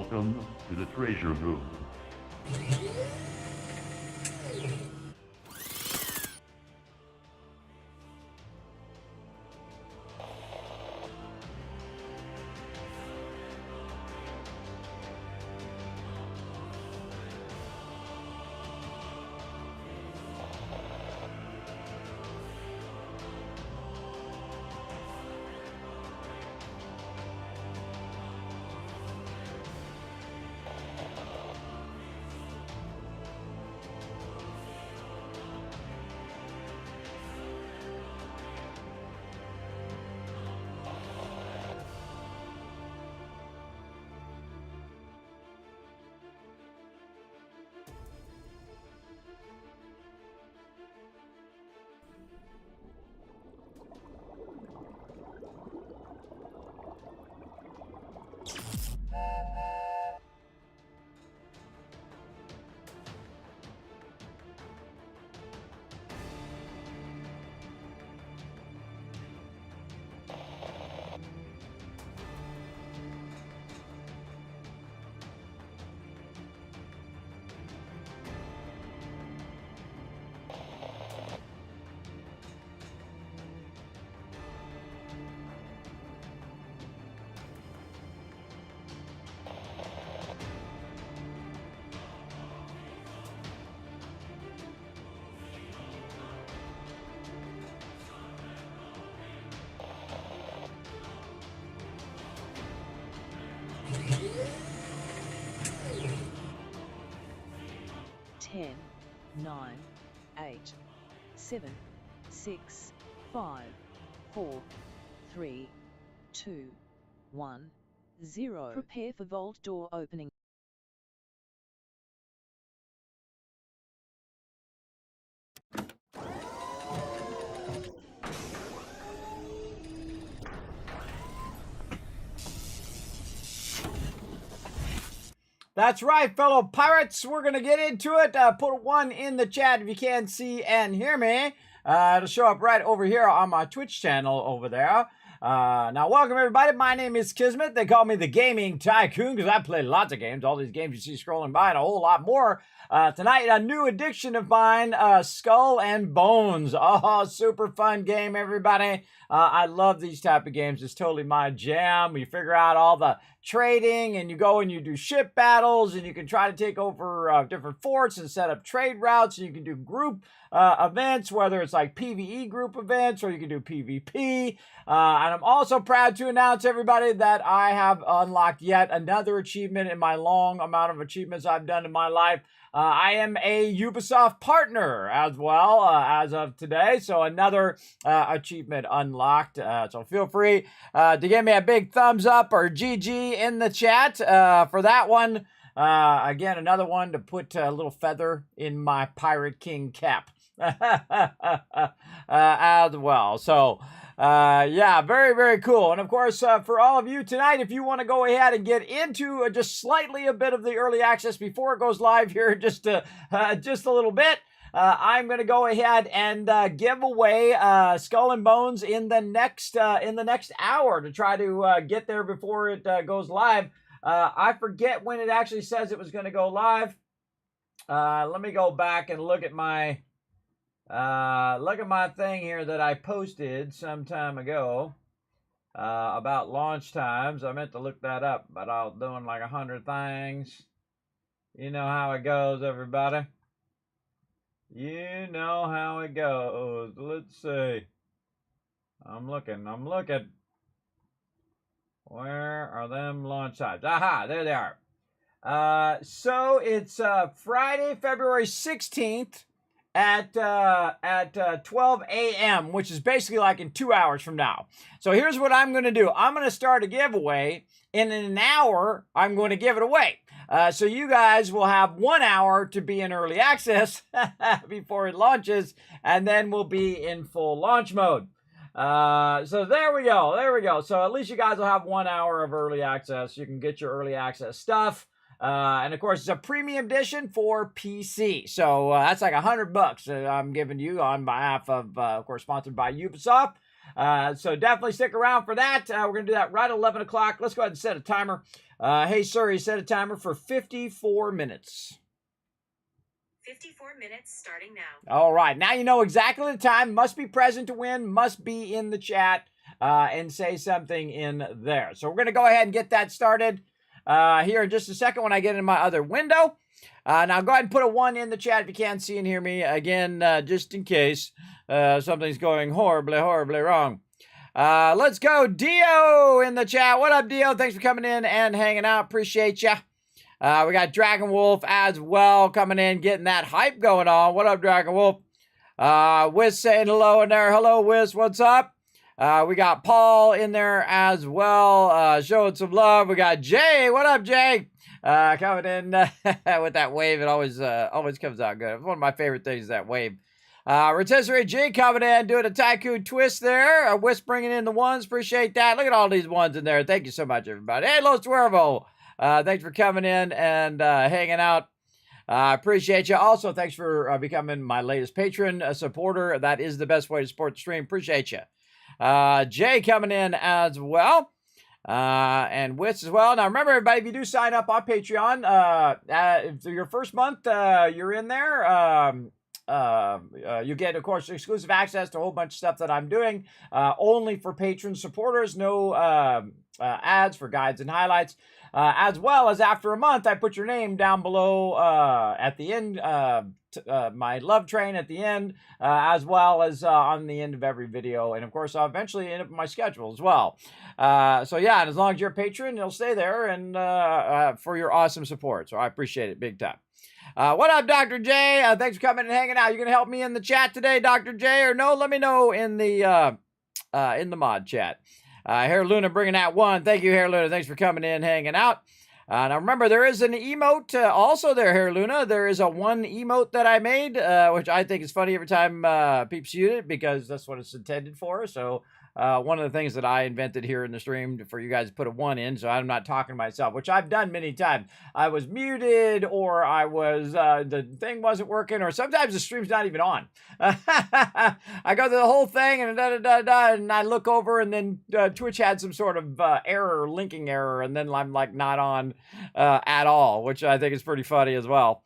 Welcome to the treasure room. Ten, 9, 8, 7, 6, 5, 4, 3, 2, 1, 0. Prepare for vault door opening. That's right, fellow pirates. We're going to get into it. Put one in the chat if you can see and hear me. It'll show up right over here on my Twitch channel over there. Now, welcome, everybody. My name is Kismet. They call me the Gaming Tycoon because I play lots of games. All these games you see scrolling by and a whole lot more. Tonight, a new addiction of mine, Skull and Bones. Oh, super fun game, everybody. I love these type of games. It's totally my jam. You figure out all the trading, and you go and you do ship battles, and you can try to take over different forts and set up trade routes, and you can do group events, whether it's like PvE group events or you can do PvP. And I'm also proud to announce, everybody, that I have unlocked yet another achievement in my long amount of achievements I've done in my life. I am a Ubisoft partner as well as of today, so another achievement unlocked. So feel free to give me a big thumbs up or GG in the chat for that one. Again, another one to put a little feather in my Pirate King cap as well. So yeah, very, very cool. And of course, for all of you tonight, if you want to go ahead and get into just slightly a bit of the early access before it goes live here, just a little bit, I'm going to go ahead and give away Skull and Bones in the next hour to try to get there before it goes live. I forget when it actually says it was going to go live. Let me go back and look at my thing here that I posted some time ago about launch times. I meant to look that up, but I was doing like 100 things. You know how it goes, everybody. You know how it goes. Let's see. I'm looking. Where are them launch times? Aha, there they are. So it's Friday, February 16th. At 12 a.m., which is basically like in 2 hours from now. So here's what I'm going to do. I'm going to start a giveaway. In an hour, I'm going to give it away. So you guys will have 1 hour to be in early access before it launches, and then we'll be in full launch mode. So there we go. So at least you guys will have 1 hour of early access. You can get your early access stuff. And of course, it's a premium edition for PC. So that's like $100 I'm giving you on behalf of course, sponsored by Ubisoft. So definitely stick around for that. We're going to do that right at 11 o'clock. Let's go ahead and set a timer. Hey, Siri, set a timer for 54 minutes. 54 minutes starting now. All right. Now you know exactly the time. Must be present to win. Must be in the chat and say something in there. So we're going to go ahead and get that started here in just a second when I get in my other window. Now go ahead and put a 1 in the chat if you can't see and hear me. Again, just in case something's going horribly, horribly wrong. Let's go. Dio in the chat. What up, Dio? Thanks for coming in and hanging out. Appreciate ya. We got Dragon Wolf as well coming in, getting that hype going on. What up, Dragon Wolf? Wiz saying hello in there. Hello, Wiz. What's up? We got Paul in there as well, showing some love. We got Jay. What up, Jay? Coming in with that wave. It always comes out good. It's one of my favorite things, that wave. Rotisserie G coming in, doing a tycoon twist there. Wiz bringing in the ones. Appreciate that. Look at all these ones in there. Thank you so much, everybody. Hey, Los Tuervo. Thanks for coming in and hanging out. Appreciate you. Also, thanks for becoming my latest patron supporter. That is the best way to support the stream. Appreciate you. Jay coming in as well. And Wits as well. Now, remember, everybody, if you do sign up on Patreon, if your first month you're in there, you get, of course, exclusive access to a whole bunch of stuff that I'm doing only for patron supporters. No ads for guides and highlights. As well as after a month, I put your name down below at the end, my love train at the end, as well as on the end of every video. And of course, I'll eventually end up in my schedule as well. So yeah, and as long as you're a patron, you'll stay there and for your awesome support. So I appreciate it big time. What up, Dr. J? Thanks for coming and hanging out. You gonna help me in the chat today, Dr. J, or no? Let me know in the mod chat. Hair Luna bringing out 1. Thank you, Hair Luna. Thanks for coming in, hanging out. Now remember, there is an emote also there, Hair Luna. There is a 1 emote that I made, which I think is funny every time peeps use it because that's what it's intended for. So one of the things that I invented here in the stream for you guys to put a 1 in, so I'm not talking to myself, which I've done many times. I was muted, or I was the thing wasn't working, or sometimes the stream's not even on. I go through the whole thing and and I look over, and then Twitch had some sort of error, linking error, and then I'm like not on at all, which I think is pretty funny as well.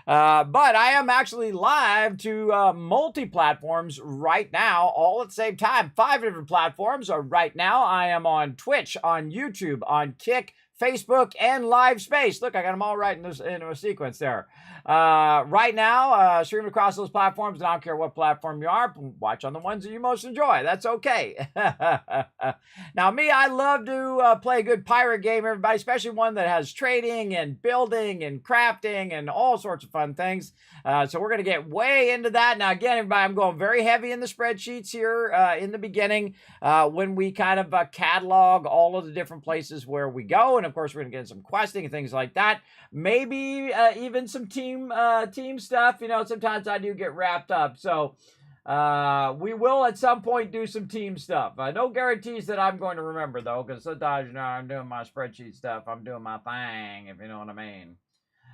But I am actually live to multi-platforms right now, all at the same time. 5 different platforms right now. I am on Twitch, on YouTube, on Kick, Facebook, and Live Space. Look, I got them all right in a sequence there. Right now, streaming across those platforms, and I don't care what platform you are, watch on the ones that you most enjoy. That's okay. Now, me, I love to play a good pirate game, everybody, especially one that has trading and building and crafting and all sorts of fun things. So we're going to get way into that. Now, again, everybody, I'm going very heavy in the spreadsheets here in the beginning when we kind of catalog all of the different places where we go. And, of course, we're going to get some questing and things like that. Maybe even some team stuff. You know, sometimes I do get wrapped up. So we will at some point do some team stuff. No guarantees that I'm going to remember, though, because sometimes, you know, I'm doing my spreadsheet stuff. I'm doing my thing, if you know what I mean.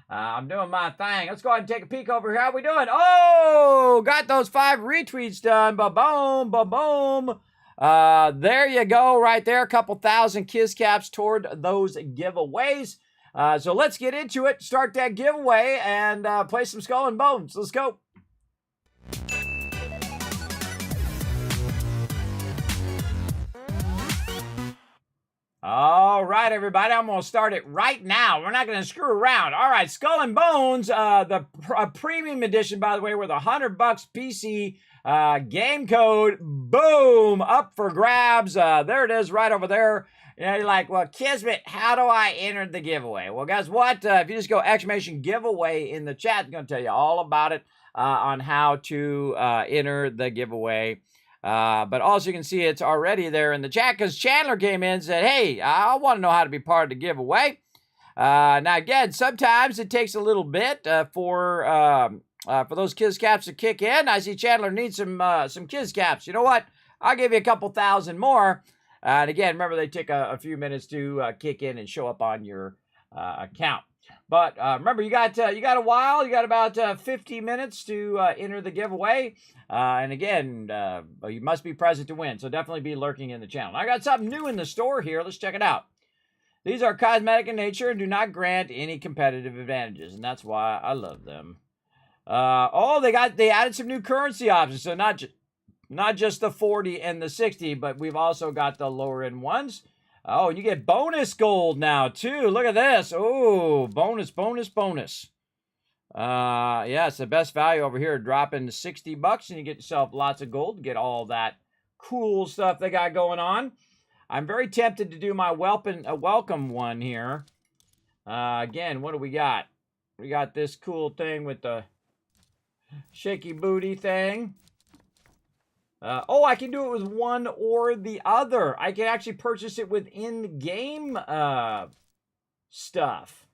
I'm doing my thing. Let's go ahead and take a peek over here. How we doing? Oh, got those 5 retweets done. Ba-boom, ba-boom. There you go, right there. A couple thousand Kiz caps toward those giveaways. So let's get into it, start that giveaway, and play some Skull and Bones. Let's go. All right, everybody, I'm going to start it right now. We're not going to screw around. All right, Skull and Bones, the premium edition, by the way, with $100 PC game code. Boom, up for grabs. There it is right over there. You know, you're like, well, Kismet, how do I enter the giveaway? Well, guys, what? If you just go exclamation giveaway in the chat, it's going to tell you all about it on how to enter the giveaway. But also you can see it's already there in the chat because Chandler came in and said, hey, I want to know how to be part of the giveaway. Now, again, sometimes it takes a little bit for those Kiz caps to kick in. I see Chandler needs some Kiz caps. You know what? I'll give you a couple thousand more. And again, remember, they take a few minutes to kick in and show up on your account. But remember, you got a while. You got about 50 minutes to enter the giveaway. And again, you must be present to win. So definitely be lurking in the channel. I got something new in the store here. Let's check it out. These are cosmetic in nature and do not grant any competitive advantages, and that's why I love them. Oh, they added some new currency options. So not just the 40 and the 60, but we've also got the lower end ones. Oh, you get bonus gold now, too. Look at this. Oh, bonus. Yeah, it's the best value over here, dropping $60, and you get yourself lots of gold to get all that cool stuff they got going on. I'm very tempted to do my welcome one here. Again, what do we got? We got this cool thing with the shaky booty thing. Oh, I can do it with one or the other. I can actually purchase it with in-game stuff.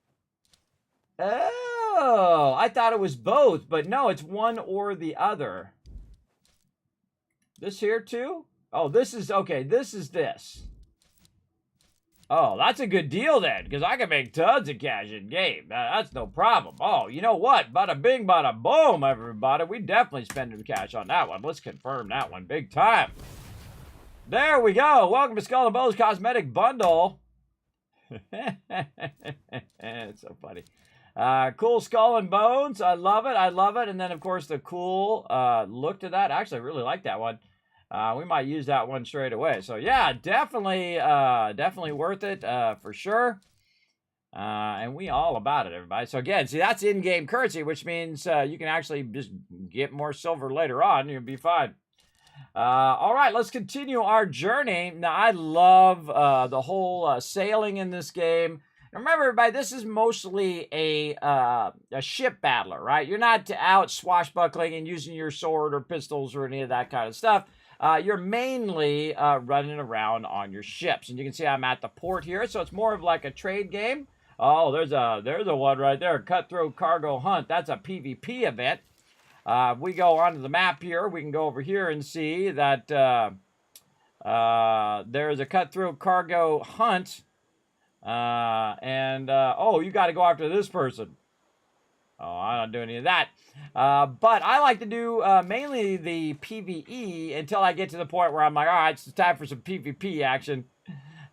Oh, I thought it was both, but no, it's one or the other. This here too? Oh, this is, okay, this is this. Oh, that's a good deal then, because I can make tons of cash in game. That's no problem. Oh, you know what? Bada bing, bada boom, everybody. We definitely spending the cash on that one. Let's confirm that one big time. There we go. Welcome to Skull and Bones Cosmetic Bundle. It's so funny. Cool Skull and Bones. I love it. I love it. And then, of course, the cool look to that. Actually, I really like that one. We might use that one straight away. So, yeah, definitely worth it for sure. And we all about it, everybody. So, again, see, that's in-game currency, which means you can actually just get more silver later on. You'll be fine. All right, let's continue our journey. Now, I love the whole sailing in this game. Remember, everybody, this is mostly a ship battler, right? You're not out swashbuckling and using your sword or pistols or any of that kind of stuff. You're mainly running around on your ships. And you can see I'm at the port here, so it's more of like a trade game. Oh, there's a one right there, Cutthroat Cargo Hunt. That's a PvP event. We go onto the map here. We can go over here and see that there's a Cutthroat Cargo Hunt. Oh, you got to go after this person. Oh, I don't do any of that. But I like to do mainly the PvE until I get to the point where I'm like, all right, it's time for some PvP action.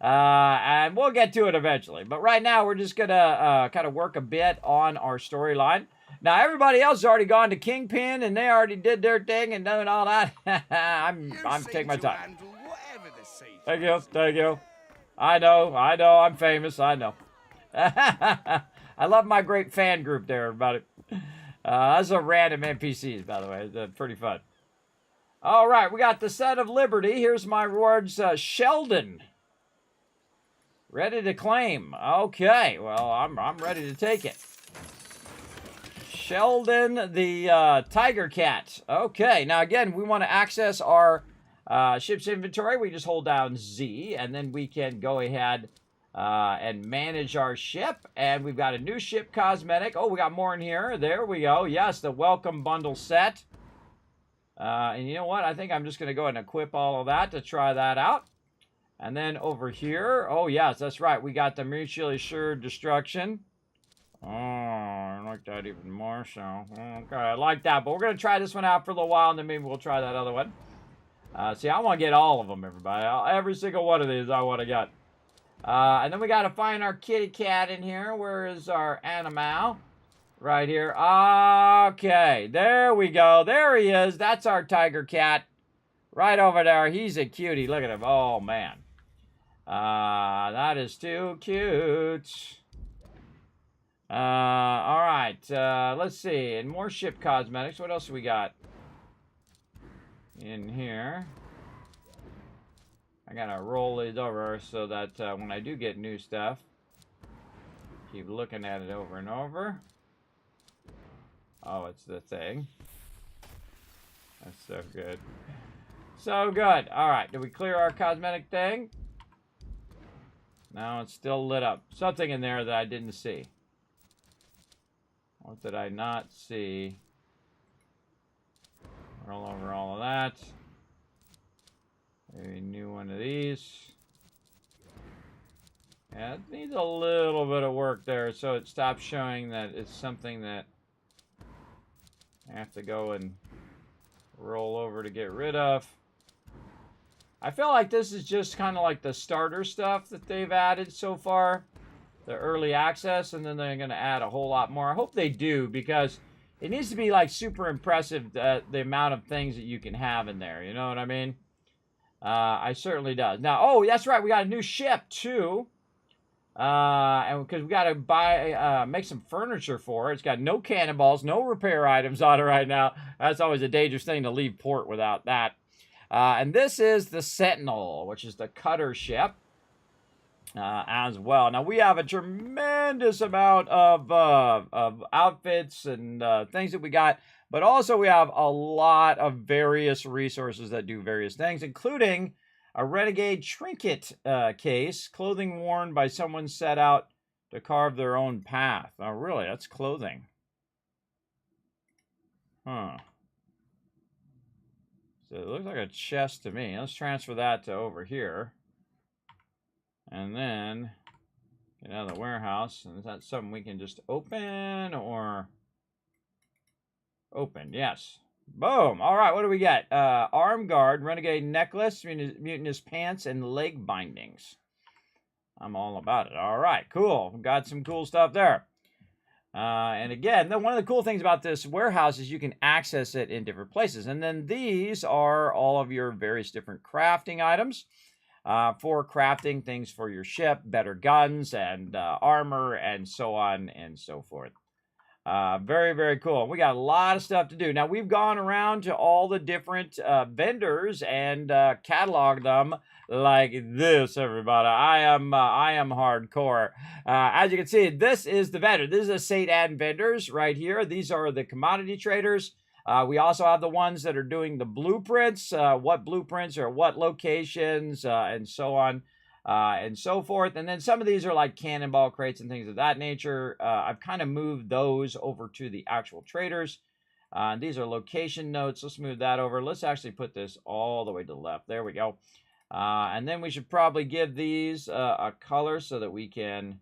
And we'll get to it eventually. But right now, we're just going to kind of work a bit on our storyline. Now, everybody else has already gone to Kingpin, and they already did their thing and doing all that. I'm taking my time. Thank you. I know, I'm famous, I know. I love my great fan group there, everybody. That's a random NPCs, by the way. They're pretty fun. All right, we got the Son of Liberty. Here's my rewards. Sheldon. Ready to claim. Okay, well, I'm ready to take it. Sheldon, the Tiger Cat. Okay, now again, we want to access our ship's inventory. We just hold down Z, and then we can go ahead and manage our ship. And we've got a new ship cosmetic. Oh, we got more in here. There we go. Yes, the welcome bundle set. And you know what? I think I'm just going to go ahead and equip all of that to try that out. And then over here, oh yes, that's right. We got the mutually assured destruction. Oh, I like that even more, so. Okay, I like that. But we're going to try this one out for a little while, and then maybe we'll try that other one. See, I want to get all of them, everybody. Every single one of these I want to get. And then we got to find our kitty cat in here. Where is our animal? Right here. Okay, there we go. There he is. That's our tiger cat. Right over there. He's a cutie. Look at him. Oh, man. That is too cute. All right. Let's see. And more ship cosmetics. What else do we got in here? I gotta roll these over so that when I do get new stuff, keep looking at it over and over. Oh, it's the thing. That's so good. So good. All right. Did we clear our cosmetic thing? No, it's still lit up. Something in there that I didn't see. What did I not see? Roll over all of that. Maybe new one of these. Yeah, it needs a little bit of work there, so it stops showing that it's something that I have to go and roll over to get rid of. I feel like this is just kind of like the starter stuff that they've added so far, the early access, and then they're going to add a whole lot more. I hope they do, because it needs to be like super impressive, the amount of things that you can have in there. You know what I mean? I certainly does. Now, oh, that's right, we got a new ship too. And because we got to buy, make some furniture for it. It's got no cannonballs, no repair items on it right now. That's always a dangerous thing to leave port without that. And this is the Sentinel, which is the cutter ship as well. Now, we have a tremendous amount of outfits and things that we got, but also we have a lot of various resources that do various things, including a renegade trinket case, clothing worn by someone set out to carve their own path. Oh, really? That's clothing. Huh. So it looks like a chest to me. Let's transfer that to over here. And then get out of the warehouse. And is that something we can just open or open? Yes. Boom. All right, what do we get? Arm guard, renegade necklace, mutinous pants, and leg bindings. I'm all about it. All right, cool. Got some cool stuff there. And again, one of the cool things about this warehouse is you can access it in different places. And then these are all of your various different crafting items for crafting things for your ship, better guns and armor, and so on and so forth. Very, very cool. We got a lot of stuff to do. Now, we've gone around to all the different vendors and cataloged them like this, everybody. I am hardcore. As you can see, this is the vendor. This is the St. Anne vendors right here. These are the commodity traders. We also have the ones that are doing the blueprints, what blueprints or what locations, and so on. And so forth. And then some of these are like cannonball crates and things of that nature. I've kind of moved those over to the actual traders. These are location notes. Let's move that over. Let's actually put this all the way to the left. There we go. And then we should probably give these a color so that we can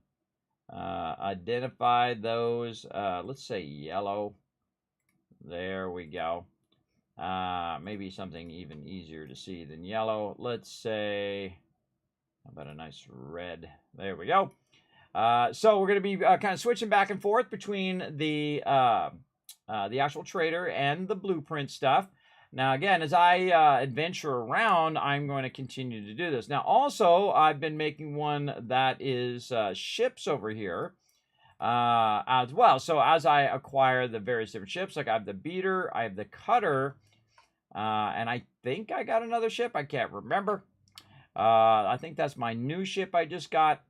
identify those. Let's say yellow. There we go. Maybe something even easier to see than yellow. Let's say... how about a nice red? There we go. So we're going to be kind of switching back and forth between the actual trader and the blueprint stuff. Now, again, as I adventure around, I'm going to continue to do this. Now, also, I've been making one that is ships over here as well. So as I acquire the various different ships, like I have the beater, I have the cutter, and I think I got another ship. I can't remember. I think that's my new ship I just got.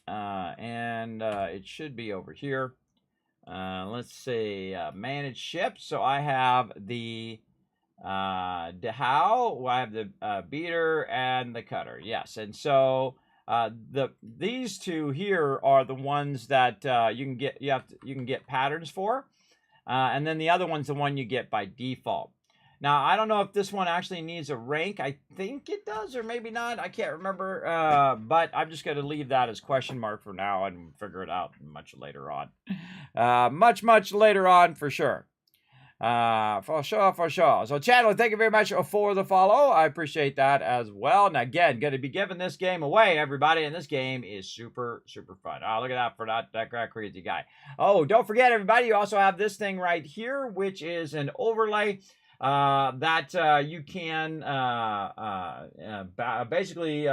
And it should be over here. Let's see, manage ships. So I have the Dehao, I have the beater and the cutter. Yes, and so these two here are the ones that you can get patterns for, and then the other one's the one you get by default. Now, I don't know if this one actually needs a rank. I think it does, or maybe not. I can't remember. But I'm just going to leave that as question mark for now and figure it out much later on. Much later on for sure. For sure. So, Chandler, thank you very much for the follow. I appreciate that as well. And again, going to be giving this game away, everybody. And this game is super, super fun. Oh, look at that for that crazy guy. Oh, don't forget, everybody, you also have this thing right here, which is an overlay. That you can basically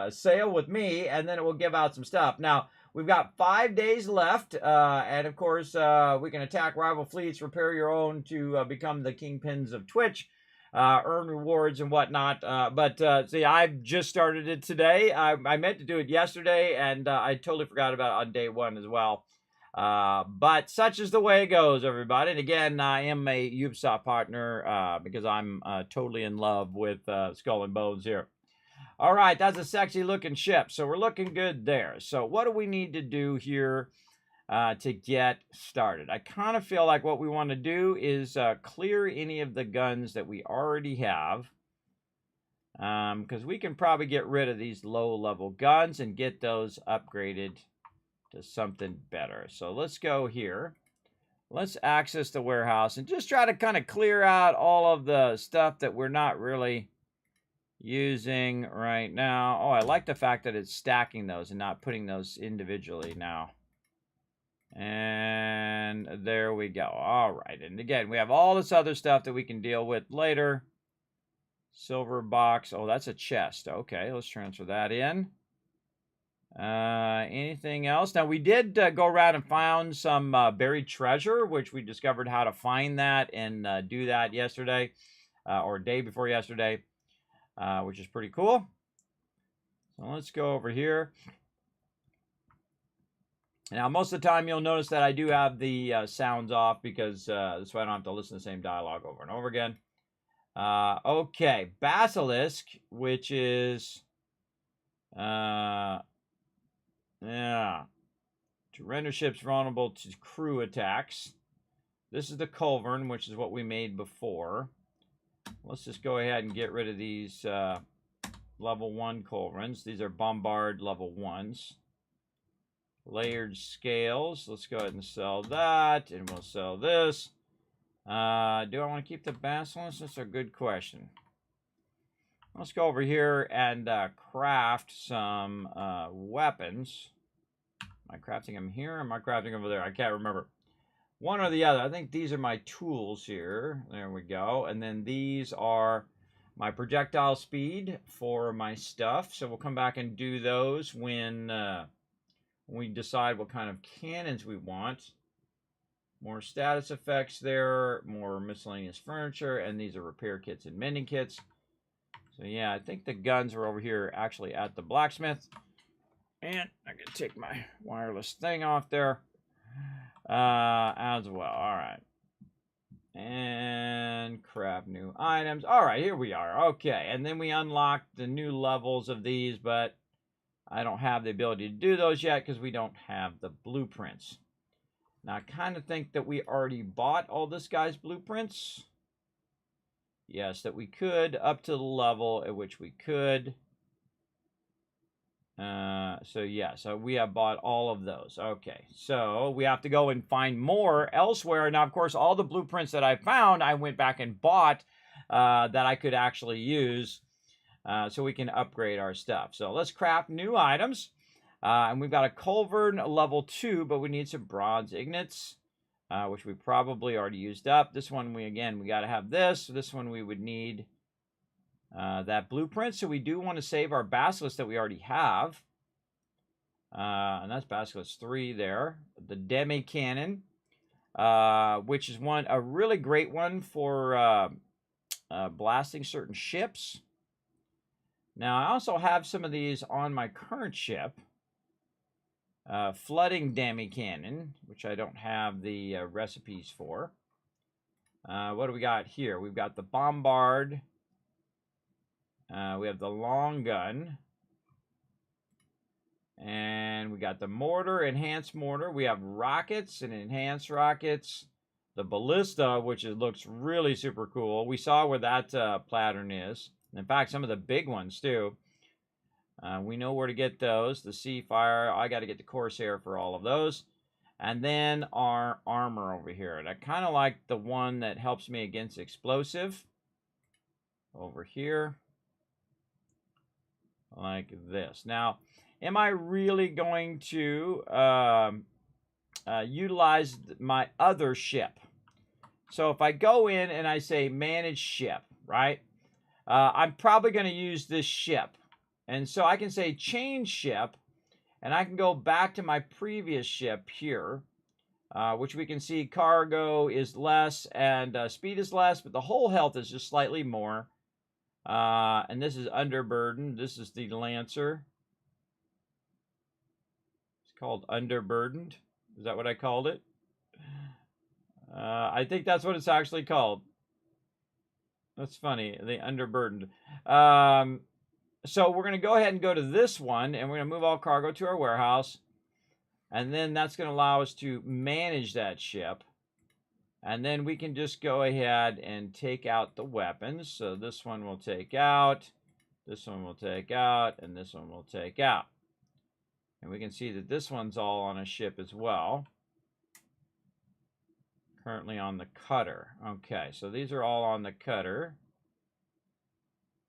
sail with me, and then it will give out some stuff. Now, we've got 5 days left, and of course, we can attack rival fleets, repair your own to become the kingpins of Twitch, earn rewards and whatnot. But see, I've just started it today. I meant to do it yesterday, and I totally forgot about it on day one as well. But such is the way it goes, everybody. And again, I am a Ubisoft partner because I'm totally in love with Skull and Bones here. All right, that's a sexy looking ship. So we're looking good there. So what do we need to do here to get started? I kind of feel like what we want to do is clear any of the guns that we already have. Because we can probably get rid of these low-level guns and get those upgraded to something better. So let's go here. Let's access the warehouse and just try to kind of clear out all of the stuff that we're not really using right now. Oh, I like the fact that it's stacking those and not putting those individually now. And there we go. All right. And again, we have all this other stuff that we can deal with later. Silver box. Oh, that's a chest. Okay, let's transfer that in. Anything else? Now, we did go around and found some buried treasure, which we discovered how to find that and do that yesterday, or day before yesterday, which is pretty cool. So let's go over here. Now, most of the time, you'll notice that I do have the sounds off because this way I don't have to listen to the same dialogue over and over again. Okay, Basilisk, which is... yeah. To render ships vulnerable to crew attacks. This is the Culverin, which is what we made before. Let's just go ahead and get rid of these level 1 Culverins. These are Bombard level 1s. Layered scales. Let's go ahead and sell that. And we'll sell this. Do I want to keep the Basilisk? That's a good question. Let's go over here and craft some weapons. Am I crafting them here or am I crafting them over there? I can't remember. One or the other. I think these are my tools here. There we go. And then these are my projectile speed for my stuff. So we'll come back and do those when we decide what kind of cannons we want. More status effects there. More miscellaneous furniture. And these are repair kits and mending kits. So yeah, I think the guns are over here actually at the blacksmith. And I can take my wireless thing off there as well. All right. And craft new items. All right, here we are. Okay, and then we unlock the new levels of these, but I don't have the ability to do those yet because we don't have the blueprints. Now, I kind of think that we already bought all this guy's blueprints. Yes, that we could up to the level at which we could. So we have bought all of those. Okay, so we have to go and find more elsewhere. Now, of course, all the blueprints that I found, I went back and bought that I could actually use so we can upgrade our stuff. So let's craft new items. And we've got a Culverin level 2, but we need some bronze ingots, which we probably already used up. This one, we got to have this. This one we would need that blueprint. So we do want to save our Basilisk that we already have. And that's Basilisk 3 there. The Demi Cannon, which is a really great one for blasting certain ships. Now, I also have some of these on my current ship. Flooding Demi Cannon, which I don't have the recipes for. What do we got here? We've got the Bombard. We have the long gun. And we got the mortar, enhanced mortar. We have rockets and enhanced rockets. The ballista, which looks really super cool. We saw where that pattern is. In fact, some of the big ones too. We know where to get those. The Seafire. I got to get the Corsair for all of those. And then our armor over here. And I kind of like the one that helps me against explosive. Over here. Like this. Now, am I really going to utilize my other ship? So if I go in and I say manage ship, right? I'm probably going to use this ship. And so I can say change ship. And I can go back to my previous ship here. Which we can see cargo is less and speed is less. But the whole health is just slightly more. And this is underburdened. This is the Lancer. It's called underburdened. Is that what I called it? I think that's what it's actually called. That's funny. The underburdened. So we're going to go ahead and go to this one. And we're going to move all cargo to our warehouse. And then that's going to allow us to manage that ship. And then we can just go ahead and take out the weapons. So this one we'll take out. This one we'll take out, and this one we'll take out. And we can see that this one's all on a ship as well. Currently on the cutter. Okay, so these are all on the cutter.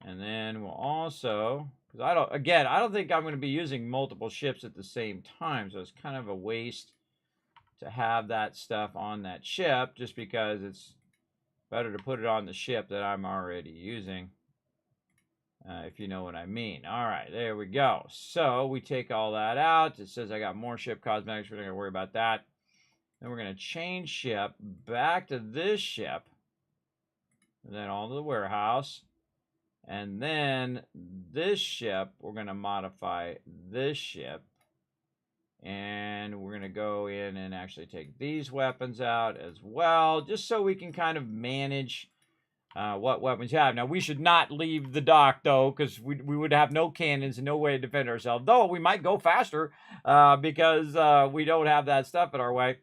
And then we'll also, because I don't think I'm going to be using multiple ships at the same time, so it's kind of a waste to have that stuff on that ship, just because it's better to put it on the ship that I'm already using, if you know what I mean. All right, there we go. So we take all that out. It says I got more ship cosmetics. We're not going to worry about that. Then we're going to change ship back to this ship, and then all to the warehouse. And then this ship, we're going to modify this ship. And we're going to go in and actually take these weapons out as well, just so we can kind of manage what weapons you have. Now, we should not leave the dock, though, because we would have no cannons and no way to defend ourselves. Though we might go faster because we don't have that stuff in our way.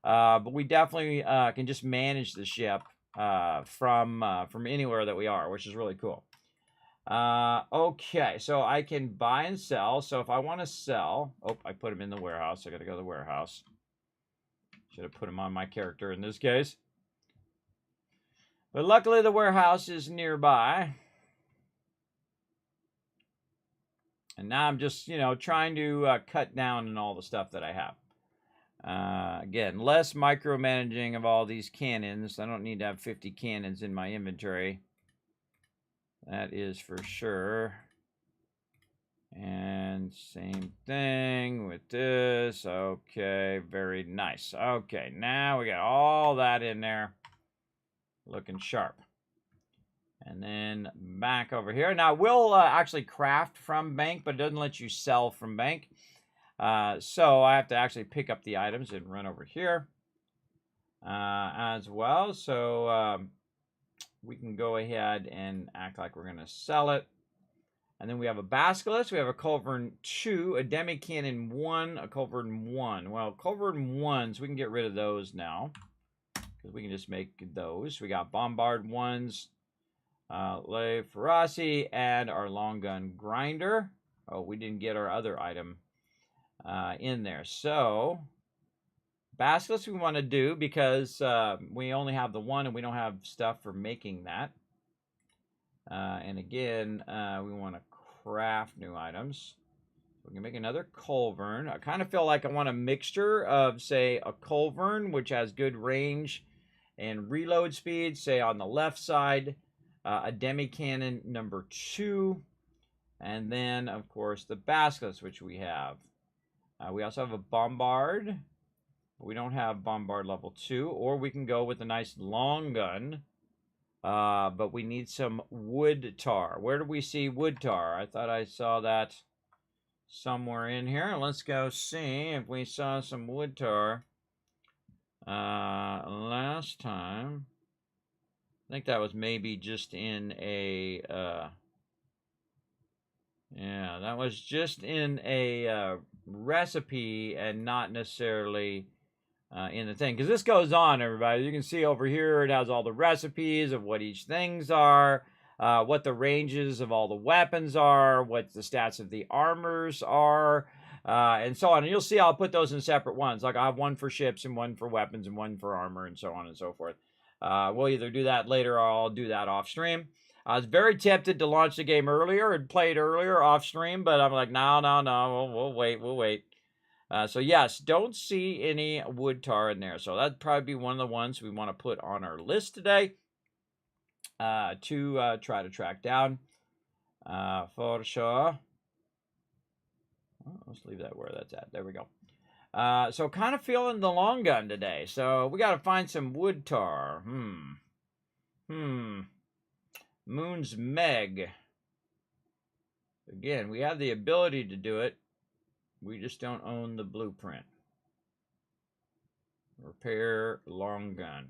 But we definitely can just manage the ship from anywhere that we are, which is really cool. Okay, so I can buy and sell. So if I want to sell, oh, I put them in the warehouse. I got to go to the warehouse. Should have put them on my character in this case. But luckily the warehouse is nearby. And now I'm just, you know, trying to cut down on all the stuff that I have. Again, less micromanaging of all these cannons. I don't need to have 50 cannons in my inventory. That is for sure. And same thing with this. Okay, very nice. Okay, now we got all that in there. Looking sharp. And then back over here. Now, we'll actually craft from bank, but it doesn't let you sell from bank. So I have to actually pick up the items and run over here as well. So we can go ahead and act like we're going to sell it. And then we have a basilisk. We have a culverin 2, a demi cannon 1, a culverin 1. Well, culverin 1s, we can get rid of those now, because we can just make those. We got bombard 1s, Le Ferraci, and our long gun grinder. Oh, we didn't get our other item in there. So basilisk we want to do because we only have the one and we don't have stuff for making that. And again, we want to craft new items. We can make another culverin. I kind of feel like I want a mixture of, say, a culverin, which has good range and reload speed, say on the left side, a demi cannon number 2, and then, of course, the basilisk, which we have. We also have a bombard. We don't have bombard level 2, or we can go with a nice long gun. But we need some wood tar. Where do we see wood tar? I thought I saw that somewhere in here. Let's go see if we saw some wood tar last time. I think that was maybe just in a yeah, that was just in a recipe and not necessarily in the thing, because this goes on, everybody. You can see over here it has all the recipes of what each things are, what the ranges of all the weapons are, what the stats of the armors are, and so on. And you'll see I'll put those in separate ones. Like I have one for ships and one for weapons and one for armor and so on and so forth. We'll either do that later or I'll do that off stream. I was very tempted to launch the game earlier and play it earlier off stream, but I'm like, no, we'll wait. So yes, don't see any wood tar in there. So that'd probably be one of the ones we want to put on our list today to try to track down for sure. Well, let's leave that where that's at. There we go. So kind of feeling the long gun today. So we got to find some wood tar. Moon's Meg. Again, we have the ability to do it. We just don't own the blueprint. Repair long gun.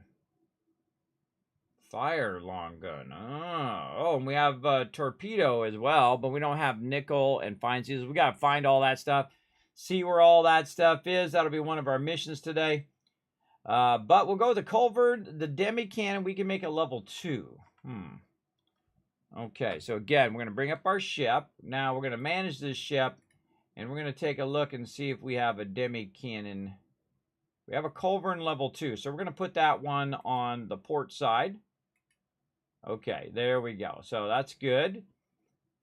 Fire long gun. Oh, and we have torpedo as well, but we don't have nickel and fine seals. We got to find all that stuff. See where all that stuff is. That'll be one of our missions today. But we'll go with the culverin, the demi cannon. We can make it level 2. Okay, so again, we're going to bring up our ship. Now we're going to manage this ship, and we're going to take a look and see if we have a demi-cannon. We have a culverin level 2, so we're going to put that one on the port side. Okay, there we go. So that's good.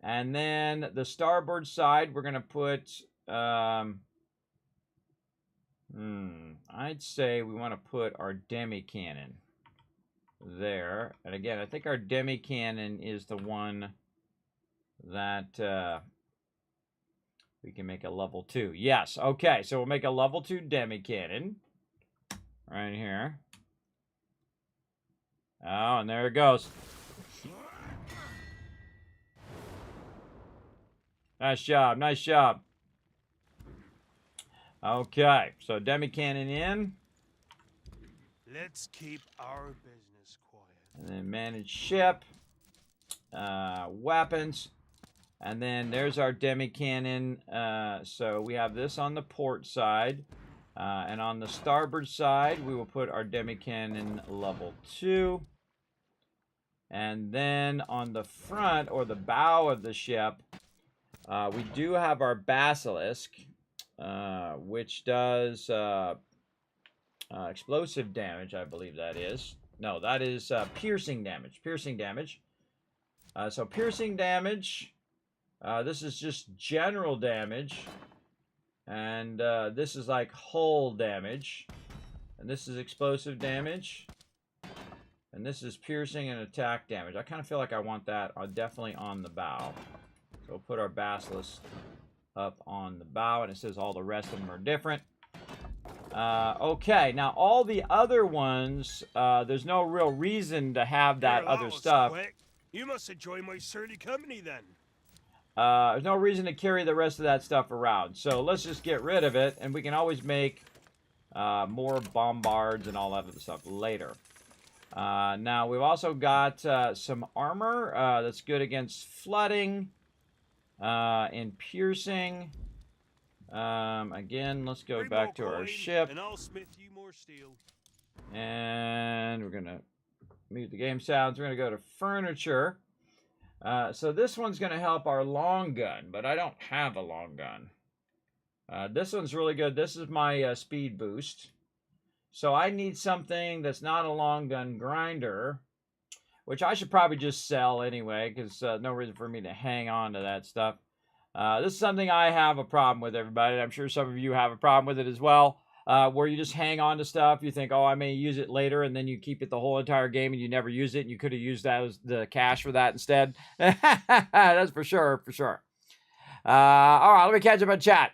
And then the starboard side, we're going to put, I'd say we want to put our demi-cannon there. And again, I think our demi-cannon is the one that we can make a level 2. Yes, okay, so we'll make a level 2 demi-cannon right here. Oh, and there it goes. Nice job, nice job. Okay, so demi-cannon in. Let's keep our business quiet. And then manage ship. Weapons. And then there's our demi-cannon. So we have this on the port side. And on the starboard side, we will put our demi-cannon level 2. And then on the front, or the bow of the ship, we do have our basilisk, which does explosive damage, I believe that is. No, that is piercing damage. Piercing damage. So piercing damage. This is just general damage. And this is like hull damage. And this is explosive damage. And this is piercing and attack damage. I kind of feel like I want that definitely on the bow. So we'll put our basilisk up on the bow, and it says all the rest of them are different. Okay, now all the other ones, there's no real reason to have that other stuff. Quick. You must enjoy my surly company then. There's no reason to carry the rest of that stuff around. So let's just get rid of it, and we can always make more bombards and all that other stuff later. Now, we've also got some armor that's good against flooding and piercing. Again, let's go back to our ship. And I'll smith you more steel. And we're going to mute the game sounds. We're going to go to furniture. So this one's going to help our long gun, but I don't have a long gun. This one's really good. This is my speed boost. So I need something that's not a long gun grinder, which I should probably just sell anyway, because no reason for me to hang on to that stuff. This is something I have a problem with, everybody. I'm sure some of you have a problem with it as well, where you just hang on to stuff. You think, oh, I may use it later, and then you keep it the whole entire game, and you never use it, and you could have used that as the cash for that instead. That's for sure, for sure. All right, let me catch up on chat.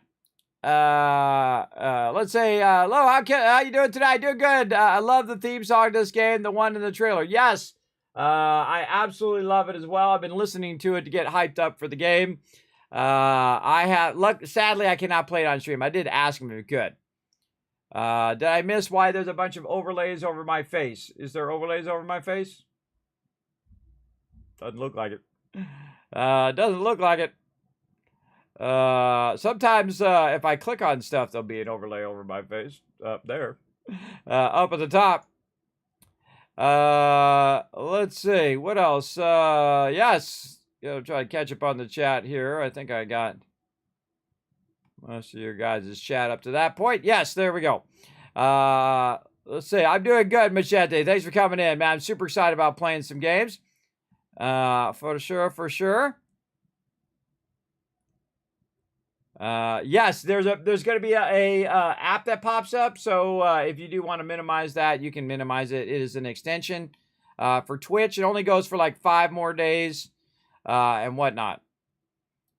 Let's say, hello, how you doing tonight? Doing good. I love the theme song of this game, the one in the trailer. Yes, I absolutely love it as well. I've been listening to it to get hyped up for the game. Sadly, I cannot play it on stream. I did ask him if he could. Did I miss why there's a bunch of overlays over my face? Is there overlays over my face? Doesn't look like it. Doesn't look like it. Sometimes if I click on stuff, there'll be an overlay over my face up there, up at the top. Let's see what else. Yes, try to catch up on the chat here. I think I got most of your guys' chat up to that point. Yes, there we go. Let's see. I'm doing good, Machete. Thanks for coming in, man. I'm super excited about playing some games. For sure, for sure. Yes, there's going to be a app that pops up. So if you do want to minimize that, you can minimize it. It is an extension for Twitch. It only goes for like 5 more days and whatnot.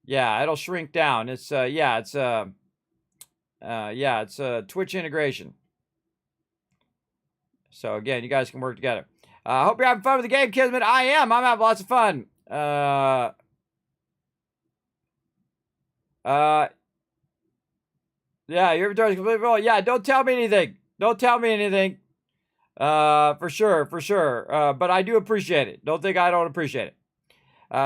Yeah, it'll shrink down. It's it's Twitch integration. So again, you guys can work together. I hope you're having fun with the game, Kismet. I am. I'm having lots of fun. Yeah, your inventory is completely full. Yeah, don't tell me anything. Don't tell me anything. For sure, for sure. But I do appreciate it. Don't think I don't appreciate it.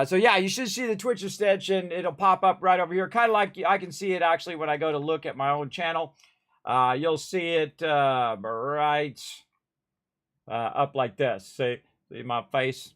So yeah, you should see the Twitch extension. It'll pop up right over here. Kind of like I can see it actually when I go to look at my own channel. You'll see it right up like this. See my face?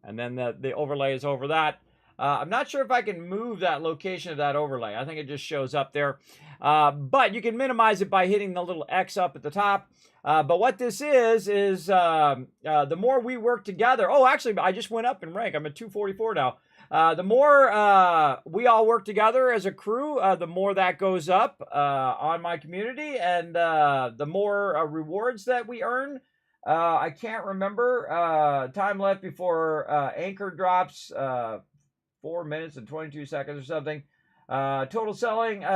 And then the overlay is over that. I'm not sure if I can move that location of that overlay. I think it just shows up there. But you can minimize it by hitting the little X up at the top. But what this is the more we work together. Oh, actually, I just went up in rank. I'm at 244 now. The more we all work together as a crew, the more that goes up on my community, and the more rewards that we earn. I can't remember time left before anchor drops, 4 minutes and 22 seconds or something. Total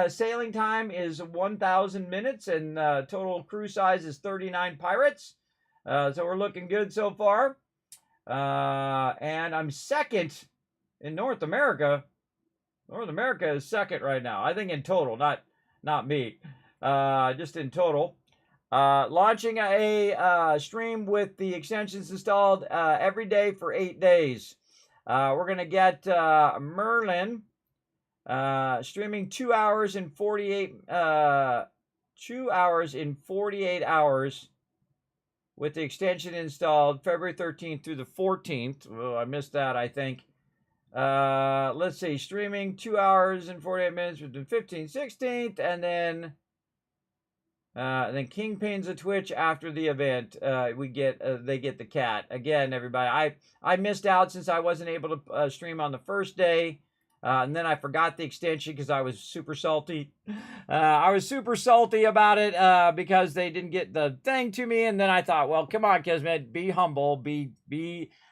sailing time is 1,000 minutes, and total crew size is 39 pirates. So we're looking good so far. And I'm second in North America. North America is second right now. I think in total, not me. Just in total. Launching a stream with the extensions installed every day for 8 days. We're going to get Merlin streaming 2 hours in 48 hours with the extension installed February 13th through the 14th. Oh, I missed that, I think. Let's see, streaming 2 hours and 48 minutes between 15th, 16th, and then Kingpin's a Twitch after the event. They get the cat again. Everybody, I missed out since I wasn't able to stream on the first day, and then I forgot the extension because I was super salty. I was super salty about it because they didn't get the thing to me, and then I thought, well, come on, Kismet, be humble, be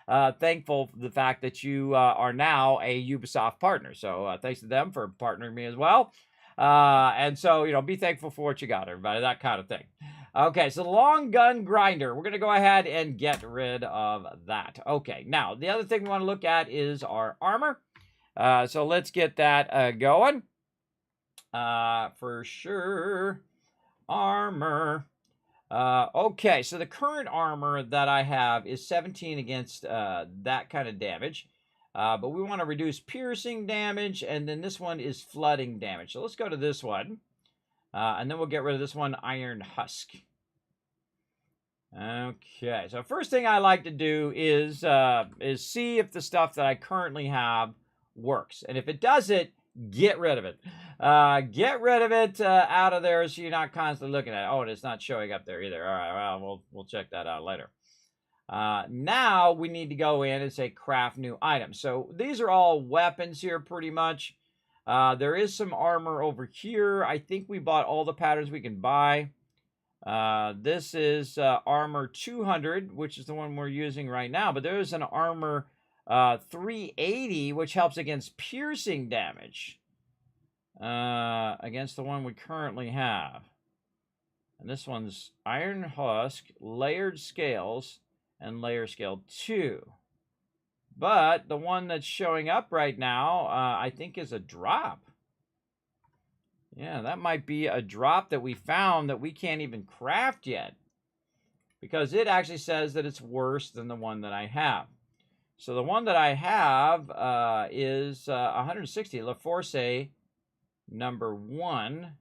thankful for the fact that you are now a Ubisoft partner. So thanks to them for partnering me as well. And so, you know, be thankful for what you got, everybody, that kind of thing. Okay, so the long gun grinder. We're going to go ahead and get rid of that. Okay, now, the other thing we want to look at is our armor. So let's get that going. For sure, armor. Okay, so the current armor that I have is 17 against that kind of damage. But we want to reduce piercing damage, and then this one is flooding damage. So let's go to this one, and then we'll get rid of this one, Iron Husk. Okay, so first thing I like to do is see if the stuff that I currently have works. And if it doesn't, get rid of it. Get rid of it out of there so you're not constantly looking at it. Oh, and it's not showing up there either. All right, well, we'll check that out later. Now we need to go in and say craft new items. So these are all weapons here pretty much. There is some armor over here. I think we bought all the patterns we can buy. This is armor 200, which is the one we're using right now. But there is an armor 380, which helps against piercing damage against the one we currently have. And this one's Iron Husk, Layered Scales, and Layer Scale 2. But the one that's showing up right now, I think is a drop. Yeah, that might be a drop that we found that we can't even craft yet. Because it actually says that it's worse than the one that I have. So the one that I have is 160, La Force number 1.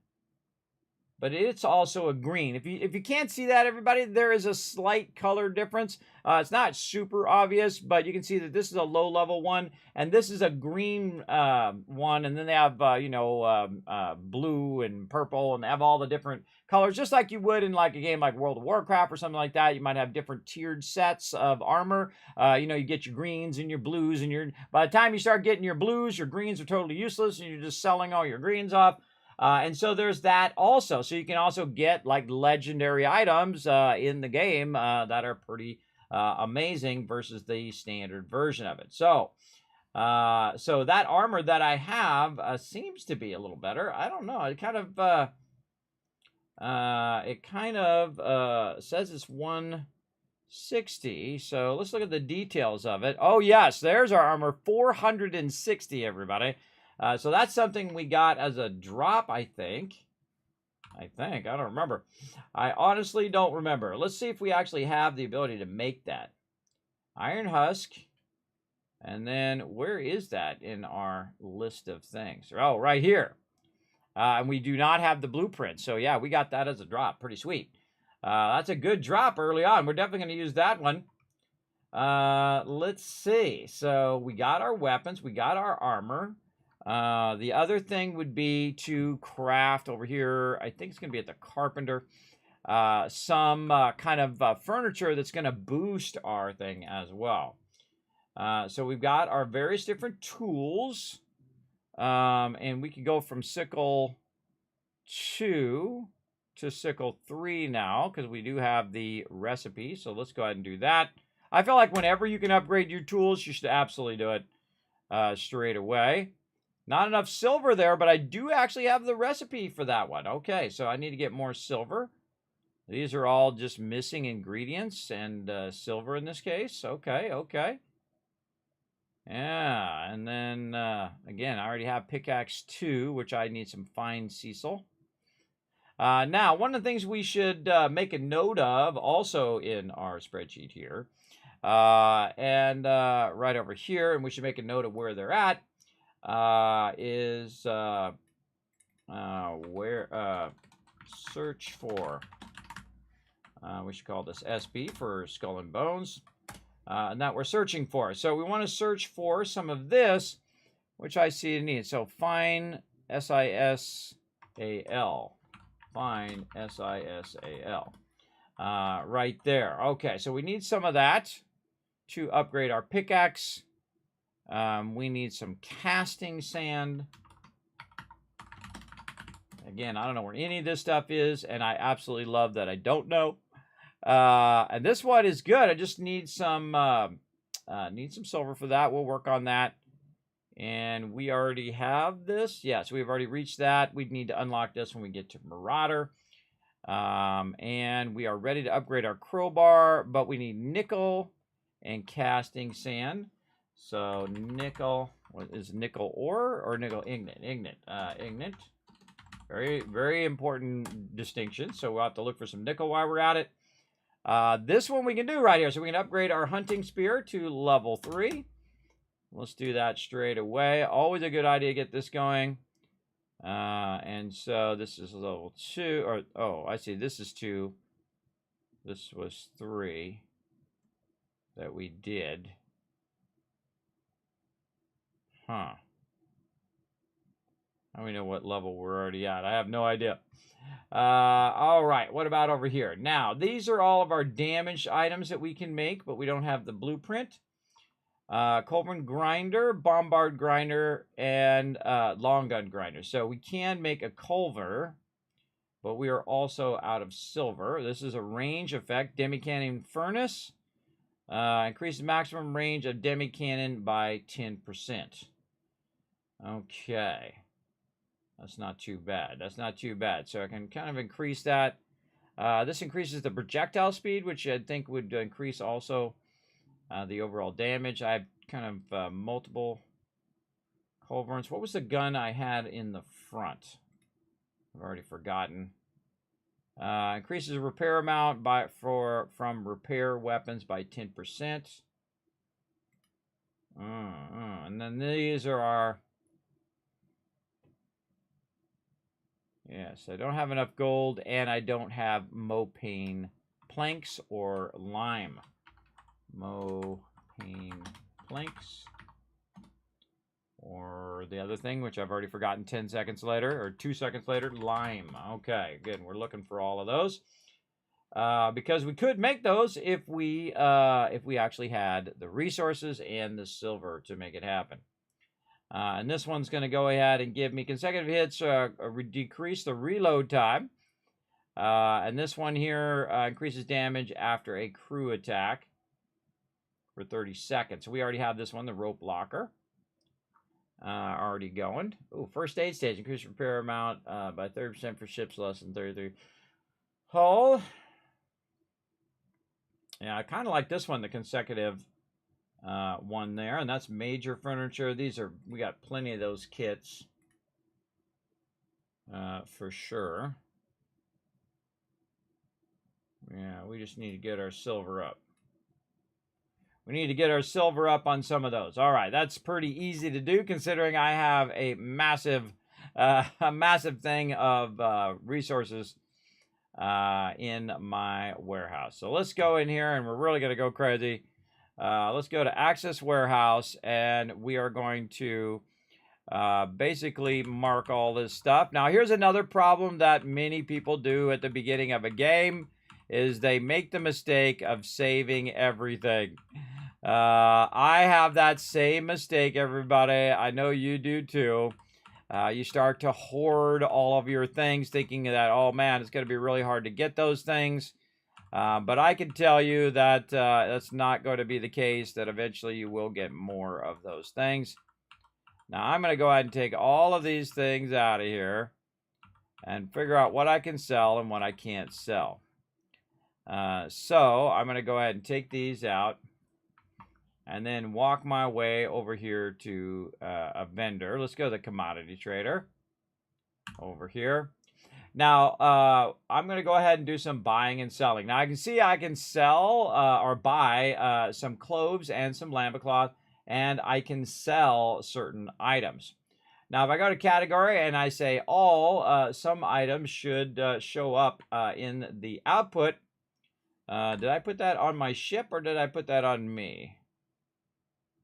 But it's also a green. If you can't see that, everybody, there is a slight color difference. It's not super obvious, but you can see that this is a low-level one, and this is a green one, and then they have, blue and purple, and they have all the different colors, just like you would in like a game like World of Warcraft or something like that. You might have different tiered sets of armor. You get your greens and your blues, and by the time you start getting your blues, your greens are totally useless, and you're just selling all your greens off. And so there's that also. So you can also get like legendary items in the game that are pretty amazing versus the standard version of it. So that armor that I have seems to be a little better. I don't know. It kind of says it's 160. So let's look at the details of it. Oh yes, there's our armor, 460, everybody. So that's something we got as a drop, I think. I don't remember. I honestly don't remember. Let's see if we actually have the ability to make that. Iron Husk. And then where is that in our list of things? Oh, right here. And we do not have the blueprint. So yeah, we got that as a drop. Pretty sweet. That's a good drop early on. We're definitely going to use that one. Let's see. So we got our weapons, we got our armor. The other thing would be to craft over here. I think it's going to be at the carpenter. Some kind of furniture that's going to boost our thing as well. So we've got our various different tools. And we can go from sickle 2 to sickle 3 now, because we do have the recipe. So let's go ahead and do that. I feel like whenever you can upgrade your tools, you should absolutely do it straight away. Not enough silver there, but I do actually have the recipe for that one. Okay, so I need to get more silver. These are all just missing ingredients, and silver in this case. Okay, okay. Yeah, and then, again, I already have pickaxe 2, which I need some fine sisal. Now, one of the things we should make a note of also in our spreadsheet here, and right over here, and we should make a note of where they're at, is where search for. We should call this SB for Skull and Bones. And that we're searching for. So we want to search for some of this, which I see a need. So find SISAL. Find SISAL. Right there. Okay, so we need some of that to upgrade our pickaxe. We need some casting sand. Again, I don't know where any of this stuff is, and I absolutely love that I don't know. And this one is good. I just need some silver for that. We'll work on that. And we already have this. Yeah, so we've already reached that. We need to unlock this when we get to Marauder. And we are ready to upgrade our crowbar, but we need nickel and casting sand. So nickel, what is nickel ore or nickel ignite? Ignite. Very, very important distinction. So we'll have to look for some nickel while we're at it. This one we can do right here. So we can upgrade our hunting spear to level 3. Let's do that straight away. Always a good idea to get this going. And so this is level 2. Or, oh, I see. This is 2. This was 3 that we did. Huh. How do we know what level we're already at? I have no idea. All right, what about over here? Now, these are all of our damaged items that we can make, but we don't have the blueprint. Culverin grinder, bombard grinder, and long gun grinder. So we can make a culver, but we are also out of silver. This is a range effect, demi-cannon furnace. Increases maximum range of demi-cannon by 10%. Okay. That's not too bad. That's not too bad. So I can kind of increase that. This increases the projectile speed, which I think would increase also the overall damage. I have kind of multiple culverins. What was the gun I had in the front? I've already forgotten. Increases the repair amount from repair weapons by 10%. And then these are our... Yes, I don't have enough gold, and I don't have Mopane planks or lime. Mopane planks. Or the other thing, which I've already forgotten 10 seconds later, or 2 seconds later, lime. Okay, good. We're looking for all of those. Because we could make those if we actually had the resources and the silver to make it happen. And this one's going to go ahead and give me consecutive hits, decrease the reload time. And this one here increases damage after a crew attack for 30 seconds. So we already have this one, the rope locker, already going. Ooh, first aid stage, increase repair amount by 30% for ships less than 33 hull. Yeah, I kind of like this one, the consecutive one there, and that's major furniture. We got plenty of those kits for sure. Yeah, we just need to get our silver up. We need to get our silver up on some of those. All right, that's pretty easy to do considering I have a massive thing of resources in my warehouse. So let's go in here, and we're really going to go crazy. let's go to Access Warehouse, and we are going to basically mark all this stuff. Now, here's another problem that many people do at the beginning of a game, is they make the mistake of saving everything. I have that same mistake, everybody. I know you do too. You start to hoard all of your things, thinking that, oh man, it's going to be really hard to get those things. But I can tell you that that's not going to be the case, that eventually you will get more of those things. Now, I'm going to go ahead and take all of these things out of here and figure out what I can sell and what I can't sell. So I'm going to go ahead and take these out and then walk my way over here to a vendor. Let's go to the commodity trader over here. Now, I'm going to go ahead and do some buying and selling. Now, I can see I can sell or buy some cloves and some lambda cloth, and I can sell certain items. Now, if I go to category and I say all, some items should show up in the output. Did I put that on my ship, or did I put that on me?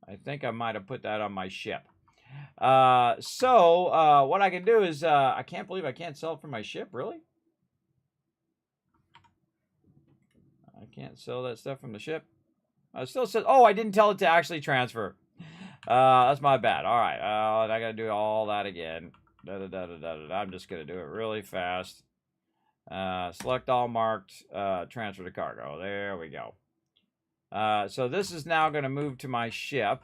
I think I might have put that on my ship. So what I can do is, I can't believe I can't sell it from my ship, really? I can't sell that stuff from the ship. It still says, oh, I didn't tell it to actually transfer. That's my bad. All right, I got to do all that again. I'm just going to do it really fast. Select all marked, transfer to cargo. There we go. So this is now going to move to my ship.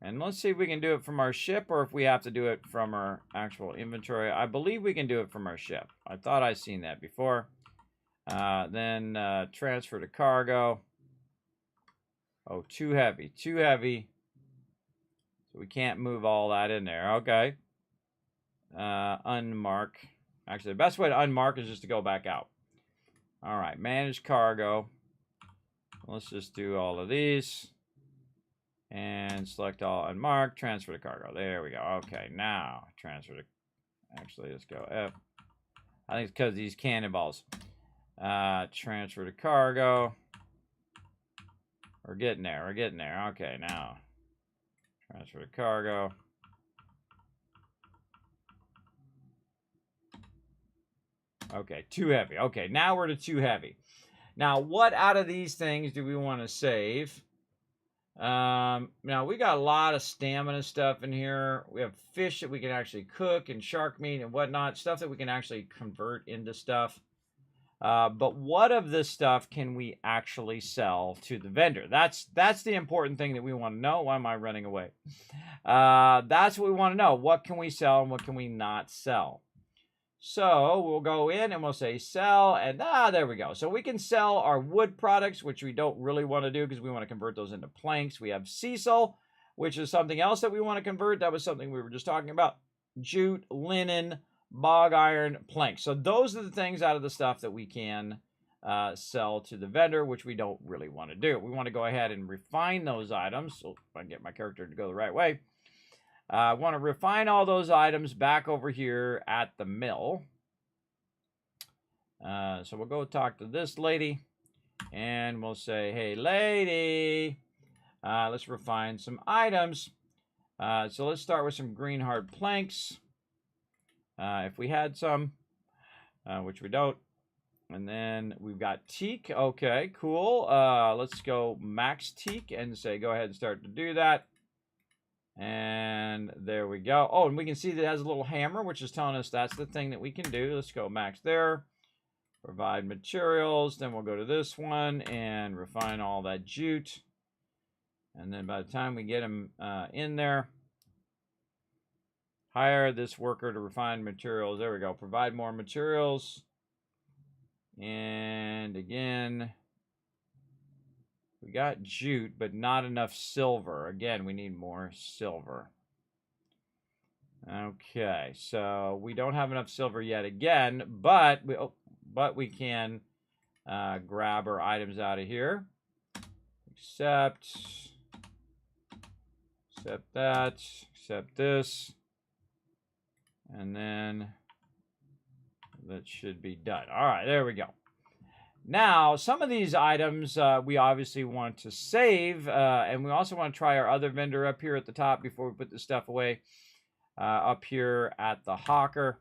And let's see if we can do it from our ship, or if we have to do it from our actual inventory. I believe we can do it from our ship. I thought I'd seen that before. Then transfer to cargo. Oh, too heavy. Too heavy. So we can't move all that in there. Okay. Unmark. Actually, the best way to unmark is just to go back out. All right. Manage cargo. Let's just do all of these. And select all unmarked. Transfer to cargo. There we go. Okay. Now, transfer to... Actually, let's go F. I think it's because of these cannonballs. Transfer to cargo. We're getting there. We're getting there. Okay, now. Transfer to cargo. Okay, too heavy. Okay, now we're to too heavy. Now, what out of these things do we want to save? Now, we got a lot of stamina stuff in here. We have fish that we can actually cook, and shark meat and whatnot. Stuff that we can actually convert into stuff. But what of this stuff can we actually sell to the vendor? That's the important thing that we want to know. Why am I running away? That's what we want to know. What can we sell and what can we not sell? So we'll go in and we'll say sell, and there we go. So we can sell our wood products, which we don't really want to do because we want to convert those into planks. We have sisal, which is something else that we want to convert. That was something we were just talking about. Jute, linen, bog iron, planks. So those are the things out of the stuff that we can sell to the vendor, which we don't really want to do. We want to go ahead and refine those items. So if I can get my character to go the right way. I want to refine all those items back over here at the mill. So we'll go talk to this lady, and we'll say, hey, lady, let's refine some items. So let's start with some green hard planks. If we had some, which we don't. And then we've got teak. Okay, cool. Let's go max teak and say, go ahead and start to do that. And there we go. Oh, and we can see that it has a little hammer, which is telling us that's the thing that we can do. Let's go max there. Provide materials. Then we'll go to this one and refine all that jute. And then by the time we get them in there, hire this worker to refine materials. There we go. Provide more materials. And again, we got jute, but not enough silver. Again, we need more silver. Okay, so we don't have enough silver yet again, but we can grab our items out of here. Accept that, accept this, and then that should be done. All right, there we go. Now, some of these items we obviously want to save, and we also want to try our other vendor up here at the top before we put this stuff away, up here at the hawker,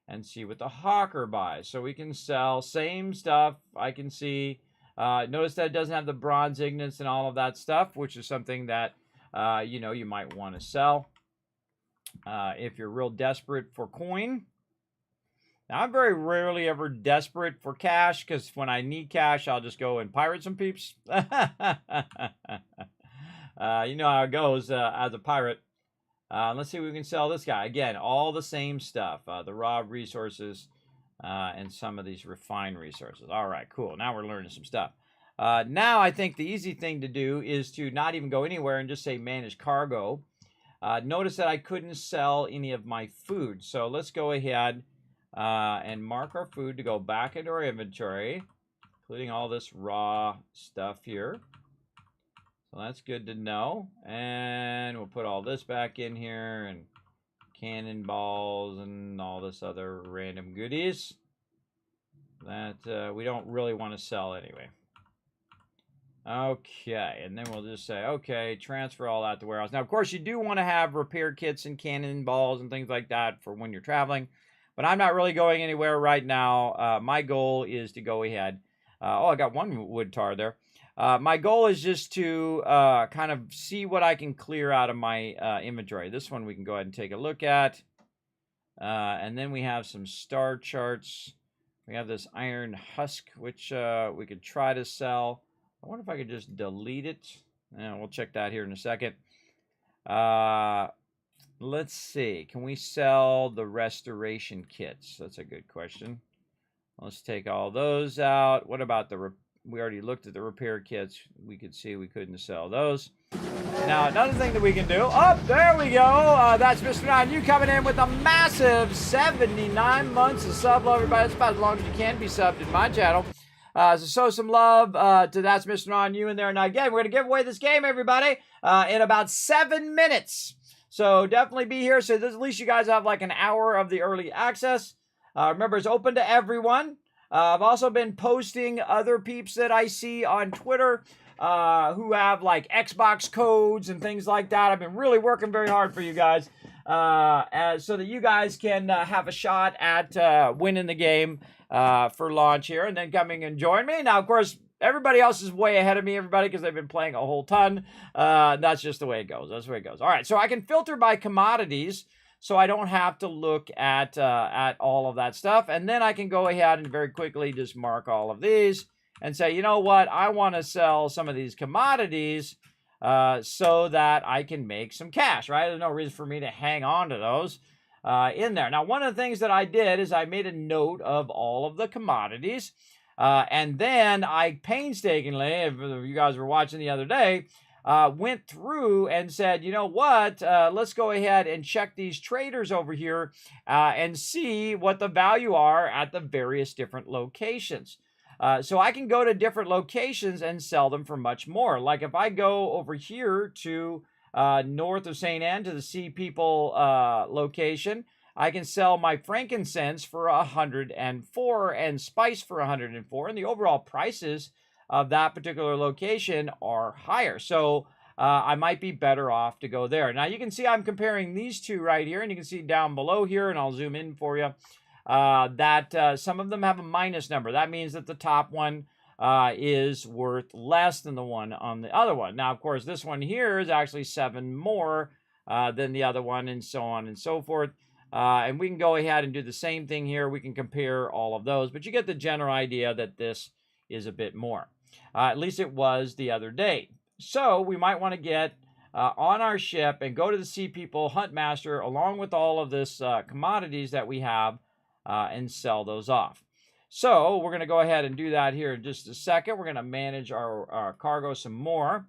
and see what the hawker buys. So we can sell same stuff. I can see, notice that it doesn't have the bronze ignits and all of that stuff, which is something that, you know, you might want to sell if you're real desperate for coin. Now, I'm very rarely ever desperate for cash, because when I need cash, I'll just go and pirate some peeps. You know how it goes as a pirate. Let's see if we can sell this guy. Again, all the same stuff. The raw resources and some of these refined resources. All right, cool. Now we're learning some stuff. Now I think the easy thing to do is to not even go anywhere and just say manage cargo. Notice that I couldn't sell any of my food. So let's go ahead and mark our food to go back into our inventory, including all this raw stuff here. So that's good to know. And we'll put all this back in here, and cannonballs and all this other random goodies that we don't really want to sell anyway. Okay, and then we'll just say, okay, transfer all that to warehouse. Now, of course, you do want to have repair kits and cannonballs and things like that for when you're traveling. But I'm not really going anywhere right now. My goal is to go ahead. Oh, I got one wood tar there. My goal is just to kind of see what I can clear out of my inventory. This one we can go ahead and take a look at. And then we have some star charts. We have this iron husk, which we could try to sell. I wonder if I could just delete it. We'll check that here in a second. Let's see. Can we sell the restoration kits? That's a good question. Let's take all those out. What about we already looked at the repair kits. We could see we couldn't sell those. Now, another thing that we can do. Oh, there we go. That's Mr. 9. You coming in with a massive 79 months of sub love, everybody. That's about as long as you can be subbed in my channel. So show some love to That's Mr. 9, you in there. Now, again, we're going to give away this game, everybody, in about 7 minutes. So definitely be here. So at least you guys have like an hour of the early access. Remember, it's open to everyone. I've also been posting other peeps that I see on Twitter who have like Xbox codes and things like that. I've been really working very hard for you guys so that you guys can have a shot at winning the game for launch here and then coming and join me. Now, of course, everybody else is way ahead of me, everybody, because they've been playing a whole ton. That's just the way it goes. That's the way it goes. All right, so I can filter by commodities, so I don't have to look at all of that stuff. And then I can go ahead and very quickly just mark all of these and say, you know what, I want to sell some of these commodities so that I can make some cash, right? There's no reason for me to hang on to those in there. Now, one of the things that I did is I made a note of all of the commodities. And then I painstakingly, if you guys were watching the other day, went through and said, you know what, let's go ahead and check these traders over here and see what the value are at the various different locations. So I can go to different locations and sell them for much more. Like if I go over here to north of St. Anne to the Sea People location, I can sell my frankincense for 104 and spice for 104, and the overall prices of that particular location are higher. So I might be better off to go there. Now you can see I'm comparing these two right here, and you can see down below here, and I'll zoom in for you, that some of them have a minus number. That means that the top one is worth less than the one on the other one. Now, of course, this one here is actually 7 more than the other one, and so on and so forth. And we can go ahead and do the same thing here. We can compare all of those, but you get the general idea that this is a bit more. At least it was the other day. So we might want to get on our ship and go to the Sea People Hunt Master along with all of this commodities that we have and sell those off. So we're going to go ahead and do that here in just a second. We're going to manage our cargo some more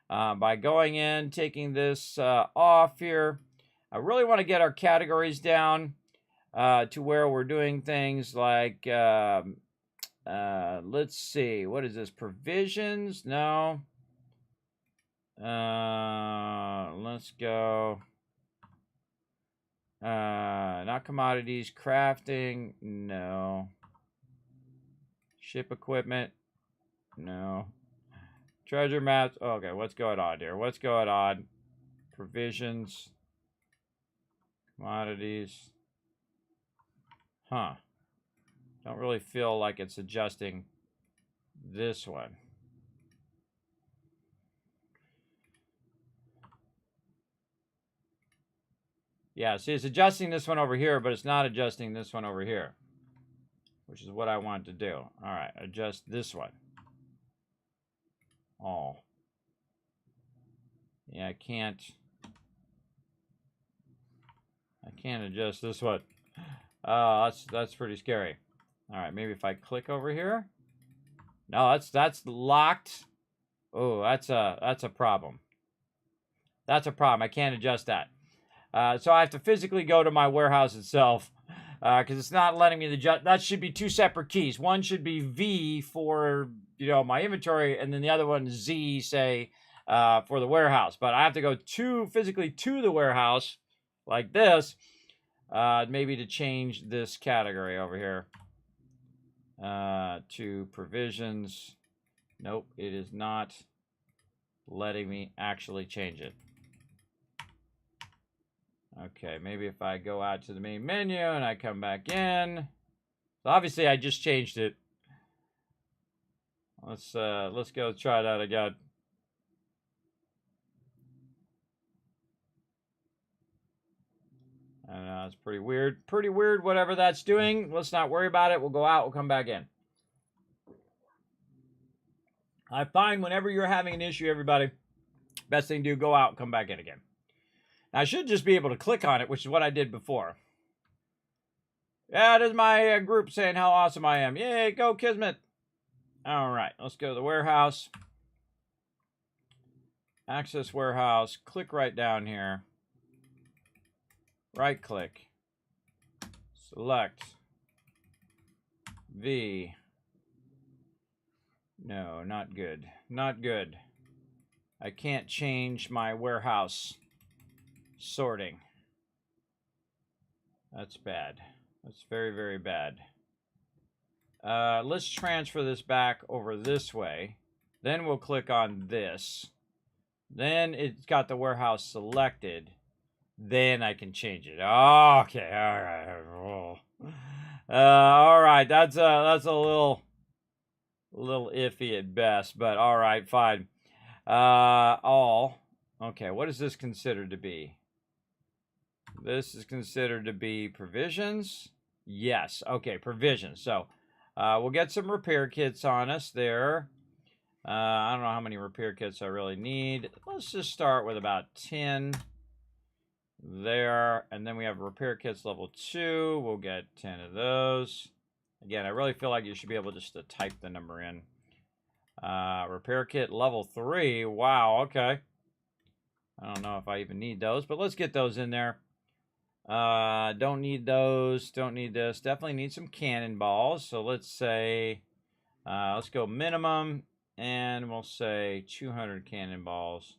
by going in, taking this off here. I really want to get our categories down to where we're doing things like, let's see, what is this? Provisions? No. Let's go. Not commodities. Crafting? No. Ship equipment. No. Treasure maps. Okay, what's going on here? What's going on? Provisions. Commodities. Huh. Don't really feel like it's adjusting this one. Yeah, see, it's adjusting this one over here, but it's not adjusting this one over here, which is what I want to do. All right, adjust this one. Oh. Yeah, I can't adjust this one. Oh, that's pretty scary. All right, maybe if I click over here. No, that's locked. Oh, that's a problem. That's a problem. I can't adjust that. So I have to physically go to my warehouse itself because it's not letting me adjust. That should be two separate keys. One should be V for, you know, my inventory, and then the other one is Z, say, for the warehouse. But I have to go physically to the warehouse like this, maybe to change this category over here to provisions. Nope, it is not letting me actually change it. Okay, maybe if I go out to the main menu and I come back in. So obviously I just changed it. Let's go try that again. I don't know, it's pretty weird. Pretty weird, whatever that's doing. Let's not worry about it. We'll go out, we'll come back in. I find whenever you're having an issue, everybody, best thing to do, go out, come back in again. Now, I should just be able to click on it, which is what I did before. Yeah, it is my group saying how awesome I am. Yay, go Kismet. All right, let's go to the warehouse. Access warehouse. Click right down here. Right click. Select. V. No, not good. Not good. I can't change my warehouse sorting. That's bad. That's very, very bad. Let's transfer this back over this way. Then we'll click on this. Then it's got the warehouse selected. Then I can change it. Okay, all right. All right, that's a little iffy at best, but all right, fine. Okay, what is this considered to be? This is considered to be provisions. Yes, okay, provisions. So we'll get some repair kits on us there. I don't know how many repair kits I really need. Let's just start with about 10 there. And then we have repair kits level 2. We'll get 10 of those. Again, I really feel like you should be able just to type the number in. Repair kit level 3. Wow, okay. I don't know if I even need those, but let's get those in there. Don't need those. Don't need this. Definitely need some cannonballs. So let's say, let's go minimum, and we'll say 200 cannonballs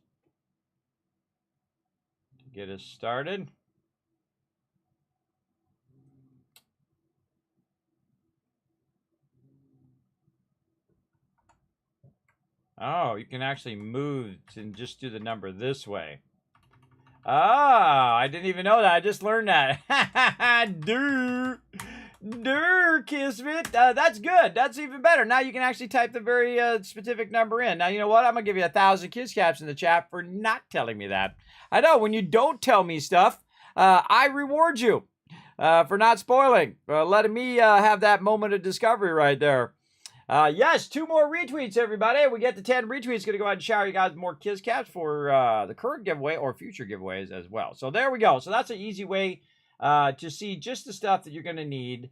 to get us started. Oh, you can actually move and just do the number this way. Ah, I didn't even know that. I just learned that. Durr, Kismet. That's good. That's even better. Now you can actually type the very specific number in. Now, you know what? I'm going to give you 1,000 kiss caps in the chat for not telling me that. I know, when you don't tell me stuff, I reward you for not spoiling, letting me have that moment of discovery right there. Yes, 2 more retweets, everybody. We get to 10 retweets. Going to go ahead and shower you guys more kiss caps for the current giveaway or future giveaways as well. So there we go. So that's an easy way to see just the stuff that you're going to need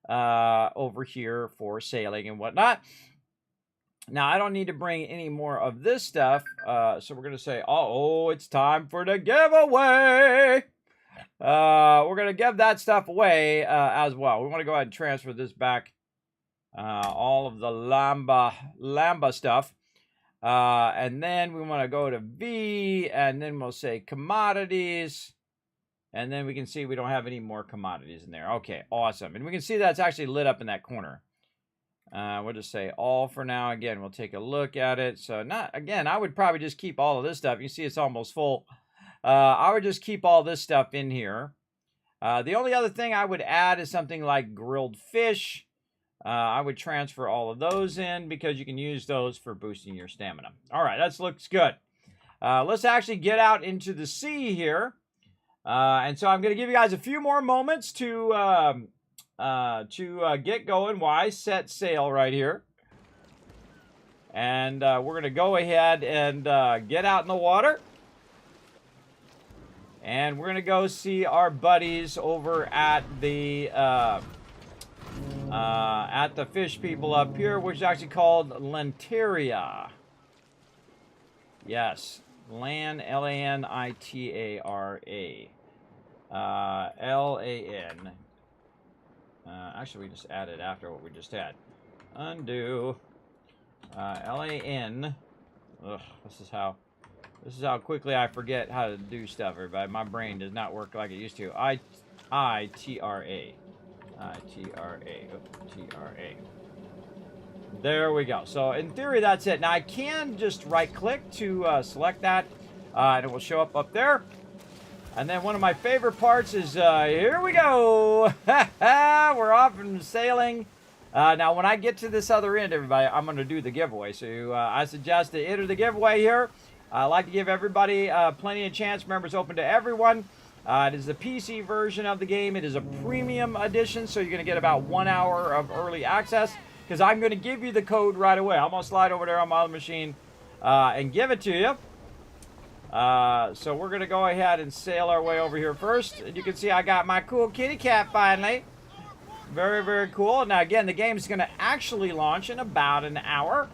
over here for sailing and whatnot. Now, I don't need to bring any more of this stuff. So we're going to say, oh, it's time for the giveaway. We're going to give that stuff away as well. We want to go ahead and transfer this back. All of the Lamba stuff. And then we want to go to V, and then we'll say commodities. And then we can see we don't have any more commodities in there. Okay, awesome. And we can see that's actually lit up in that corner. We'll just say all for now. Again, we'll take a look at it. So again, I would probably just keep all of this stuff. You see it's almost full. I would just keep all this stuff in here. The only other thing I would add is something like grilled fish. I would transfer all of those in because you can use those for boosting your stamina. All right, that looks good. Let's actually get out into the sea here. And so I'm going to give you guys a few more moments to get going while I set sail right here. And we're going to go ahead and get out in the water. And we're going to go see our buddies over at the fish people up here, which is actually called Lanteria. Yes, Lanitara. LAN. Actually, we just added after what we just had. Undo. LAN. Ugh, this is how quickly I forget how to do stuff, everybody. My brain does not work like it used to. ITRA. There we go. So in theory, that's it. Now I can just right-click to select that, and it will show up there. And then one of my favorite parts is, here we go. We're off and sailing. Now, when I get to this other end, everybody, I'm going to do the giveaway. So I suggest to enter the giveaway here. I like to give everybody plenty of chance. Remember, it's open to everyone. It is the PC version of the game. It is a premium edition, so you're going to get about 1 hour of early access. Because I'm going to give you the code right away. I'm going to slide over there on my other machine and give it to you. So we're going to go ahead and sail our way over here first. And you can see I got my cool kitty cat finally. Very, very cool. Now, again, the game is going to actually launch in about an hour.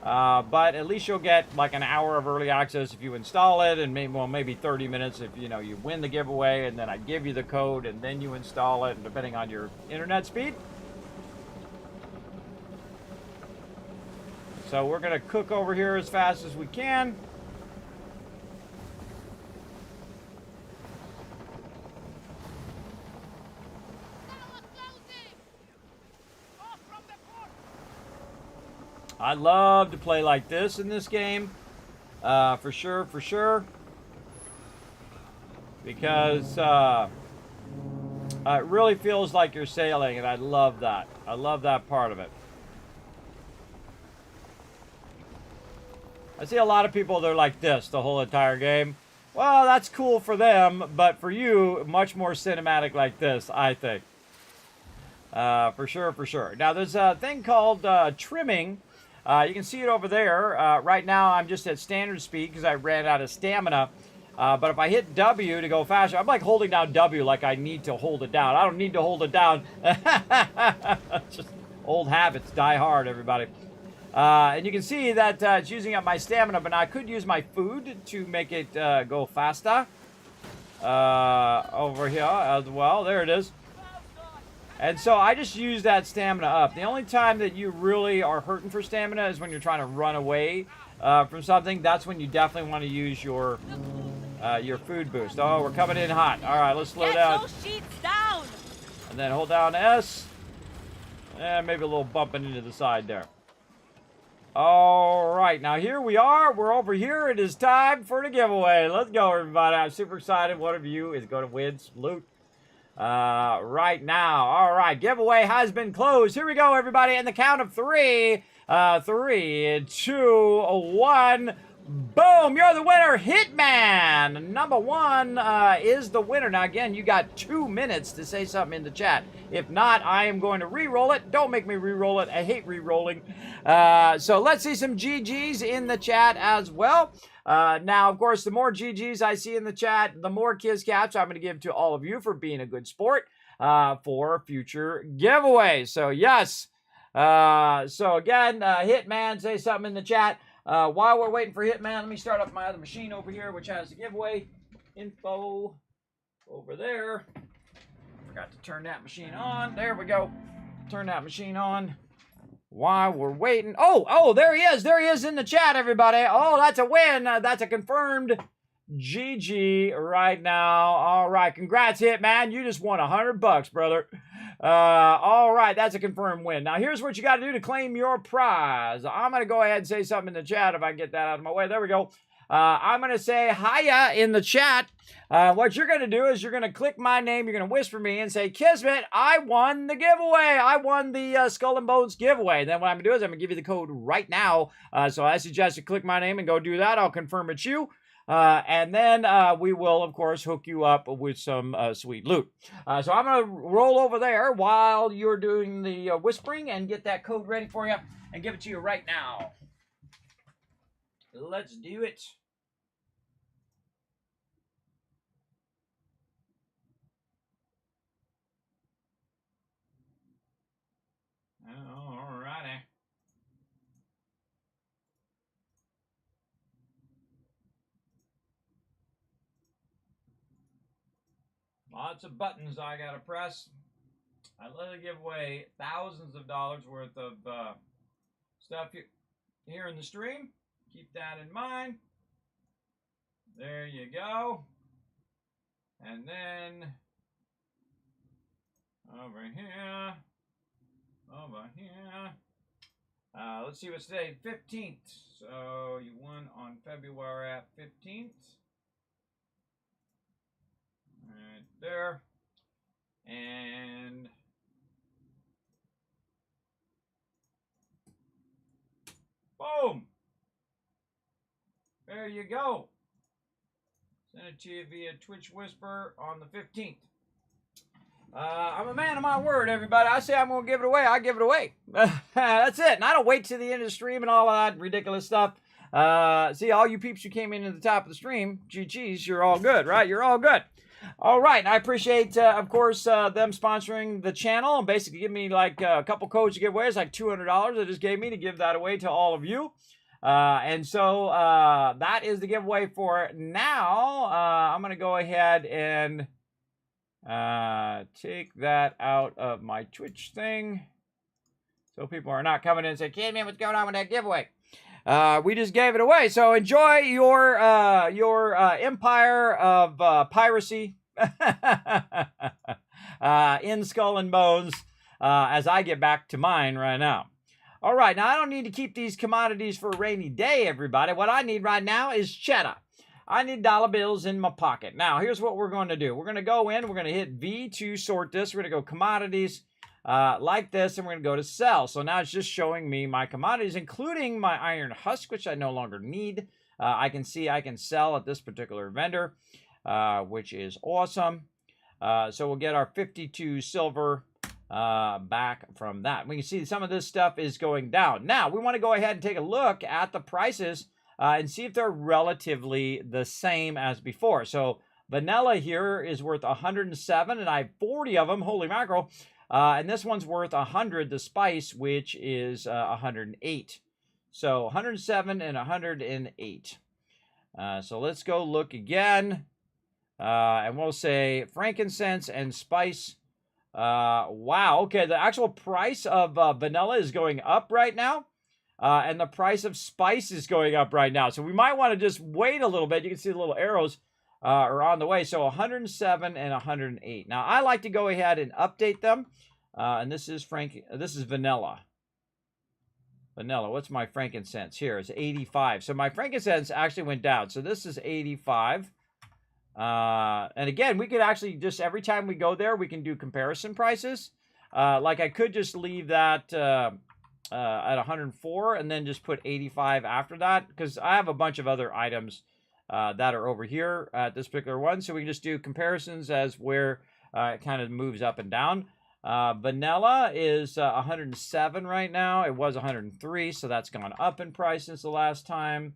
But at least you'll get like an hour of early access if you install it, and maybe 30 minutes if you win the giveaway, and then I give you the code and then you install it, depending on your internet speed. So we're going to cook over here as fast as we can. I love to play like this in this game, for sure, because it really feels like you're sailing, and I love that. I love that part of it. I see a lot of people, they're like this the whole entire game. Well, that's cool for them, but for you, much more cinematic like this, I think. For sure. Now, there's a thing called trimming. You can see it over there. Right now, I'm just at standard speed because I ran out of stamina. But if I hit W to go faster, I'm like holding down W like I need to hold it down. I don't need to hold it down. Just old habits die hard, everybody. And you can see that it's using up my stamina, but now I could use my food to make it go faster. Over here as well. There it is. And so I just use that stamina up. The only time that you really are hurting for stamina is when you're trying to run away from something. That's when you definitely want to use your food boost. Oh, we're coming in hot. All right, let's slow down. Get those sheets down. And then hold down S. And maybe a little bumping into the side there. All right, now here we are. We're over here. It is time for the giveaway. Let's go, everybody. I'm super excited. One of you is going to win some loot right now. All right, giveaway has been closed. Here we go, everybody. In the count of 3, 3, 2, 1. Boom! You're the winner, Hitman. Number 1 is the winner. Now, again, you got 2 minutes to say something in the chat. If not, I am going to re-roll it. Don't make me re-roll it. I hate re-rolling. So let's see some GGs in the chat as well. Now, of course, the more GGs I see in the chat, the more Kiz Caps I'm going to give to all of you for being a good sport for future giveaways. So, yes. So, again, Hitman, say something in the chat. While we're waiting for Hitman, let me start up my other machine over here, which has the giveaway info over there. Forgot to turn that machine on. There we go. Turn that machine on. While we're waiting. Oh, there he is. There he is in the chat, everybody. Oh, that's a win. That's a confirmed GG right now. All right. Congrats, Hitman. You just won $100, brother. All right, that's a confirmed win. Now, here's what you got to do to claim your prize. I'm going to go ahead and say something in the chat if I can get that out of my way. There we go. I'm going to say hiya in the chat. What you're going to do is you're going to click my name. You're going to whisper me and say, Kismet, I won the giveaway. I won the Skull and Bones giveaway. Then what I'm going to do is I'm going to give you the code right now. So I suggest you click my name and go do that. I'll confirm it's you. And then we will, of course, hook you up with some sweet loot. So I'm going to roll over there while you're doing the whispering and get that code ready for you and give it to you right now. Let's do it. All righty. Lots of buttons I gotta press. I literally give away thousands of dollars worth of stuff here in the stream. Keep that in mind. There you go. And then over here. Let's see what's today, 15th. So you won on February 15th. Right there. And boom. There you go. Send it to you via Twitch Whisper on the 15th. I'm a man of my word, everybody. I say I'm going to give it away. I give it away. That's it. And I don't wait to the end of the stream and all of that ridiculous stuff. See, all you peeps who came in at the top of the stream, GG's, you're all good, right? You're all good. All right. And I appreciate, of course, them sponsoring the channel and basically giving me like a couple codes to give away. It's like $200 they just gave me to give that away to all of you. And so that is the giveaway for now. I'm going to go ahead and take that out of my Twitch thing so people are not coming in and saying, "Kid, man, what's going on with that giveaway?" We just gave it away. So enjoy your empire of piracy in Skull and Bones as I get back to mine right now. All right, now I don't need to keep these commodities for a rainy day, everybody. What I need right now is cheddar. I need dollar bills in my pocket. Now, here's what we're going to do. We're going to go in. We're going to hit V to sort this. We're going to go commodities like this, and we're going to go to sell. So now it's just showing me my commodities, including my iron husk, which I no longer need. I can see I can sell at this particular vendor, which is awesome. So we'll get our 52 silver back from that. We can see some of this stuff is going down. Now, we want to go ahead and take a look at the prices and see if they're relatively the same as before. So vanilla here is worth 107, and I have 40 of them. Holy mackerel. And this one's worth 100, the spice, which is 108. So 107 and 108. So let's go look again. And we'll say frankincense and spice. Wow. Okay, the actual price of vanilla is going up right now. And the price of spice is going up right now. So we might want to just wait a little bit. You can see the little arrows are on the way. So 107 and 108. Now, I like to go ahead and update them. And this is vanilla. Vanilla. What's my frankincense? Here, it's 85. So my frankincense actually went down. So this is 85. And again, we could actually just, every time we go there, we can do comparison prices. Like I could just leave that at 104 and then just put 85 after that, because I have a bunch of other items that are over here at this particular one. So we can just do comparisons as where it kind of moves up and down. Vanilla is 107 right now. It was 103, so that's gone up in price since the last time.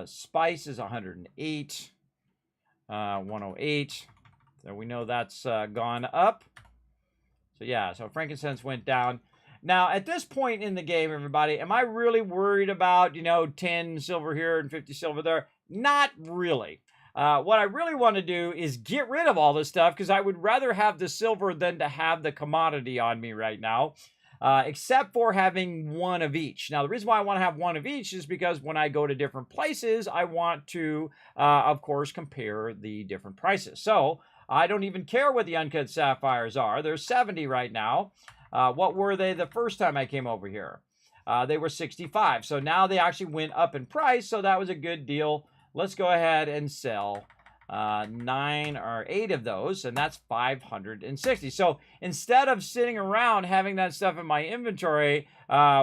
Spice is 108. 108. So we know that's gone up. So yeah, so frankincense went down. Now, at this point in the game, everybody, am I really worried about, 10 silver here and 50 silver there? Not really. What I really want to do is get rid of all this stuff, because I would rather have the silver than to have the commodity on me right now, except for having one of each. Now, the reason why I want to have one of each is because when I go to different places, I want to, of course, compare the different prices. So I don't even care what the uncut sapphires are. They're 70 right now. What were they the first time I came over here? They were 65. So now they actually went up in price, so that was a good deal. Let's go ahead and sell 9 or 8 of those, and that's 560. So instead of sitting around having that stuff in my inventory,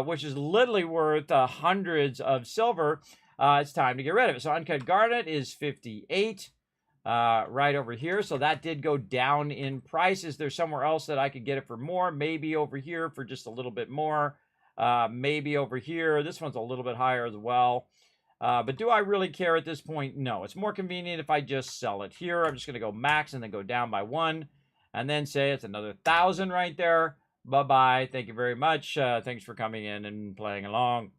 which is literally worth hundreds of silver, it's time to get rid of it. So uncut garnet is 58 right over here. So that did go down in price. Is there somewhere else that I could get it for more? Maybe over here for just a little bit more. Maybe over here. This one's a little bit higher as well. But do I really care at this point? No. It's more convenient if I just sell it here. I'm just going to go max and then go down by 1. And then say it's another 1,000 right there. Bye-bye. Thank you very much. Thanks for coming in and playing along.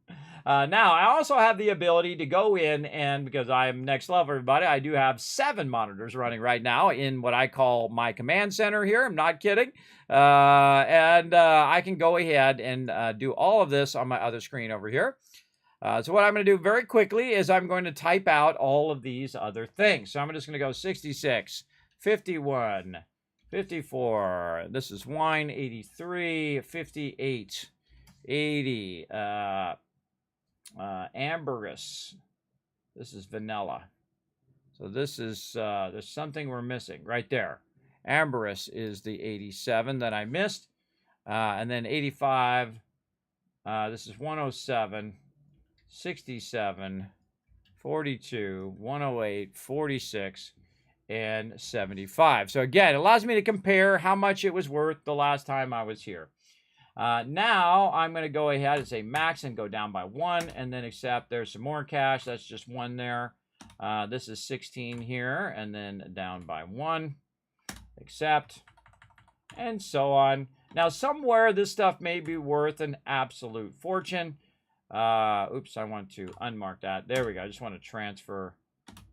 Now, I also have the ability to go in and, because I am next level, everybody, I do have 7 monitors running right now in what I call my command center here. I'm not kidding. I can go ahead and do all of this on my other screen over here. So what I'm going to do very quickly is I'm going to type out all of these other things. So I'm just going to go 66, 51, 54. This is wine, 83, 58, 80. Ambergris. This is vanilla. So this is, there's something we're missing right there. Ambergris is the 87 that I missed. And then 85. This is 107. 67, 42, 108, 46, and 75. So again, it allows me to compare how much it was worth the last time I was here. Now I'm going to go ahead and say max and go down by 1 and then accept. There's some more cash. That's just 1 there. This is 16 here and then down by 1. Accept. And so on. Now somewhere this stuff may be worth an absolute fortune. Oops, I want to unmark that. There we go. I just want to transfer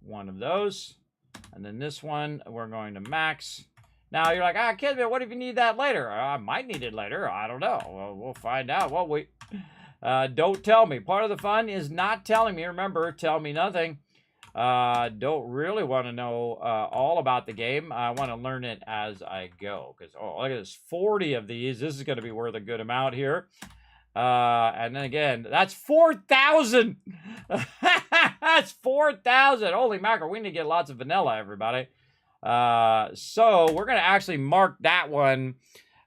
one of those. And then this one, we're going to max. Now, you're like, Kismet, what if you need that later? I might need it later. I don't know. Well, we'll find out. Well, don't tell me. Part of the fun is not telling me. Remember, tell me nothing. Don't really want to know all about the game. I want to learn it as I go. Because, oh, look at this. 40 of these. This is going to be worth a good amount here. And then again, that's 4,000. That's 4,000. Holy mackerel. We need to get lots of vanilla, everybody. So we're going to actually mark that one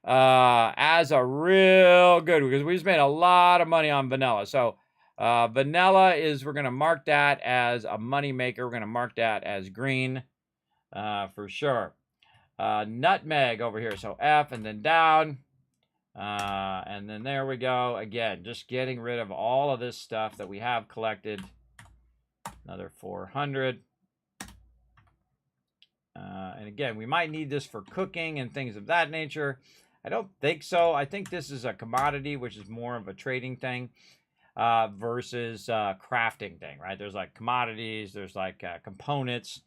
as a real good, because we just made a lot of money on vanilla. So vanilla is, we're going to mark that as a money maker. We're going to mark that as green for sure. Nutmeg over here. So F and then down. And then there we go. Again, just getting rid of all of this stuff that we have collected. Another 400. And again, we might need this for cooking and things of that nature. I don't think so. I think this is a commodity, which is more of a trading thing versus crafting thing, right? There's like commodities, there's like components,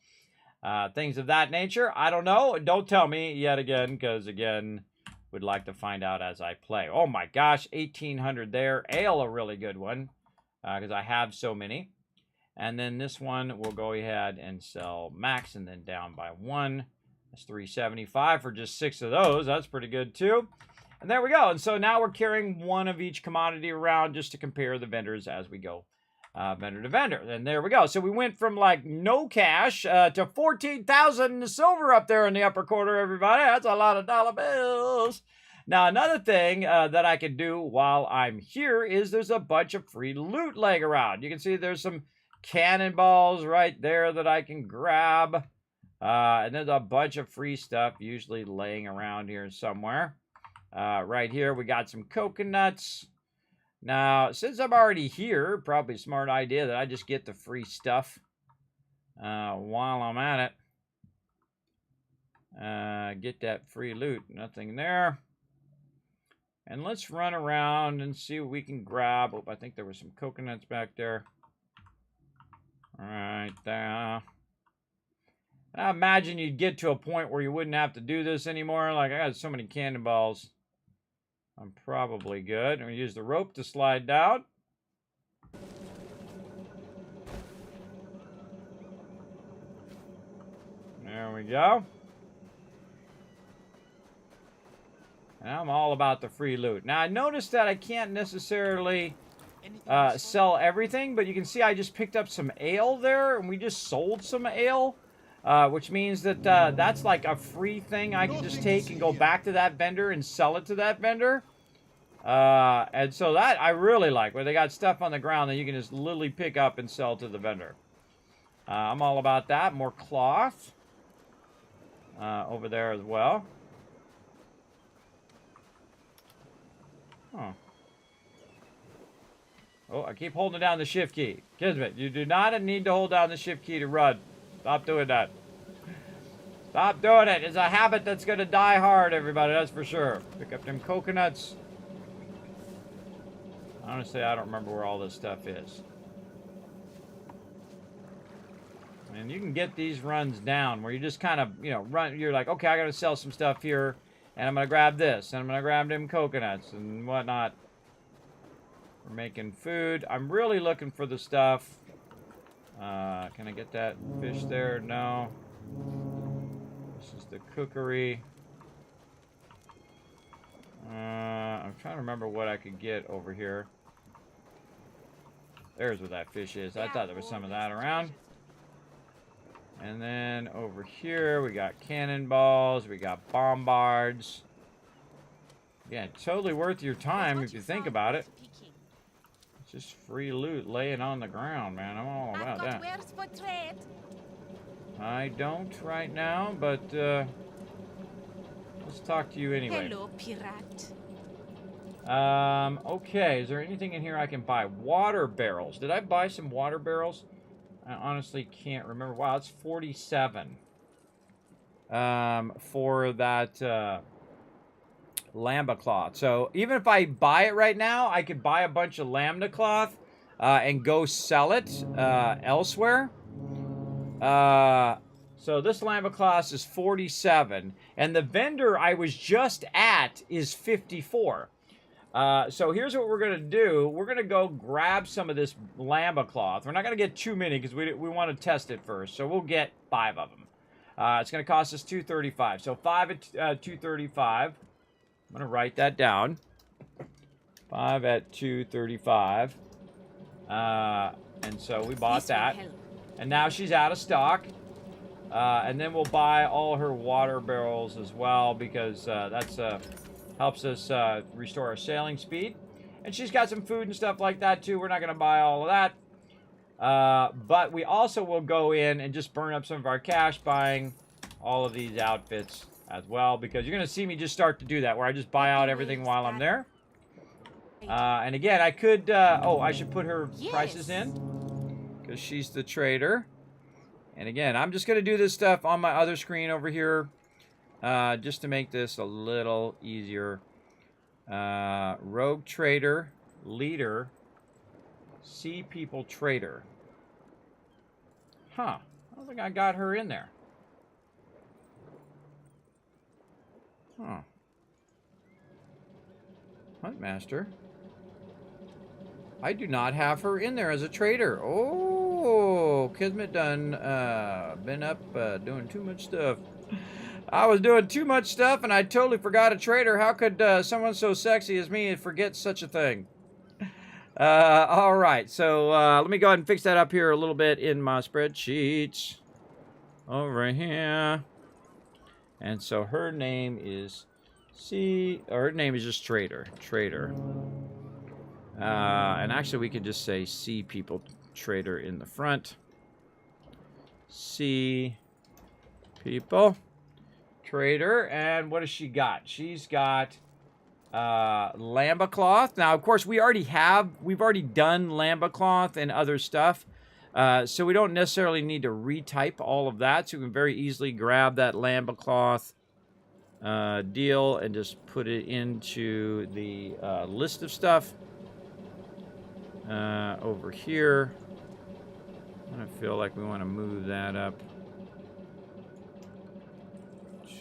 things of that nature. I don't know. Don't tell me yet again, because again, would like to find out as I play. Oh my gosh, 1,800 there. Ale, a really good one, because I have so many. And then this one, we'll go ahead and sell max and then down by 1. That's 375 for just 6 of those. That's pretty good too. And there we go. And so now we're carrying one of each commodity around just to compare the vendors as we go vendor to vendor. And there we go. So we went from like no cash to 14,000 silver up there in the upper corner, everybody. That's a lot of dollar bills. Now, another thing that I can do while I'm here is there's a bunch of free loot laying around. You can see there's some cannonballs right there that I can grab. And there's a bunch of free stuff usually laying around here somewhere. Right here, we got some coconuts. Now, since I'm already here, probably a smart idea that I just get the free stuff while I'm at it. Get that free loot. Nothing there. And let's run around and see what we can grab. Oh, I think there were some coconuts back there. Right there. I imagine you'd get to a point where you wouldn't have to do this anymore. Like, I got so many cannonballs. I'm probably good. I'm going to use the rope to slide down. There we go. And I'm all about the free loot. Now, I noticed that I can't necessarily sell everything, but you can see I just picked up some ale there, and we just sold some ale, which means that that's like a free thing I can just take and go back to that vendor and sell it to that vendor. And so that I really like, where they got stuff on the ground that you can just literally pick up and sell to the vendor. I'm all about that. More cloth over there as well. Huh. Oh, I keep holding down the shift key. Kismet, you do not need to hold down the shift key to run. Stop doing that. Stop doing it. It's a habit that's going to die hard, everybody. That's for sure. Pick up them coconuts. Honestly, I don't remember where all this stuff is. And you can get these runs down where you just kind of, you know, run. You're like, okay, I got to sell some stuff here. And I'm going to grab this. And I'm going to grab them coconuts and whatnot. We're making food. I'm really looking for the stuff. Can I get that fish there? No. This is the cookery. I'm trying to remember what I could get over here. There's where that fish is. I thought there was some of that around. And then over here, we got cannonballs. We got bombards. Yeah, totally worth your time if you think about it. It's just free loot laying on the ground, man. I'm all about that. I don't right now, but let's talk to you anyway. Hello, pirate. Okay, is there anything in here I can buy? Water barrels. Did I buy some water barrels? I honestly can't remember. Wow, it's 47 for that lambda cloth. So even if I buy it right now, I could buy a bunch of lambda cloth and go sell it elsewhere. So this lambda cloth is 47, and the vendor I was just at is 54. So here's what we're going to do. We're going to go grab some of this lambda cloth. We're not going to get too many because we want to test it first. So we'll get 5 of them. It's going to cost us $235. So 5 at $235. I'm going to write that down. 5 at $235. And so we bought that. And now she's out of stock. And then we'll buy all her water barrels as well because that's helps us restore our sailing speed. And she's got some food and stuff like that too. We're not going to buy all of that. But we also will go in and just burn up some of our cash buying all of these outfits as well. Because you're going to see me just start to do that where I just buy out everything while I'm there. And again, I could... oh, I should put her prices in. Because she's the trader. And again, I'm just going to do this stuff on my other screen over here. Just to make this a little easier. Rogue trader, leader, sea people trader. Huh. I don't think I got her in there. Huh. Hunt master. I do not have her in there as a trader. Oh, Kismet done been up doing too much stuff. I was doing too much stuff and I totally forgot a trader. How could someone so sexy as me forget such a thing? All right, so let me go ahead and fix that up here a little bit in my spreadsheets. Over here. And so her name is her name is just Trader. Trader. And actually we could just say Sea People Trader in the front. Sea People Trader. And what has she got? She's got lambda cloth. Now, of course, we've already done lambda cloth and other stuff. So we don't necessarily need to retype all of that. So we can very easily grab that lambda cloth deal and just put it into the list of stuff over here. I feel like we want to move that up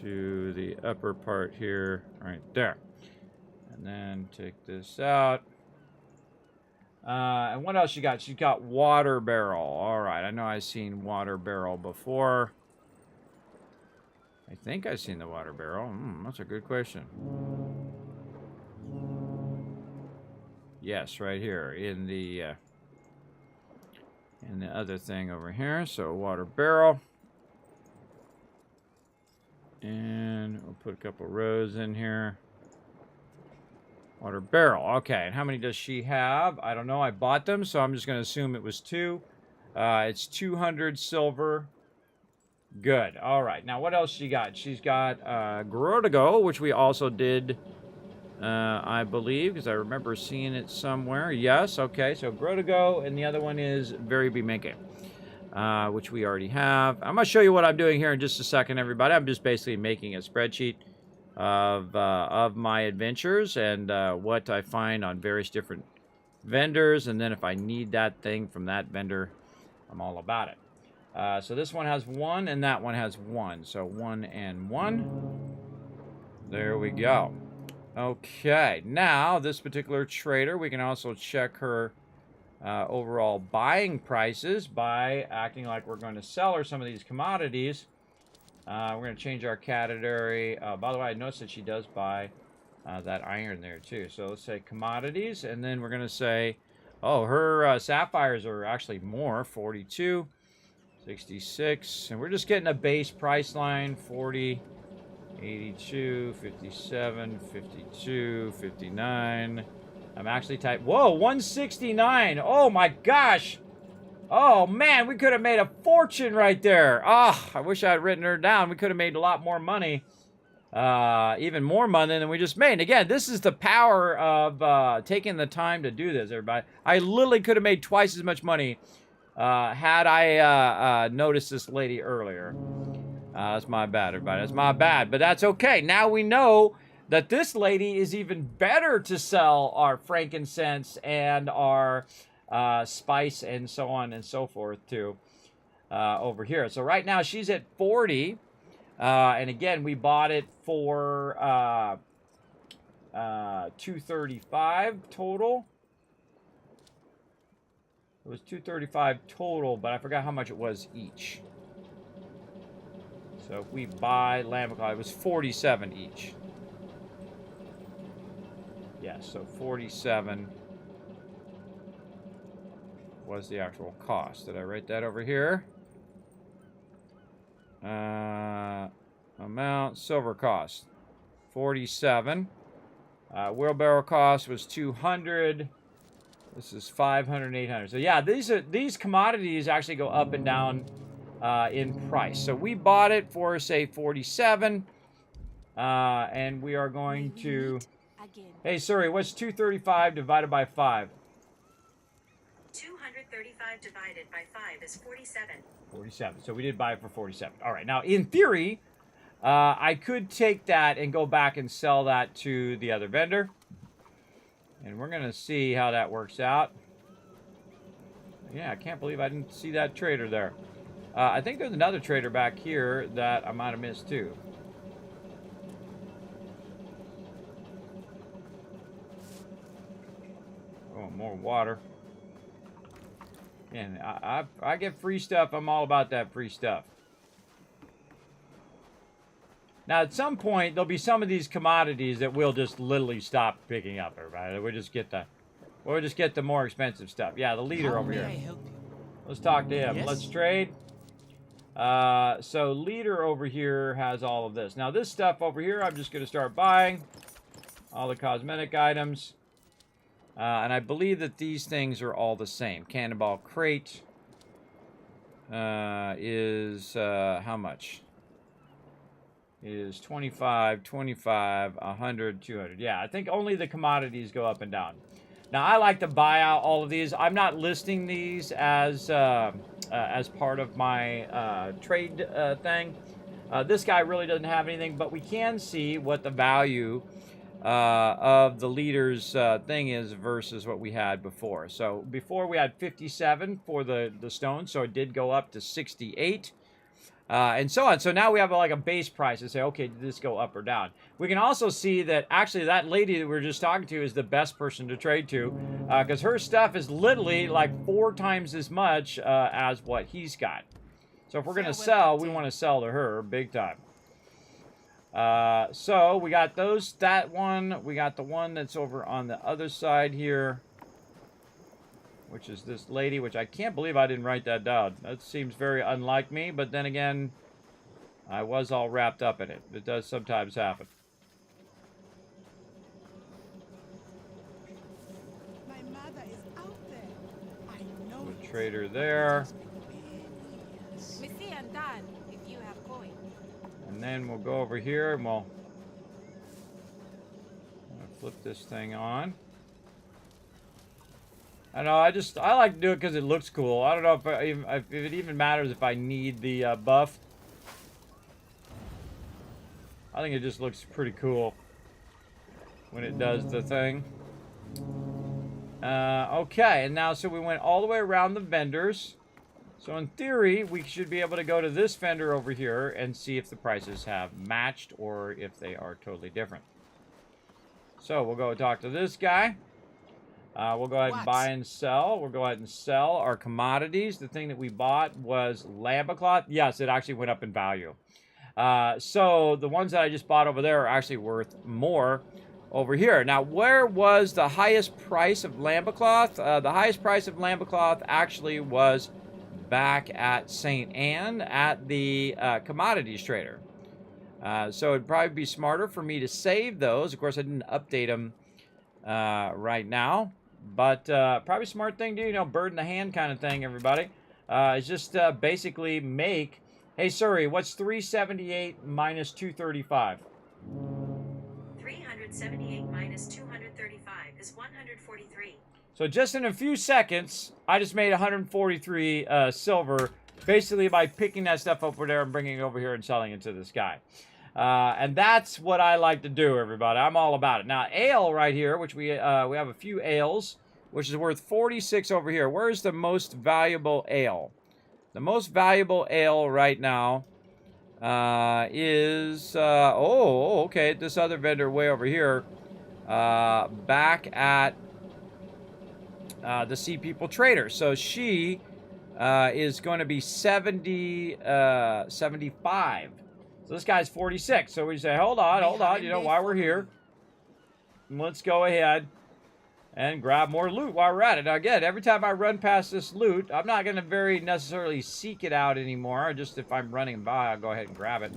to the upper part here, right there. And then take this out. And what else you got? She's got water barrel. All right, I know I've seen water barrel before. I think I've seen the water barrel. That's a good question. Yes, right here in the other thing over here. So water barrel. And we'll put a couple rows in here. Water barrel. Okay, and how many does she have? I don't know. I bought them, so I'm just going to assume it was 2. It's 200 silver. Good. All right. Now, what else she got? She's got Grow to Go, which we also did, I believe, because I remember seeing it somewhere. Yes. Okay. So Grow to Go, and the other one is Very Be Making, which we already have. I'm going to show you what I'm doing here in just a second, everybody. I'm just basically making a spreadsheet of my adventures and what I find on various different vendors, and then if I need that thing from that vendor, I'm all about it. So this one has 1 and that one has 1, so 1 and 1. There we go. Okay, now this particular trader, we can also check her overall buying prices by acting like we're going to sell her some of these commodities. We're going to change our category. By the way, I noticed that she does buy that iron there too. So let's say commodities, and then we're going to say, oh, her sapphires are actually more, 42, 66, and we're just getting a base price line, 40, 82, 57, 52, 59. I'm actually typing, whoa, 169. Oh my gosh. Oh man, we could have made a fortune right there. Oh, I wish I had written her down. We could have made a lot more money. Even more money than we just made. And again, this is the power of taking the time to do this, everybody. I literally could have made twice as much money had I noticed this lady earlier. That's my bad, everybody. That's my bad. But that's okay. Now we know that this lady is even better to sell our frankincense and our spice and so on and so forth to over here. So right now she's at 40. And again, we bought it for 235 total. It was 235 total, but I forgot how much it was each. So if we buy Lambic, it was 47 each. Yeah, so 47 was the actual cost. Did I write that over here? Amount, silver cost, 47. Wheelbarrow cost was 200. This is 500, 800. So yeah, these commodities actually go up and down in price. So we bought it for, say, 47. And we are going to... Hey, Suri, what's 235 divided by 5? 235 divided by 5 is 47. 47. So we did buy it for 47. All right. Now, in theory, I could take that and go back and sell that to the other vendor. And we're going to see how that works out. Yeah, I can't believe I didn't see that trader there. I think there's another trader back here that I might have missed too. Oh, more water. And I get free stuff. I'm all about that free stuff. Now, at some point, there'll be some of these commodities that we'll just literally stop picking up, everybody. We'll just get the more expensive stuff. Yeah, the leader over here. Let's talk to him. Yes? Let's trade. So leader over here has all of this. Now, this stuff over here, I'm just going to start buying. All the cosmetic items. And I believe that these things are all the same. Cannonball crate is how much? It is 25, 25, 100, 200. Yeah, I think only the commodities go up and down. Now, I like to buy out all of these. I'm not listing these as part of my trade thing. This guy really doesn't have anything, but we can see what the value of the leader's thing is versus what we had before. So before we had 57 for the stone, so it did go up to 68. And so on. So now we have like a base price to say, okay, did this go up or down? We can also see that actually that lady that we were just talking to is the best person to trade to because her stuff is literally like 4 times as much as what he's got. So if we're going to sell, we want to sell to her big time. So we got that one. We got the one that's over on the other side here. which is this lady, which I can't believe I didn't write that down. That seems very unlike me, but then again, I was all wrapped up in it. It does sometimes happen. My mother is out there. I know. The trader there. Missy and Dan, if you have coin. And then we'll go over here and we'll flip this thing on. I know, I like to do it because it looks cool. I don't know if it even matters if I need the buff. I think it just looks pretty cool when it does the thing. Okay, and now so we went all the way around the vendors. So in theory, we should be able to go to this vendor over here and see if the prices have matched or if they are totally different. So we'll go talk to this guy. We'll go ahead and buy and sell. We'll go ahead and sell our commodities. The thing that we bought was lambda cloth. Yes, it actually went up in value. So the ones that I just bought over there are actually worth more over here. Now, where was the highest price of lambda cloth? The highest price of lambda cloth actually was back at St. Anne at the commodities trader. So it'd probably be smarter for me to save those. Of course, I didn't update them right now. But probably a smart thing to do, you know, bird in the hand kind of thing, everybody. Is just basically make... Hey, Suri, what's 378 minus 235? 378 minus 235 is 143. So just in a few seconds, I just made 143 silver, basically by picking that stuff up over there and bringing it over here and selling it to this guy. And that's what I like to do, everybody. I'm all about it. Now, ale right here, which we have a few ales, which is worth 46 over here. Where's the most valuable ale? The most valuable ale right now is... okay, this other vendor way over here. Back at the Sea People Trader. So she is going to be 75. So this guy's 46. So we say, hold on. You know, while we're here, let's go ahead and grab more loot while we're at it. Now, again, every time I run past this loot, I'm not going to very necessarily seek it out anymore. Just if I'm running by, I'll go ahead and grab it.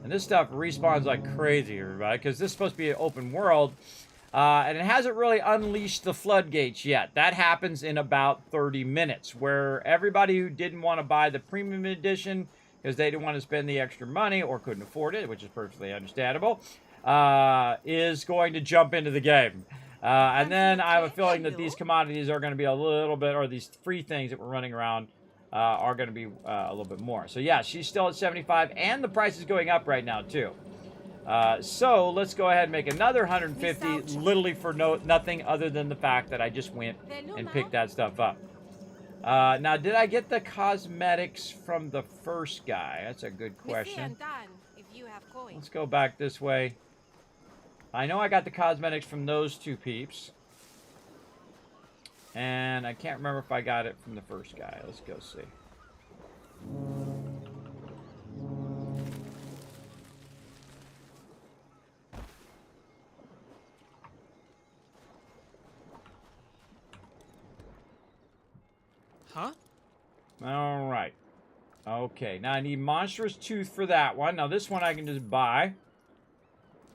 And this stuff respawns like crazy, everybody, because this is supposed to be an open world. And it hasn't really unleashed the floodgates yet. That happens in about 30 minutes, where everybody who didn't want to buy the premium edition because they didn't want to spend the extra money or couldn't afford it, which is perfectly understandable, is going to jump into the game. And then I have a feeling that these commodities are going to be a little bit, or these free things that we're running around are going to be a little bit more. So yeah, she's still at 75, and the price is going up right now too. So let's go ahead and make another 150, literally for nothing other than the fact that I just went and picked that stuff up. Now, did I get the cosmetics from the first guy? That's a good question. Let's go back this way. I know I got the cosmetics from those two peeps. And I can't remember if I got it from the first guy. Let's go see. Huh? All right. Okay, now I need Monstrous Tooth for that one. Now this one I can just buy.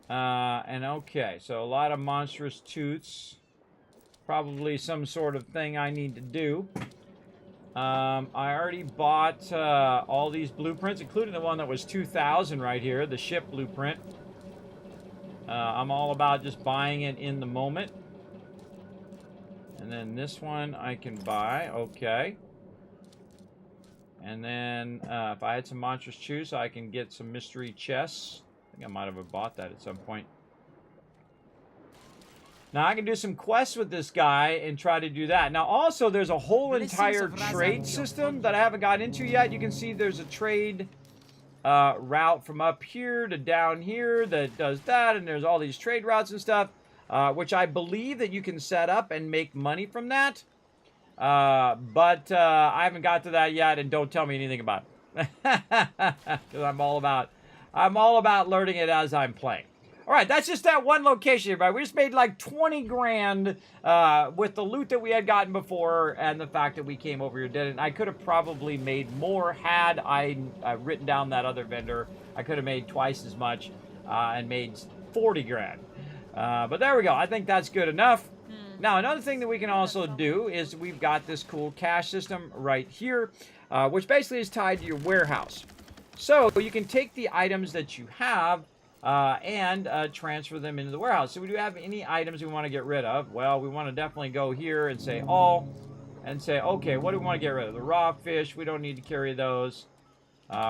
And okay, so a lot of Monstrous Tooths. Probably some sort of thing I need to do. I already bought all these blueprints, including the one that was 2,000 right here, the ship blueprint. I'm all about just buying it in the moment. And then this one I can buy. Okay. And then if I had some Monstrous Tooths, I can get some mystery chests. I think I might have bought that at some point. Now I can do some quests with this guy and try to do that. Now also there's a whole entire trade system that I haven't got into yet. You can see there's a trade route from up here to down here that does that. And there's all these trade routes and stuff. Which I believe that you can set up and make money from that. But I haven't got to that yet, and don't tell me anything about it. Because I'm all about learning it as I'm playing. All right, that's just that one location, everybody. We just made like 20 grand with the loot that we had gotten before and the fact that we came over here did it. And I could have probably made more had I written down that other vendor. I could have made twice as much and made 40 grand. But there we go. I think that's good enough. Now, another thing that we can also do is we've got this cool cash system right here, which basically is tied to your warehouse. So you can take the items that you have and transfer them into the warehouse. So we do have any items we want to get rid of. Well, we want to definitely go here and say all and say, okay, what do we want to get rid of? The raw fish, we don't need to carry those.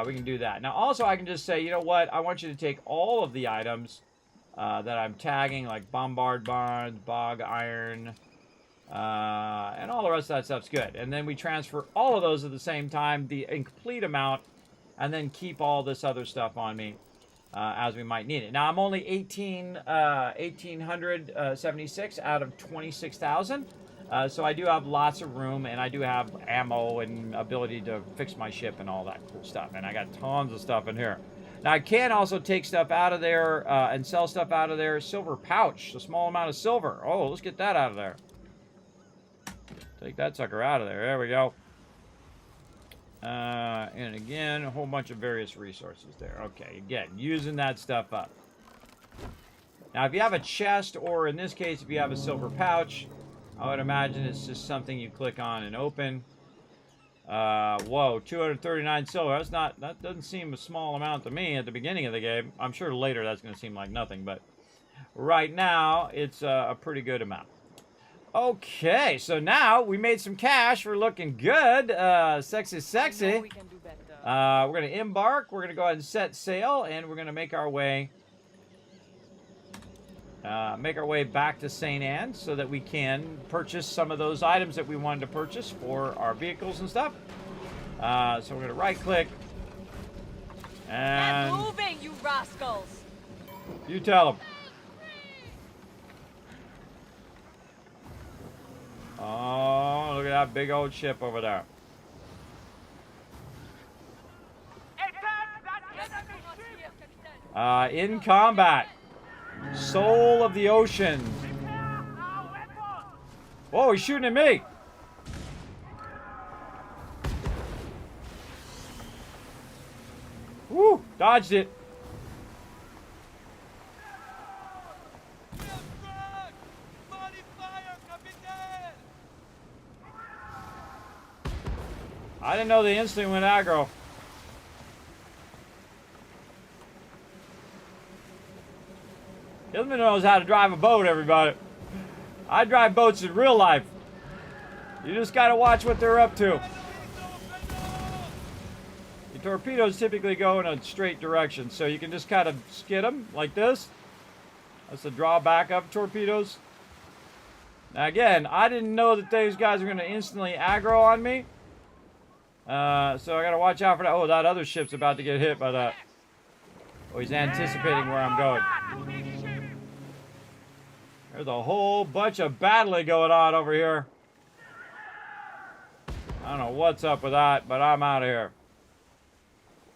We can do that. Now, also, I can just say, you know what? I want you to take all of the items that I'm tagging, like bombard barns, bog iron, and all the rest of that stuff's good. And then we transfer all of those at the same time, the incomplete amount, and then keep all this other stuff on me as we might need it. Now, I'm only 1,876 out of 26,000. So I do have lots of room, and I do have ammo and ability to fix my ship and all that cool stuff. And I got tons of stuff in here. Now, I can also take stuff out of there and sell stuff out of there. Silver pouch, a small amount of silver. Oh, let's get that out of there. Take that sucker out of there. There we go. And again, a whole bunch of various resources there. Okay, again, using that stuff up. Now, if you have a chest, or in this case, if you have a silver pouch, I would imagine it's just something you click on and open. Whoa, 239 silver. That doesn't seem a small amount to me at the beginning of the game. I'm sure later that's going to seem like nothing, but right now it's a pretty good amount. Okay, so now we made some cash. We're looking good. Sexy. We're going to embark. We're going to go ahead and set sail, and we're going to make our way back to St. Anne so that we can purchase some of those items that we wanted to purchase for our vehicles and stuff. So we're going to right-click. And Get moving, you rascals! You tell them. Oh, look at that big old ship over there. In combat. Soul of the ocean. Whoa, he's shooting at me. Woo, dodged it. I didn't know they instantly went aggro. Kismet knows how to drive a boat, everybody. I drive boats in real life. You just gotta watch what they're up to. The torpedoes typically go in a straight direction, so you can just kind of skid them like this. That's the drawback of torpedoes. Now again, I didn't know that these guys are gonna instantly aggro on me. So I gotta watch out for that. Oh, that other ship's about to get hit by that. Oh, he's anticipating where I'm going. There's a whole bunch of battling going on over here. I don't know what's up with that, but I'm out of here.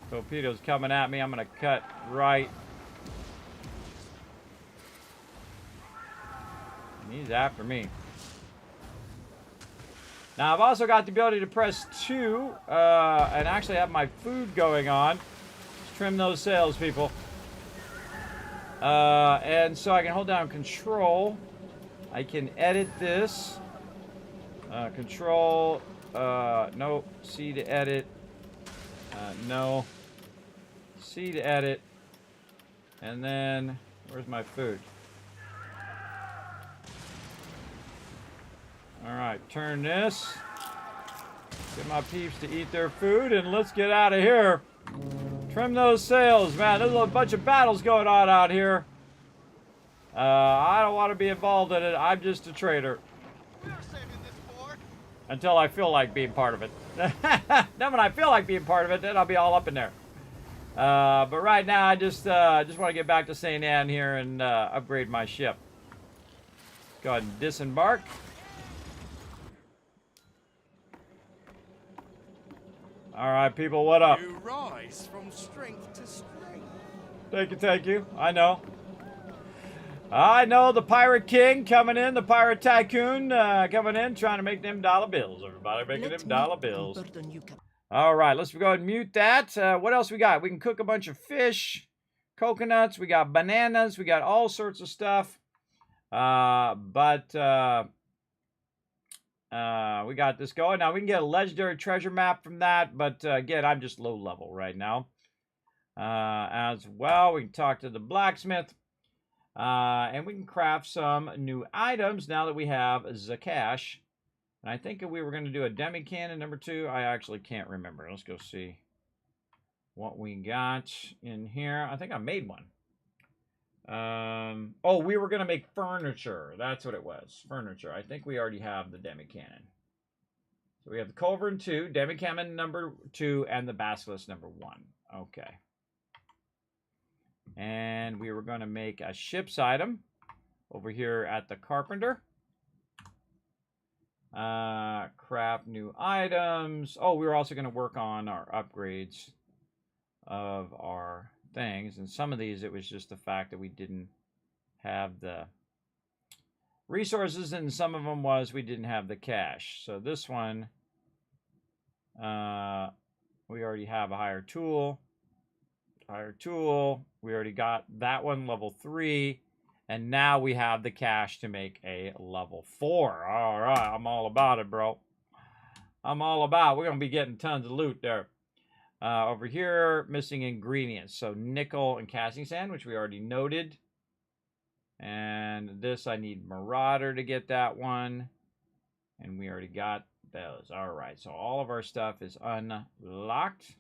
Torpedoes coming at me. I'm gonna cut right. And he's after me. Now, I've also got the ability to press 2 and actually have my food going on. Let's trim those sails, people. And so I can hold down Control. I can edit this. Control. No. C to edit. No. C to edit. And then, where's my food? Alright, turn this. Get my peeps to eat their food, and let's get out of here. Trim those sails, man. There's a bunch of battles going on out here. I don't want to be involved in it. I'm just a trader. Until I feel like being part of it. Then when I feel like being part of it, then I'll be all up in there. But right now, I just want to get back to St. Anne here and upgrade my ship. Go ahead and disembark. All right, people, what up? You rise from strength to strength. Thank you, thank you. I know. I know the Pirate King coming in, the Pirate Tycoon coming in, trying to make them dollar bills. Everybody making them dollar bills. All right, let's go ahead and mute that. What else we got? We can cook a bunch of fish, coconuts, we got bananas, we got all sorts of stuff. We got this going. Now, we can get a legendary treasure map from that, but again, I'm just low level right now. As well, we can talk to the blacksmith. And we can craft some new items now that we have Zakash. And I think we were going to do a demi cannon number 2. I actually can't remember. Let's go see what we got in here. I think I made one. Oh, we were going to make furniture. That's what it was. Furniture. I think we already have the demi cannon. So we have the culverin 2, demi cannon number 2, and the basilisk number 1. Okay. And we were going to make a ship's item over here at the carpenter. Craft new items. Oh, we were also going to work on our upgrades of our things. And some of these, it was just the fact that we didn't have the resources. And some of them was we didn't have the cash. So this one, we already have a higher tool. We already got that one, level 3. And now we have the cash to make a level 4. All right, I'm all about it, bro. I'm all about it. We're going to be getting tons of loot there. Over here, missing ingredients. So nickel and casting sand, which we already noted. And this, I need Marauder to get that one. And we already got those. All right, so all of our stuff is unlocked.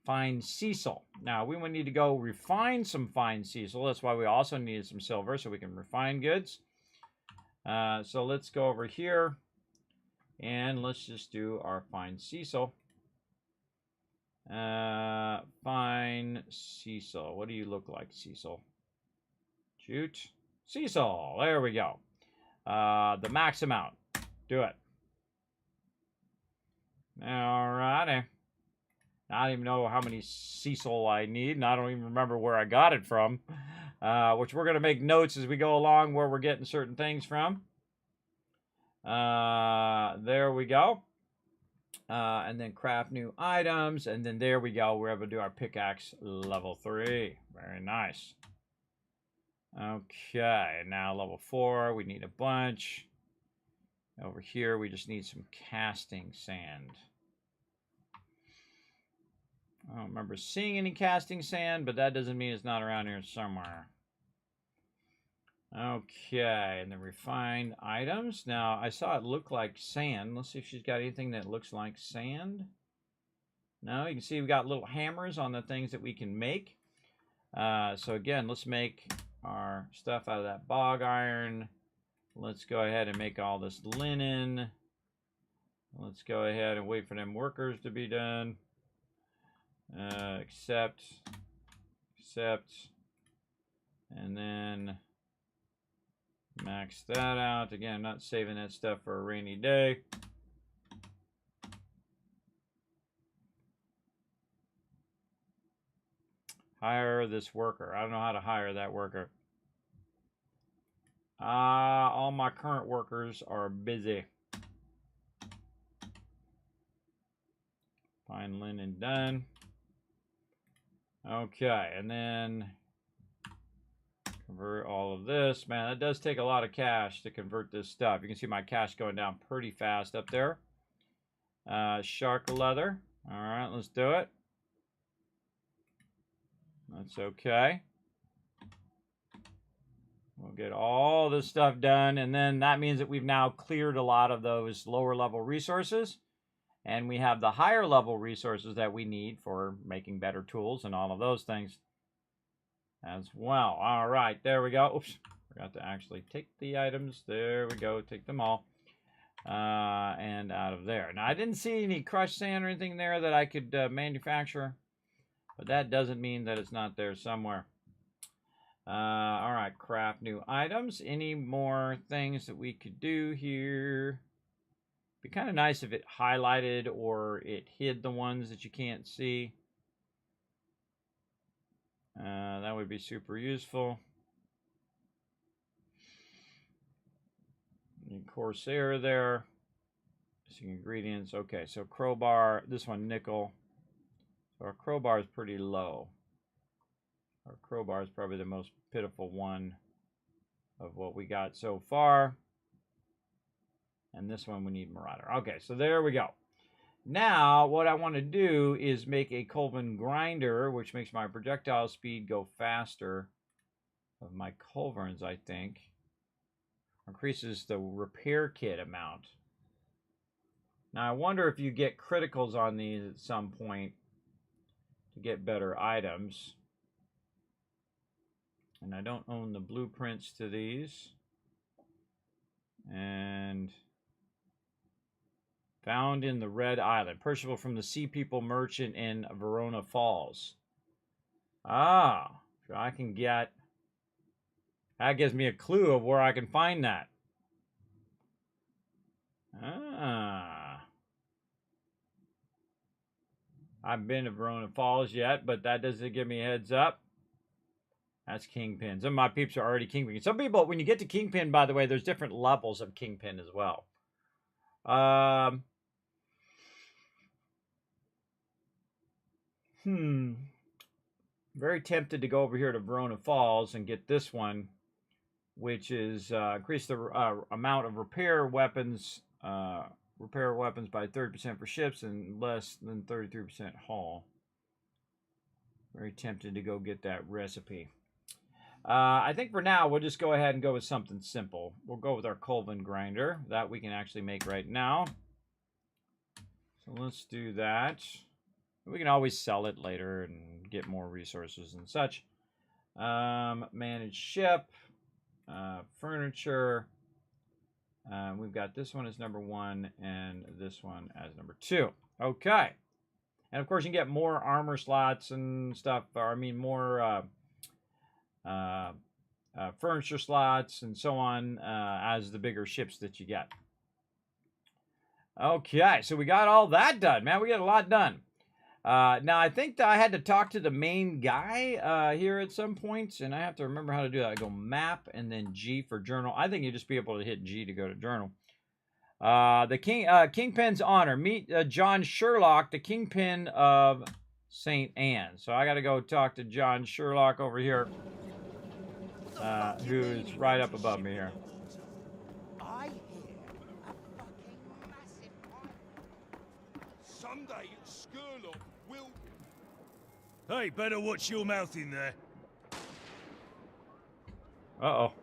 Fine Cecil. Now, we would need to go refine some fine Cecil. That's why we also needed some silver so we can refine goods. So let's go over here and let's just do our fine Cecil. Fine Cecil. What do you look like, Cecil? Shoot. Cecil. There we go. The max amount. Do it. All righty. I don't even know how many Cecil I need, and I don't even remember where I got it from, which we're going to make notes as we go along where we're getting certain things from. There we go. And then craft new items, and then there we go. We're able to do our pickaxe level 3. Very nice. Okay, now level 4, we need a bunch. Over here, we just need some casting sand. I don't remember seeing any casting sand, but that doesn't mean it's not around here somewhere. Okay, and the refined items. Now, I saw it look like sand. Let's see if she's got anything that looks like sand. No, you can see we got little hammers on the things that we can make. So again, let's make our stuff out of that bog iron. Let's go ahead and make all this linen. Let's go ahead and wait for them workers to be done. Accept, and then max that out. Again, I'm not saving that stuff for a rainy day. Hire this worker. I don't know how to hire that worker. All my current workers are busy. Fine linen done. Okay, and then convert all of this. Man, that does take a lot of cash to convert this stuff. You can see my cash going down pretty fast up there. Shark leather. All right, let's do it. That's okay. We'll get all this stuff done, and then that means that we've now cleared a lot of those lower level resources. And we have the higher level resources that we need for making better tools and all of those things as well. All right, there we go. Oops, forgot to actually take the items. There we go, take them all. And out of there. Now, I didn't see any crushed sand or anything there that I could manufacture, but that doesn't mean that it's not there somewhere. All right, craft new items. Any more things that we could do here? Be kind of nice if it highlighted or it hid the ones that you can't see. That would be super useful. And Corsair there. Missing ingredients. Okay, so crowbar. This one, nickel. So our crowbar is pretty low. Our crowbar is probably the most pitiful one of what we got so far. And this one we need Marauder. Okay, so there we go. Now, what I want to do is make a Colvin grinder, which makes my projectile speed go faster of my culverins, I think. Increases the repair kit amount. Now, I wonder if you get criticals on these at some point to get better items. And I don't own the blueprints to these. And found in the Red Island. Purchasable from the Sea People Merchant in Verona Falls. Ah, so I can get... That gives me a clue of where I can find that. Ah. I haven't been to Verona Falls yet, but that doesn't give me a heads up. That's Kingpin. Some of my peeps are already Kingpin. Some people, when you get to Kingpin, by the way, there's different levels of Kingpin as well. Very tempted to go over here to Verona Falls and get this one, which is increase the amount of repair weapons by 30% for ships and less than 33% haul. Very tempted to go get that recipe. I think for now, we'll just go ahead and go with something simple. We'll go with our Colvin grinder. That we can actually make right now. So let's do that. We can always sell it later and get more resources and such. Manage ship. Furniture. We've got this one as number 1 and this one as number 2. Okay. And of course, you can get more armor slots and stuff. Or I mean, more furniture slots and so on as the bigger ships that you get. Okay, so we got all that done, man. We got a lot done. Now, I think that I had to talk to the main guy here at some points, and I have to remember how to do that. I go map and then G for journal. I think you just be able to hit G to go to journal. The Kingpin's honor. Meet John Sherlock, the Kingpin of St. Anne. So I got to go talk to John Sherlock over here, who's right up above me here. I hear a fucking massive one. Someday, Skurlock will... Hey, better watch your mouth in there. Uh-oh.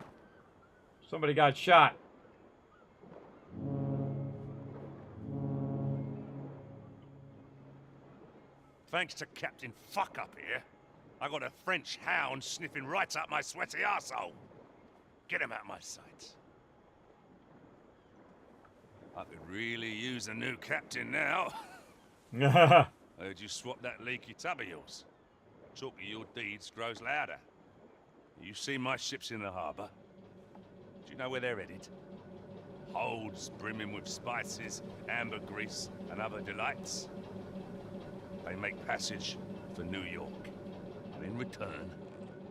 Somebody got shot. Thanks to Captain Fuck up here, I got a French hound sniffing right up my sweaty arsehole. Get him out of my sight. I could really use a new captain now. I heard you swap that leaky tub of yours. Talk of your deeds grows louder. You seen my ships in the harbour? Do you know where they're headed? Holds brimming with spices, ambergris, and other delights. They make passage for New York. And in return,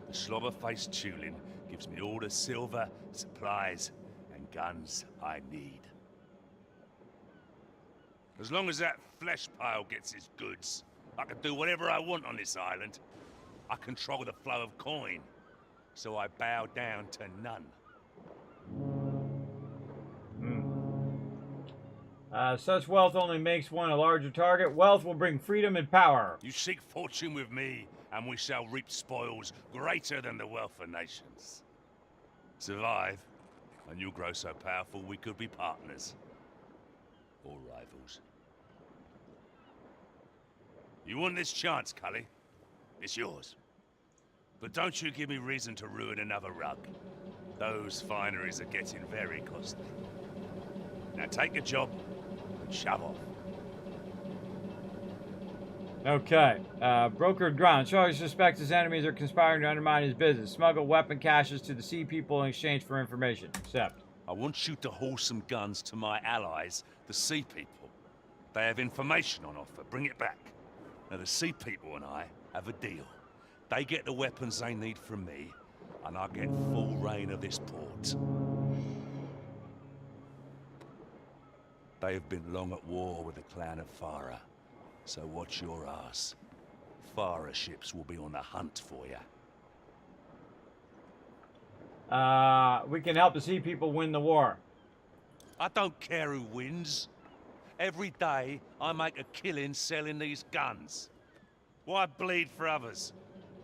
the slobber-faced Tulin gives me all the silver, supplies, and guns I need. As long as that flesh pile gets his goods, I can do whatever I want on this island. I control the flow of coin, so I bow down to none. Such wealth only makes one a larger target. Wealth will bring freedom and power. You seek fortune with me, and we shall reap spoils greater than the wealth of nations. Survive, and you'll grow so powerful we could be partners. Or rivals. You want this chance, Cully? It's yours. But don't you give me reason to ruin another rug. Those fineries are getting very costly. Now take a job and shove off. Okay. Brokered ground. Charlie suspects his enemies are conspiring to undermine his business. Smuggle weapon caches to the Sea People in exchange for information. Accept. I want you to haul some guns to my allies, the Sea People. They have information on offer. Bring it back. Now, the Sea People and I have a deal. They get the weapons they need from me, and I get full reign of this port. They have been long at war with the clan of Farah. So watch your ass. Farah ships will be on the hunt for you. We can help the sea people win the war. I don't care who wins. Every day, I make a killing selling these guns. Why bleed for others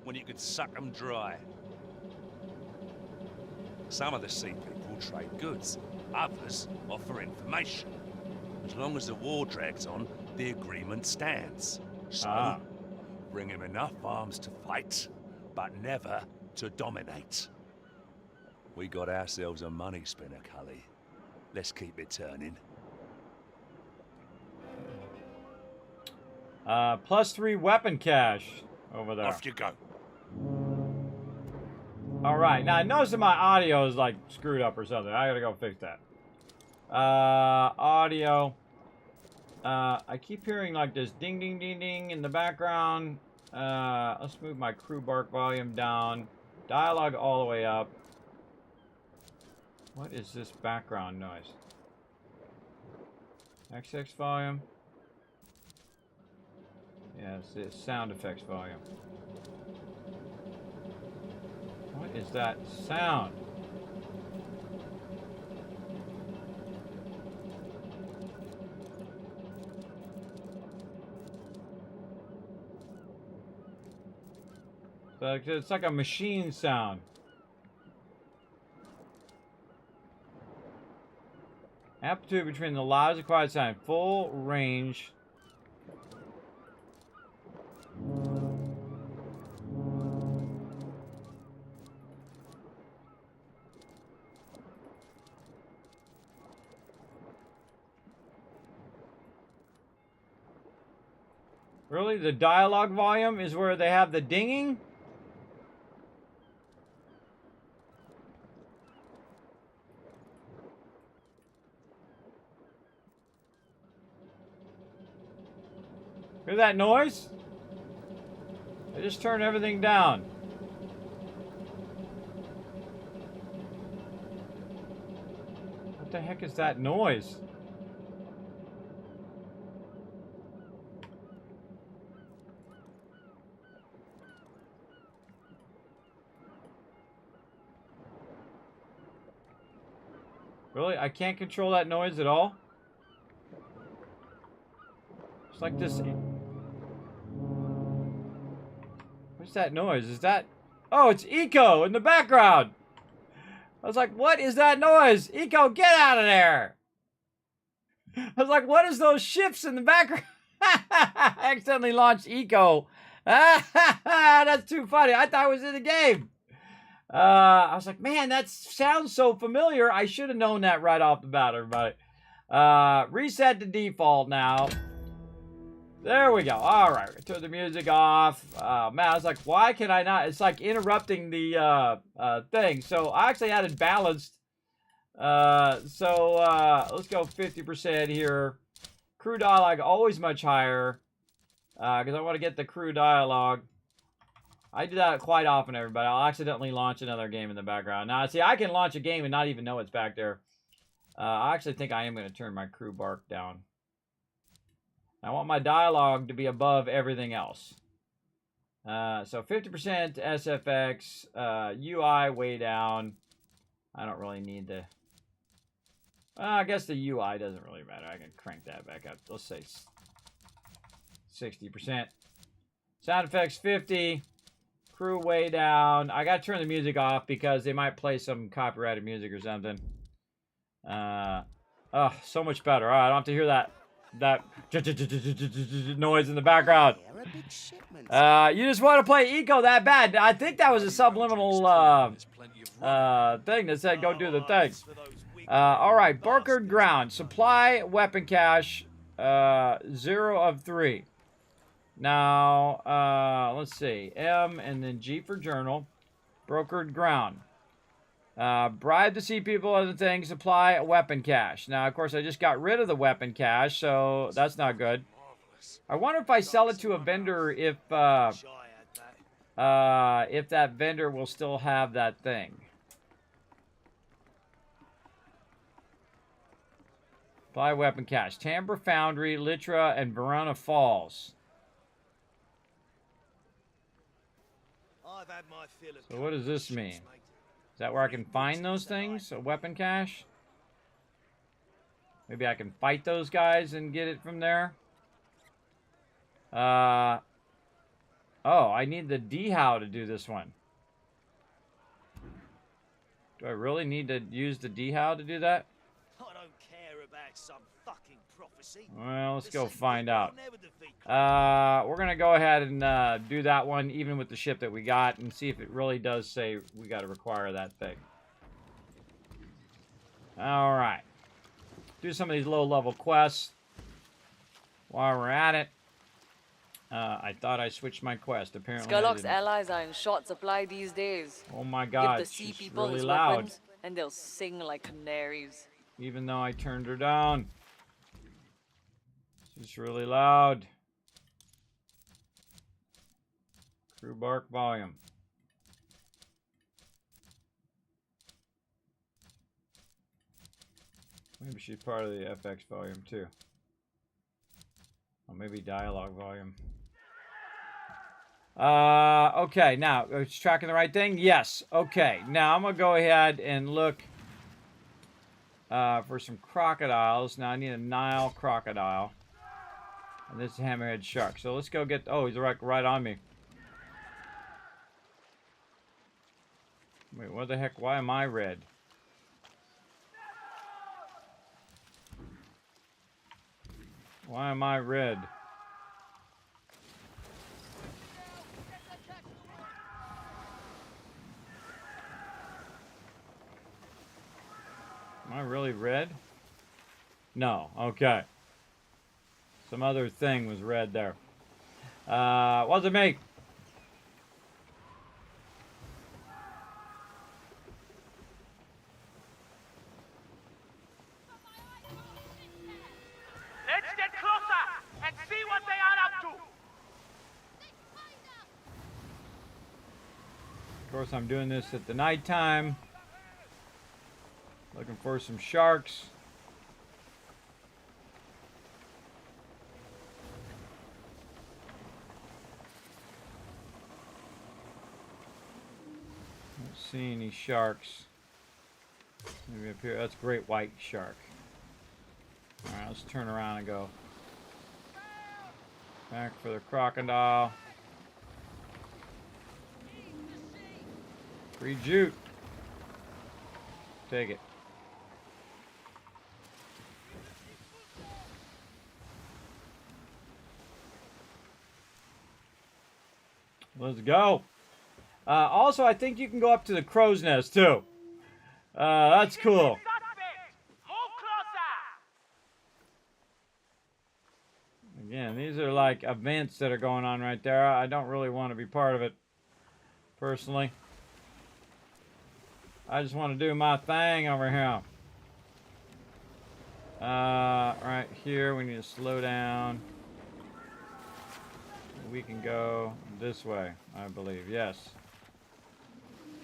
when you can suck them dry? Some of the sea people trade goods. Others offer information. As long as the war drags on, the agreement stands. So, bring him enough arms to fight, but never to dominate. We got ourselves a money spinner, Cully. Let's keep it turning. +3 weapon cache over there. Off you go. Alright, now I noticed that my audio is like screwed up or something. I gotta go fix that. Audio. I keep hearing like this ding ding ding ding in the background. Let's move my crew bark volume down. Dialogue all the way up. What is this background noise? XX volume. Yeah, it's the sound effects volume. What is that sound? It's like a machine sound. Amplitude between the loudest and quiet sound. Full range. Really? The dialogue volume is where they have the dinging? Hear that noise? I just turned everything down. What the heck is that noise? Really? I can't control that noise at all? It's like this... What's that noise? Is that... Oh, it's Eco in the background! I was like, what is that noise? Eco, get out of there! I was like, what is those ships in the background? I accidentally launched Eco. That's too funny. I thought it was in the game. I was like, man, that sounds so familiar. I should have known that right off the bat, everybody. Reset to default now. There we go. All right, turn the music off. Man, I was like, why can I not? It's like interrupting the thing. So I actually had it balanced. Let's go 50% here. Crew dialogue always much higher because I want to get the crew dialogue. I do that quite often, everybody. I'll accidentally launch another game in the background. Now, see, I can launch a game and not even know it's back there. I actually think I am going to turn my crew bark down. I want my dialogue to be above everything else. So 50% SFX, UI way down. I don't really need the... I guess the UI doesn't really matter. I can crank that back up. Let's say 60%. Sound effects 50. Crew way down. I gotta turn the music off because they might play some copyrighted music or something. Oh, so much better. All right, I don't have to hear that noise in the background. You just want to play Eco that bad. I think that was a subliminal thing that said go do the thing. All right, Barkered Ground. Supply weapon cache 0 of 3. Now, let's see. M and then G for journal. Brokered ground. Bribe to see people other things. Supply a weapon cache. Now, of course, I just got rid of the weapon cache, so that's not good. I wonder if I sell it to a vendor if that vendor will still have that thing. Supply weapon cache. Tamper Foundry, Litra, and Verona Falls. I've had my fill of So what does this mean? ships, mate. Is that where I can find those things? A weapon cache? Maybe I can fight those guys and get it from there? Oh, I need the D-How to do this one. Do I really need to use the D-How to do that? I don't care about some fucking prophecy. Well, let's The go sea find people out. will never defeat We're going to go ahead and do that one, even with the ship that we got, and see if it really does say we got to require that thing. Alright. Do some of these low-level quests while we're at it. I thought I switched my quest. Apparently I Skurlock's didn't. allies are in short supply these days. Oh my Give god, the sea she's people really his loud. weapons, and they'll sing like canaries. Even though I turned her down. She's really loud. Crew bark volume. Maybe she's part of the FX volume too. Or maybe dialogue volume. Okay, now, it's tracking the right thing? Yes. Okay, now I'm gonna go ahead and look for some crocodiles. Now I need a Nile crocodile. And this is a hammerhead shark. So let's go get, oh, he's right on me. Wait, what the heck? Why am I red? Why am I red? Am I really red? No. Okay. Some other thing was red there. Wasn't me. Let's get closer and see what they are up to. Of course, I'm doing this at the nighttime. Looking for some sharks. Don't see any sharks. Maybe up here. That's a great white shark. Alright, let's turn around and go back for the crocodile. Free jute. Take it. Let's go. Also, I think you can go up to the crow's nest, too. That's cool. Again, these are like events that are going on right there. I don't really want to be part of it, personally. I just want to do my thing over here. Right here, we need to slow down. We can go this way, I believe. Yes.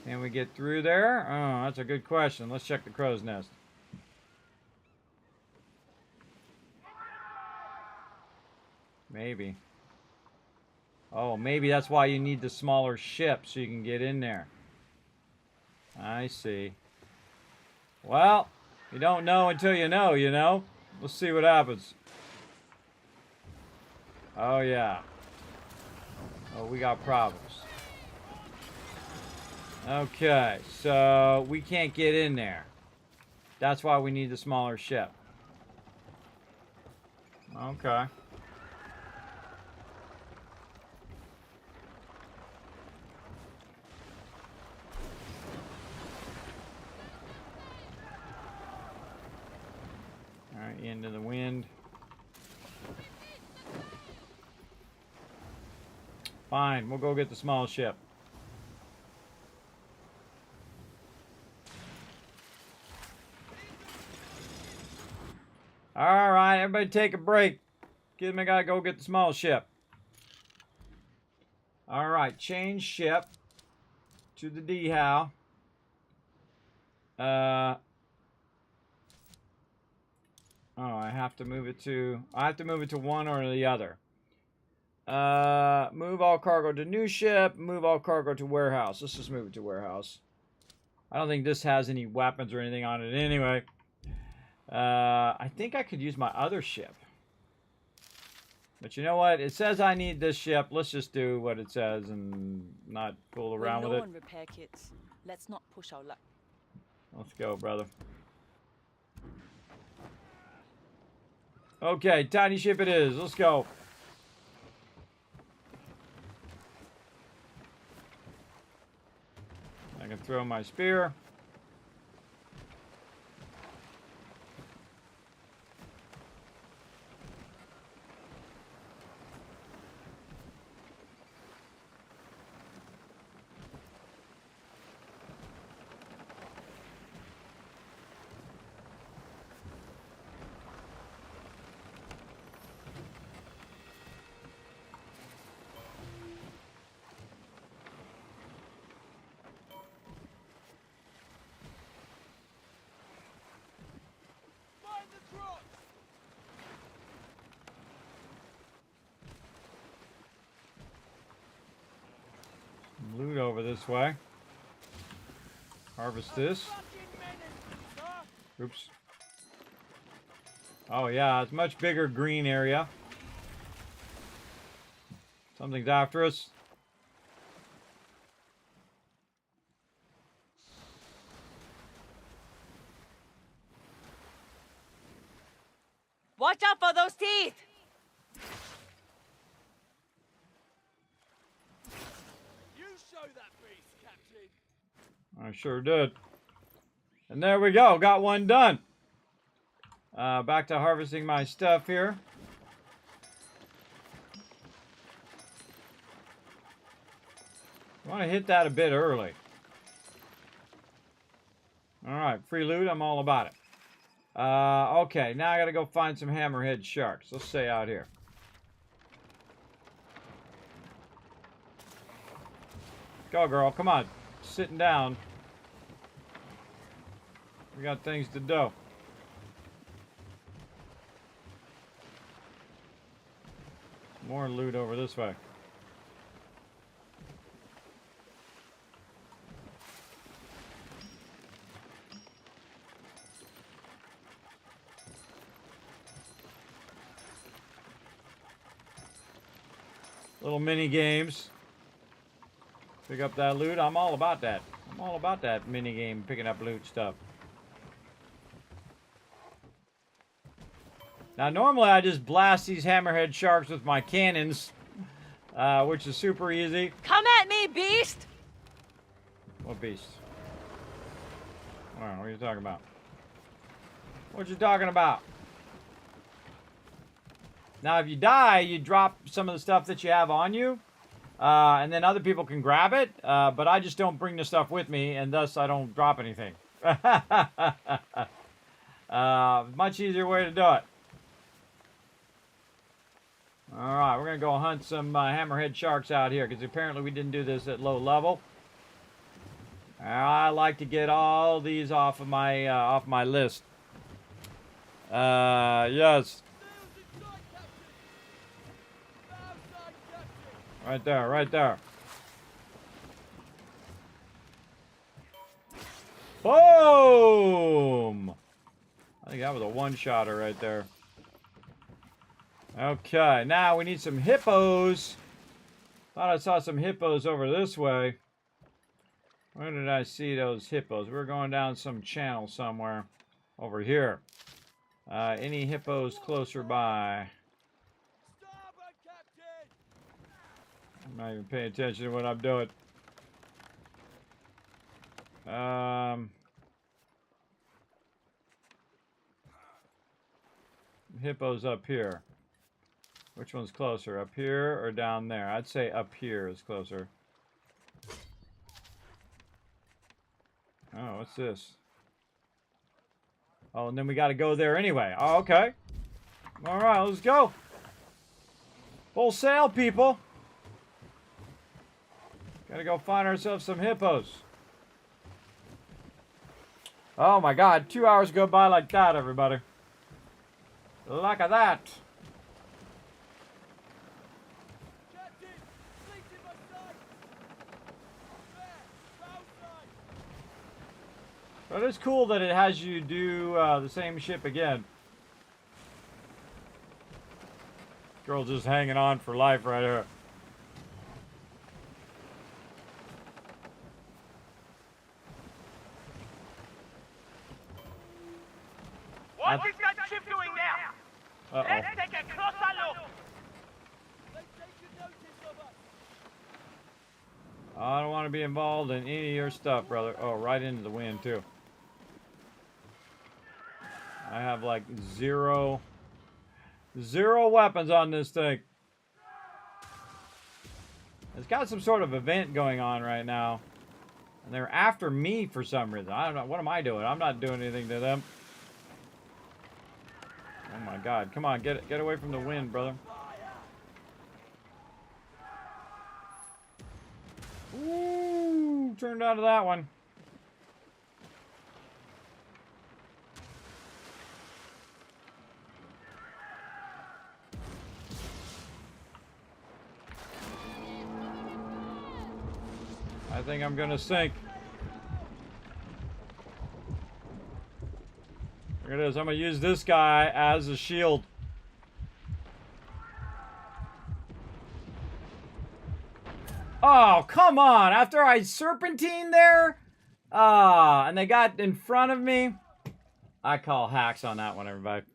Can we get through there? Oh, that's a good question. Let's check the crow's nest. Maybe. Oh, maybe that's why you need the smaller ship so you can get in there. I see. Well, you don't know until you know, you know? Let's see what happens. Oh, yeah. Oh, we got problems. Okay, so we can't get in there. That's why we need the smaller ship. Okay. Alright, into the wind. Fine, we'll go get the small ship. Alright, everybody take a break. Kismet gotta go get the small ship. Alright, change ship to the D-How. Oh, I have to move it to one or the other. Move all cargo to new ship. Move all cargo to warehouse. Let's just move it to warehouse. I don't think this has any weapons or anything on it anyway. I think I could use my other ship. But you know what? It says I need this ship. Let's just do what it says and not fool around with it. On repair kits. Let's not push our luck. Let's go, brother. Okay, tiny ship it is. Let's go. I can throw my spear. Loot over this way. Harvest this. Oops. Oh yeah, it's a much bigger green area. Something's after us. Watch out for those teeth! I sure did. And there we go. Got one done. Back to harvesting my stuff here. I want to hit that a bit early. Alright, free loot. I'm all about it. Okay, now I gotta go find some hammerhead sharks. Let's stay out here. Go, girl. Come on. Sitting down. We got things to do. More loot over this way. Little mini games. Pick up that loot. I'm all about that. I'm all about that mini game, picking up loot stuff. Now, normally I just blast these hammerhead sharks with my cannons, which is super easy. Come at me, beast! What beast? What are you talking about? What you talking about? Now, if you die, you drop some of the stuff that you have on you, and then other people can grab it, but I just don't bring the stuff with me, and thus I don't drop anything. Much easier way to do it. Alright, we're going to go hunt some hammerhead sharks out here, because apparently we didn't do this at low level. I like to get all these off of my list. Yes. Right there, right there. Boom! I think that was a one-shotter right there. Okay, now we need some hippos. Thought I saw some hippos over this way. Where did I see those hippos? We're going down some channel somewhere. Over here. Any hippos closer by? I'm not even paying attention to what I'm doing. Hippos up here. Which one's closer, up here or down there? I'd say up here is closer. Oh, what's this? Oh, and then we got to go there anyway. Oh, okay. All right, let's go. Full sail, people. Got to go find ourselves some hippos. Oh my God, 2 hours go by like that, everybody. Look at that. But it's cool that it has you do the same ship again. Girl just hanging on for life right here. What is that ship doing now? Uh-oh. Let's take a closer look. I don't want to be involved in any of your stuff, brother. Oh, right into the wind, too. I have, like, zero weapons on this thing. It's got some sort of event going on right now. And they're after me for some reason. I don't know. What am I doing? I'm not doing anything to them. Oh, my God. Come on, get away from the wind, brother. Ooh, turned out of that one. I think I'm gonna sink. Here it is. I'm gonna use this guy as a shield. Oh, come on. After I serpentine there? And they got in front of me. I call hacks on that one, everybody.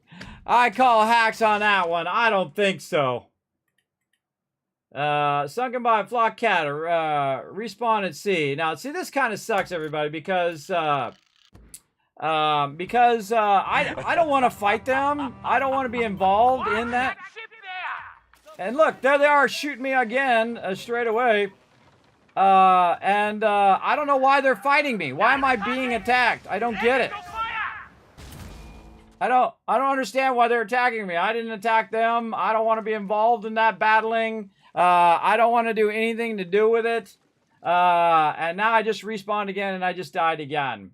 I call hacks on that one. I don't think so. Sunken by a flock cat. Respawn at sea. Now, see, this kind of sucks, everybody, because I don't want to fight them. I don't want to be involved in that. And look, there they are shooting me again straight away. I don't know why they're fighting me. Why am I being attacked? I don't get it. I don't understand why they're attacking me. I didn't attack them. I don't want to be involved in that battling. I don't want to do anything to do with it. And now I just respawned again and I just died again.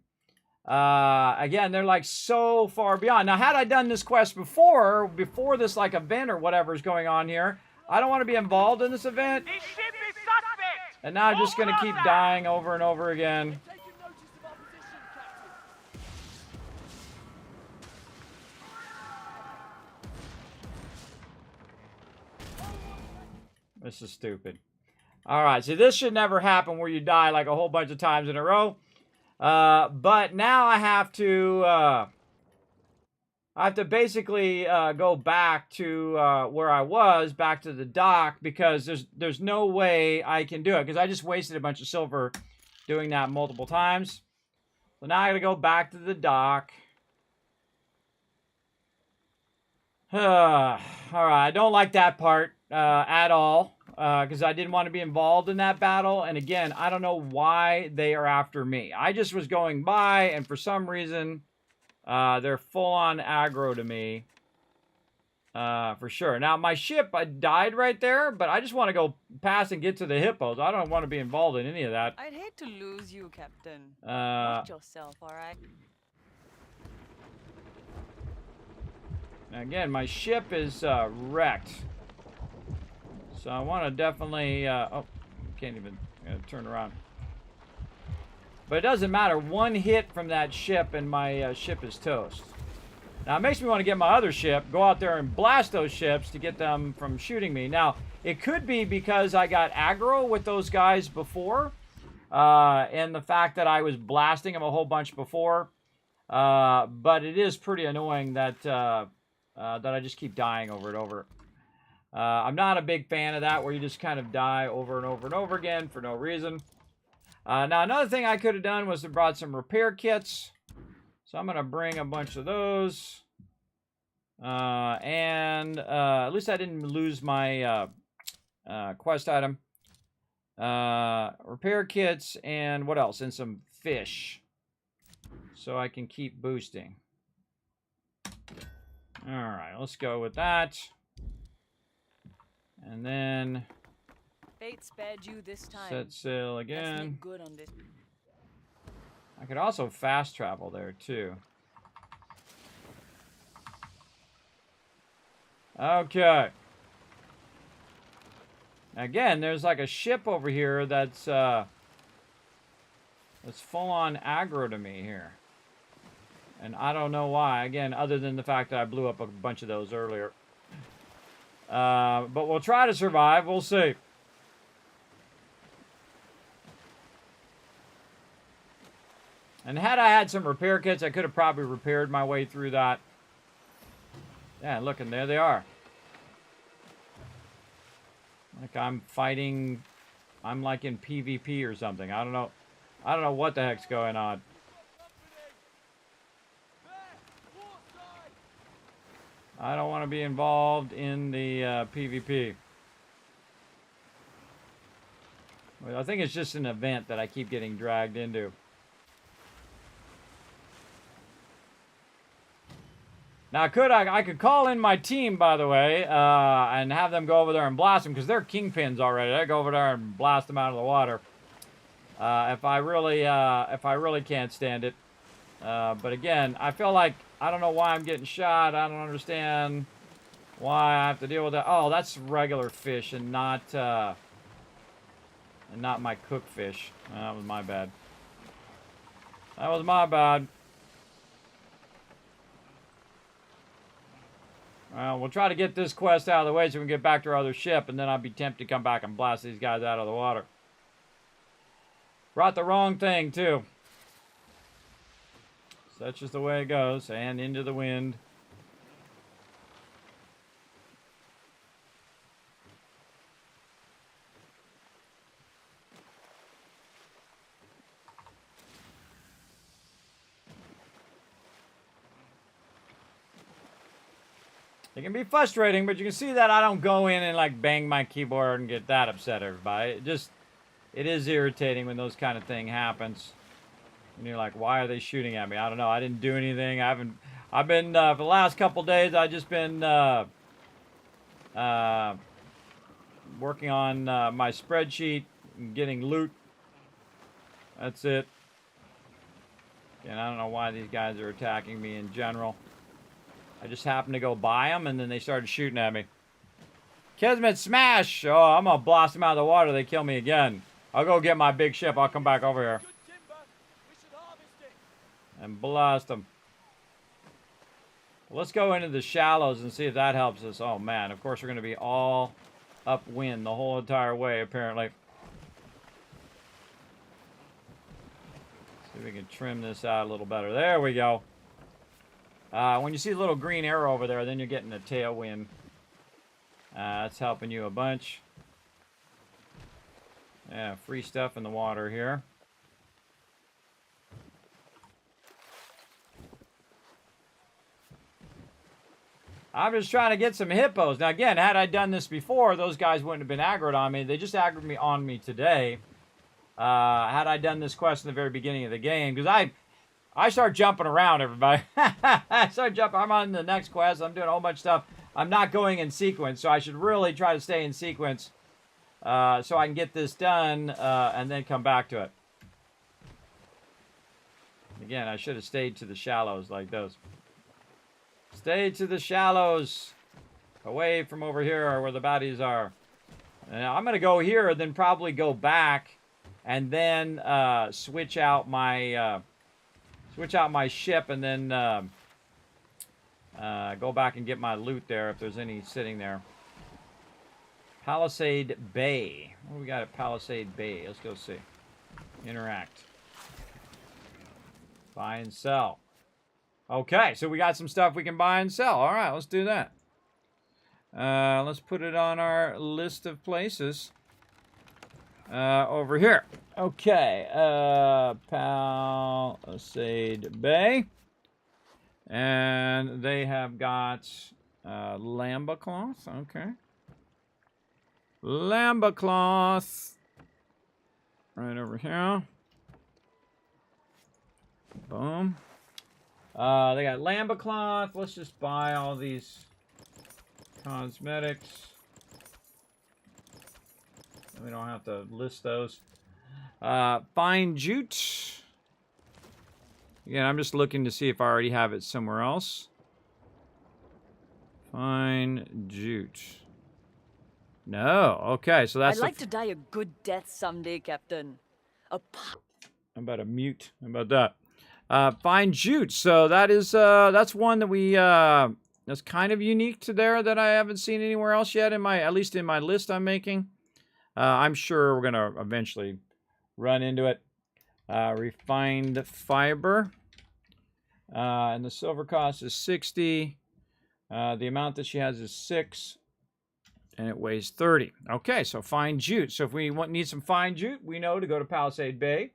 Again, they're like so far beyond. Now, had I done this quest before this like event or whatever is going on here, I don't want to be involved in this event. This ship is suspect. And now I'm just going to keep dying over and over again. This is stupid. All right, so this should never happen where you die like a whole bunch of times in a row. But now I have to basically go back to where I was, back to the dock, because there's no way I can do it, because I just wasted a bunch of silver doing that multiple times. So now I gotta go back to the dock. All right, I don't like that part at all, because I didn't want to be involved in that battle. And again, I don't know why they are after me. I just was going by, and for some reason, they're full-on aggro to me, for sure. Now, my ship, I died right there, but I just want to go past and get to the hippos. I don't want to be involved in any of that. I'd hate to lose you, Captain. Watch yourself, all right? Again, my ship is wrecked. So I want to definitely... oh, can't even turn around. But it doesn't matter. One hit from that ship and my ship is toast. Now, it makes me want to get my other ship, go out there and blast those ships to get them from shooting me. Now, it could be because I got aggro with those guys before. And the fact that I was blasting them a whole bunch before. But it is pretty annoying that... that I just keep dying over and over. I'm not a big fan of that, where you just kind of die over and over and over again for no reason. Now, another thing I could have done was to brought some repair kits. So I'm going to bring a bunch of those. At least I didn't lose my quest item. Repair kits and what else? And some fish. So I can keep boosting. Alright, let's go with that. And then... Fate spared you this time. Set sail Let's again. make good on this. I could also fast travel there, too. Okay. Again, there's like a ship over here that's full on aggro to me here. And I don't know why. Again, other than the fact that I blew up a bunch of those earlier. But we'll try to survive. We'll see. And had I had some repair kits, I could have probably repaired my way through that. Yeah, look, and there they are. Like I'm fighting, I'm like in PvP or something. I don't know what the heck's going on. I don't want to be involved in the PvP. Well, I think it's just an event that I keep getting dragged into. Now, I could call in my team, by the way, and have them go over there and blast them, because they're kingpins already. I go over there and blast them out of the water. If I really can't stand it. But again, I feel like I don't know why I'm getting shot. I don't understand why I have to deal with that. Oh, that's regular fish and not my cooked fish. That was my bad. That was my bad. Well, we'll try to get this quest out of the way so we can get back to our other ship, and then I'll be tempted to come back and blast these guys out of the water. Brought the wrong thing, too. So that's just the way it goes. And into the wind. It can be frustrating, but you can see that I don't go in and like bang my keyboard and get that upset, everybody. It is irritating when those kind of thing happens. And you're like, why are they shooting at me? I don't know. I didn't do anything. I've been, for the last couple days, I've just been working on my spreadsheet and getting loot. That's it. And I don't know why these guys are attacking me in general. I just happened to go by them, and then they started shooting at me. Kismet, smash! Oh, I'm going to blast them out of the water. They kill me again. I'll go get my big ship. I'll come back over here. And blast them. Well, let's go into the shallows and see if that helps us. Oh, man. Of course, we're going to be all upwind the whole entire way, apparently. See if we can trim this out a little better. There we go. When you see the little green arrow over there, then you're getting a tailwind. That's helping you a bunch. Yeah, free stuff in the water here. I'm just trying to get some hippos. Now, again, had I done this before, those guys wouldn't have been aggroed on me. They just aggroed on me today. Had I done this quest in the very beginning of the game, because I start jumping around, everybody. I start jumping. I'm on the next quest. I'm doing a whole bunch of stuff. I'm not going in sequence, so I should really try to stay in sequence so I can get this done and then come back to it. Again, I should have stayed to the shallows like those. Stay to the shallows. Away from over here where the baddies are. And I'm going to go here and then probably go back and then switch out my ship and then go back and get my loot there if there's any sitting there. Palisade Bay. What do we got at Palisade Bay? Let's go see. Interact. Buy and sell. Okay, so we got some stuff we can buy and sell. All right, let's do that. Let's put it on our list of places over here. Okay, Palisade Bay. And they have got lamba cloth. Okay. Lamba cloth. Right over here. Boom. They got lamba cloth. Let's just buy all these cosmetics. We don't have to list those. Fine jute. Again, I'm just looking to see if I already have it somewhere else. Fine jute. No. Okay, so that's I'd like to die a good death someday, Captain. A How about a mute? How about that? Fine jute. So that's one that we that's kind of unique to there that I haven't seen anywhere else yet at least in my list I'm making. I'm sure we're gonna eventually run into it. Refined fiber. And the silver cost is 60. The amount that she has is 6. And it weighs 30. Okay, so fine jute. So if we need some fine jute, we know to go to Palisade Bay.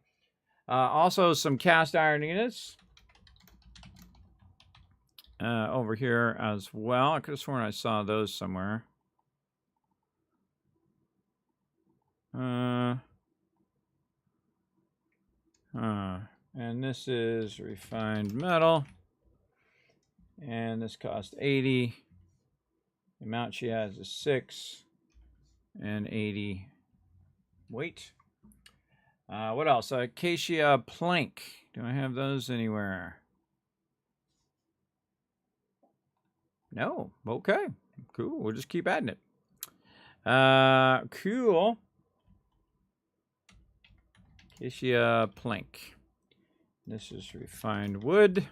Also some cast iron units. Over here as well. I could have sworn I saw those somewhere. And this is refined metal. And this costs 80. The amount she has is 6 and 80 weight. What else? Acacia plank. Do I have those anywhere? No. Okay. Cool. We'll just keep adding it. Cool. Acacia plank. This is refined wood.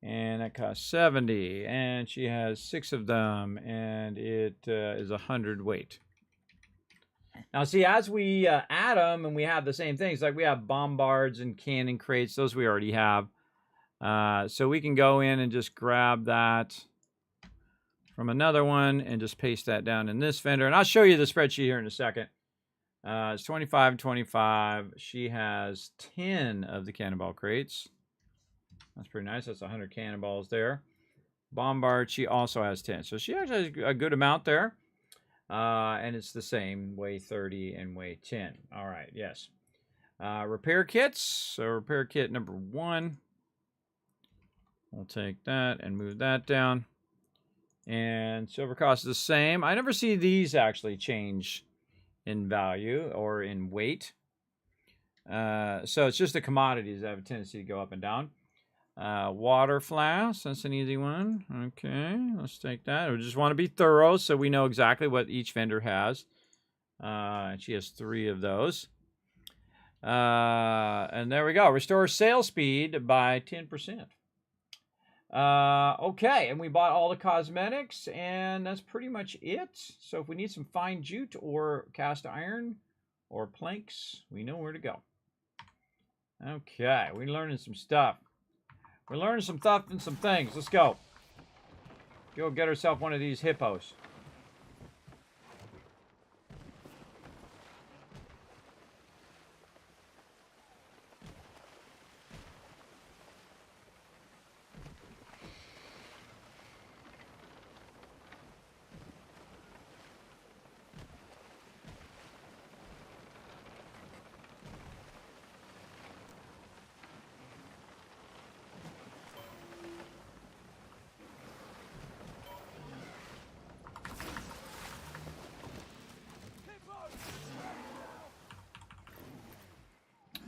And that costs 70. And she has 6 of them. And it is 100 weight. Now, see, as we add them and we have the same things, like we have bombards and cannon crates, those we already have. So we can go in and just grab that from another one and just paste that down in this vendor. And I'll show you the spreadsheet here in a second. It's 25 and 25. She has 10 of the cannonball crates. That's pretty nice. That's 100 cannonballs there. Bombard, she also has 10. So she actually has a good amount there. And it's the same, weigh 30 and weigh 10. All right, yes. Repair kits. So repair kit number 1. We'll take that and move that down. And silver cost is the same. I never see these actually change in value or in weight. So it's just the commodities that have a tendency to go up and down. Water flask, that's an easy one. Okay, let's take that. We just want to be thorough so we know exactly what each vendor has. And she has 3 of those. And there we go. Restore sale speed by 10%. Okay, and we bought all the cosmetics, and that's pretty much it. So if we need some fine jute or cast iron or planks, we know where to go. Okay, we're learning some stuff. We're learning some stuff and some things. Let's go. Go get herself one of these hippos.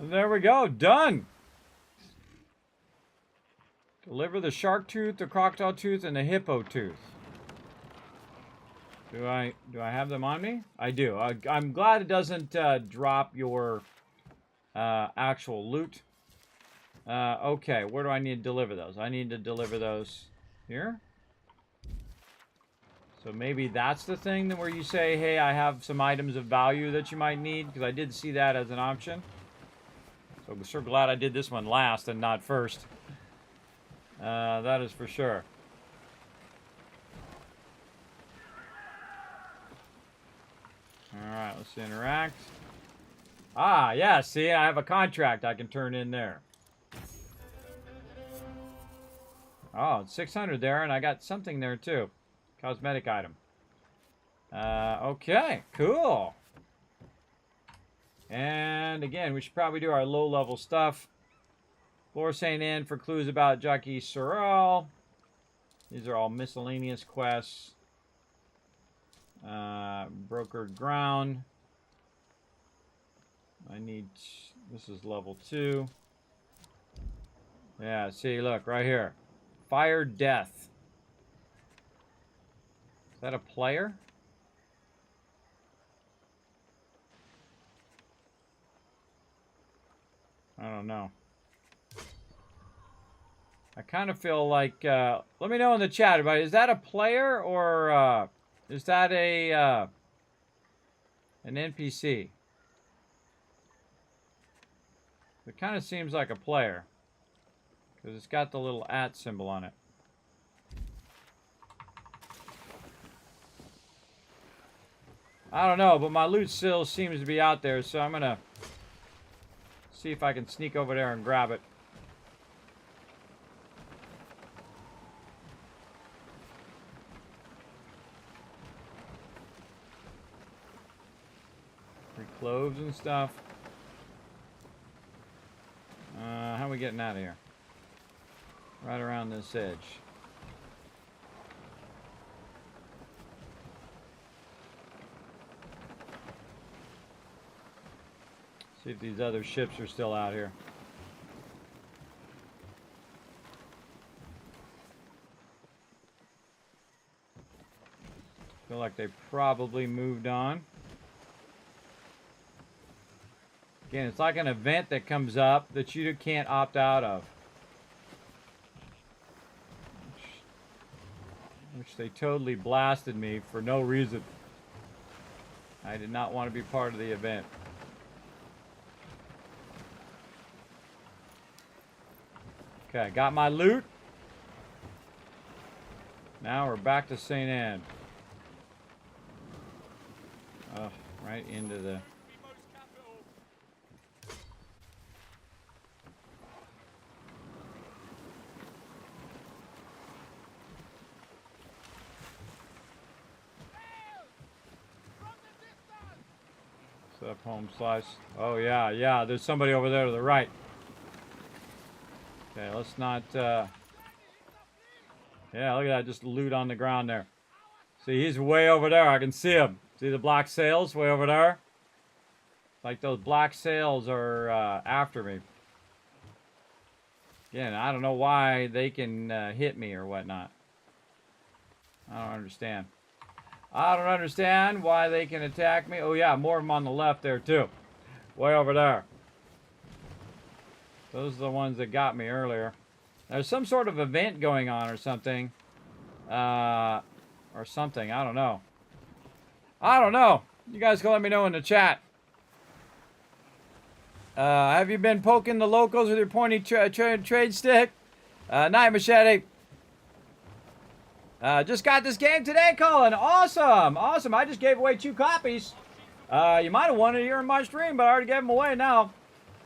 There we go. Done. Deliver the shark tooth, the crocodile tooth, and the hippo tooth. Do I have them on me? I do. I'm glad it doesn't drop your actual loot. Okay, where do I need to deliver those? I need to deliver those here. So maybe that's the thing that where you say, hey, I have some items of value that you might need, because I did see that as an option. So I'm sure glad I did this one last and not first. That is for sure. Alright, let's interact. Ah, yeah, see, I have a contract I can turn in there. Oh, it's 600 there, and I got something there too. Cosmetic item. Okay, cool. And again, we should probably do our low-level stuff. Explore St. Anne for clues about Jockey Sorrel. These are all miscellaneous quests. Brokered ground. I need... This is level 2. Yeah, see, look, right here. Fire Death. that a player? I don't know. I kind of feel like, let me know in the chat, everybody. Is that a player or is that a an NPC? It kind of seems like a player because it's got the little @ symbol on it. I don't know, but my loot still seems to be out there, so I'm gonna see if I can sneak over there and grab it. Free clothes and stuff. How are we getting out of here? Right around this edge. See if these other ships are still out here. Feel like they probably moved on. Again, it's like an event that comes up that you can't opt out of. Which they totally blasted me for no reason. I did not want to be part of the event. Okay, got my loot. Now we're back to St. Anne. Oh, right into the... What's up, home slice? Oh, yeah, there's somebody over there to the right. Okay, let's not, yeah, look at that, just loot on the ground there. See, he's way over there, I can see him. See the black sails way over there? Like those black sails are after me. Again, I don't know why they can hit me or whatnot. I don't understand. I don't understand why they can attack me. Oh yeah, more of them on the left there too. Way over there. Those are the ones that got me earlier. There's some sort of event going on or something. I don't know. I don't know. You guys can let me know in the chat. Have you been poking the locals with your pointy trade stick? Night Machete. Just got this game today, Colin. Awesome. Awesome. I just gave away 2 copies. You might have won it here in my stream, but I already gave them away now.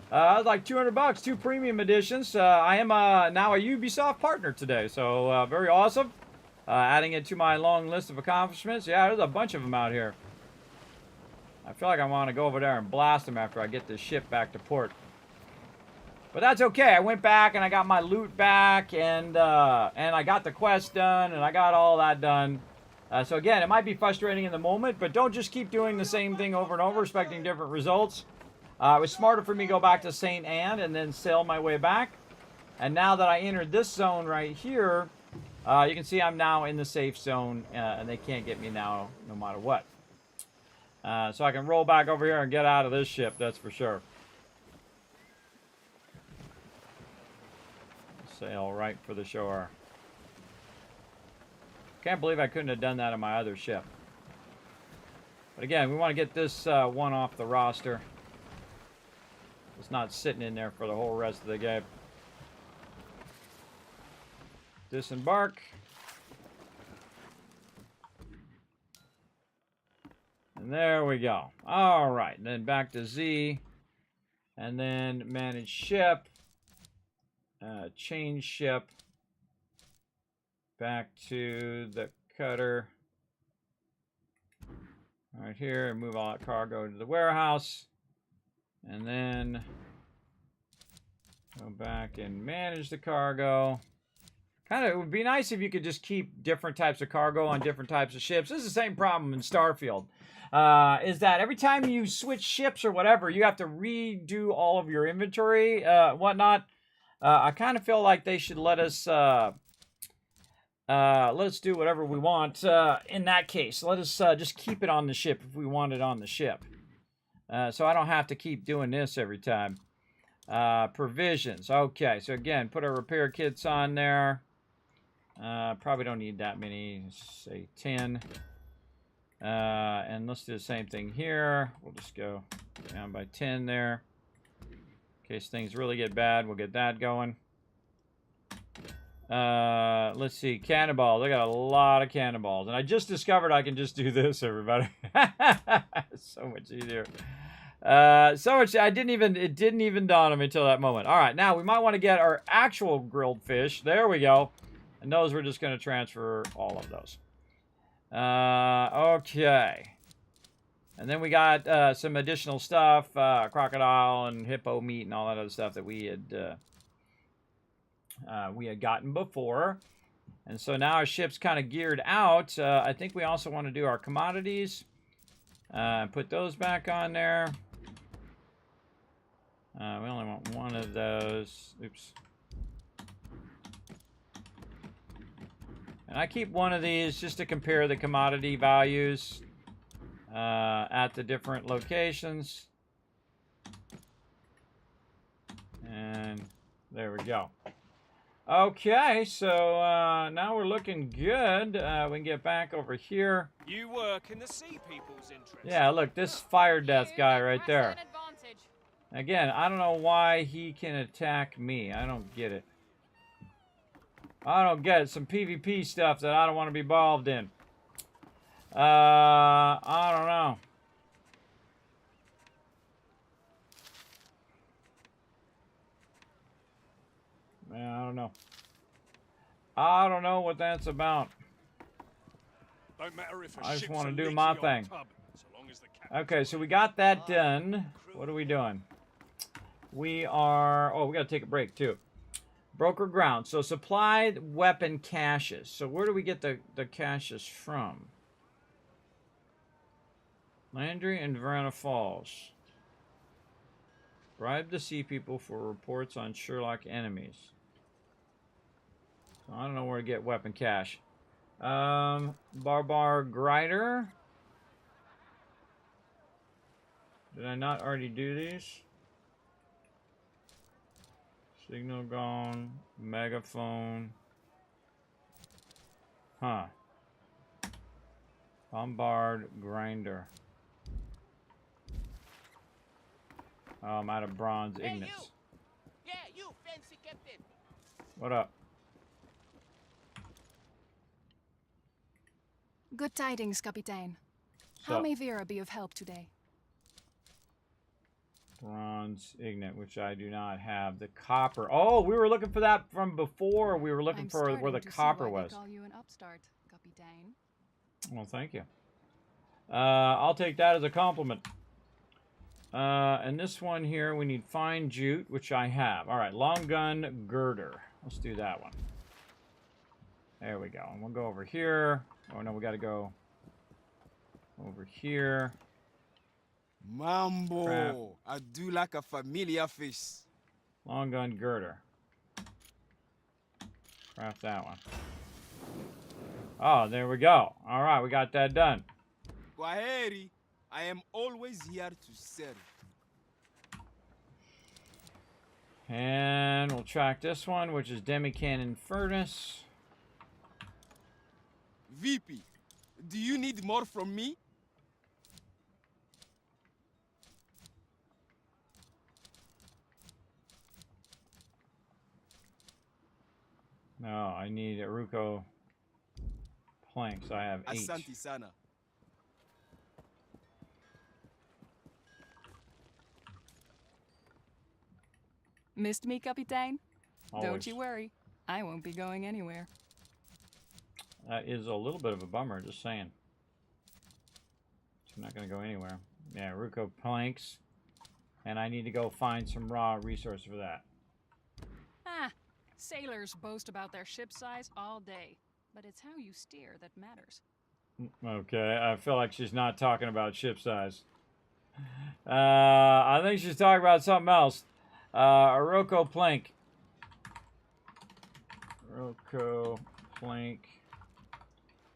It was like $200, 2 premium editions. I am now a Ubisoft partner today, so very awesome. Adding it to my long list of accomplishments. Yeah, there's a bunch of them out here. I feel like I want to go over there and blast them after I get this ship back to port. But that's okay. I went back and I got my loot back, and I got the quest done, and I got all that done. So again, it might be frustrating in the moment, but don't just keep doing the same thing over and over, expecting different results. It was smarter for me to go back to St. Anne and then sail my way back. And now that I entered this zone right here, you can see I'm now in the safe zone, and they can't get me now no matter what. So I can roll back over here and get out of this ship, that's for sure. Sail right for the shore. Can't believe I couldn't have done that on my other ship. But again, we want to get this one off the roster. It's not sitting in there for the whole rest of the game. Disembark. And there we go. All right, then back to Z. And then manage ship. Change ship. Back to the cutter. Right here, and move all that cargo to the warehouse. And then go back and manage the cargo. It would be nice if you could just keep different types of cargo on different types of ships. This is the same problem in Starfield. Is that every time you switch ships or whatever, you have to redo all of your inventory, whatnot. I kind of feel like they should let us let's do whatever we want in that case. Let us just keep it on the ship if we want it on the ship. So I don't have to keep doing this every time. Provisions. Okay, so again, put our repair kits on there. Probably don't need that many. Say 10. And let's do the same thing here. We'll just go down by 10 there. In case things really get bad, we'll get that going. Let's see, cannonballs. I got a lot of cannonballs, and I just discovered I can just do this, everybody. So much easier. So much. It didn't even dawn on me until that moment. All right, now we might want to get our actual grilled fish. There we go. And those we're just going to transfer all of those. Okay. And then we got some additional stuff, crocodile and hippo meat and all that other stuff that we had gotten before. And so now our ship's kind of geared out. I think we also want to do our commodities. Put those back on there. We only want one of those. Oops. And I keep one of these just to compare the commodity values at the different locations. And there we go. Okay, so now we're looking good. We can get back over here. You work in the sea people's interest. Yeah, look, this fire death guy right there. Again, I don't know why he can attack me. I don't get it. I don't get it. Some PvP stuff that I don't want to be involved in. I don't know. Yeah, I don't know. I don't know what that's about. Don't matter if a I just ship's want a to do leaky my old thing. tub, so long as the captain- Okay, so we got that done. What are we doing? We are... Oh, we got to take a break, too. Broker ground. So supplied weapon caches. So where do we get the caches from? Landry and Verona Falls. Bribe the sea people for reports on Sherlock enemies. So I don't know where to get weapon cache. Barbar Grider. Did I not already do these? Signal gone. Megaphone. Huh. Bombard Grinder. Oh, I'm out of bronze ignits. Yeah, you fancy captain. What up? Good tidings, Kapitein. How may Vera be of help today? Bronze Ignet, which I do not have. The copper. Oh, we were looking for that from before. We were looking for where the copper was. Call you an upstart, Kapitein. Well, thank you. I'll take that as a compliment. And this one here, we need fine jute, which I have. All right, long gun girder. Let's do that one. There we go. And we'll go over here. Oh, no, we got to go over here. Mambo, Crap. I do like a familiar face. Long gun girder. Craft that one. Oh, there we go. All right, we got that done. Kwaheri, I am always here to serve. And we'll track this one, which is Demi-Cannon Furnace. VP, do you need more from me? No, I need Aruko planks. I have 8. Asante sana. Missed me, Kapitein? Always. Don't you worry. I won't be going anywhere. That is a little bit of a bummer, just saying. I'm not going to go anywhere. Yeah, Aruko planks. And I need to go find some raw resource for that. Ah, sailors boast about their ship size all day. But it's how you steer that matters. Okay, I feel like she's not talking about ship size. I think she's talking about something else. Oroko plank. Oroko plank.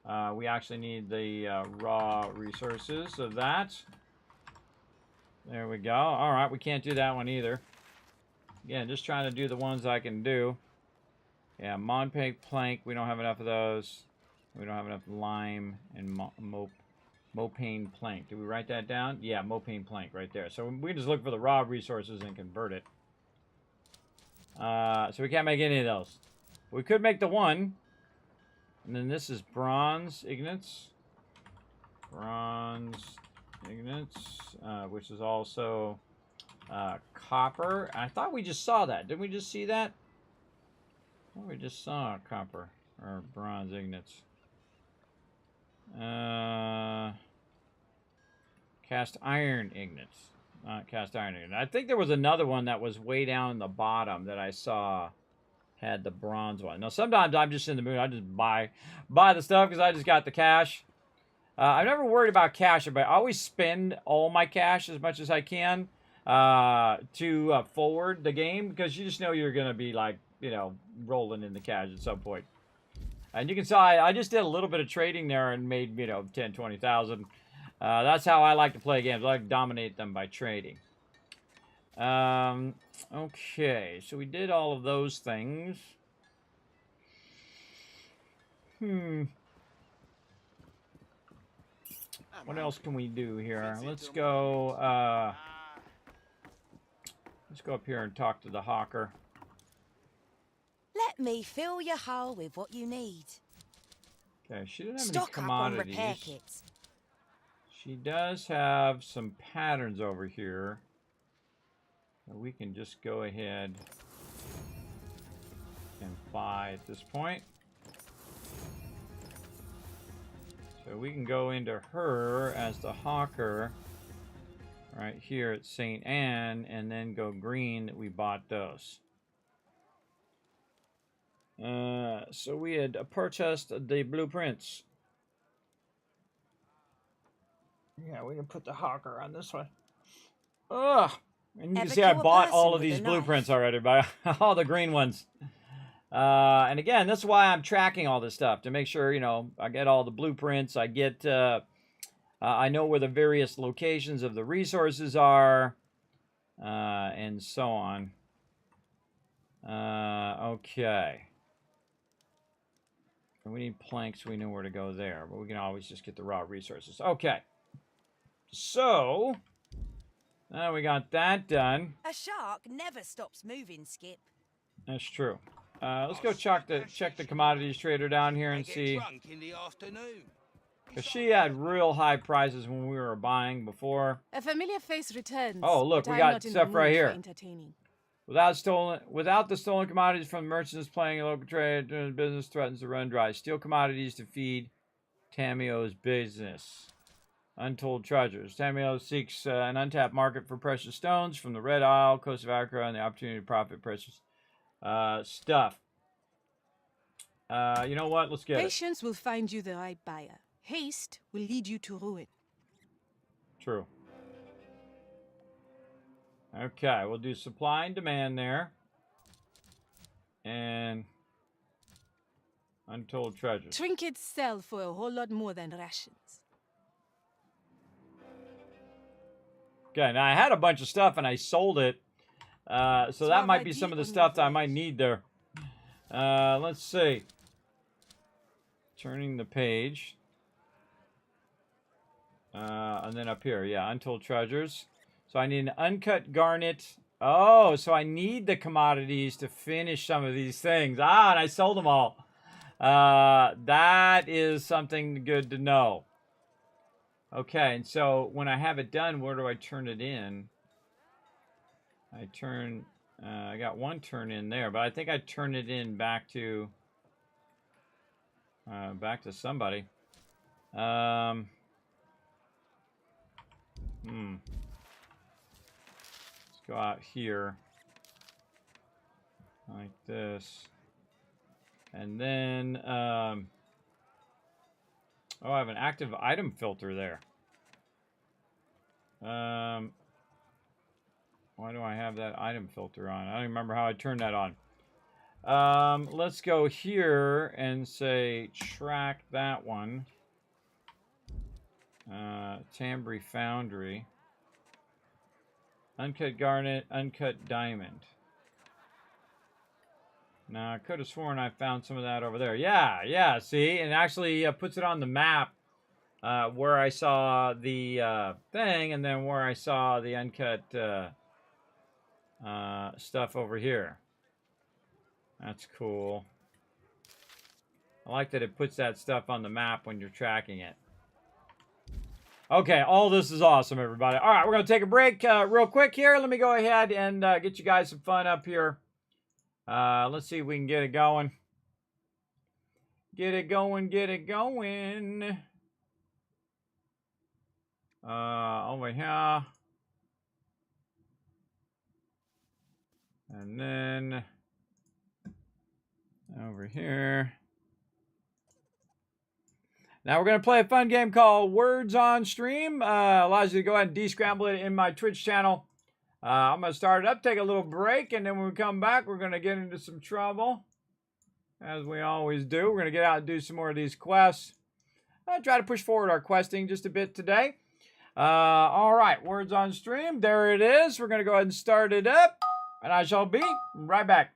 We actually need the raw resources of that. There we go. All right, we can't do that one either. Again, just trying to do the ones I can do. Yeah, Monpeg plank. We don't have enough of those. We don't have enough lime and Mopane plank. Did we write that down? Yeah, Mopane plank right there. So we just look for the raw resources and convert it. So we can't make any of those. We could make the one. And then this is bronze ignates. Bronze ignates, which is also copper. I thought we just saw that. Didn't we just see that? I thought we just saw copper or bronze ignates. Cast iron ignates. Not cast iron ignates. I think there was another one that was way down in the bottom that I saw had the bronze one. Now, sometimes I'm just in the mood. I just buy the stuff because I just got the cash. I'm never worried about cash, but I always spend all my cash as much as I can to forward the game because you just know you're going to be like, you know, rolling in the cash at some point. And you can see I just did a little bit of trading there and made, you know, 10, 20,000. That's how I like to play games. I like to dominate them by trading. Okay, so we did all of those things. What else can we do here? Let's go up here and talk to the hawker. Let me fill your hull with what you need. Okay, she didn't have Stock any up on commodities. repair kits. She does have some patterns over here. We can just go ahead and buy at this point. So we can go into her as the hawker right here at St. Anne and then go green that we bought those. So we had purchased the blueprints. Yeah, we can put the hawker on this one. Ugh! And you can see I bought all of these blueprints already, by all the green ones. And again, that's why I'm tracking all this stuff, to make sure, you know, I get all the blueprints. I get, I know where the various locations of the resources are, and so on. Okay. And we need planks, we know where to go there, but we can always just get the raw resources. Okay. So, we got that done. A shark never stops moving, Skip. That's true. Let's go check the commodities trader down here and see. Because she had real high prices when we were buying before. A familiar face returns. Oh, look, we got stuff right here. Without the stolen commodities from merchants playing a local trade, business threatens to run dry. Steal commodities to feed Tamio's business. Untold treasures. Tamio seeks an untapped market for precious stones from the Red Isle, coast of Africa, and the opportunity to profit precious stuff. You know what? Let's get Patience will find you the right buyer. Haste will lead you to ruin. True. Okay, we'll do supply and demand there. And untold treasures. Trinkets sell for a whole lot more than rations. Okay, now I had a bunch of stuff and I sold it. So that might be some of the stuff that I might need there. Let's see. Turning the page. And then up here, yeah, untold treasures. So I need an uncut garnet. Oh, so I need the commodities to finish some of these things. Ah, and I sold them all. That is something good to know. Okay, and so when I have it done, where do I turn it in? I got one turn in there, but I think I turn it in back to somebody. Let's go out here like this, and then oh, I have an active item filter there. Why do I have that item filter on? I don't remember how I turned that on. Let's go here and say track that one. Tambry Foundry. Uncut garnet, uncut diamond. Now, I could have sworn I found some of that over there. Yeah, see? And actually puts it on the map where I saw the thing and then where I saw the uncut stuff over here. That's cool. I like that it puts that stuff on the map when you're tracking it. Okay, all this is awesome, everybody. All right, we're going to take a break real quick here. Let me go ahead and get you guys some fun up here. Let's see if we can get it going. Get it going, get it going. Over here. And then over here. Now we're going to play a fun game called Words on Stream. Allows you to go ahead and descramble it in my Twitch channel. I'm going to start it up, take a little break, and then when we come back, we're going to get into some trouble. As we always do. We're going to get out and do some more of these quests. I'll try to push forward our questing just a bit today. All right, Words on Stream. There it is. We're going to go ahead and start it up. And I shall be right back.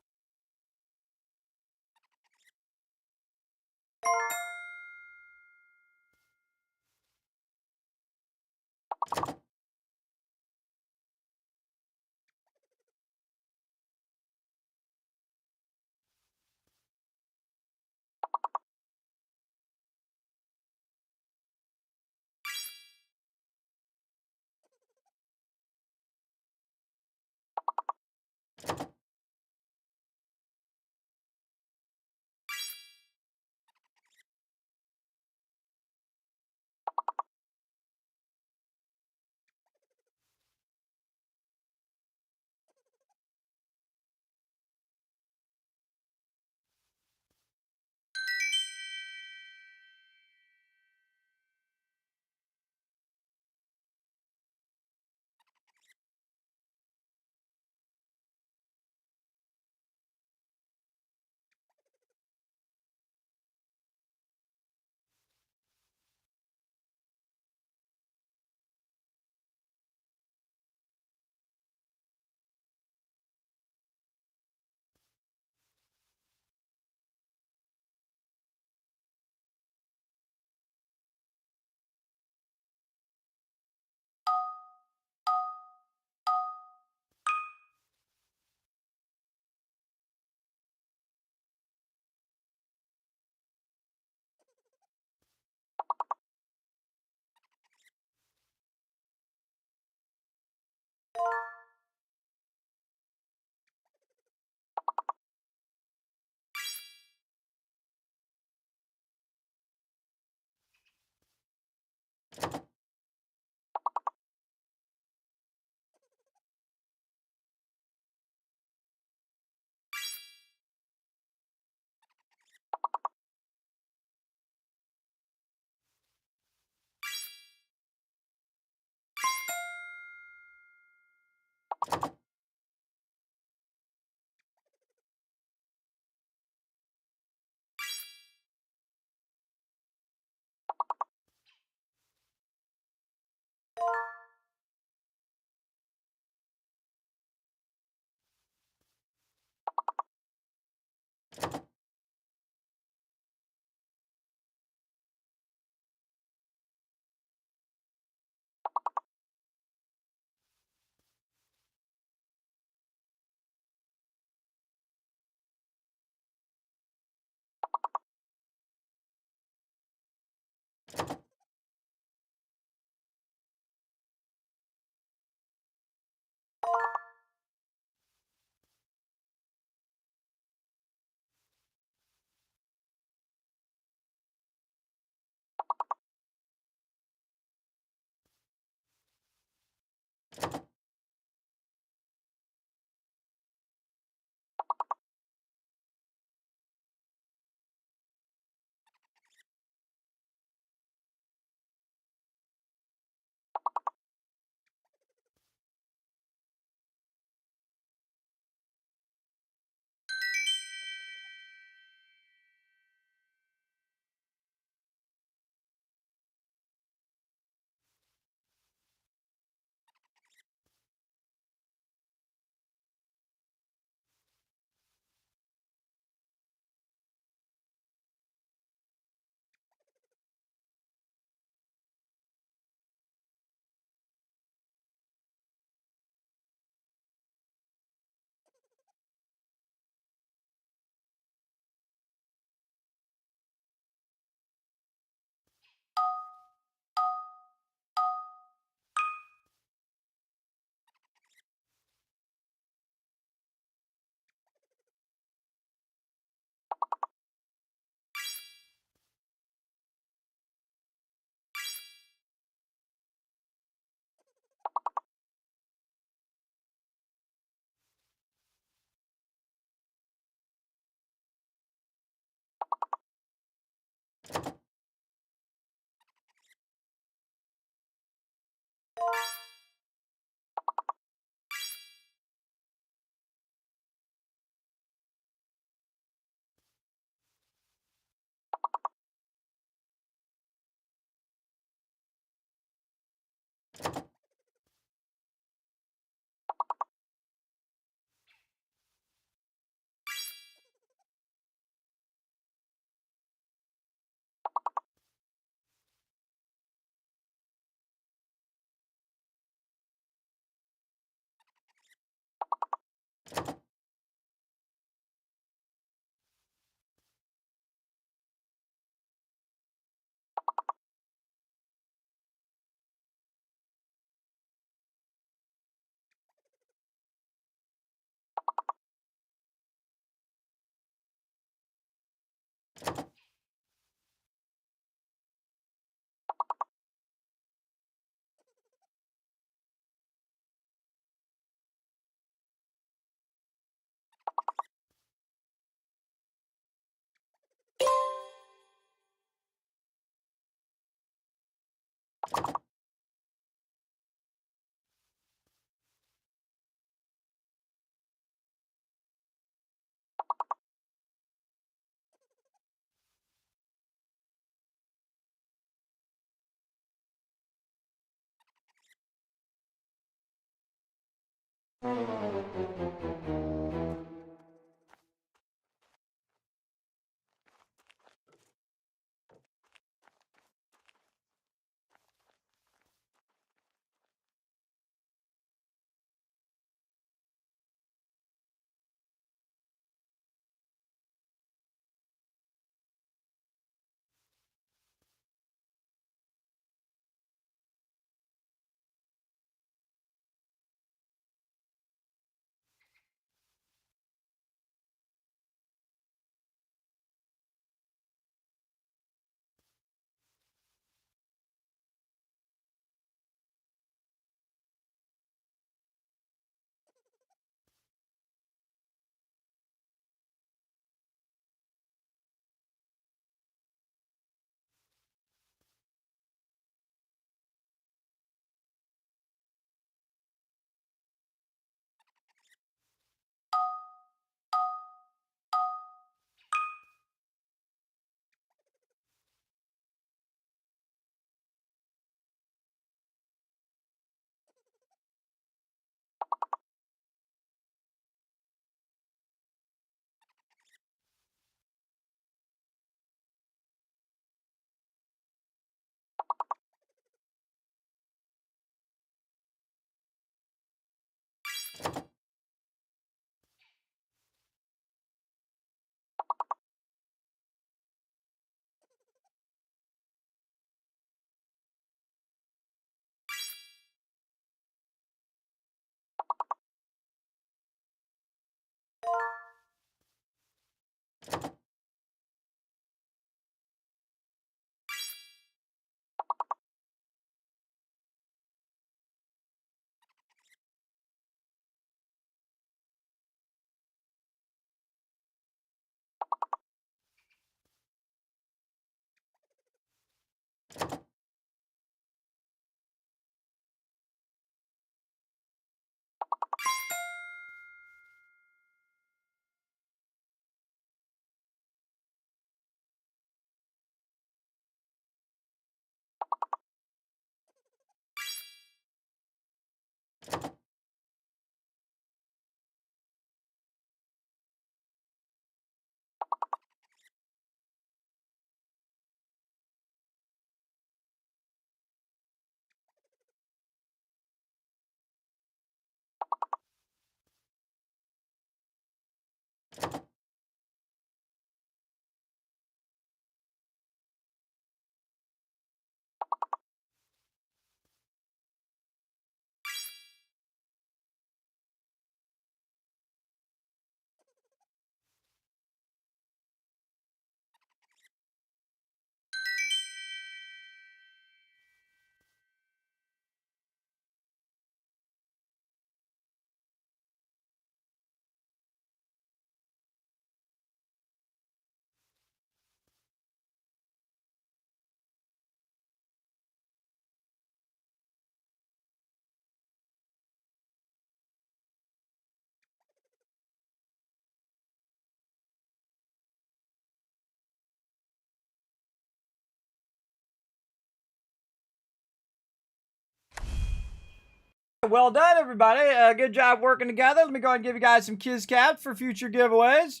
Well done, everybody. Good job working together. Let me go ahead and give you guys some Kiz Caps for future giveaways.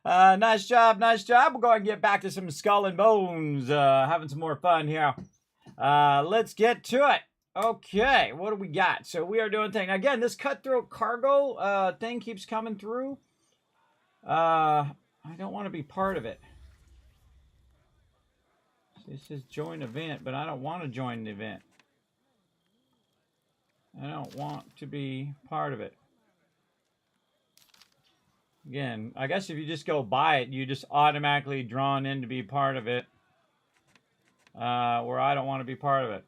Nice job, nice job. We'll go ahead and get back to some Skull and Bones. Having some more fun here. Let's get to it. Okay, what do we got? So we are doing thing. Again, this cutthroat cargo thing keeps coming through. I don't want to be part of it. It says join event, but I don't want to join the event. I don't want to be part of it. Again, I guess if you just go buy it, you just automatically drawn in to be part of it. Where I don't want to be part of it.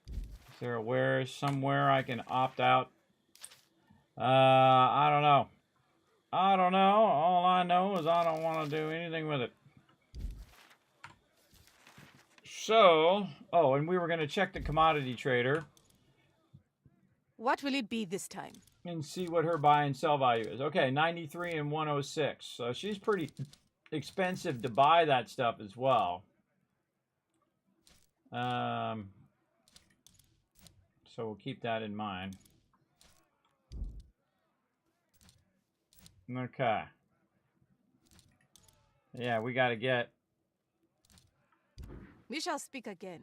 Is there somewhere I can opt out? I don't know. I don't know. All I know is I don't want to do anything with it. So, oh, and we were going to check the commodity trader. What will it be this time? And see what her buy and sell value is. Okay, 93 and 106. So she's pretty expensive to buy that stuff as well. So we'll keep that in mind. Okay. Yeah, we got to get... We shall speak again,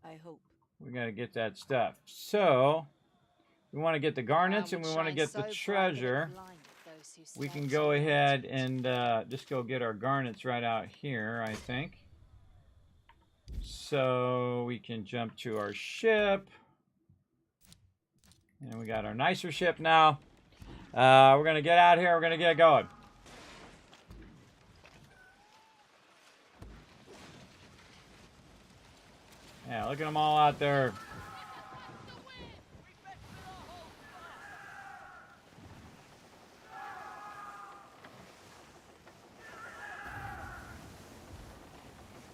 I hope. We got to get that stuff. So, we want to get the garnets and we want to get the treasure. We can go ahead and just go get our garnets right out here, I think. So, we can jump to our ship. And we got our nicer ship now. We're going to get out here. We're going to get going. Yeah, look at them all out there.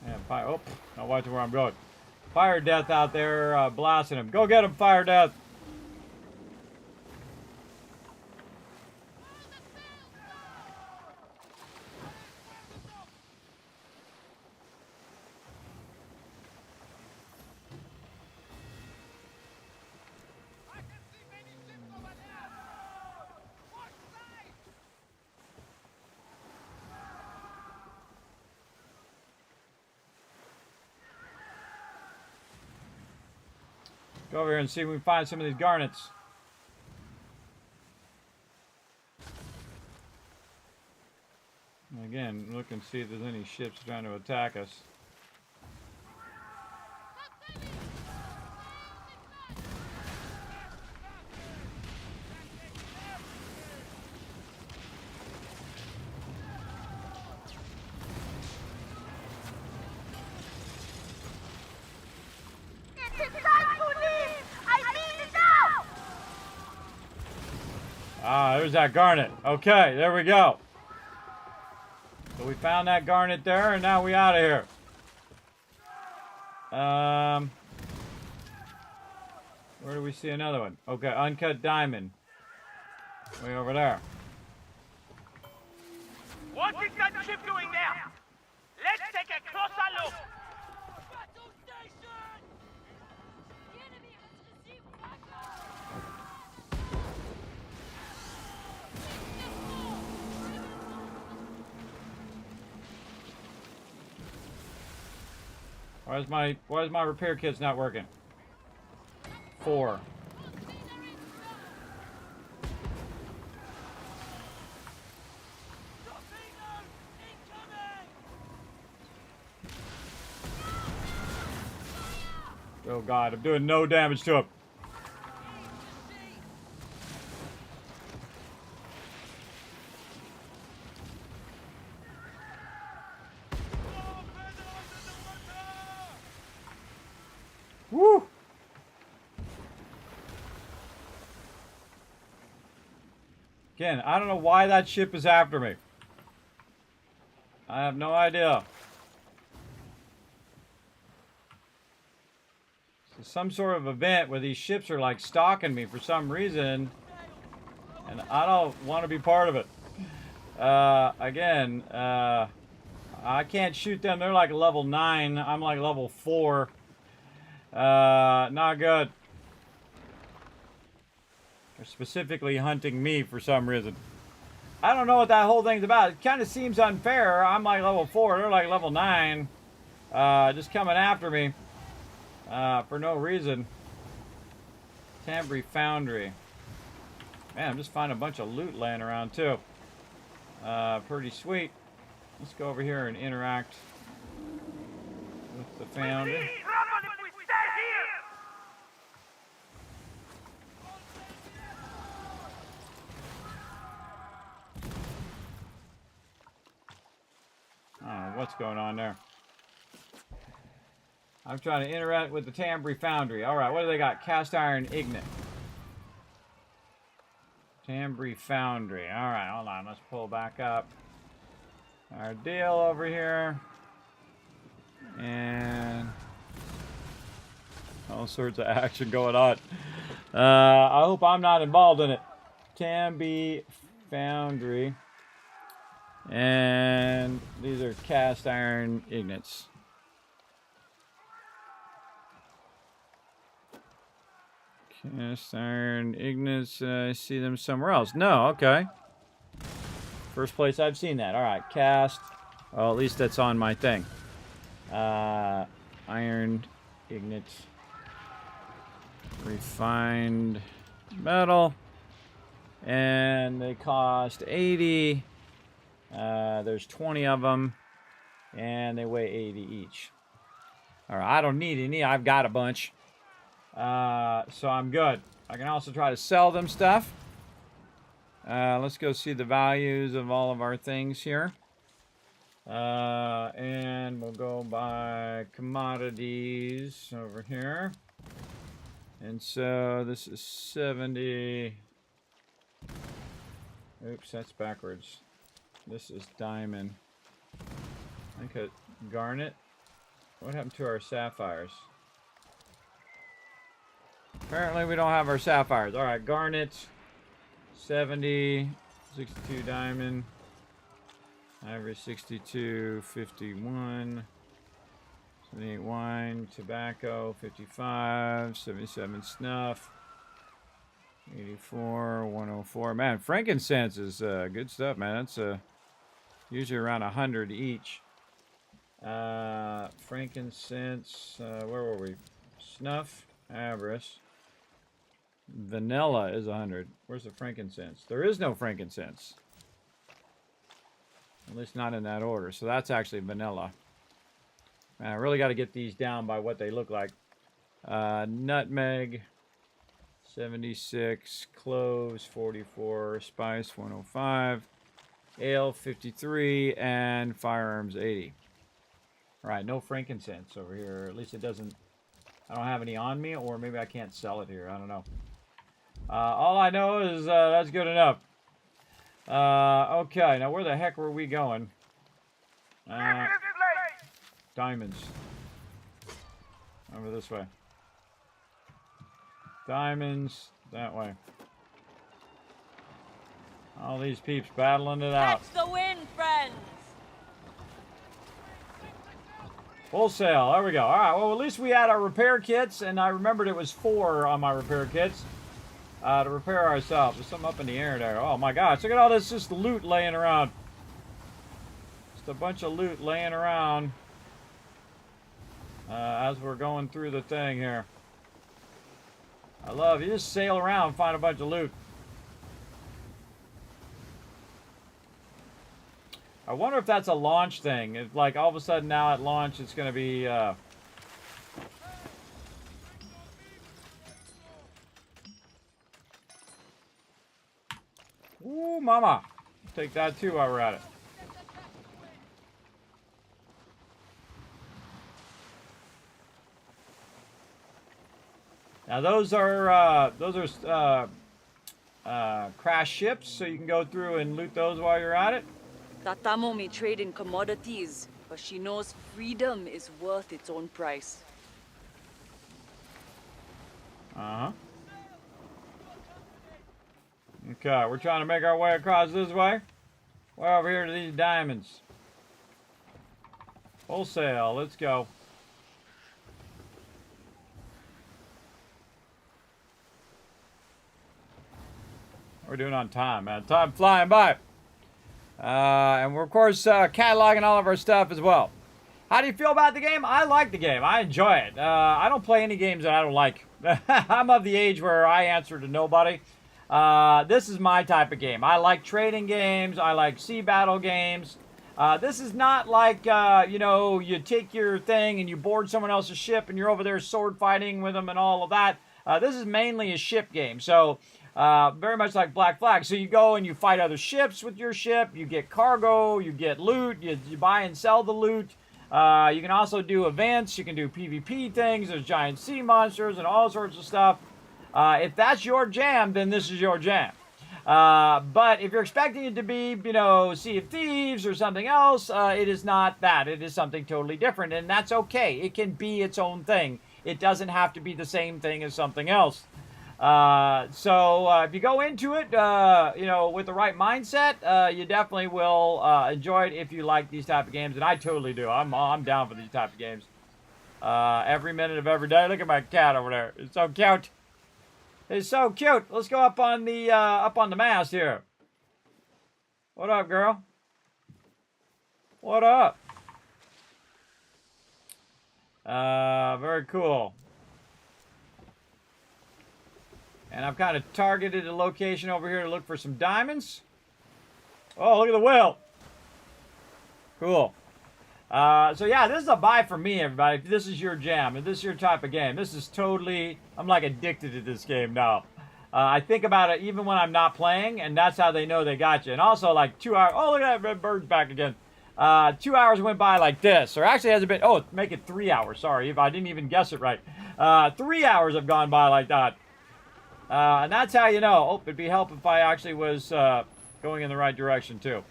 Yeah, fire. Oh, now watch where I'm going. Fire Death out there blasting him. Go get him, Fire Death. Go over here and see if we can find some of these garnets. And again, look and see if there's any ships trying to attack us. Ah, there's that garnet. Okay, there we go. So we found that garnet there, and now we out of here. Where do we see another one? Okay, uncut diamond. Way over there. What is that ship doing there? Let's take a closer look. Why is my repair kit's not working? 4. Oh God, I'm doing no damage to him. Woo! Again, I don't know why that ship is after me. I have no idea. It's some sort of event where these ships are like stalking me for some reason, and I don't want to be part of it. Again, I can't shoot them. They're like level 9. I'm like level 4. Not good. They're specifically hunting me for some reason. I don't know what that whole thing's about. It kind of seems unfair. I'm like level 4. They're like level 9. Just coming after me. For no reason. Tambry Foundry. Man, I'm just finding a bunch of loot laying around too. Pretty sweet. Let's go over here and interact with the Foundry. I don't know what's going on there. I'm trying to interact with the Tambry Foundry. Alright, what do they got? Cast Iron Ignite. Tambry Foundry. Alright, hold on. Let's pull back up our deal over here. And all sorts of action going on. I hope I'm not involved in it. Tambry Foundry. And these are cast iron ignites. Cast iron ignites. I see them somewhere else. No, okay. First place I've seen that. All right, cast. Well, at least that's on my thing. Iron ignites. Refined metal. And they cost 80. There's 20 of them, and they weigh 80 each. All right, I don't need any. I've got a bunch, so I'm good. I can also try to sell them stuff. Let's go see the values of all of our things here, and we'll go by commodities over here. And so this is 70. Oops, that's backwards. This is diamond. I think a garnet. What happened to our sapphires? Apparently we don't have our sapphires. Alright, garnet. 70. 62 diamond. Ivory 62. 51. 78 wine. Tobacco 55. 77 snuff. 84. 104. Man, frankincense is good stuff, man. That's usually around 100 each. Frankincense, where were we? Snuff, avarice. Vanilla is 100. Where's the frankincense? There is no frankincense. At least not in that order. So that's actually vanilla. Man, I really got to get these down by what they look like. Nutmeg, 76. Cloves, 44. Spice, 105. Ale 53 and firearms 80. All right, no frankincense over here. At least it doesn't. I don't have any on me, or maybe I can't sell it here. I don't know. All I know is that's good enough. Okay, now where the heck were we going? Diamonds. Over this way. Diamonds that way. All these peeps battling it out. Catch the wind, friends! Wholesale. There we go. All right. Well, at least we had our repair kits, and I remembered it was 4 on my repair kits to repair ourselves. There's something up in the air there. Oh, my gosh. Look at all this just loot laying around. Just a bunch of loot laying around as we're going through the thing here. I love you just sail around and find a bunch of loot. I wonder if that's a launch thing. If, like, all of a sudden now at launch it's going to be... Ooh, mama. Take that too while we're at it. Now those are crash ships, so you can go through and loot those while you're at it. Tatamo may trade in commodities, but she knows freedom is worth its own price. Uh-huh. Okay, we're trying to make our way across this way. We're over here to these diamonds. Wholesale, let's go. We're doing on time, man. Time flying by. And we're, of course, cataloging all of our stuff as well. How do you feel about the game? I like the game. I enjoy it. I don't play any games that I don't like. I'm of the age where I answer to nobody. This is my type of game. I like trading games. I like sea battle games. This is not like, you know, you take your thing and you board someone else's ship and you're over there sword fighting with them and all of that. This is mainly a ship game. So, very much like Black Flag. So you go and you fight other ships with your ship. You get cargo. You get loot. You buy and sell the loot. You can also do events. You can do PvP things. There's giant sea monsters and all sorts of stuff. If that's your jam, then this is your jam. But if you're expecting it to be, you know, Sea of Thieves or something else, it is not that. It is something totally different, and that's okay. It can be its own thing. It doesn't have to be the same thing as something else. So if you go into it, you know, with the right mindset, you definitely will enjoy it if you like these type of games, and I totally do. I'm down for these type of games. Every minute of every day. Look at my cat over there. It's so cute. It's so cute. Let's go up on the mast here. What up, girl? What up? Very cool. And I've kind of targeted a location over here to look for some diamonds. Oh, look at the whale. Cool. So yeah, this is a buy for me, everybody. If this is your jam, if this is your type of game, this is totally, I'm like addicted to this game now. I think about it even when I'm not playing, and that's how they know they got you. And also like 2 hours, oh look at that, red bird's back again. 2 hours went by like this, or actually has a bit, oh, make it 3 hours, sorry, if I didn't even guess it right. 3 hours have gone by like that. And that's how you know. Oh, it'd be helpful if I actually was going in the right direction too.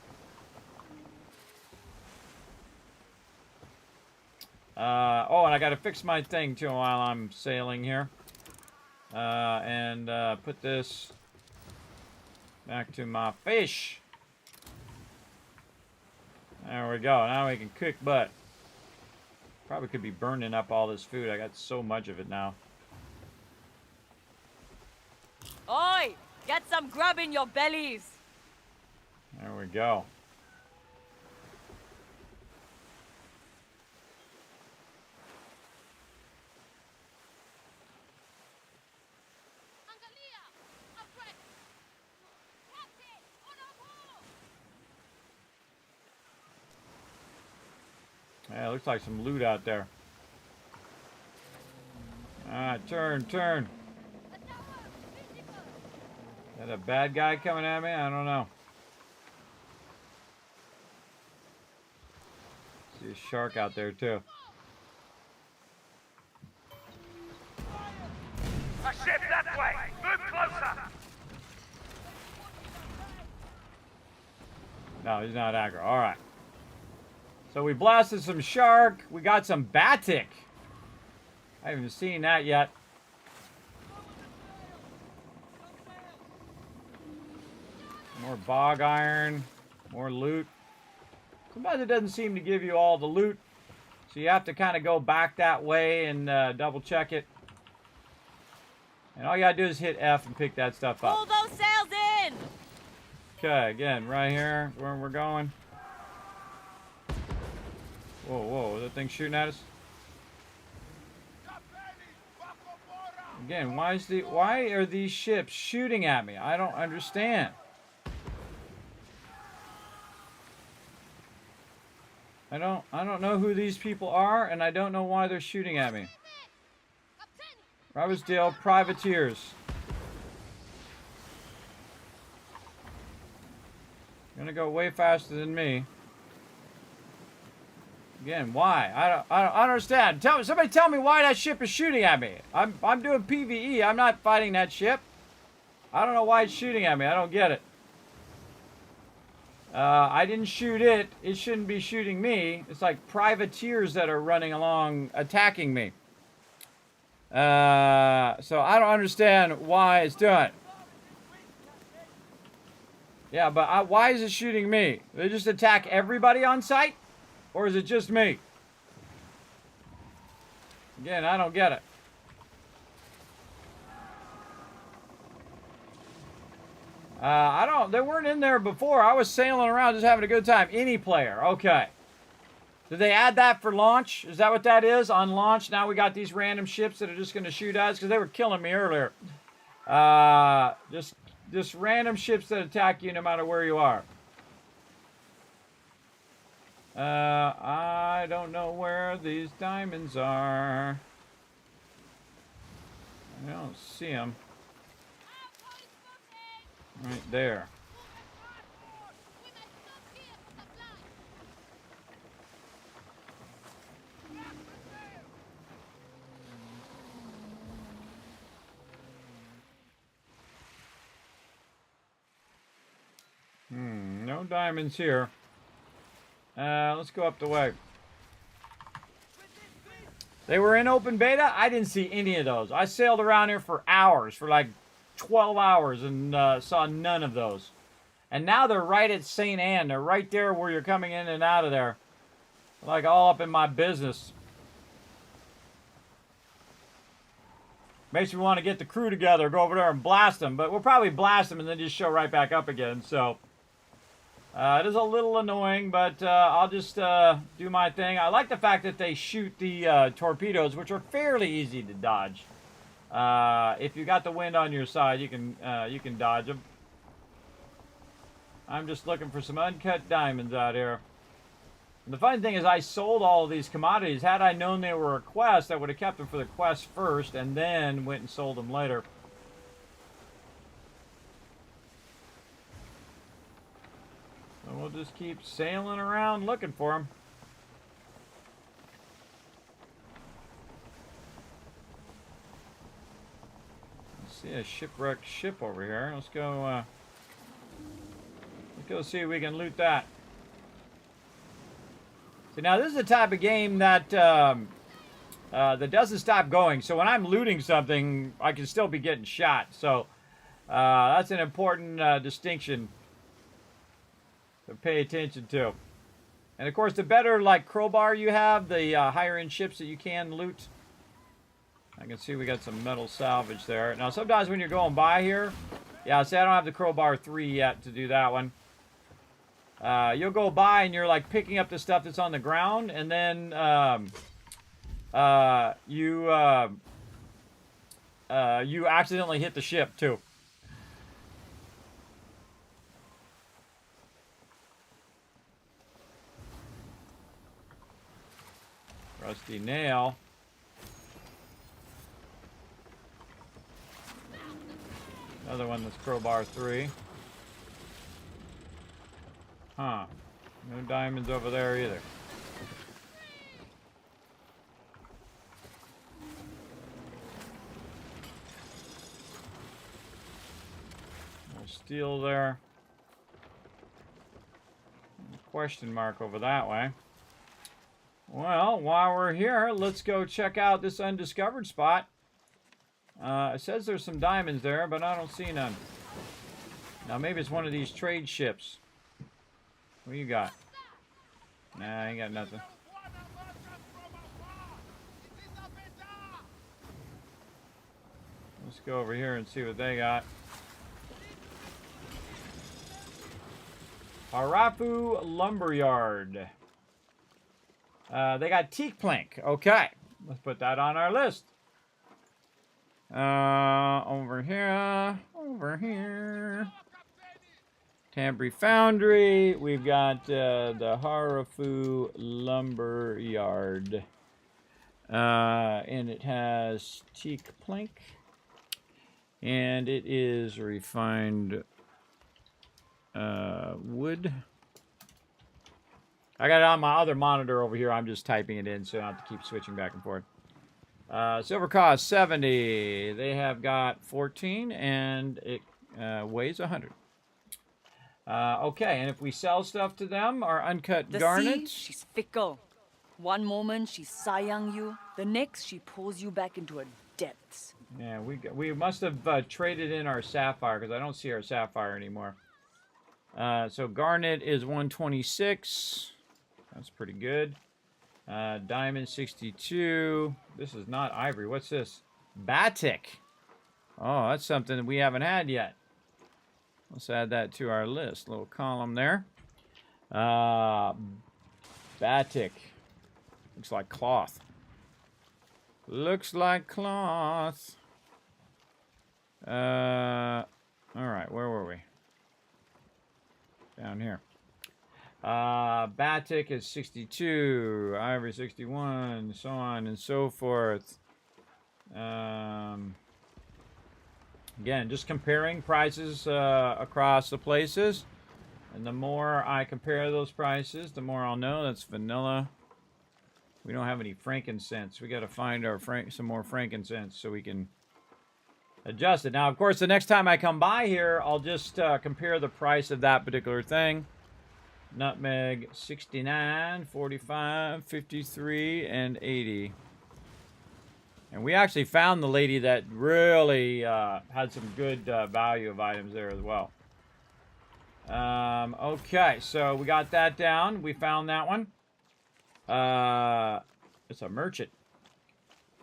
Oh, and I got to fix my thing too while I'm sailing here. And put this back to my fish. There we go. Now we can cook butt. Probably could be burning up all this food. I got so much of it now. Oi! Get some grub in your bellies! There we go. Yeah, it looks like some loot out there. Alright, turn. Is that a bad guy coming at me? I don't know. See a shark out there too. A ship that way! Move closer! No, he's not aggro. Alright. So we blasted some shark. We got some batik. I haven't seen that yet. More bog iron. More loot. Sometimes it doesn't seem to give you all the loot. So you have to kind of go back that way and double check it. And all you gotta do is hit F and pick that stuff up. Pull those sails in! Okay, again, right here is where we're going. Whoa, is that thing shooting at us? Again, why are these ships shooting at me? I don't understand. I don't know who these people are, and I don't know why they're shooting at me. Robbersdale privateers. Gonna go way faster than me. Again, why? I don't understand. Somebody tell me why that ship is shooting at me. I'm doing PvE. I'm not fighting that ship. I don't know why it's shooting at me. I don't get it. I didn't shoot it. It shouldn't be shooting me. It's like privateers that are running along attacking me. So I don't understand why it's doing it. Yeah, but why is it shooting me? They just attack everybody on site? Or is it just me? Again, I don't get it. They weren't in there before. I was sailing around just having a good time. Any player. Okay. Did they add that for launch? Is that what that is? On launch, now we got these random ships that are just going to shoot us because they were killing me earlier. Just random ships that attack you no matter where you are. I don't know where these diamonds are. I don't see them. Right there. No diamonds here. Let's go up the way. They were in open beta. I didn't see any of those. I sailed around here for hours, for like 12 hours, and saw none of those. And now they're right at St. Anne. They're right there where you're coming in and out of there. Like all up in my business. Makes me want to get the crew together, go over there and blast them. But we'll probably blast them and then just show right back up again. So it is a little annoying, but I'll just do my thing. I like the fact that they shoot the torpedoes, which are fairly easy to dodge. If you got the wind on your side, you can dodge them. I'm just looking for some uncut diamonds out here. And the funny thing is I sold all of these commodities. Had I known they were a quest, I would have kept them for the quest first and then went and sold them later. So we'll just keep sailing around looking for them. See a shipwrecked ship over here. Let's go see if we can loot that. See, now this is the type of game that that doesn't stop going. So when I'm looting something, I can still be getting shot. So that's an important distinction to pay attention to. And of course, the better like crowbar you have, the higher end ships that you can loot. I can see we got some metal salvage there. Now, sometimes when you're going by here, yeah, see, I don't have the crowbar 3 yet to do that one. You'll go by and you're like picking up the stuff that's on the ground, and then you accidentally hit the ship too. Rusty nail. Another one that's crowbar 3. Huh. No diamonds over there either. No steel there. Question mark over that way. Well, while we're here, let's go check out this undiscovered spot. It says there's some diamonds there, but I don't see none. Now, maybe it's one of these trade ships. What you got? Nah, I ain't got nothing. Let's go over here and see what they got. Harafu Lumberyard. They got teak plank. Okay. Let's put that on our list. Over here. Tambry Foundry. We've got the Harafu Lumberyard. And it has teak plank. And it is refined wood. I got it on my other monitor over here. I'm just typing it in, so I don't have to keep switching back and forth. Silver cost 70. They have got 14, and it weighs 100. Okay, and if we sell stuff to them, our uncut garnet. She's fickle. One moment she sayang you, the next she pulls you back into her depths. Yeah, we must have traded in our sapphire, because I don't see our sapphire anymore. So garnet is 126. That's pretty good. Diamond 62. This is not ivory. What's this? Batik. Oh, that's something that we haven't had yet. Let's add that to our list. Little column there. Batik. Looks like cloth. Looks like cloth. All right, where were we? Down here. Batik is 62, Ivory 61, so on and so forth. Again, just comparing prices across the places. And the more I compare those prices, the more I'll know. That's vanilla. We don't have any frankincense. We got to find our some more frankincense so we can adjust it. Now, of course, the next time I come by here, I'll just compare the price of that particular thing. Nutmeg, 69, 45, 53, and 80. And we actually found the lady that really had some good value of items there as well. Okay, so we got that down. We found that one. It's a merchant.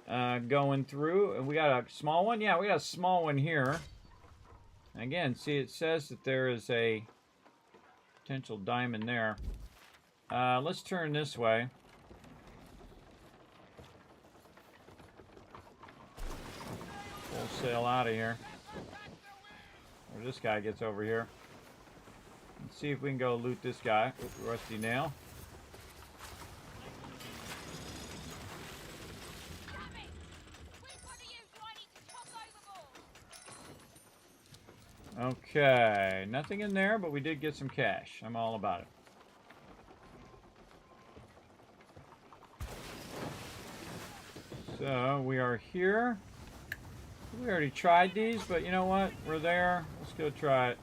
Going through. And we got a small one. Yeah, we got a small one here. Again, see, it says that there is a potential diamond there. Let's turn this way. We'll sail out of here. Or this guy gets over here. Let's see if we can go loot this guy. Ooh, rusty nail. Okay, nothing in there, but we did get some cash. I'm all about it. So, we are here. We already tried these, but you know what? We're there. Let's go try it.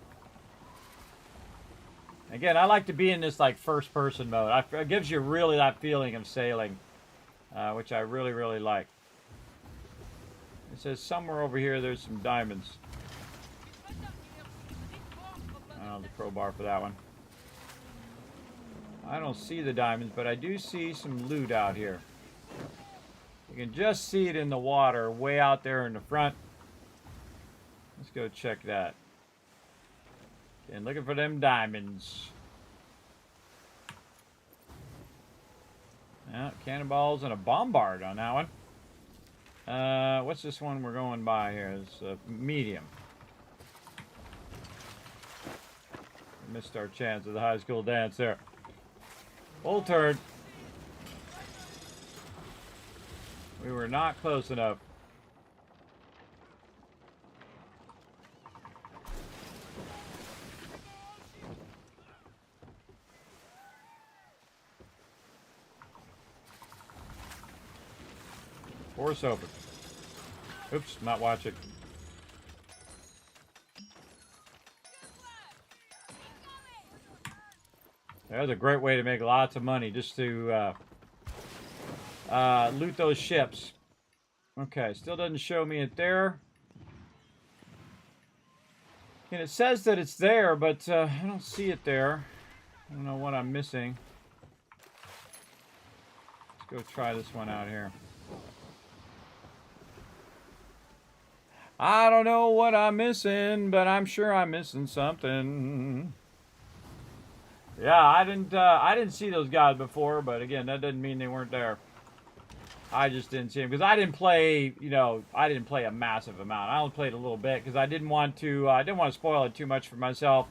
Again, I like to be in this like first-person mode. It gives you really that feeling of sailing, which I really, really like. It says somewhere over here there's some diamonds. Oh, the crowbar for that one. I don't see the diamonds, but I do see some loot out here. You can just see it in the water way out there in the front. Let's go check that. And looking for them diamonds. Yeah, cannonballs and a bombard on that one. What's this one we're going by here? It's a medium. Missed our chance of the high school dance there. Full turn. We were not close enough. Force open. Oops, not watching. There's a great way to make lots of money, just to loot those ships. Okay, still doesn't show me it there. And it says that it's there, but I don't see it there. I don't know what I'm missing. Let's go try this one out here. I don't know what I'm missing, but I'm sure I'm missing something. Yeah, I didn't see those guys before, but again, that doesn't mean they weren't there. I just didn't see them because I didn't play, you know, I didn't play a massive amount. I only played a little bit because I didn't want to spoil it too much for myself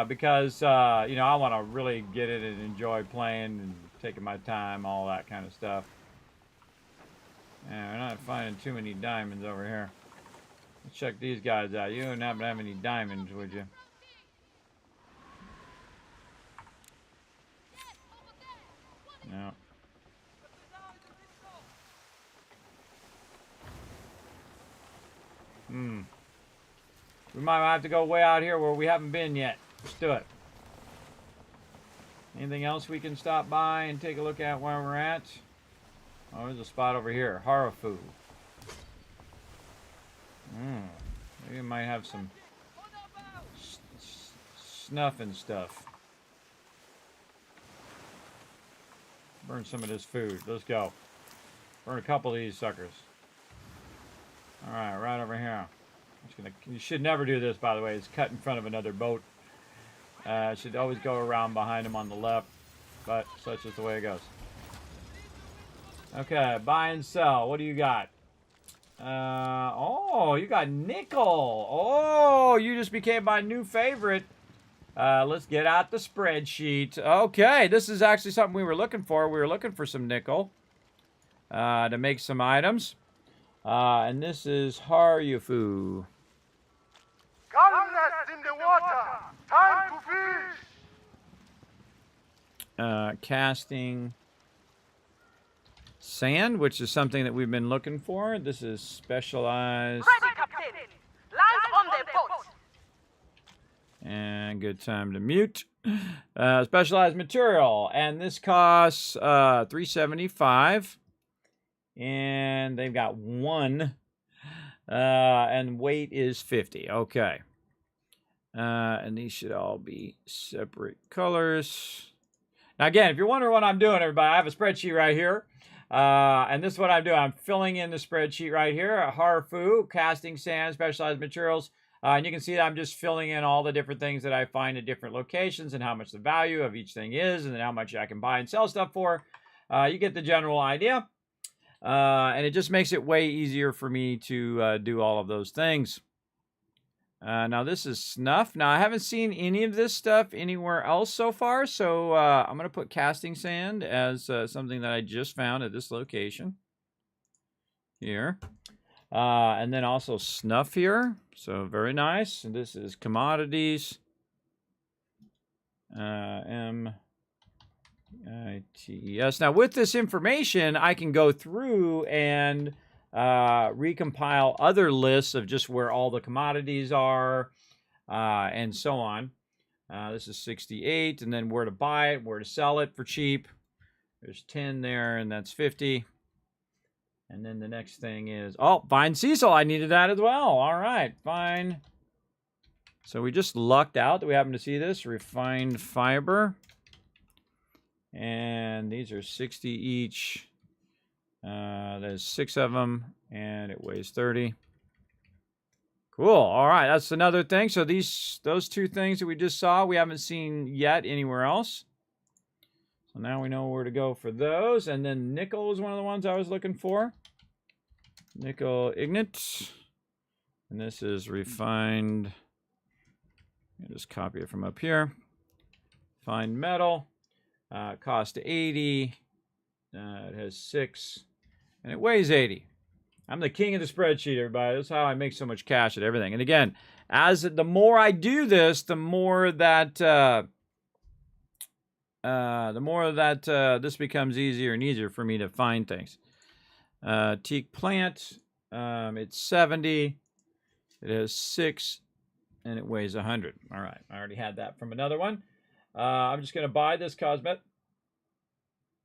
because you know, I want to really get it and enjoy playing and taking my time, all that kind of stuff. Yeah, we're not finding too many diamonds over here. Let's check these guys out. You don't happen to have any diamonds, would you? No. We might have to go way out here where we haven't been yet. Let's do it. Anything else we can stop by and take a look at where we're at? Oh, there's a spot over here. Harafu. Maybe we might have some snuff and stuff. Burn some of this food. Let's go. Burn a couple of these suckers. Alright, right over here. You should never do this, by the way. It's cut in front of another boat. Should always go around behind them on the left. But such is the way it goes. Okay, buy and sell. What do you got? Oh, you got nickel. Oh, you just became my new favorite. Let's get out the spreadsheet. Okay, this is actually something we were looking for. We were looking for some nickel to make some items. And this is Haryufu. Calmness in the water. Time to fish. Casting sand, which is something that we've been looking for. This is specialized. Ready, Captain. Land on the boat. And good time to mute. Specialized material, and this costs $375. And they've got one, and weight is 50. Okay. And these should all be separate colors. Now, again, if you're wondering what I'm doing, everybody, I have a spreadsheet right here. And this is what I'm doing. I'm filling in the spreadsheet right here. Harfu, casting sand, specialized materials. And you can see that I'm just filling in all the different things that I find at different locations and how much the value of each thing is and then how much I can buy and sell stuff for. You get the general idea. And it just makes it way easier for me to do all of those things. Now, this is snuff. Now, I haven't seen any of this stuff anywhere else so far, so I'm going to put casting sand as something that I just found at this location. Here. And then also snuff here. So, very nice. And this is commodities. M-I-T-E-S. Now, with this information, I can go through and recompile other lists of just where all the commodities are and so on. This is 68, and then where to buy it, where to sell it for cheap. There's 10 there, and that's 50. And then the next thing is, oh, fine Cecil. I needed that as well. All right, fine. So we just lucked out that we happen to see this. Refined fiber. And these are 60 each. There's 6 of them, and it weighs 30. Cool. All right, that's another thing. So those two things that we just saw, we haven't seen yet anywhere else. So now we know where to go for those. And then nickel is one of the ones I was looking for. Nickel ignite. And this is refined. I'll just copy it from up here. Refined metal. Cost 80. It has 6. And it weighs 80. I'm the king of the spreadsheet, everybody. That's how I make so much cash at everything. And again, the more I do this, the more that this becomes easier and easier for me to find things. Teak plant, it's 70. It has 6, and it weighs 100. All right, I already had that from another one. I'm just going to buy this Kismet.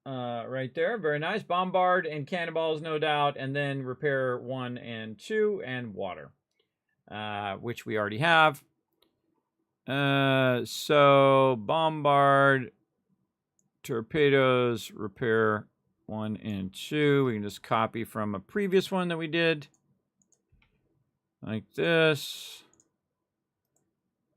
Right there, very nice. Bombard and cannonballs, no doubt, and then repair 1 and 2 and water, which we already have. So bombard, torpedoes, repair 1 and 2. We can just copy from a previous one that we did, like this.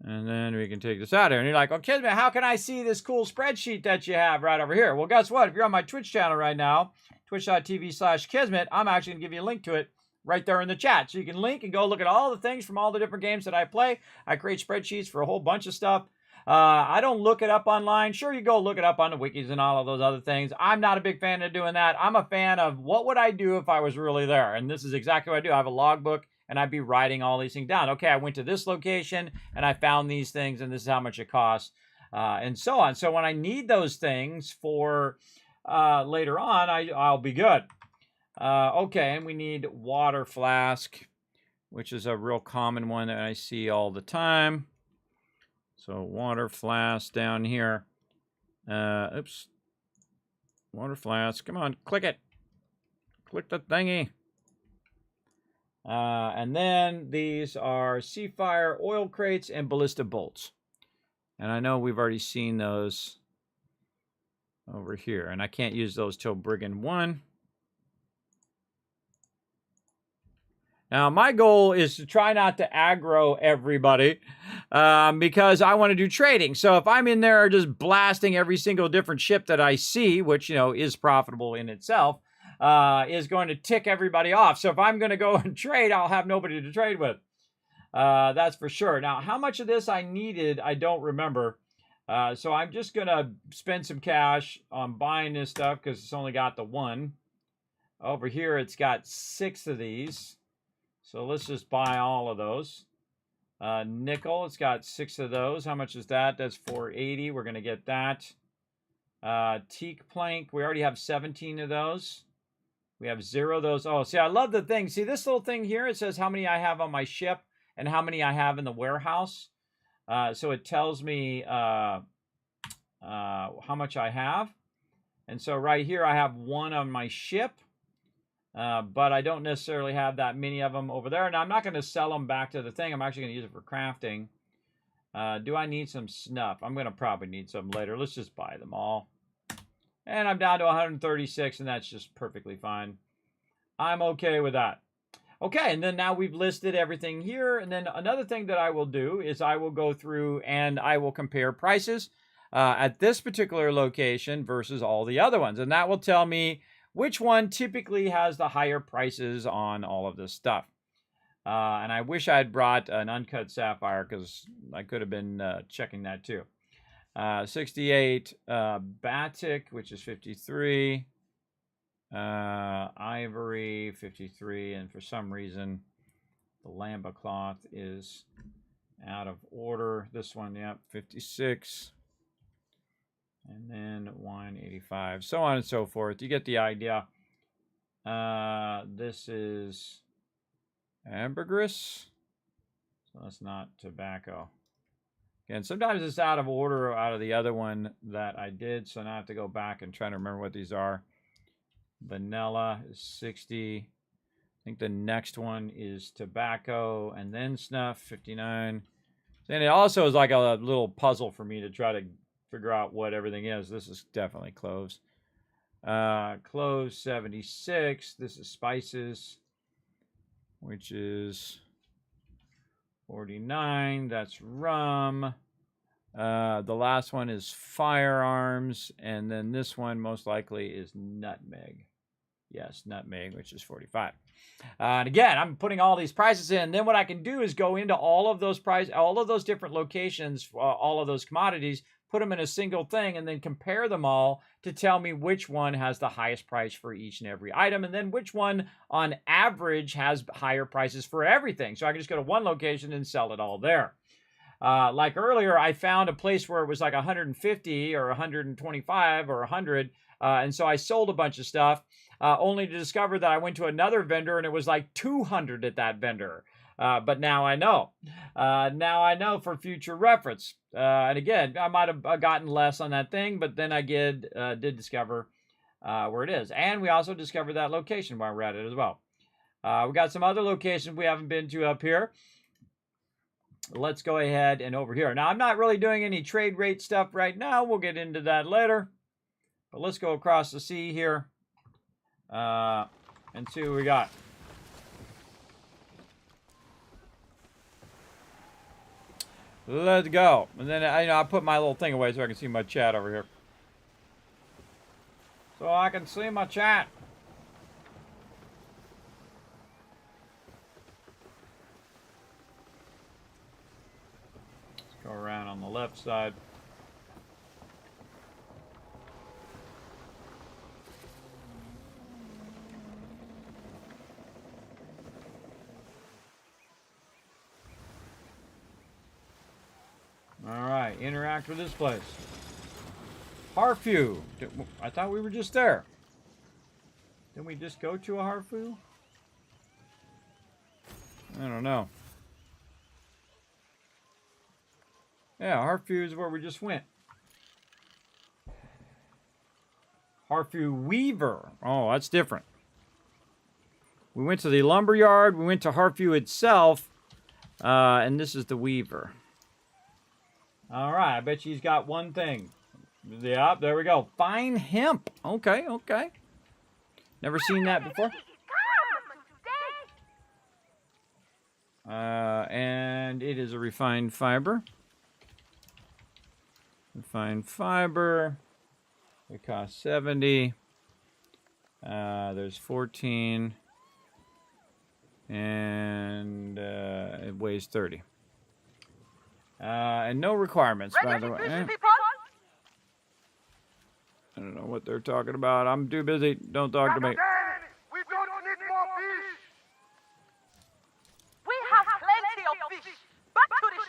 And then we can take this out here. And you're like, oh, Kismet, how can I see this cool spreadsheet that you have right over here? Well, guess what? If you're on my Twitch channel right now, twitch.tv/Kismet, I'm actually going to give you a link to it right there in the chat. So you can link and go look at all the things from all the different games that I play. I create spreadsheets for a whole bunch of stuff. I don't look it up online. Sure, you go look it up on the wikis and all of those other things. I'm not a big fan of doing that. I'm a fan of what would I do if I was really there? And this is exactly what I do. I have a logbook. And I'd be writing all these things down. Okay, I went to this location, and I found these things, and this is how much it costs, and so on. So when I need those things for later on, I'll be good. Okay, and we need water flask, which is a real common one that I see all the time. So water flask down here. Oops. Water flask. Come on, click it. Click the thingy. And then these are Seafire oil crates and ballista bolts. And I know we've already seen those over here. And I can't use those till Brigand 1. Now, my goal is to try not to aggro everybody because I want to do trading. So if I'm in there just blasting every single different ship that I see, which, you know, is profitable in itself, is going to tick everybody off. So if I'm going to go and trade, I'll have nobody to trade with. That's for sure. Now, how much of this I needed, I don't remember. So I'm just going to spend some cash on buying this stuff because it's only got the one. Over here, it's got 6 of these. So let's just buy all of those. Nickel, it's got 6 of those. How much is that? That's 480. We're going to get that. Teak plank, we already have 17 of those. We have 0 of those. Oh, see, I love the thing. See this little thing here? It says how many I have on my ship and how many I have in the warehouse. So it tells me how much I have. And so right here, I have 1 on my ship. But I don't necessarily have that many of them over there. Now, I'm not going to sell them back to the thing. I'm actually going to use it for crafting. Do I need some snuff? I'm going to probably need some later. Let's just buy them all. And I'm down to 136, and that's just perfectly fine. I'm okay with that. Okay, and then now we've listed everything here. And then another thing that I will do is I will go through and I will compare prices at this particular location versus all the other ones. And that will tell me which one typically has the higher prices on all of this stuff. And I wish I had brought an uncut sapphire because I could have been checking that too. 68 batik, which is 53. Ivory, 53. And for some reason, the lamba cloth is out of order. This one, yep, 56. And then 185, so on and so forth. You get the idea. This is ambergris. So that's not tobacco. Again, sometimes it's out of order out of the other one that I did. So now I have to go back and try to remember what these are. Vanilla is 60. I think the next one is tobacco and then snuff, 59. And it also is like a little puzzle for me to try to figure out what everything is. This is definitely cloves. Cloves, 76. This is spices, which is 49. That's rum. The last one is firearms. And then this one most likely is nutmeg. Yes, nutmeg, which is 45. And again, I'm putting all these prices in. Then what I can do is go into all of those all of those different locations, all of those commodities, put them in a single thing, and then compare them all to tell me which one has the highest price for each and every item, and then which one on average has higher prices for everything. So I can just go to one location and sell it all there. Like earlier, I found a place where it was like 150 or 125 or 100, and so I sold a bunch of stuff, only to discover that I went to another vendor and it was like 200 at that vendor. But now I know. Now I know for future reference. And again, I might have gotten less on that thing, but then I did discover where it is. And we also discovered that location while we're at it as well. We got some other locations we haven't been to up here. Let's go ahead and over here. Now, I'm not really doing any trade rate stuff right now. We'll get into that later. But let's go across the sea here and see what we got. Let's go. And then I put my little thing away so I can see my chat over here. So I can see my chat. Let's go around on the left side. All right, interact with this place. Harfu. I thought we were just there. Didn't we just go to a Harfu? I don't know. Yeah, Harfu is where we just went. Harfu Weaver. Oh, that's different. We went to the lumberyard. We went to Harfu itself. And this is the Weaver. All right, I bet she's got one thing. Yep, there we go. Fine hemp. Okay, okay. Never seen that before. And it is a refined fiber. Refined fiber. It costs 70. There's 14. And it weighs 30. And no requirements, by the way. I don't know what they're talking about. I'm too busy. Don't talk to me. We don't need more fish. We have plenty of fish. Back to the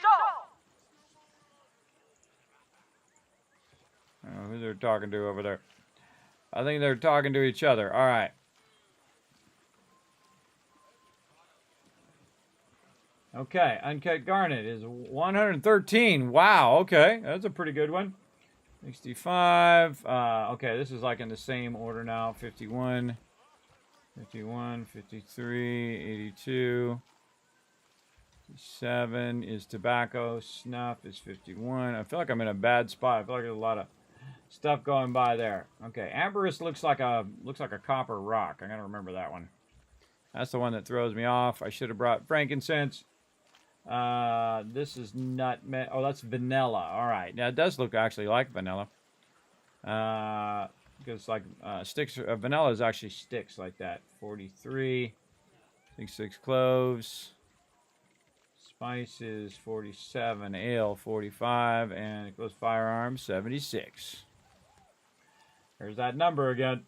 shore. Who they're talking to over there? I think they're talking to each other. All right. Okay, uncut garnet is 113. Wow, okay. That's a pretty good one. 65. Okay, this is like in the same order now. 51, 51, 53, 82. 57 is tobacco. Snuff is 51. I feel like I'm in a bad spot. I feel like there's a lot of stuff going by there. Okay, ambergris looks like a copper rock. I gotta remember that one. That's the one that throws me off. I should have brought frankincense. This is nutmeg. Oh, that's vanilla. All right. Now it does look actually like vanilla. Because like sticks. Vanilla is actually sticks like that. 43. 6 cloves. Spices 47. Ale 45. And it goes firearms 76. There's that number again.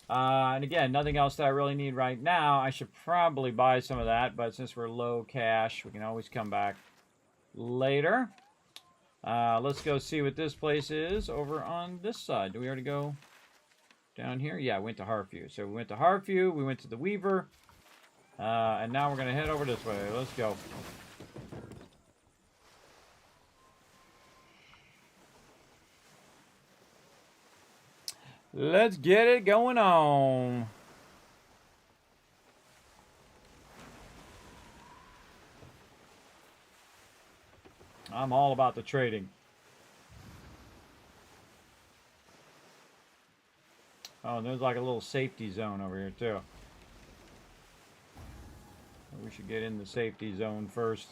And again, nothing else that I really need right now. I should probably buy some of that, but since we're low cash, we can always come back later. Let's go see what this place is over on this side. Do we already go down here? Yeah, we went to Harfew. So we went to Harfew, we went to the Weaver, and now we're going to head over this way. Let's go. Let's get it going on. I'm all about the trading. Oh, and there's like a little safety zone over here too. We should get in the safety zone first.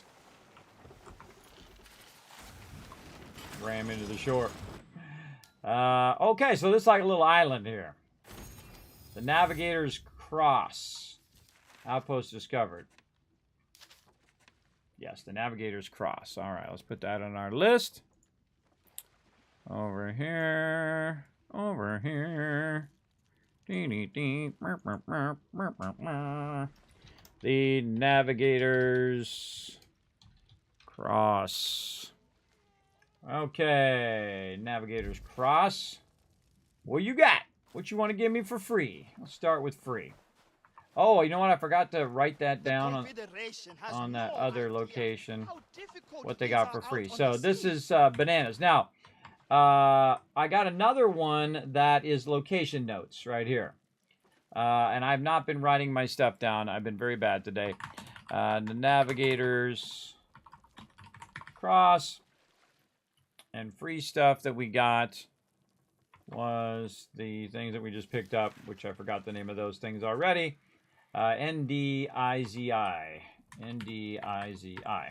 Ram into the shore. Okay, so this is like a little island here. The Navigator's Cross. Outpost discovered. Yes, the Navigator's Cross. All right, let's put that on our list. Over here. Over here. The Navigator's Cross. Okay, Navigator's Cross. What you got? What you want to give me for free? Let's start with free. Oh, you know what? I forgot to write that down on that other location. What they got for free. So this is bananas. Now, I got another one that is location notes right here. And I've not been writing my stuff down. I've been very bad today. The Navigator's Cross. And free stuff that we got was the things that we just picked up, which I forgot the name of those things already. NDIZI. NDIZI.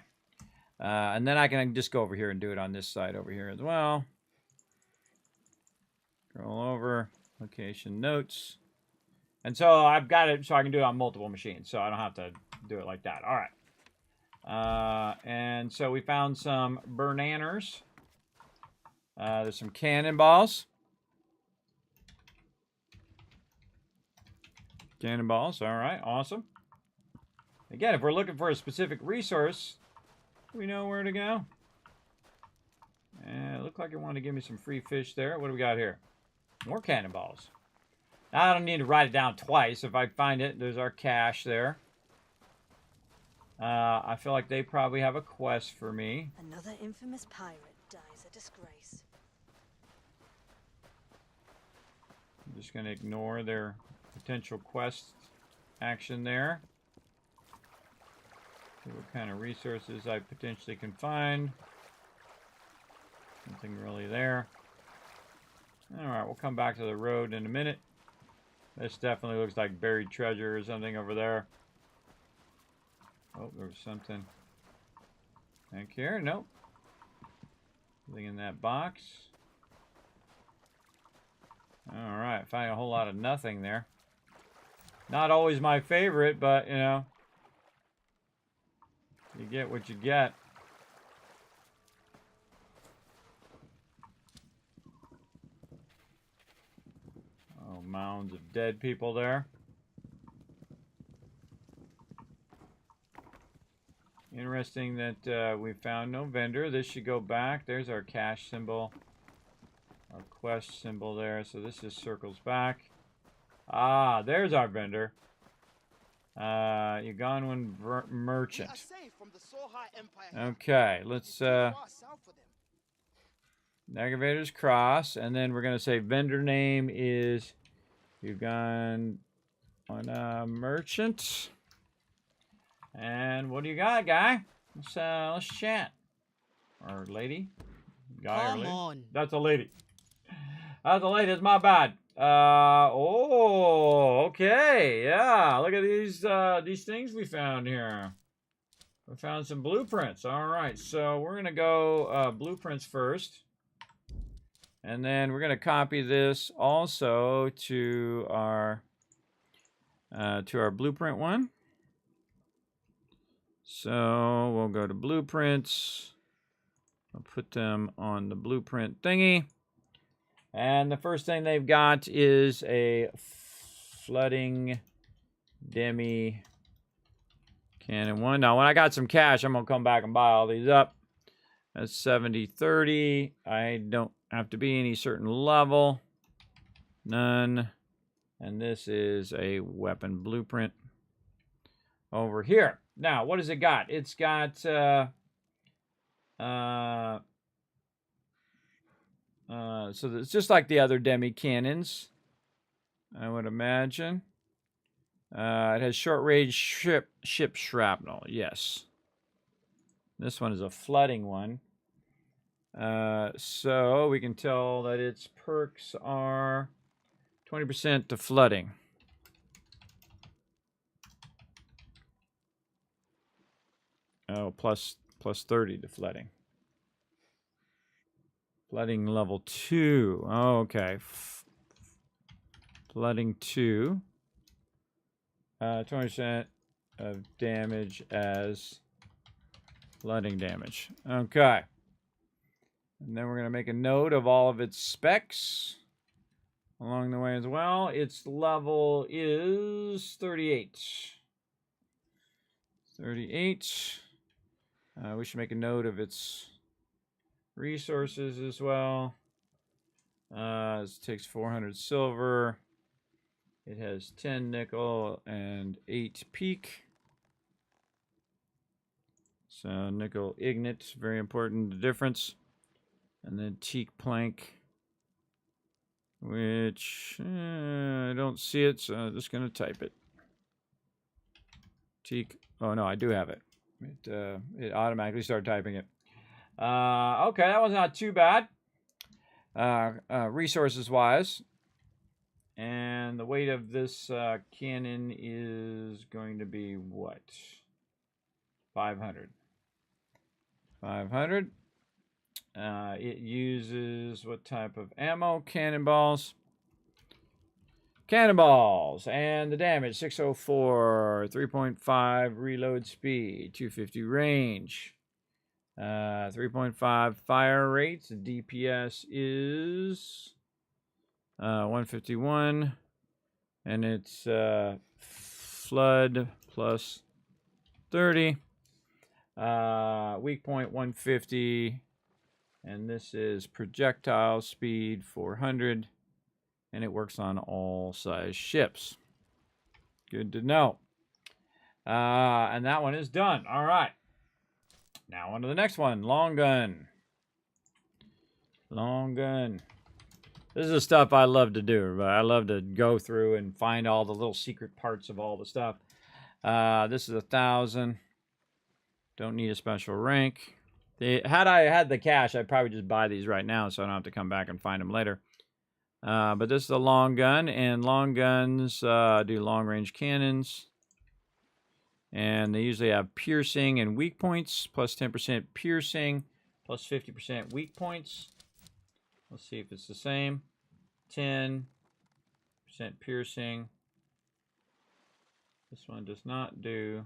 And then I can just go over here and do it on this side over here as well. Scroll over. Location notes. And so I've got it so I can do it on multiple machines. So I don't have to do it like that. All right. And so we found some burnanners. There's some cannonballs. Cannonballs, all right, awesome. Again, if we're looking for a specific resource, we know where to go. And it looked like it wanted to give me some free fish there. What do we got here? More cannonballs. Now, I don't need to write it down twice. If I find it, there's our cache there. I feel like they probably have a quest for me. Another infamous pirate dies a disgrace. I'm just going to ignore their potential quest action there. See what kind of resources I potentially can find. Nothing really there. Alright, we'll come back to the road in a minute. This definitely looks like buried treasure or something over there. Oh, there was something back here. Nope. Nothing in that box. Alright, finding a whole lot of nothing there. Not always my favorite, but, you know, you get what you get. Oh, mounds of dead people there. Interesting that we found no vendor. This should go back. There's our cash symbol. Our quest symbol there. So this just circles back. Ah, there's our vendor. Ugandan merchant. Okay, let's Navigator's Cross, and then we're gonna say vendor name is Ugandan merchant. And what do you got, guy? Let's chat. Or lady. Guy or lady? Come on. That's a lady. That's a lady. That's my bad. Oh, okay. Yeah, look at these things we found here. We found some blueprints. All right, so we're gonna go blueprints first, and then we're gonna copy this also to our blueprint one. So we'll go to blueprints. I'll put them on the blueprint thingy. And the first thing they've got is a flooding demi cannon one. Now, when I got some cash, I'm going to come back and buy all these up. That's 70-30. I don't have to be any certain level. None. And this is a weapon blueprint over here. Now, what has it got? It's got so it's just like the other demi cannons, I would imagine. It has short-range ship shrapnel. Yes. This one is a flooding one. So we can tell that its perks are 20% to flooding. Oh, plus 30 to flooding. Flooding level 2. Oh, okay. Flooding 2. 20% of damage as flooding damage. Okay. And then we're going to make a note of all of its specs along the way as well. Its level is 38. 38. We should make a note of its resources as well. This takes 400 silver. It has 10 nickel and 8 peak. So nickel ignite, very important, the difference. And then teak plank, which I don't see it, so I'm just going to type it. Teak, oh no, I do have it. It automatically started typing it. Okay, that was not too bad. Resources wise. And the weight of this cannon is going to be what? 500. 500. It uses what type of ammo? Cannonballs. Cannonballs. And the damage, 604. 3.5 reload speed. 250 range. 3.5 fire rates. The DPS is 151. And it's flood plus 30. Weak point 150. And this is projectile speed 400. And it works on all size ships. Good to know. And that one is done. All right. Now on to the next one. Long gun. Long gun. This is the stuff I love to do. I love to go through and find all the little secret parts of all the stuff. This is 1,000. Don't need a special rank. Had I had the cash, I'd probably just buy these right now so I don't have to come back and find them later. But this is a long gun, and long guns do long-range cannons. And they usually have piercing and weak points, plus 10% piercing, plus 50% weak points. Let's see if it's the same. 10% piercing. This one does not do...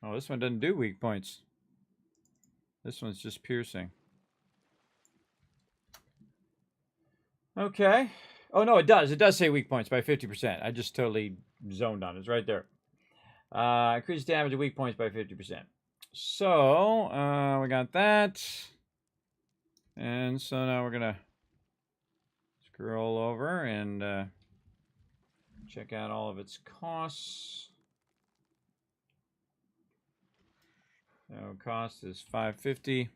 Oh, this one doesn't do weak points. This one's just piercing. Okay. Oh, no, it does. It does say weak points by 50%. I just totally zoned on it. It's right there. Increase damage of weak points by 50%. So, we got that. And so now we're going to scroll over and check out all of its costs. So cost is $550.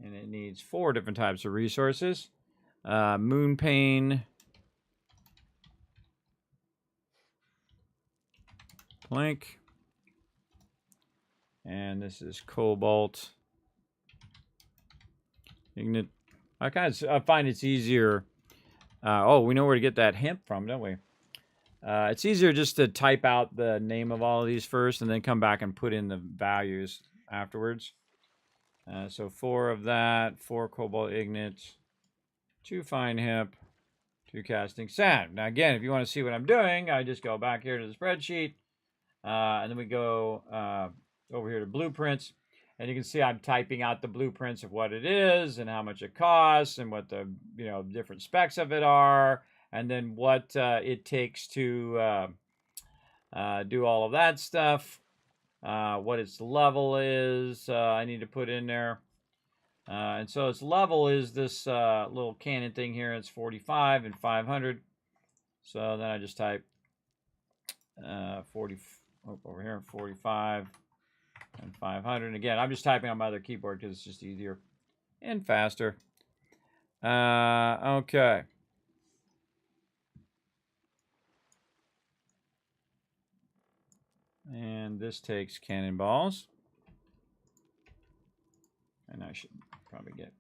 And it needs 4 different types of resources. Moon Pain, Plank, and this is Cobalt, Ignite. I find it's easier. Oh, we know where to get that hemp from, don't we? It's easier just to type out the name of all of these first and then come back and put in the values afterwards. So 4 of that, 4 Cobalt Ignite, 2 fine hemp, 2 casting sand. Now again, if you want to see what I'm doing, I just go back here to the spreadsheet, and then we go over here to blueprints, and you can see I'm typing out the blueprints of what it is and how much it costs and what the different specs of it are, and then what it takes to do all of that stuff, what its level is. I need to put in there. And so its level is this little cannon thing here. It's 45 and 500. So then I just type 40 over here, 45 and 500. And again, I'm just typing on my other keyboard because it's just easier and faster. Okay. And this takes cannonballs. And I should probably get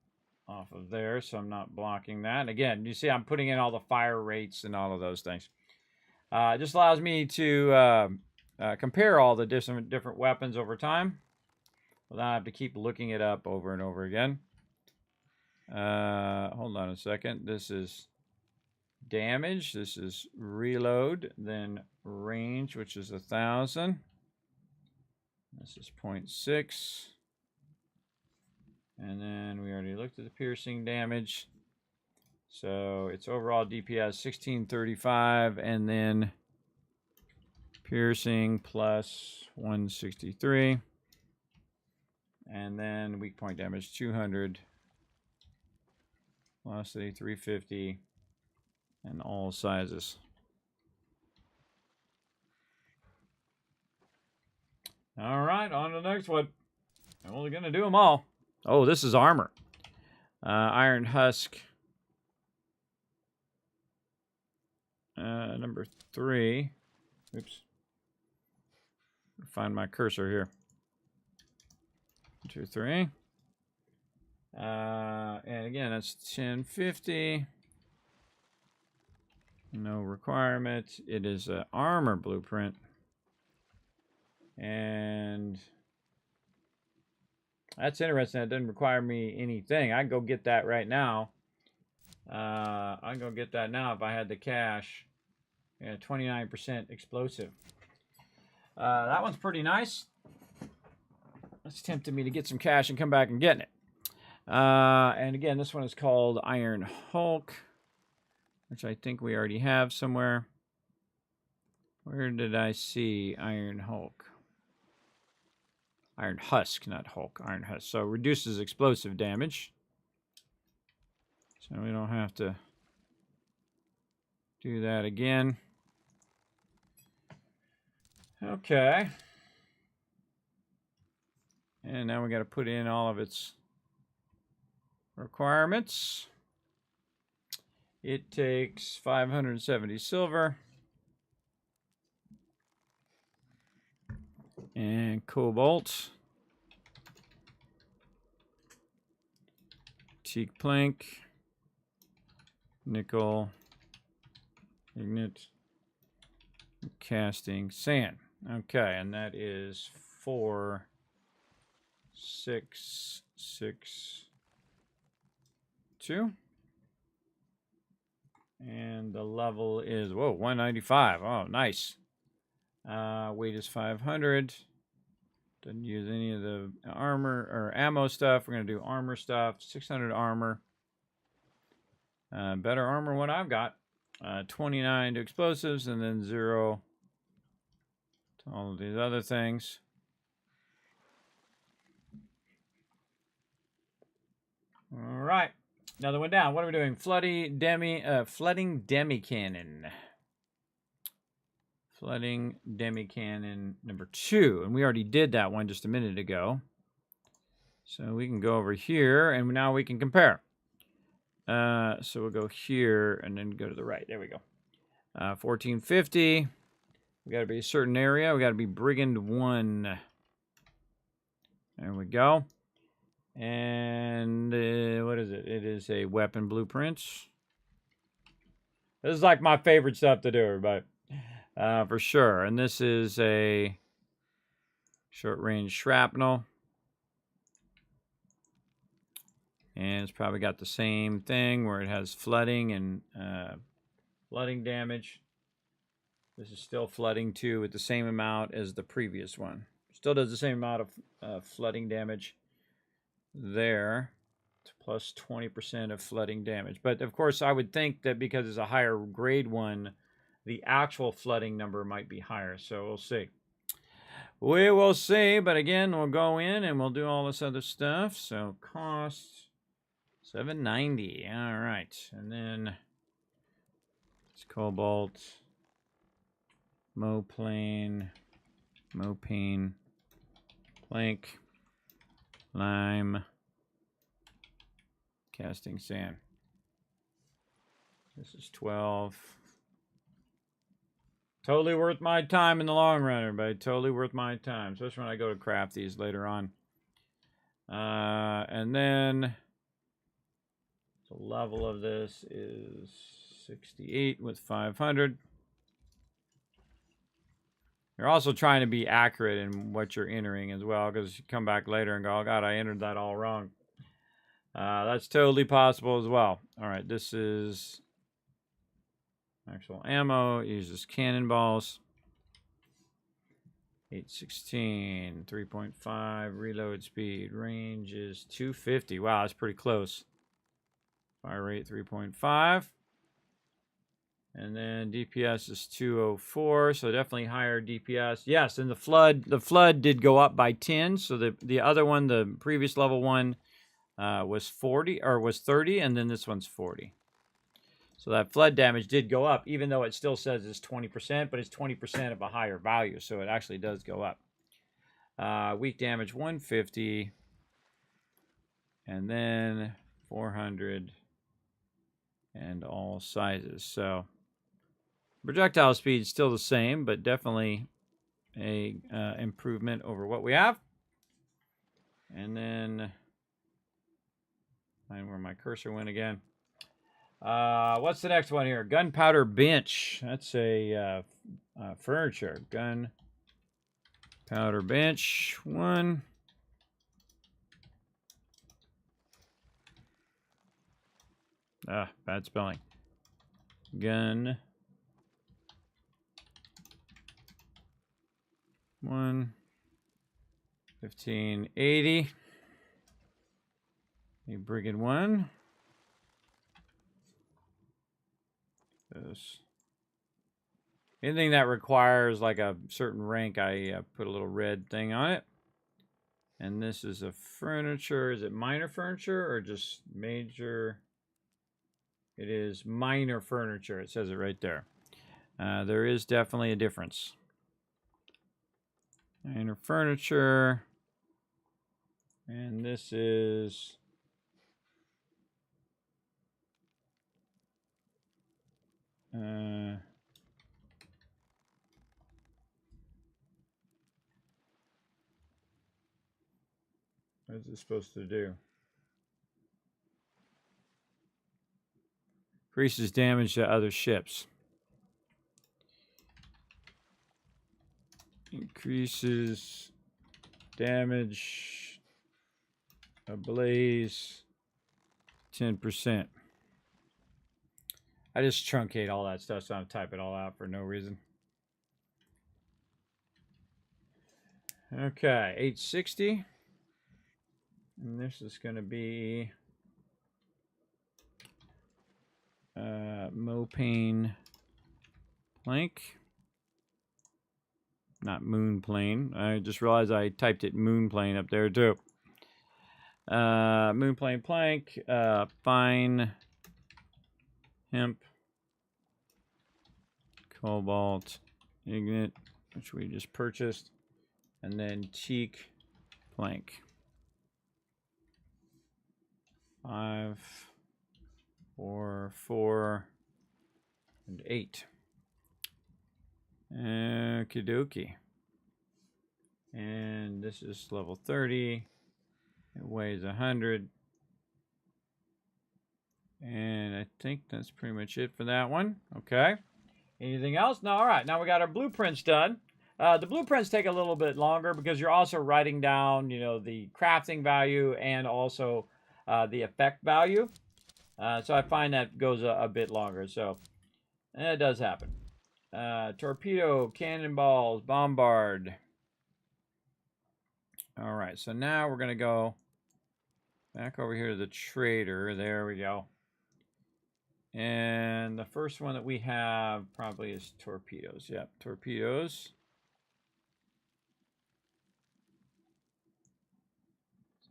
off of there so I'm not blocking that. Again, you see I'm putting in all the fire rates and all of those things. It just allows me to compare all the different weapons over time without having to keep looking it up over and over again. Hold on a second. This is damage. This is reload. Then range, which is 1,000. This is 0.6. And then we already looked at the piercing damage. So its overall DPS 1635, and then piercing plus 163. And then weak point damage 200. Velocity 350. And all sizes. All right, on to the next one. I'm only going to do them all. Oh, this is armor. Iron Husk. Number 3. Oops. Find my cursor here. 2, 3. And again, that's 1050. No requirement. It is an armor blueprint. And that's interesting. It doesn't require me anything. I can go get that right now. I can go get that now if I had the cash. Yeah, 29% explosive. That one's pretty nice. That's tempting me to get some cash and come back and get it. And again, this one is called Iron Hulk, which I think we already have somewhere. Where did I see Iron Hulk? Iron Husk, not Hulk. Iron Husk. So reduces explosive damage. So we don't have to do that again. Okay. And now we got to put in all of its requirements. It takes 570 silver. And cobalt. Teak plank. Nickel. Ignite. Casting sand. Okay, and that is 4, 6, 6, 2. And the level is, whoa, 195. Oh, nice. Weight is 500. Doesn't use any of the armor or ammo stuff. We're going to do armor stuff. 600 armor. Better armor what I've got. 29 to explosives, and then 0 to all of these other things. All right. Another one down. What are we doing? Flooding demi cannon. Flooding demi cannon number 2, and we already did that one just a minute ago. So we can go over here, and now we can compare. So we'll go here and then go to the right. There we go. 1450. We got to be a certain area. We got to be Brigand 1. There we go. And what is it? It is a weapon blueprint. This is like my favorite stuff to do, everybody. For sure. And this is a short-range shrapnel. And it's probably got the same thing where it has flooding and flooding damage. This is still flooding too with the same amount as the previous one. Still does the same amount of flooding damage there. It's plus 20% of flooding damage. But of course, I would think that because it's a higher grade one, the actual flooding number might be higher. So we'll see. We will see. But again, we'll go in and we'll do all this other stuff. So cost $790. All right. And then it's cobalt, Moplane, plank, lime, casting sand. This is 12. Totally worth my time in the long run, everybody. Totally worth my time, especially when I go to craft these later on. And then the level of this is 68 with 500. You're also trying to be accurate in what you're entering as well, because you come back later and go, oh God, I entered that all wrong. That's totally possible as well. All right, this is actual ammo. Uses cannonballs. 816, 3.5 reload speed. Range is 250. Wow, that's pretty close. Fire rate 3.5. And then DPS is 204, so definitely higher DPS. Yes, and the flood did go up by 10. So the other one, the previous level one, was 40 or was 30, and then this one's 40. So that flood damage did go up, even though it still says it's 20%, but it's 20% of a higher value, so it actually does go up. Weak damage 150, and then 400, and all sizes. So projectile speed is still the same, but definitely a improvement over what we have. And then find where my cursor went again. What's the next one here? Gunpowder bench. That's a furniture. Gunpowder bench 1. Bad spelling. Gun 1. 1580. A Brigand 1. This. Anything that requires like a certain rank, I put a little red thing on it. And this is a furniture. Is it minor furniture or just major? It is minor furniture. It says it right there. There is definitely a difference. Minor furniture. And this is what is this supposed to do? Increases damage to other ships. Increases damage ablaze 10%. I just truncate all that stuff, so I'm type it all out for no reason. Okay, 860. And this is going to be Mopane plank. Not moon plane. I just realized I typed it moon plane up there too. Moon plane plank, fine hemp, cobalt, ignite, which we just purchased, and then teak plank. 5, 4, 4, and 8. Okie dokie. And this is level 30. It weighs 100. And I think that's pretty much it for that one. Okay. Anything else? No, all right. Now we got our blueprints done. The blueprints take a little bit longer because you're also writing down, you know, the crafting value and also the effect value. So I find that goes a bit longer. So it does happen. Torpedo, cannonballs, bombard. All right, so now we're going to go back over here to the trader. There we go. And the first one that we have probably is torpedoes. Yep, torpedoes.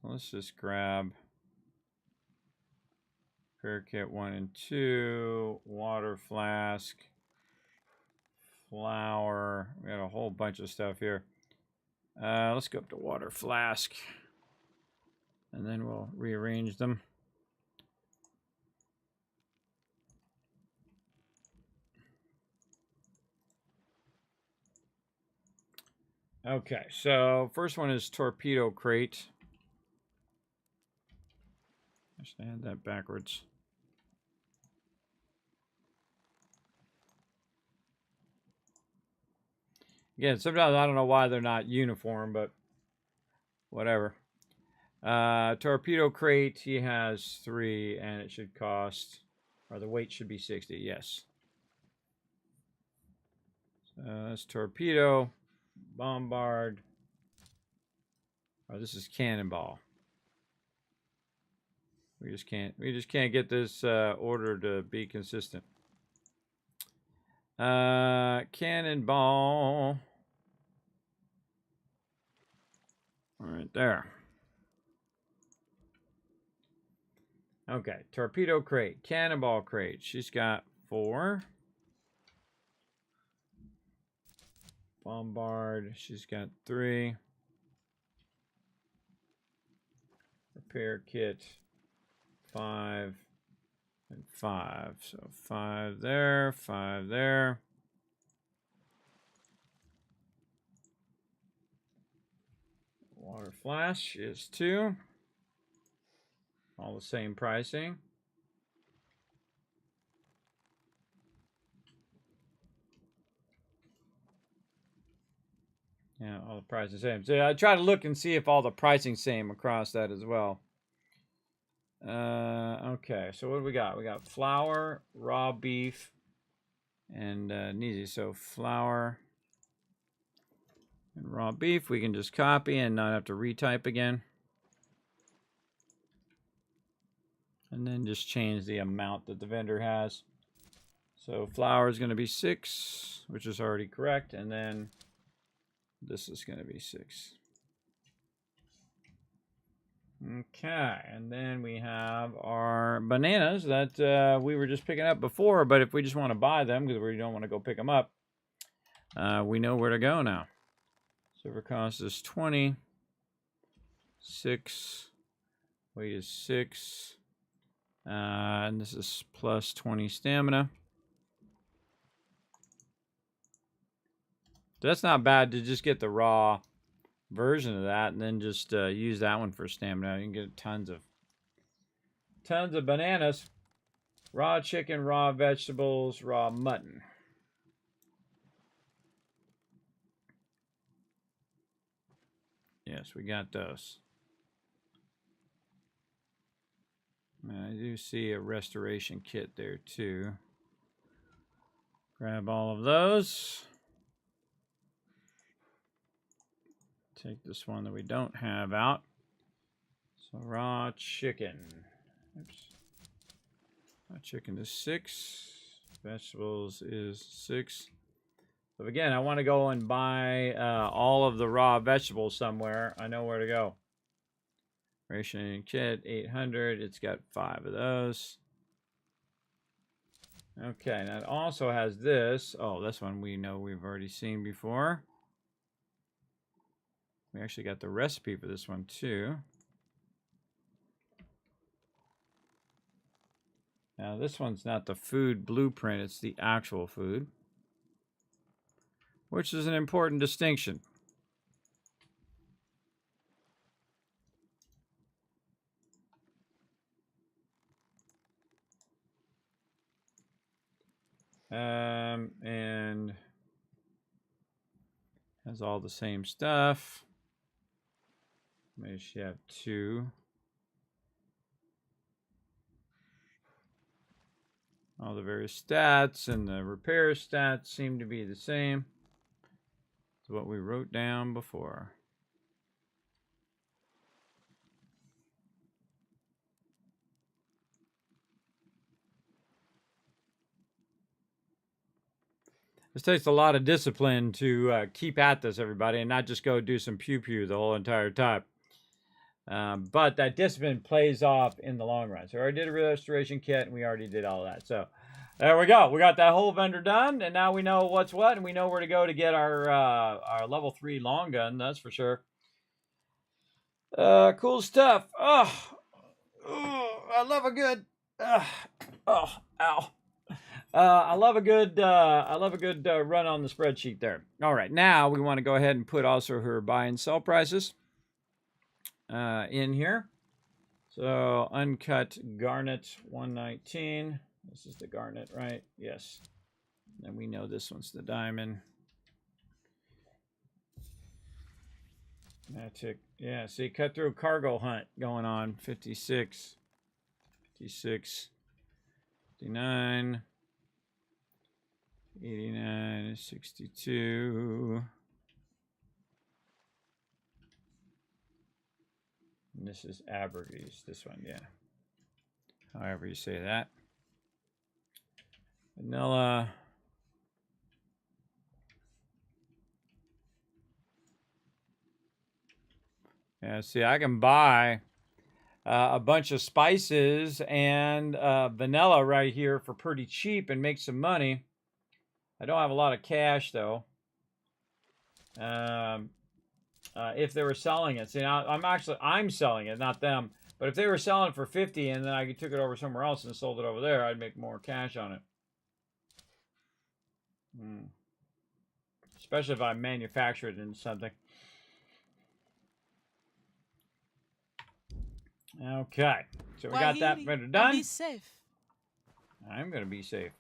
So let's just grab repair kit 1 and 2, water flask, flour. We got a whole bunch of stuff here. Let's go up to water flask, and then we'll rearrange them. Okay, so first one is torpedo crate. Actually, I had that backwards. Again, sometimes I don't know why they're not uniform, but whatever. Torpedo crate, he has 3, and it should cost, or the weight should be 60, yes. So that's torpedo, bombard, oh, this is cannonball. We just can't get this order to be consistent. Cannonball. Right there. Okay, torpedo crate, cannonball crate. She's got 4. Bombard, she's got 3. Repair kit, 5 and 5. So 5 there, 5 there. Water flash is 2. All the same pricing. Yeah, all the prices the same. So I try to look and see if all the pricing same across that as well. Okay, so what do we got? We got flour, raw beef, and Neezy. So flour and raw beef, we can just copy and not have to retype again. And then just change the amount that the vendor has. So flour is going to be 6, which is already correct. And then this is going to be 6. Okay, and then we have our bananas that we were just picking up before, but if we just want to buy them because we don't want to go pick them up, we know where to go now. Silver cost is 20. 6. Weight is 6. And this is plus 20 stamina. That's not bad to just get the raw version of that and then just use that one for stamina. You can get tons of bananas. Raw chicken, raw vegetables, raw mutton. Yes, we got those. I do see a restoration kit there too. Grab all of those. Take this one that we don't have out. So raw chicken. Oops. Raw chicken is 6. Vegetables is 6. So again, I want to go and buy all of the raw vegetables somewhere. I know where to go. Ration kit 800. It's got 5 of those. Okay, and it also has this. Oh, this one we know we've already seen before. We actually got the recipe for this one too. Now this one's not the food blueprint, it's the actual food, which is an important distinction. And has all the same stuff. Maybe she have 2. All the various stats and the repair stats seem to be the same as what we wrote down before. This takes a lot of discipline to keep at this, everybody, and not just go do some pew-pew the whole entire time. But that discipline plays off in the long run. So I already did a restoration kit, and we already did all that. So there we go. We got that whole vendor done, and now we know what's what, and we know where to go to get our level 3 long gun, that's for sure. Cool stuff. Oh, I love a good... ow. I love a good run on the spreadsheet there. All right, now we want to go ahead and put also her buy and sell prices in here. So uncut garnet 119. This is the garnet, right? Yes. And we know this one's the diamond. Magic. Yeah, see, cut through cargo hunt going on. 56, 56, 59. 89, 62. And this is Abergris, this one, yeah. However you say that. Vanilla. Yeah, see, I can buy a bunch of spices and vanilla right here for pretty cheap and make some money. I don't have a lot of cash though. If they were selling it, see, now I'm selling it, not them. But if they were selling it for 50 and then I took it over somewhere else and sold it over there, I'd make more cash on it. Especially if I manufacture it into something. Okay, so we got that vendor done. Be safe. I'm gonna be safe.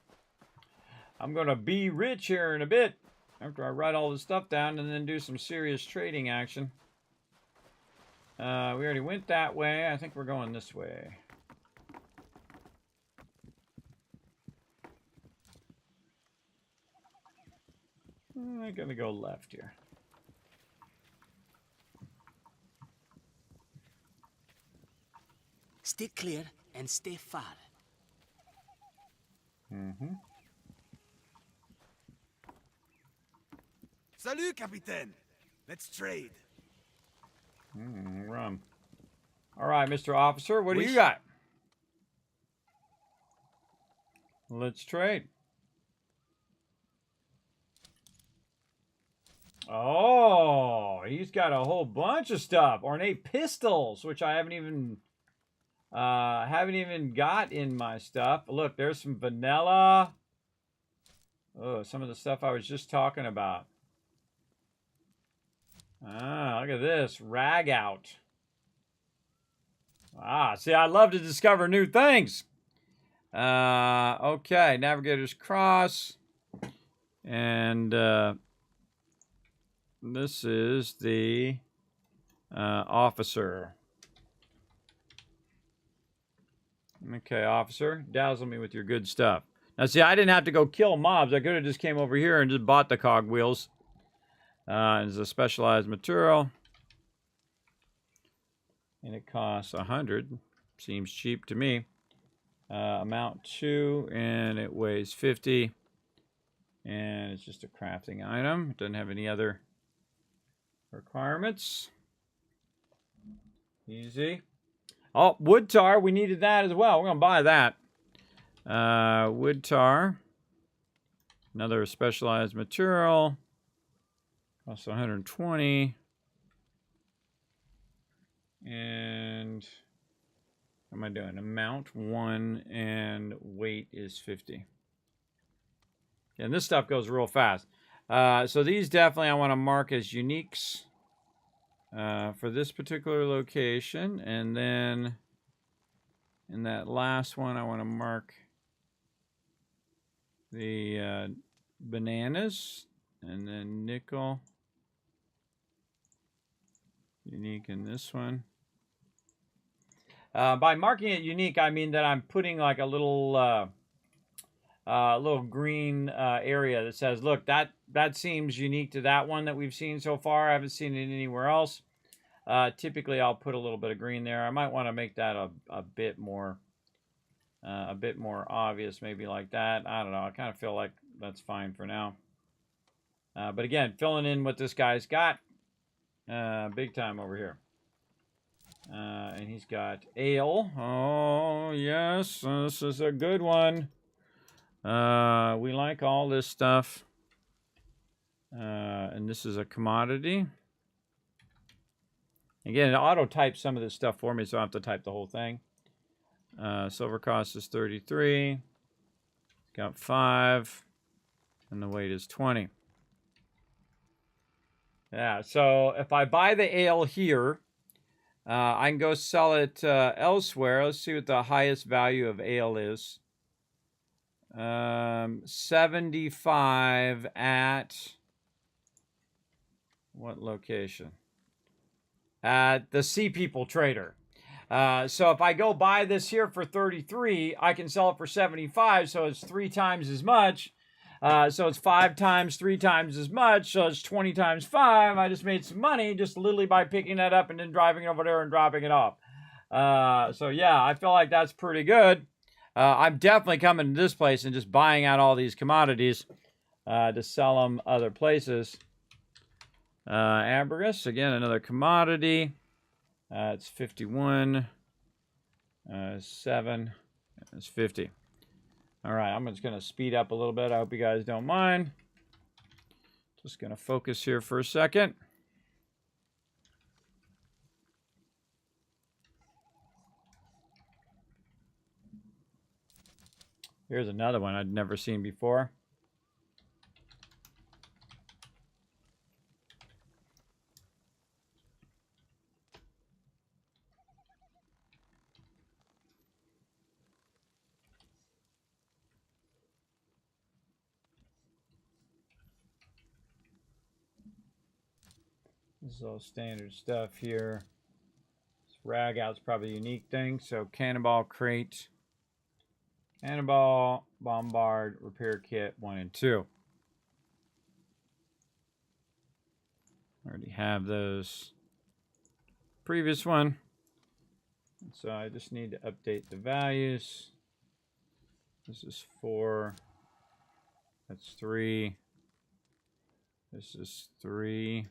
I'm going to be rich here in a bit after I write all this stuff down and then do some serious trading action. We already went that way. I think we're going this way. I'm going to go left here. Stay clear and stay far. Mm-hmm. Salut, Capitaine. Let's trade. Rum. All right, Mr. Officer, what do you got? Let's trade. Oh, he's got a whole bunch of stuff. Ornate pistols, which I haven't even got in my stuff. Look, there's some vanilla. Oh, some of the stuff I was just talking about. Ah, look at this. Rag out. Ah, see, I love to discover new things. Okay, Navigator's Cross. And this is the Officer. Okay, officer, dazzle me with your good stuff. Now, see, I didn't have to go kill mobs. I could have just came over here and just bought the cogwheels. It's a specialized material. And it costs 100. Seems cheap to me. Amount 2, and it weighs 50. And it's just a crafting item. It doesn't have any other requirements. Easy. Oh, wood tar. We needed that as well. We're going to buy that. Wood tar. Another specialized material. Costs 120. And what am I doing? Amount 1 and weight is 50. And this stuff goes real fast. So these definitely I want to mark as uniques for this particular location. And then in that last one, I want to mark the bananas and then nickel. Unique in this one. By marking it unique, I mean that I'm putting like a little green area that says, look, that seems unique to that one that we've seen so far. I haven't seen it anywhere else. Typically, I'll put a little bit of green there. I might want to make that a bit more obvious, maybe like that. I don't know. I kind of feel like that's fine for now. But again, filling in what this guy's got, big time over here. And he's got ale. Oh, yes. This is a good one. We like all this stuff. And this is a commodity. Again, it auto-types some of this stuff for me, so I don't have to type the whole thing. Silver cost is 33. It's got 5. And the weight is 20. Yeah, so if I buy the ale here, I can go sell it elsewhere. Let's see what the highest value of ale is. 75 at what location? At the Sea People Trader. So if I go buy this here for 33, I can sell it for 75, so it's 3 times as much. So it's 5 times 3 times as much, so it's 20 times 5. I just made some money just literally by picking that up and then driving over there and dropping it off. So yeah, I feel like that's pretty good. I'm definitely coming to this place and just buying out all these commodities to sell them other places. Ambergris, again, another commodity. It's 51. 7. It's 50. All right, I'm just going to speed up a little bit. I hope you guys don't mind. Just going to focus here for a second. Here's another one I'd never seen before. This is all standard stuff here. This rag out's probably a unique thing. So cannonball crate, cannonball, bombard, repair kit 1 and 2. Already have those. Previous one. So I just need to update the values. This is 4. That's 3. This is 3.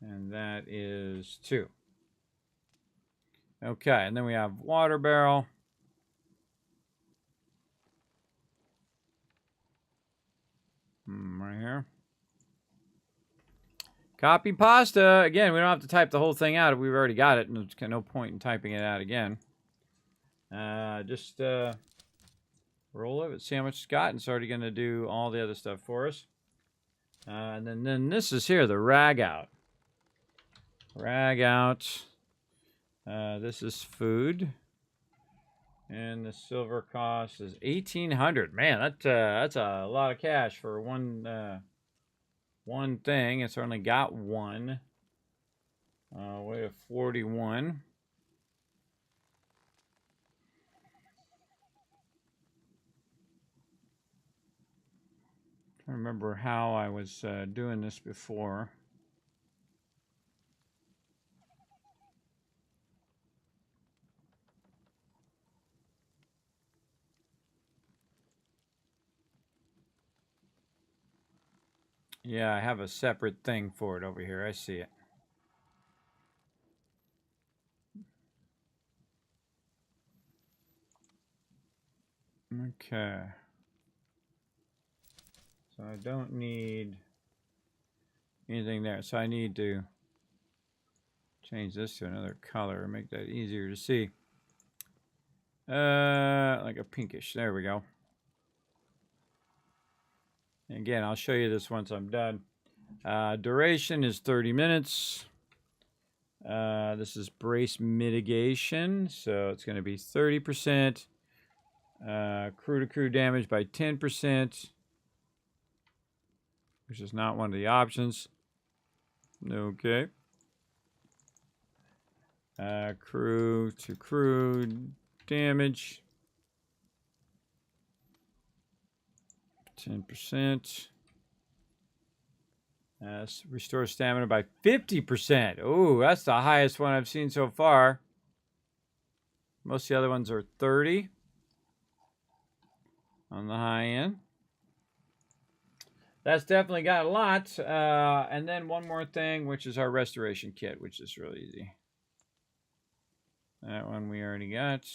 And that is 2. Okay, and then we have water barrel. Right here. Copy pasta. Again, we don't have to type the whole thing out if we've already got it, and there's no point in typing it out again. Just roll it, see how much it's got, and it's already going to do all the other stuff for us. And then this is here, the rag out. Rag out. This is food. And the silver cost is 1,800. Man, that's a lot of cash for one thing. It's only got 1. Way to 41. I remember how I was doing this before. Yeah, I have a separate thing for it over here. I see it. Okay. So I don't need anything there. So I need to change this to another color, make that easier to see. Like a pinkish. There we go. And again, I'll show you this once I'm done. Duration is 30 minutes. This is brace mitigation, so it's going to be 30%. Crew-to-crew damage by 10%, which is not one of the options. Okay. Crew-to-crew damage. 10%. Restore stamina by 50%. Oh, that's the highest one I've seen so far. Most of the other ones are 30 on the high end. That's definitely got a lot. And then one more thing, which is our restoration kit, which is really easy. That one we already got.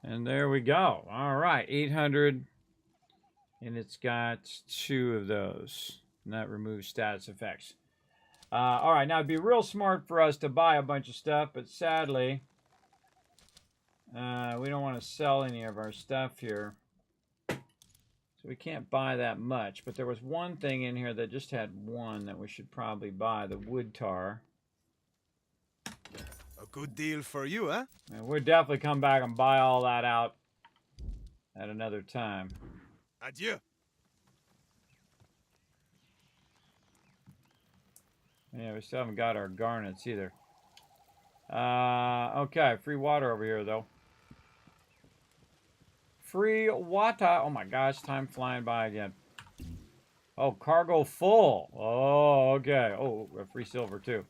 And there we go. All right, 800. And it's got 2 of those. And that removes status effects. All right, now it'd be real smart for us to buy a bunch of stuff, but sadly, we don't want to sell any of our stuff here. So we can't buy that much. But there was one thing in here that just had 1 that we should probably buy, the wood tar. A good deal for you, huh? And we'll definitely come back and buy all that out at another time. Adieu. Yeah, we still haven't got our garnets either. Okay, free water over here, though. Free water. Oh my gosh, time flying by again. Oh, cargo full. Oh, okay. Oh, free silver, too.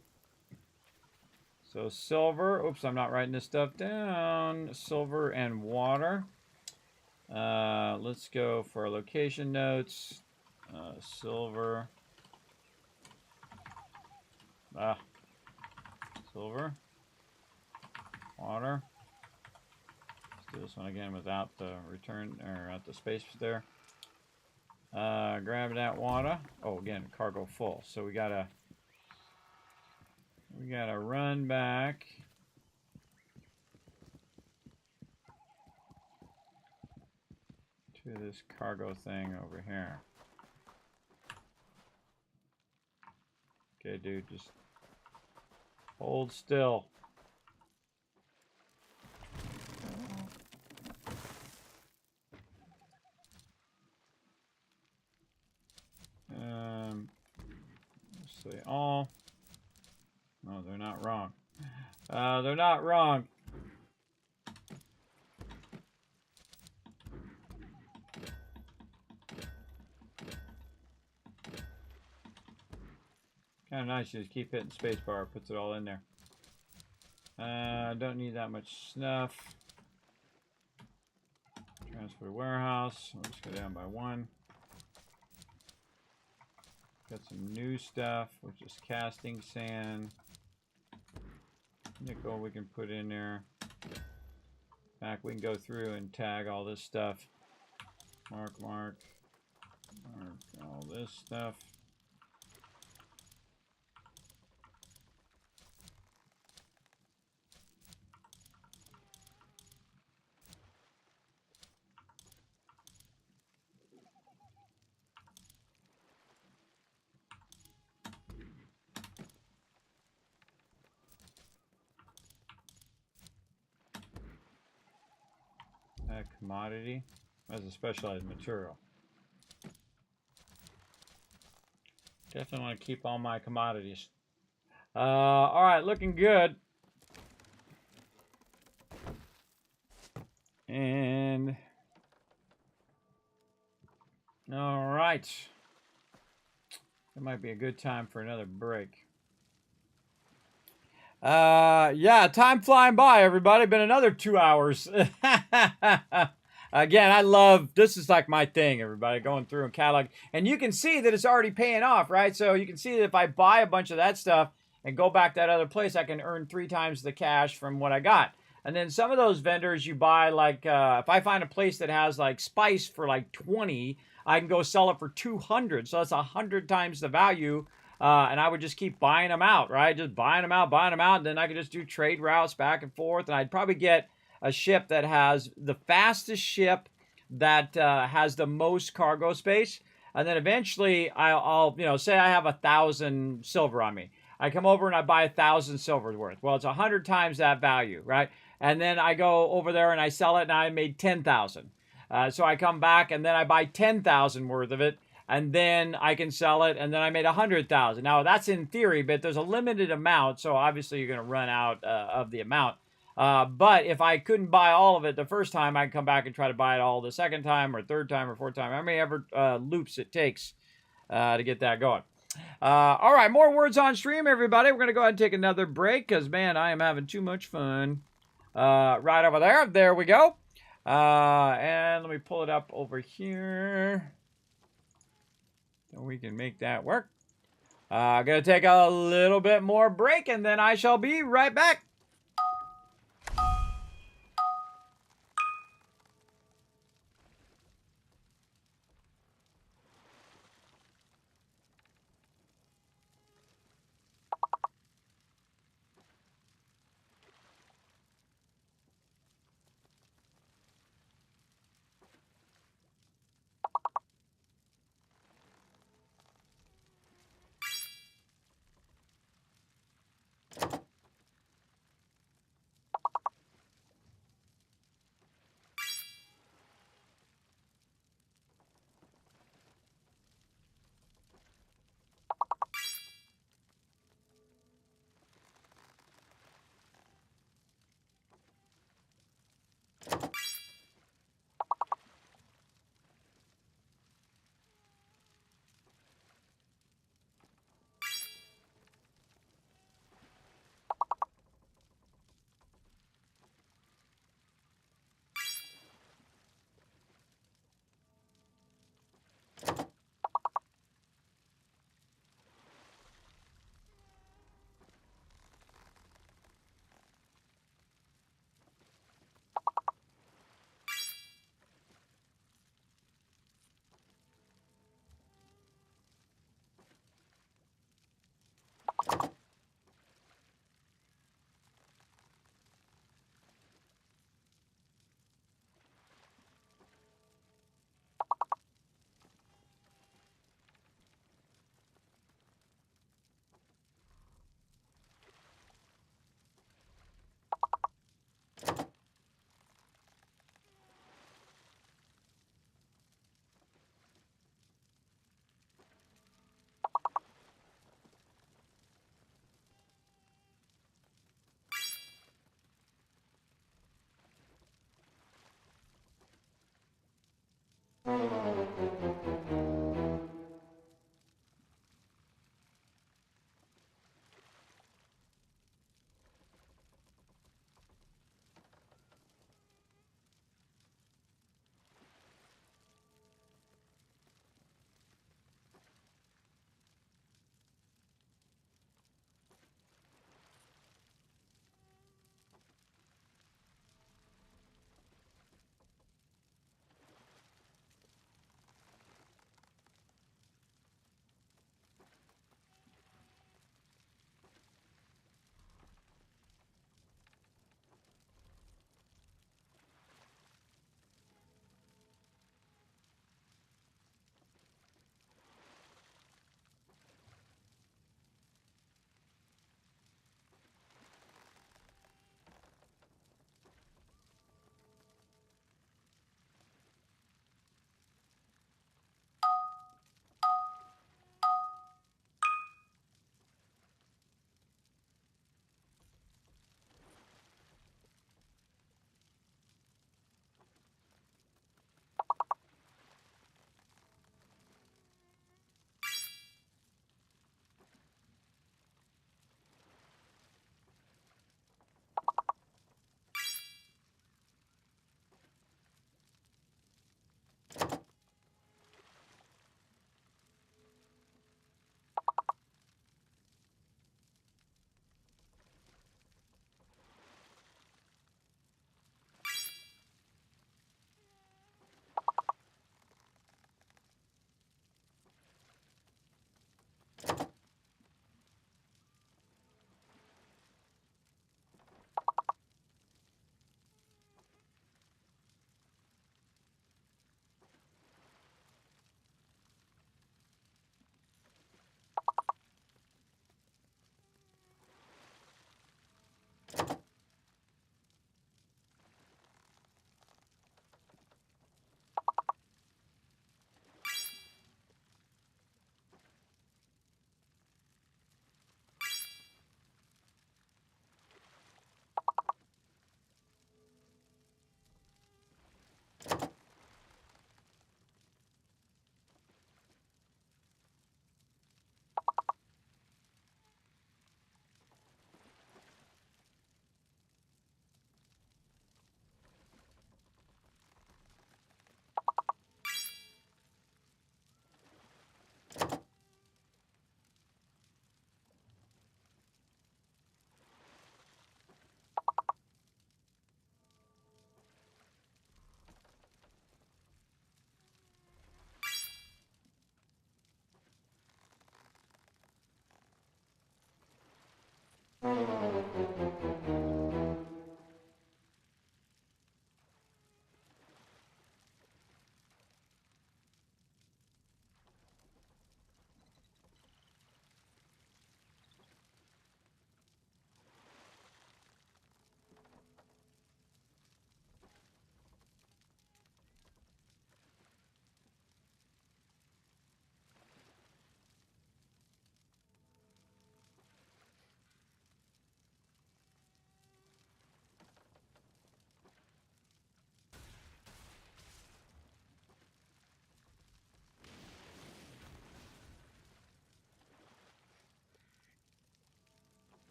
So silver. Oops, I'm not writing this stuff down. Silver and water. Let's go for location notes. Silver. Silver. Water. Let's do this one again without the return, or without the space there. Grab that water. Oh, again, cargo full. So we gotta run back. To this cargo thing over here. Okay, dude, just hold still. Let's say all. No, they're not wrong. They're not wrong. Kind of nice, you just keep hitting spacebar, puts it all in there. Don't need that much snuff. Transfer warehouse. I'll just go down by 1. Got some new stuff, which is casting sand. Nickel we can put in there. Back we can go through and tag all this stuff. Mark all this stuff. Commodity as a specialized material. Definitely want to keep all my commodities. All right, looking good. And all right. It might be a good time for another break. Yeah, time flying by, everybody. Been another 2 hours. Again, I love, this is like my thing, everybody, going through and catalog. And you can see that it's already paying off, right? So you can see that if I buy a bunch of that stuff and go back to that other place, I can earn 3 times the cash from what I got. And then some of those vendors you buy, like, if I find a place that has like spice for like 20, I can go sell it for 200. So that's 100 times the value. And I would just keep buying them out, right? Just buying them out. And then I could just do trade routes back and forth. And I'd probably get a ship that has the fastest ship that has the most cargo space. And then eventually I'll say I have 1,000 silver on me. I come over and I buy 1,000 silver worth. Well, it's 100 times that value, right? And then I go over there and I sell it and I made 10,000. So I come back and then I buy 10,000 worth of it. And then I can sell it, and then I made 100,000. Now that's in theory, but there's a limited amount, so obviously you're going to run out of the amount. But if I couldn't buy all of it the first time, I can come back and try to buy it all the second time, or third time, or fourth time. How many ever loops it takes to get that going. All right, more words on stream, everybody. We're going to go ahead and take another break, because, man, I am having too much fun. Right over there. There we go. And let me pull it up over here. We can make that work. I'm going to take a little bit more break, and then I shall be right back.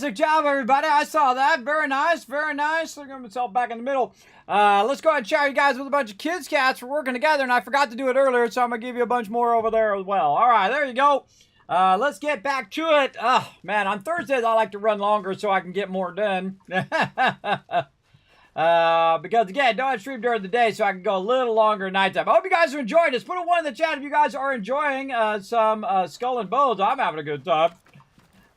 Good job, everybody. I saw that. Very nice. Very nice. Look at myself back in the middle. Let's go ahead and share you guys with a bunch of kids cats. We're working together, and I forgot to do it earlier, so I'm going to give you a bunch more over there as well. All right, there you go. Let's get back to it. Oh, man, on Thursdays, I like to run longer so I can get more done. Because, again, don't stream during the day, so I can go a little longer at nighttime. I hope you guys are enjoying this. Put a 1 in the chat if you guys are enjoying some Skull and Bones. I'm having a good time.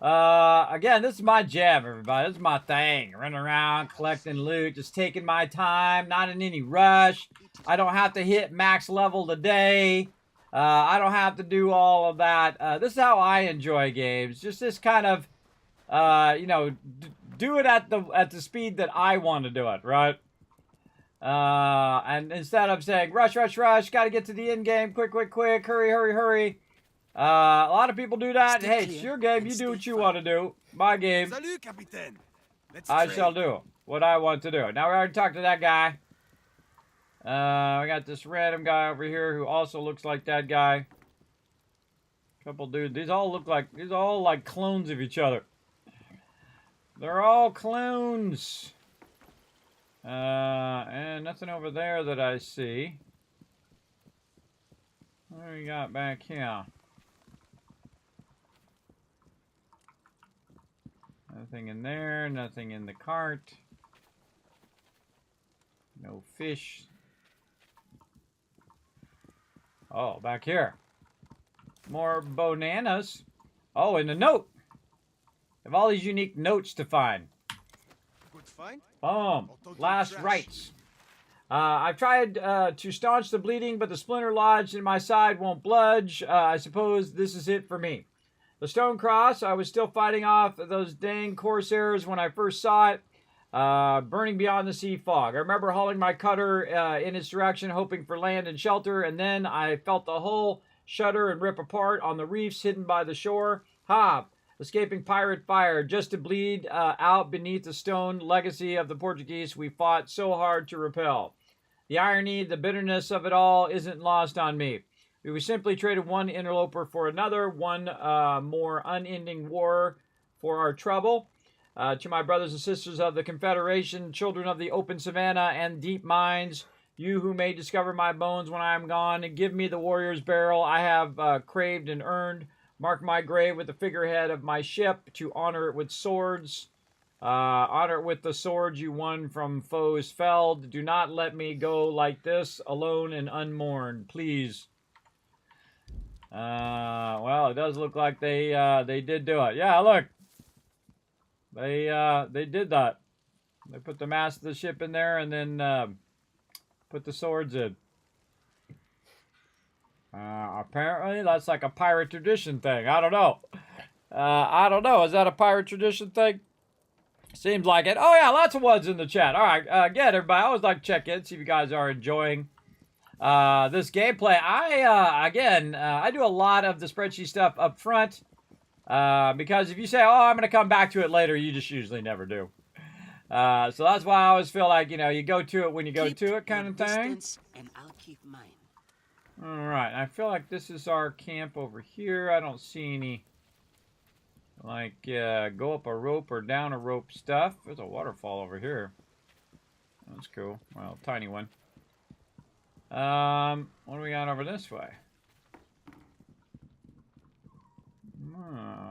Again, this is my jam, everybody. This is my thing. Running around, collecting loot, just taking my time, not in any rush. I don't have to hit max level today. I don't have to do all of that. This is how I enjoy games. Just this kind of, you know, do it at the speed that I want to do it, right? And instead of saying, rush, rush, rush, got to get to the end game, quick, quick, quick, hurry, hurry, hurry. A lot of people do that. Hey, it's your game. You do what you want to do. My game. Salut, Capitaine. I shall do what I want to do. Now we already talked to that guy. We got this random guy over here who also looks like that guy. Couple dudes. These all like clones of each other. They're all clones. And nothing over there that I see. What do we got back here? Nothing in there, nothing in the cart. No fish. Oh, back here. More bananas. Oh, and a note. I have all these unique notes to find. Good find. Boom. Last rites. I've tried to staunch the bleeding, but the splinter lodged in my side won't budge. I suppose this is it for me. The stone cross, I was still fighting off those dang corsairs when I first saw it, burning beyond the sea fog. I remember hauling my cutter in its direction, hoping for land and shelter, and then I felt the hull shudder and rip apart on the reefs hidden by the shore. Ha! Escaping pirate fire, just to bleed out beneath the stone legacy of the Portuguese we fought so hard to repel. The irony, the bitterness of it all isn't lost on me. We simply traded one interloper for another, one more unending war for our trouble. To my brothers and sisters of the Confederation, children of the open savannah and deep mines, you who may discover my bones when I am gone, give me the warrior's barrel I have craved and earned. Mark my grave with the figurehead of my ship to honor it with swords. Honor it with the swords you won from foes felled. Do not let me go like this, alone and unmourned, please. Well, it does look like they did do it. Yeah, look. They did that. They put the mast of the ship in there and then put the swords in. Apparently that's like a pirate tradition thing. I don't know. I don't know. Is that a pirate tradition thing? Seems like it. Oh yeah, lots of ones in the chat. All right, again, everybody, I always like to check in, see if you guys are enjoying this gameplay. I do a lot of the spreadsheet stuff up front because if you say, oh, I'm going to come back to it later, you just usually never do. So that's why I always feel like, you know, you go to it when you go to it kind of thing. And I'll keep mine. All right, I feel like this is our camp over here. I don't see any, like, go up a rope or down a rope stuff. There's a waterfall over here. That's cool. Well, tiny one. What do we got over this way?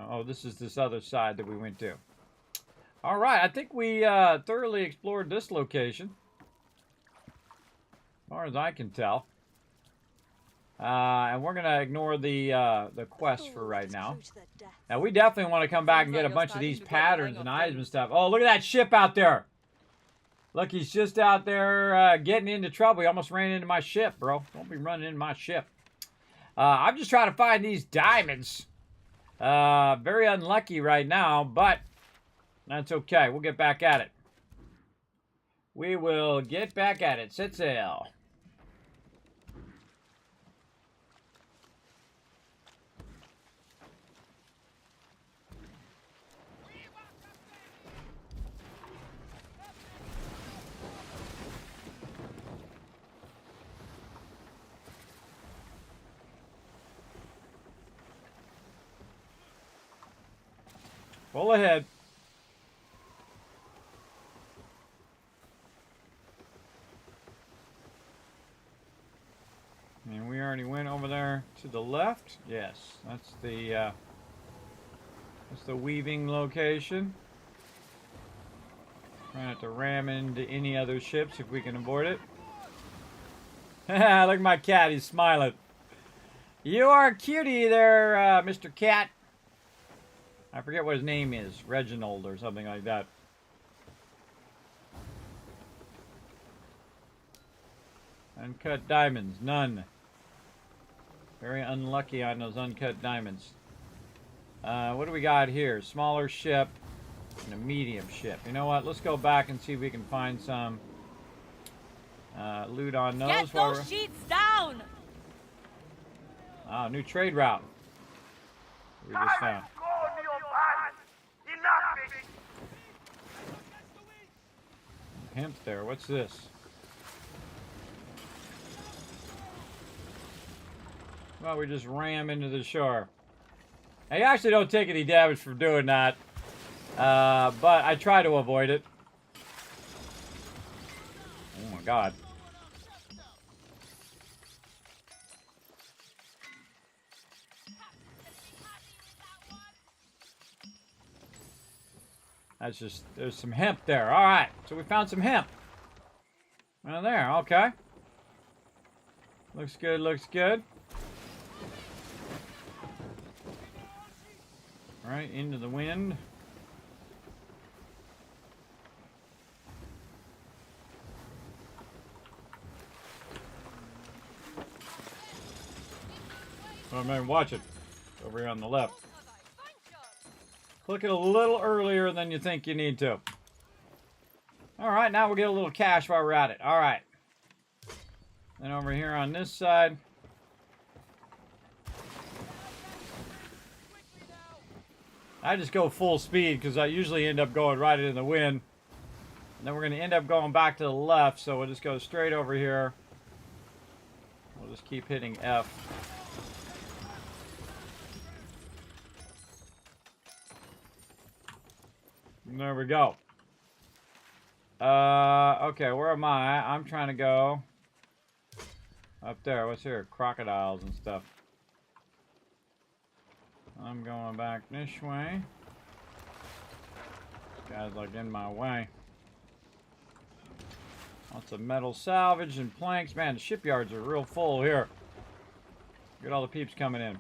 Oh, this is this other side that we went to. All right, I think we thoroughly explored this location, as far as I can tell. And we're gonna ignore the quest for right now. Now we definitely want to come back and get a bunch of these patterns and items and stuff. Oh, look at that ship out there! Look, he's just out there getting into trouble. He almost ran into my ship, bro. Don't be running into my ship. I'm just trying to find these diamonds. Very unlucky right now, but that's okay. We'll get back at it. We will get back at it. Set sail. Full ahead. already went over there to the left. Yes, that's the weaving location. Try not to ram into any other ships if we can avoid it. Look at my cat, he's smiling. You are a cutie there, Mr. Cat. I forget what his name is. Reginald or something like that. Uncut diamonds. None. Very unlucky on those uncut diamonds. What do we got here? Smaller ship and a medium ship. You know what? Let's go back and see if we can find some loot on those. Get those sheets down! Ah, new trade route. We just found. Hemp there. What's this? Well, we just ram into the shore. I actually don't take any damage from doing that. But I try to avoid it. Oh my god. That's just, there's some hemp there. Alright, so we found some hemp. Right there, okay. Looks good, looks good. Alright, into the wind. Oh man, watch it. Over here on the left. Click it a little earlier than you think you need to. Alright, now we'll get a little cash while we're at it. Alright. Then over here on this side. I just go full speed because I usually end up going right into the wind. And then we're going to end up going back to the left, so we'll just go straight over here. We'll just keep hitting F. There we go. Okay, where am I? I'm trying to go up there. What's here? Crocodiles and stuff. I'm going back this way. This guy's like in my way. Lots of metal salvage and planks. Man, the shipyards are real full here. Look at all the peeps coming in.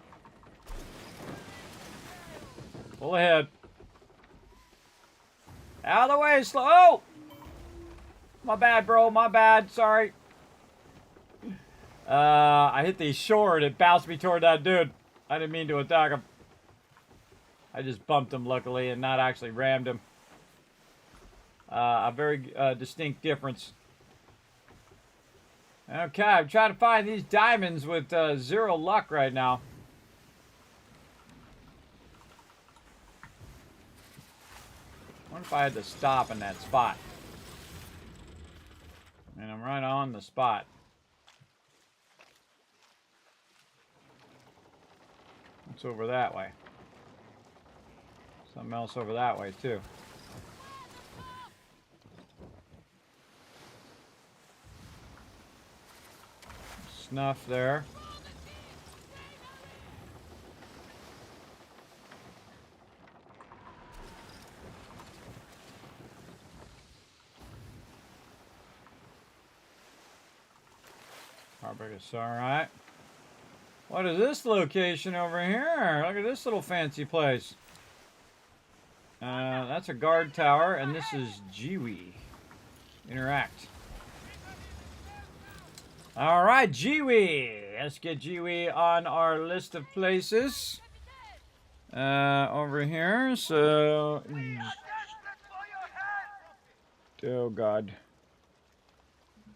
Full ahead. Out of the way, slow. Oh! My bad, bro. My bad. Sorry. I hit the shore and it bounced me toward that dude. I didn't mean to attack him. I just bumped him, luckily, and not actually rammed him. A very distinct difference. Okay, I'm trying to find these diamonds with 0 luck right now. I wonder if I had to stop in that spot. And I'm right on the spot. What's over that way? Something else over that way, too. Snuff there. It's alright. What is this location over here? Look at this little fancy place. That's a guard tower, and this is Jiwi. Interact. Alright, Jiwi. Let's get Jiwi on our list of places. Over here, so... Oh, God.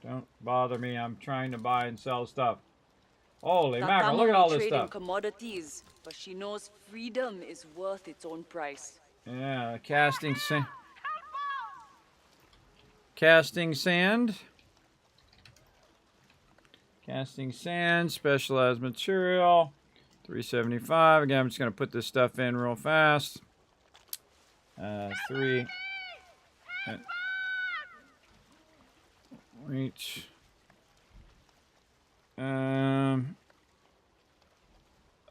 Don't bother me. I'm trying to buy and sell stuff. Holy mackerel, look at all this stuff. Commodities, but she knows freedom is worth its own price. Yeah, casting sand. Casting sand. Casting sand, specialized material. 375. Again, I'm just going to put this stuff in real fast. 3. Reach.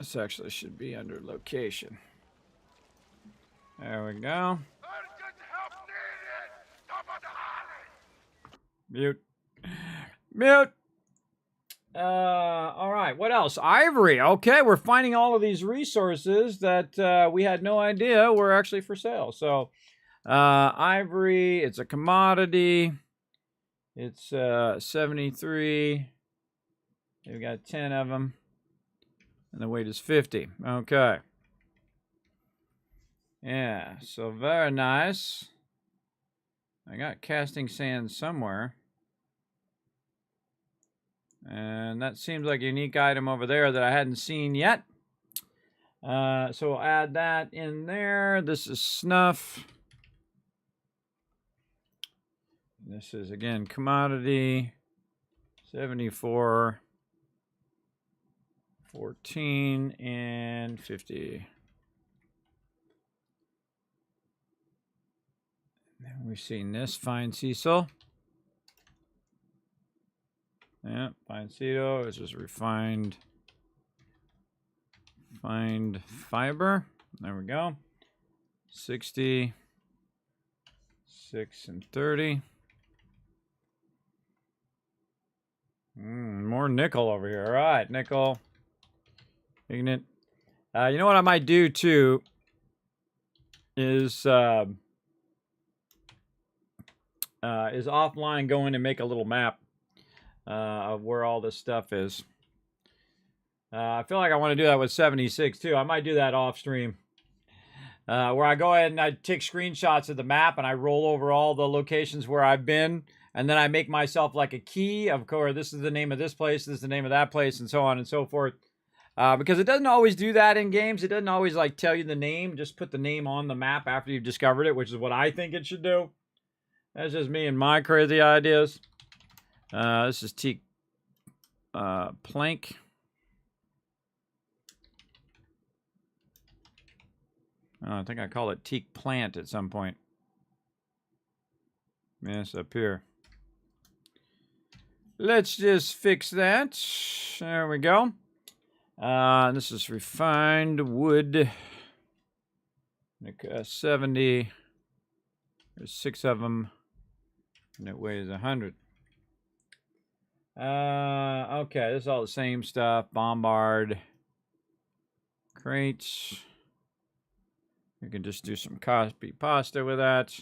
This actually should be under location. There we go. Mute. Mute. All right. What else? Ivory. Okay, we're finding all of these resources that we had no idea were actually for sale. So, ivory. It's a commodity. It's 73. We've got 10 of them, and the weight is 50. Okay. Yeah. So very nice. I got casting sand somewhere. And that seems like a unique item over there that I hadn't seen yet. So we'll add that in there. This is snuff. This is, again, commodity. 74, 14, and 50. And we've seen this, fine Cecil. Yeah, fine Cedo. It's just refined fiber. There we go. 60, 6, and 30. More nickel over here. All right, nickel. Ignite. You know what I might do too is offline go in and make a little map of where all this stuff is. I feel like I want to do that with 76 too. I might do that off stream. Where I go ahead and I take screenshots of the map and I roll over all the locations where I've been. And then I make myself like a key. Of course, this is the name of this place. This is the name of that place, and so on and so forth. Because it doesn't always do that in games. It doesn't always like tell you the name. Just put the name on the map after you've discovered it, which is what I think it should do. That's just me and my crazy ideas. This is teak plank. Oh, I think I call it teak plant at some point. Yes, up here. Let's just fix that. There we go. This is refined wood. 70. There's 6 of them. And it weighs 100. Okay, this is all the same stuff. Bombard. Crates. You can just do some Cosby pasta with that.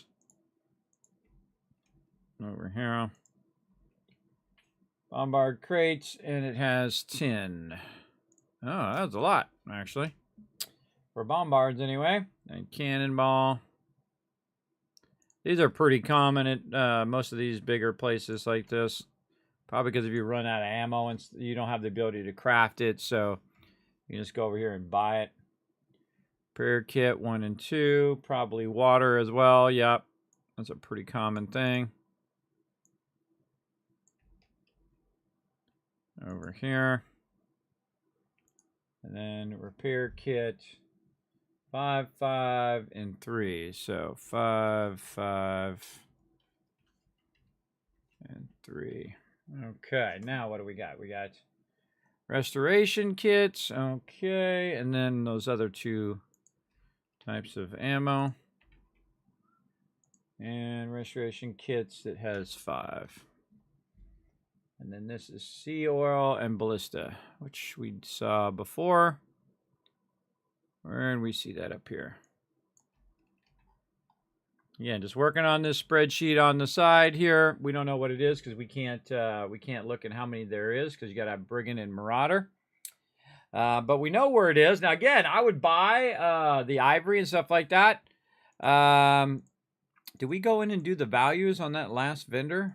Over here. Bombard crates, and it has 10. Oh, that's a lot, actually. For bombards, anyway. And cannonball. These are pretty common at most of these bigger places like this. Probably because if you run out of ammo and you don't have the ability to craft it, so you can just go over here and buy it. Prayer kit 1 and 2. Probably water as well. Yep. That's a pretty common thing. Over here. And then repair kit 5, 5, and 3. So 5, 5, and 3. Okay, now what do we got? We got restoration kits. Okay, and then those other 2 types of ammo. And restoration kits that has 5. And then this is sea oil and ballista, which we saw before. Where did we see that up here? Again, just working on this spreadsheet on the side here. We don't know what it is because we can't look at how many there is because you got to have Brigand and Marauder. But we know where it is. Now, again, I would buy the ivory and stuff like that. Did we go in and do the values on that last vendor?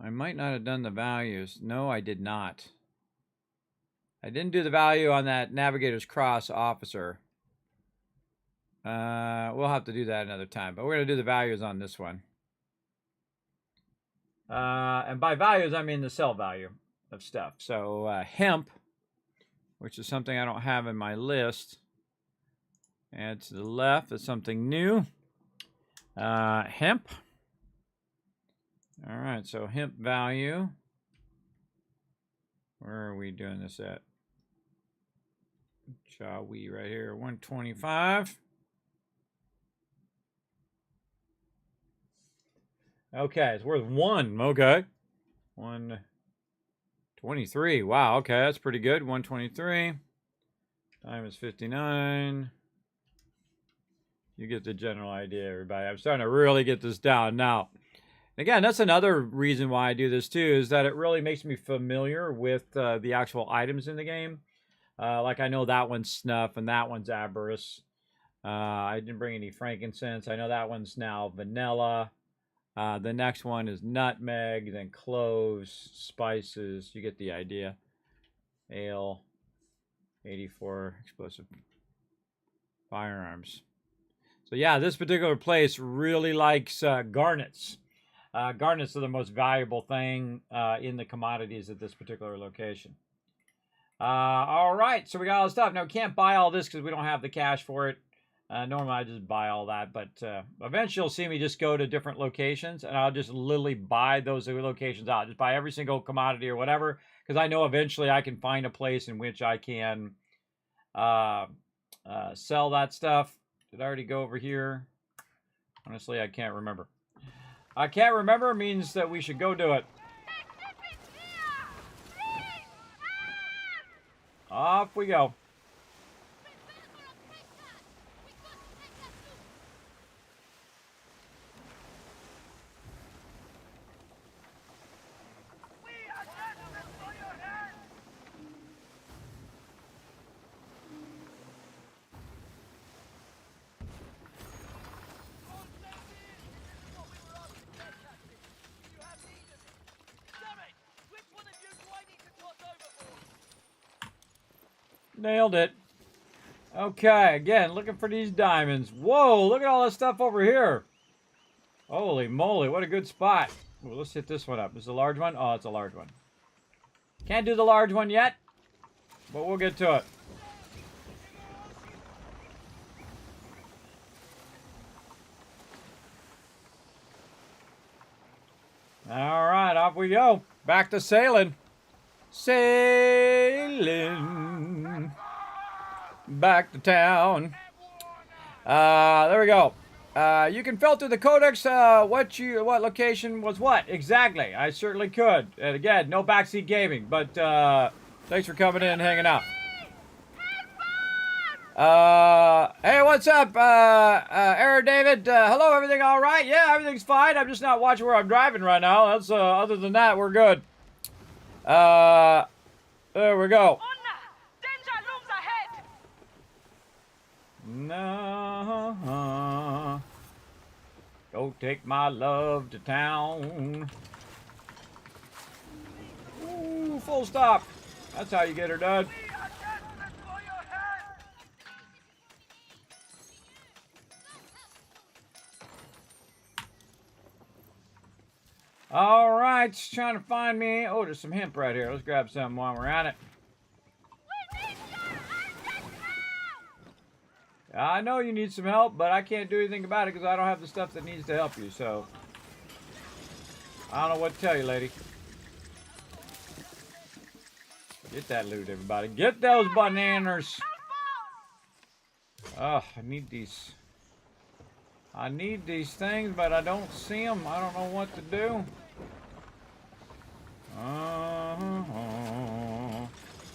I might not have done the values. No, I did not. I didn't do the value on that Navigator's Cross officer. We'll have to do that another time. But we're going to do the values on this one. And by values, I mean the sell value of stuff. So hemp, which is something I don't have in my list. Add to the left. That's something new. Hemp. All right, so hemp value. Where are we doing this at? Chawi right here, 125. Okay, it's worth 1. Okay. 123. Wow, okay, that's pretty good. 123. Time is 59. You get the general idea, everybody. I'm starting to really get this down now. Again, that's another reason why I do this too, is that it really makes me familiar with the actual items in the game. Like I know that one's snuff and that one's ambergris. I didn't bring any frankincense. I know that one's now vanilla. The next one is nutmeg, then cloves, spices. You get the idea. Ale, 84 explosive firearms. So yeah, this particular place really likes garnets. Garnets are the most valuable thing in the commodities at this particular location. All right, so we got all the stuff. Now, we can't buy all this because we don't have the cash for it. Normally, I just buy all that, but eventually you'll see me just go to different locations, and I'll just literally buy those locations out. Just buy every single commodity or whatever, because I know eventually I can find a place in which I can sell that stuff. Did I already go over here? Honestly, I can't remember. I can't remember means that we should go do it. Off we go. Nailed it. Okay, again, looking for these diamonds. Whoa, look at all this stuff over here. Holy moly, what a good spot. Well, let's hit this one up. Is it a large one? Oh, it's a large one. Can't do the large one yet, but we'll get to it. All right, off we go. Back to sailing. Sailing back to town. There we go. You can filter the codex. What location was what exactly? I certainly could. And again, no backseat gaming. But thanks for coming in and hanging out. Hey, what's up, Aaron David? Hello, everything all right? Yeah, everything's fine. I'm just not watching where I'm driving right now. That's other than that, we're good. There we go. No, go take my love to town. Ooh, full stop. That's how you get her done. All right, trying to find me. Oh, there's some hemp right here. Let's grab some while we're at it. I know you need some help, but I can't do anything about it because I don't have the stuff that needs to help you, so I don't know what to tell you, lady. Get that loot, everybody. Get those bananas. Oh, I need these. I need these things, but I don't see them. I don't know what to do.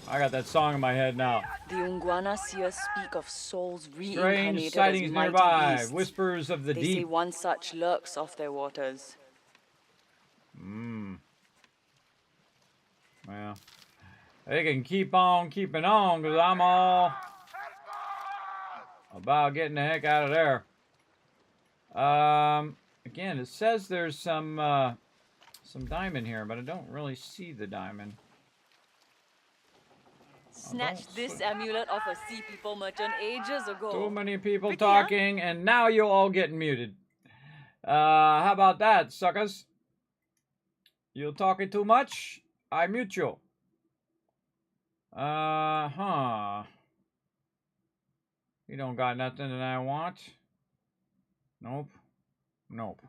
I got that song in my head now. The Ungwana seers speak of souls Strange reincarnated sightings as mighty nearby. beasts. Whispers of the They deep. say one such lurks off their waters. Well, they can keep on keeping on because I'm all about getting the heck out of there. Again, it says there's some diamond here, but I don't really see the diamond. Snatched this amulet off a sea people merchant ages ago. Too many people Pretty, talking, and now you're all getting muted. How about that, suckers? You talking too much? I mute you. You don't got nothing that I want. Nope. Nope.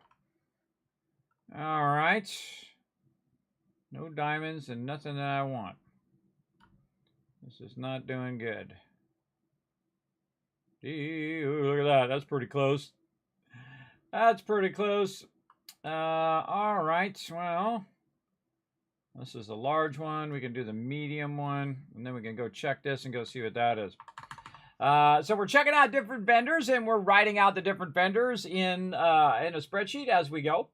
All right. No diamonds and nothing that I want. This is not doing good. Look at that. That's pretty close. That's pretty close. All right. Well, this is a large one. We can do the medium one, and then we can go check this and go see what that is. So we're checking out different vendors, and we're writing out the different vendors in a spreadsheet as we go.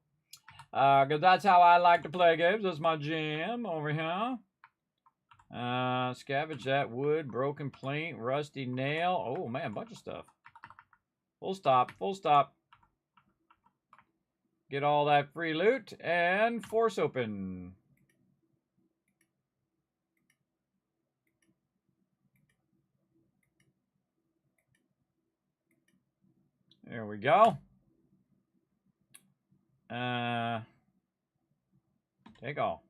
Because that's how I like to play games. That's my jam over here. Scavenge that wood, broken plate, rusty nail. Oh man, bunch of stuff. Full stop, full stop. Get all that free loot and force open. There we go. Take all.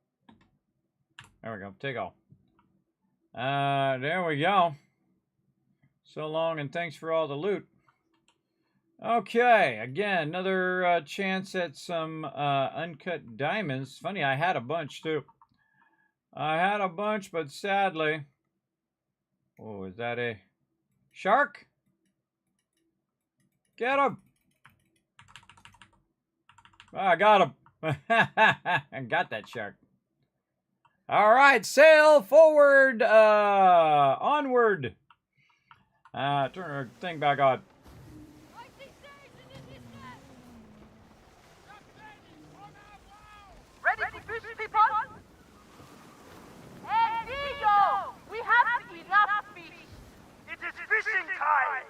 There we go. Take all. There we go. So long and thanks for all the loot. Okay, again, another chance at some uncut diamonds. Funny, I had a bunch too. I had a bunch, but sadly... Oh, is that a shark? Get him! I got him. I got that shark. All right, sail forward, onward. Turn our thing back on. Ready to fish, people? Hey, Dio! We have enough fish. It is fishing time!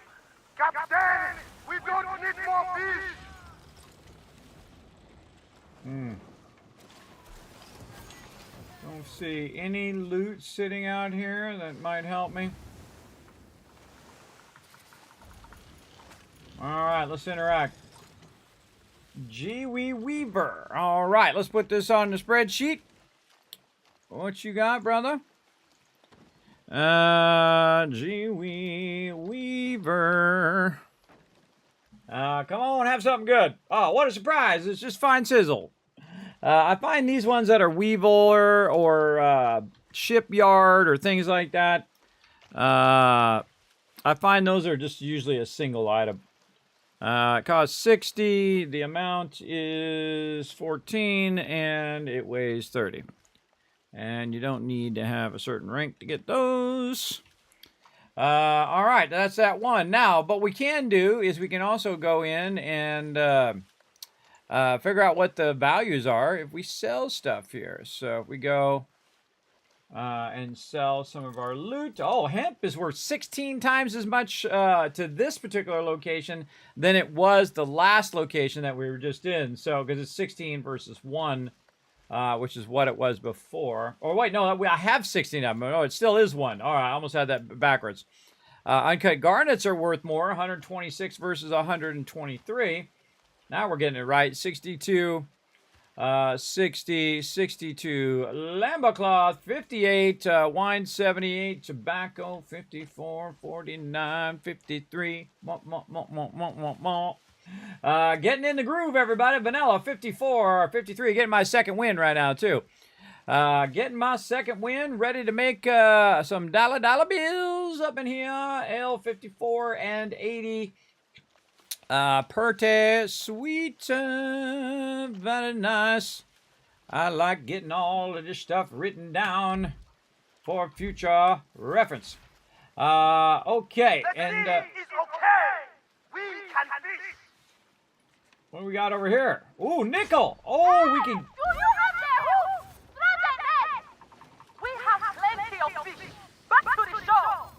Captain, we don't need more fish! Don't see any loot sitting out here that might help me. Alright, let's interact. Gee-wee Weaver. Alright, let's put this on the spreadsheet. What you got, brother? Gee-wee Weaver. Come on, have something good. Oh, what a surprise. It's just fine sizzle. I find these ones that are Weevil or Shipyard or things like that. I find those are just usually a single item. It costs 60. The amount is 14 and it weighs 30. And you don't need to have a certain rank to get those. All right, that's that one. Now, what we can do is we can also go in and figure out what the values are if we sell stuff here. So if we go and sell some of our loot. Oh, hemp is worth 16 times as much to this particular location than it was the last location that we were just in. So, because it's 16 versus 1, which is what it was before. Or wait, no, I have 16 of them. Oh, it still is 1. All right, I almost had that backwards. Uncut garnets are worth more, 126 versus 123. Now we're getting it right. 62, 60, 62. Lamba cloth, 58. Wine, 78. Tobacco, 54, 49, 53. Getting in the groove, everybody. Vanilla, 54, 53. Getting my second win right now, too. Getting my second win. Ready to make some dollar bills up in here. L, 54, and 80. Pretty sweet, very nice. I like getting all of this stuff written down for future reference. Okay, and It's okay. We can fish. what do we got over here? Ooh, nickel. Oh, we can. Do you have the hook? Throw the net. We have plenty of fish. Back to the shore.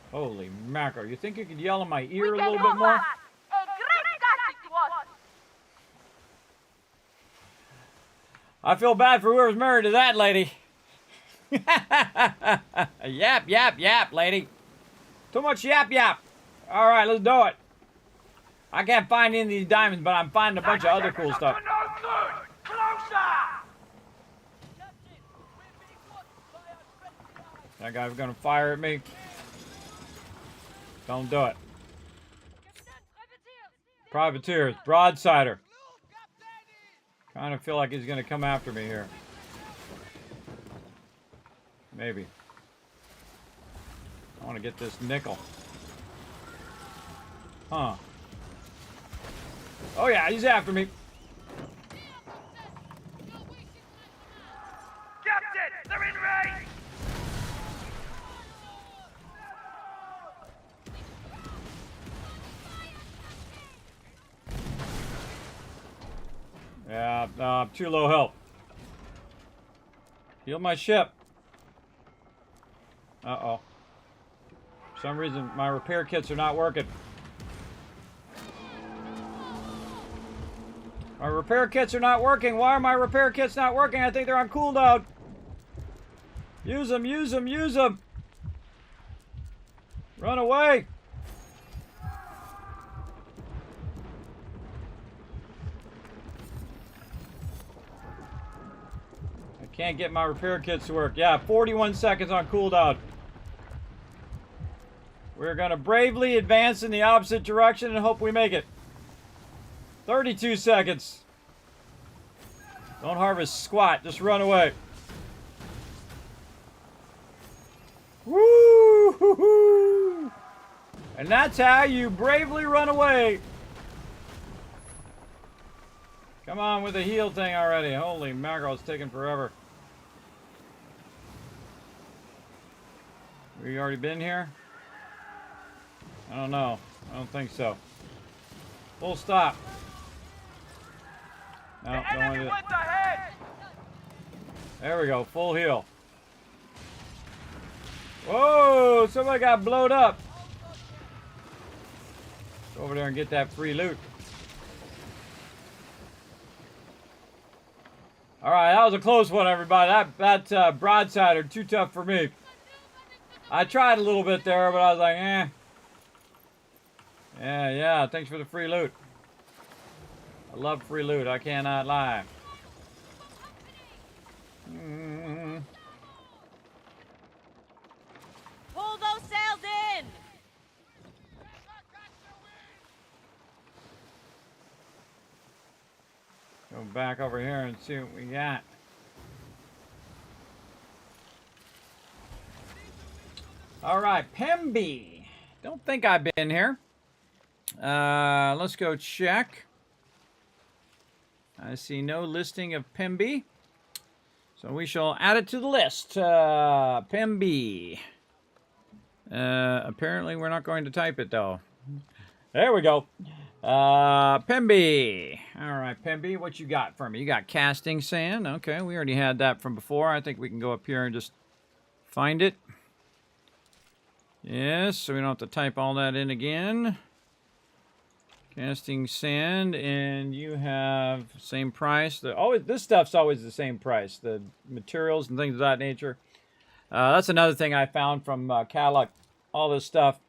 Holy mackerel! You think you could yell in my ear a We little can bit do more? that. A great catch it was. I feel bad for whoever's married to that lady. Yap, yap, yap, lady. Too much yap, yap. All right, let's do it. I can't find any of these diamonds, but I'm finding a bunch of other cool stuff. No good. Closer. That guy's gonna fire at me. Don't do it. Privateers, broadsider. Kind of feel like he's gonna come after me here. Maybe. I want to get this nickel. Huh. Oh yeah, he's after me. Captain, they're in range! Yeah, too low health. Heal my ship. Uh-oh. For some reason, my repair kits are not working. My repair kits are not working. Why are my repair kits not working? I think they're on cooldown. Use them, use them, use them. Run away. I can't get my repair kits to work. Yeah, 41 seconds on cooldown. We're going to bravely advance in the opposite direction and hope we make it. 32 seconds. Don't harvest squat. Just run away. Woo! And that's how you bravely run away. Come on with the heal thing already. Holy mackerel, it's taking forever. We already been here? I don't know. I don't think so. Full stop. No, don't want to do it. There we go. Full heal. Whoa! Somebody got blowed up. Go over there and get that free loot. All right, that was a close one, everybody. That broadside are too tough for me. I tried a little bit there, but I was like, eh. Yeah, thanks for the free loot. I love free loot, I cannot lie. Pull those sails in! Go back over here and see what we got. All right, Pemby. Don't think I've been here. Let's go check. I see no listing of Pemby. So we shall add it to the list. Pemby. Apparently we're not going to type it though. There we go. Pemby. All right, Pemby, what you got for me? You got casting sand. Okay, we already had that from before. I think we can go up here and just find it. Yes, so we don't have to type all that in again. Casting sand, and you have same price. This stuff's always the same price. The materials and things of that nature. That's another thing I found from Cadillac. All this stuff.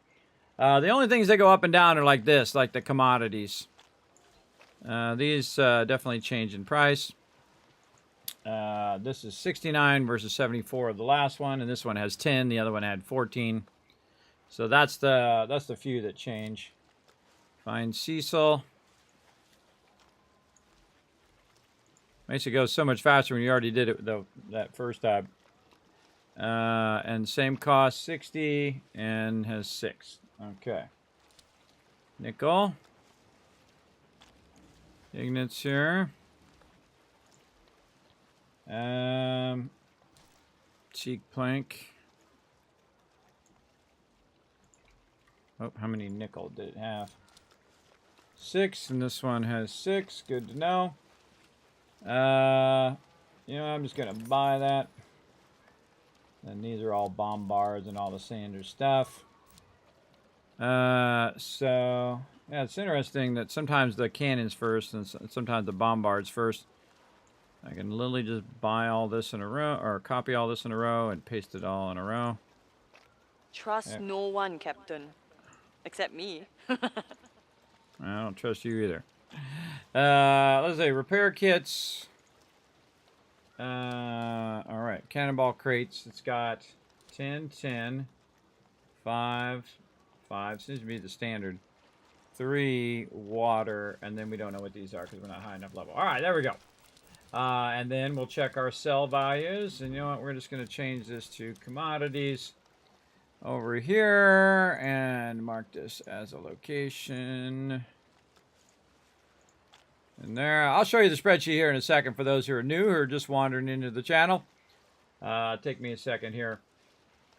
The only things that go up and down are like this, like the commodities. These definitely change in price. This is 69 versus 74 of the last one, and this one has 10. The other one had 14. So that's the few that change. Find Cecil. Makes it go so much faster when you already did it that first time. And same cost, 60, and has 6. Okay. Nickel. Ignat's here. Cheek plank. Oh, how many nickel did it have? 6, and this one has 6. Good to know. You know, I'm just gonna buy that. And these are all bombards and all the Sanders stuff. So yeah, it's interesting that sometimes the cannons first and sometimes the bombards first. I can literally just buy all this in a row, or copy all this in a row and paste it all in a row. Trust no one, Captain. Except me. I don't trust you either. Let's say repair kits. All right, cannonball crates. It's got 10, 10, 5, 5. Seems to be the standard. 3 water, and then we don't know what these are because we're not high enough level. All right, there we go. And then we'll check our sell values. And you know what? We're just going to change this to commodities. over here and mark this as a location. And there, I'll show you the spreadsheet here in a second for those who are new, who are just wandering into the channel. Take me a second here.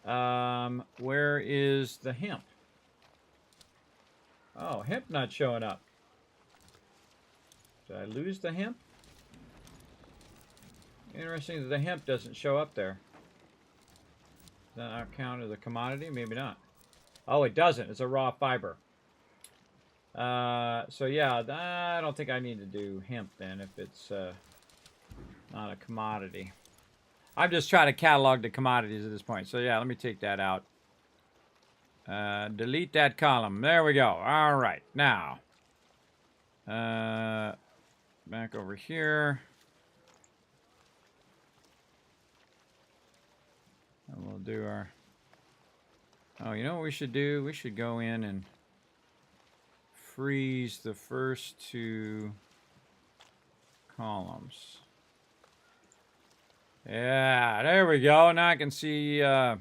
Where is the hemp? Oh, hemp not showing up. Did I lose the hemp? Interesting that the hemp doesn't show up there. Does that not count as a commodity? Maybe not. Oh, it doesn't. It's a raw fiber. So yeah, I don't think I need to do hemp then if it's not a commodity. I'm just trying to catalog the commodities at this point. So yeah, let me take that out. Delete that column. There we go. All right. Now, back over here. And we'll do our... Oh, you know what we should do? We should go in and freeze the first two columns. Yeah, there we go. Now I can see, I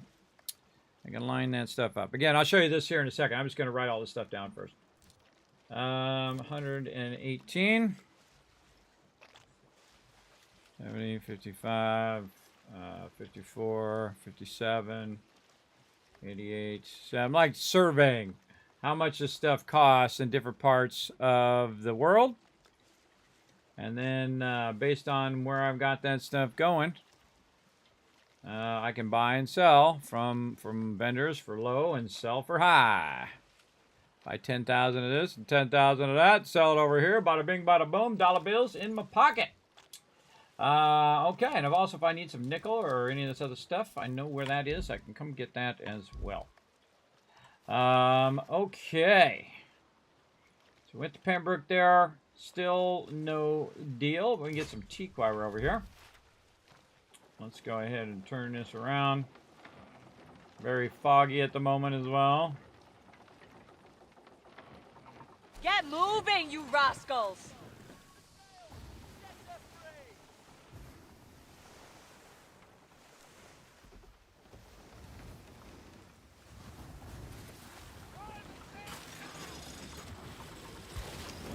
can line that stuff up. Again, I'll show you this here in a second. I'm just going to write all this stuff down first. 118, 70, 55, 54, 57, 88. So I'm like surveying how much this stuff costs in different parts of the world. And then based on where I've got that stuff going, I can buy and sell from vendors for low and sell for high. Buy 10,000 of this and 10,000 of that. Sell it over here. Bada bing, bada boom. Dollar bills in my pocket. Okay, and if I need some nickel or any of this other stuff, I know where that is. I can come get that as well. Okay. So went to Pembroke there. Still no deal. We can get some teak while we're over here. Let's go ahead and turn this around. Very foggy at the moment as well. Get moving, you rascals!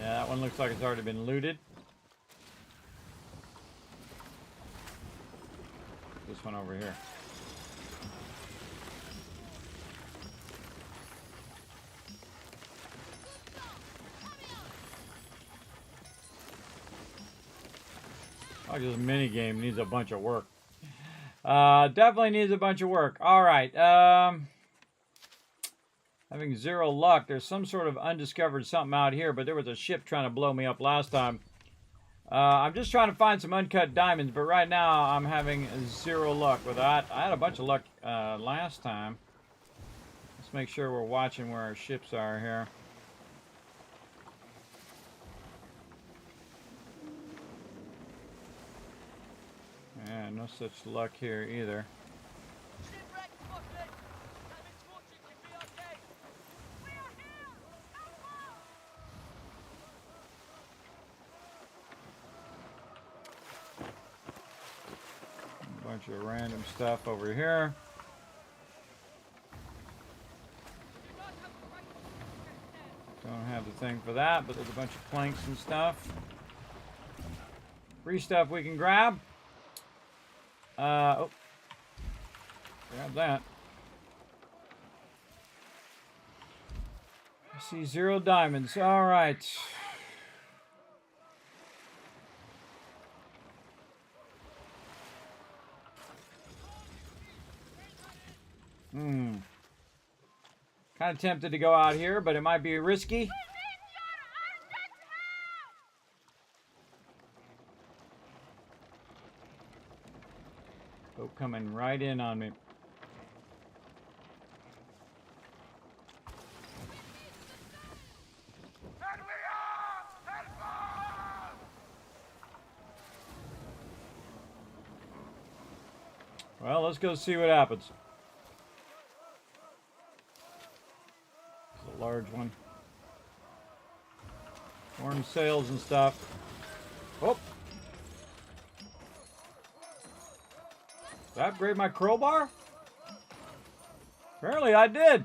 Yeah, that one looks like it's already been looted. This one over here. Oh, this mini game needs a bunch of work. Definitely needs a bunch of work. All right. Having 0 luck. There's some sort of undiscovered something out here, but there was a ship trying to blow me up last time. I'm just trying to find some uncut diamonds, but right now I'm having 0 luck with that. I had a bunch of luck last time. Let's make sure we're watching where our ships are here. Yeah, no such luck here either. A bunch of random stuff over here. Don't have the thing for that, but there's a bunch of planks and stuff. Free stuff we can grab. Oh. Grab that. I see 0 diamonds. All right. Kind of tempted to go out here, but it might be risky. Oh, coming right in on me. Well, let's go see what happens. It's a large one. Orange sails and stuff. Oh! Did I upgrade my crowbar? Apparently I did.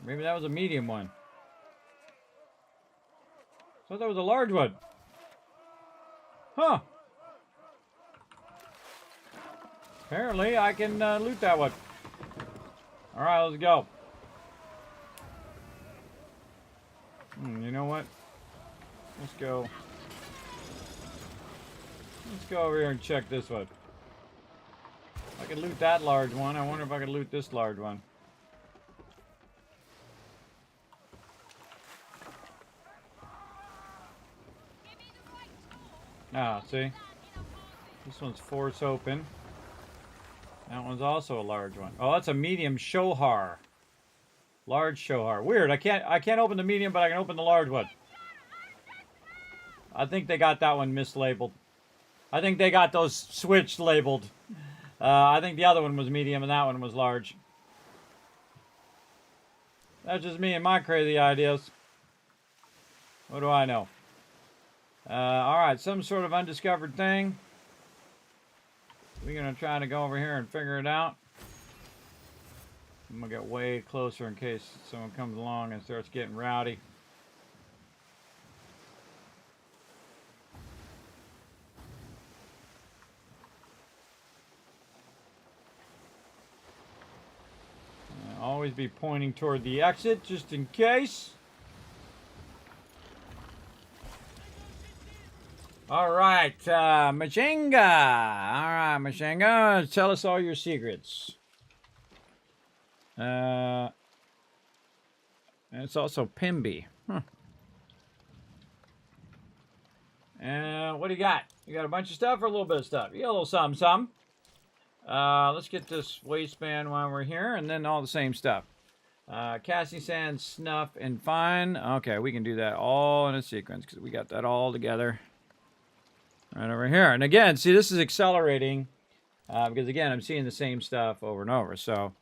Maybe that was a medium one. I thought that was a large one. Huh. Apparently I can loot that one. Alright, let's go. You know what? Let's go. Let's go over here and check this one. I can loot that large one. I wonder if I can loot this large one. Ah, see? This one's force open. That one's also a large one. Oh, that's a medium shohar. Large shohar. Weird. I can't open the medium, but I can open the large one. I think they got that one mislabeled. I think they got those switched labeled. I think the other one was medium and that one was large. That's just me and my crazy ideas. What do I know? Alright, some sort of undiscovered thing. We're going to try to go over here and figure it out. I'm going to get way closer in case someone comes along and starts getting rowdy. Always be pointing toward the exit just in case. Alright, Machinga. Alright, Machinga, tell us all your secrets. And it's also Pimby. Huh. What do you got? You got a bunch of stuff or a little bit of stuff? You got a little something. Let's get this waistband while we're here, and then all the same stuff. Casting sand, snuff, and fine. Okay, we can do that all in a sequence because we got that all together. Right over here. And again, see, this is accelerating because, again, I'm seeing the same stuff over and over. So,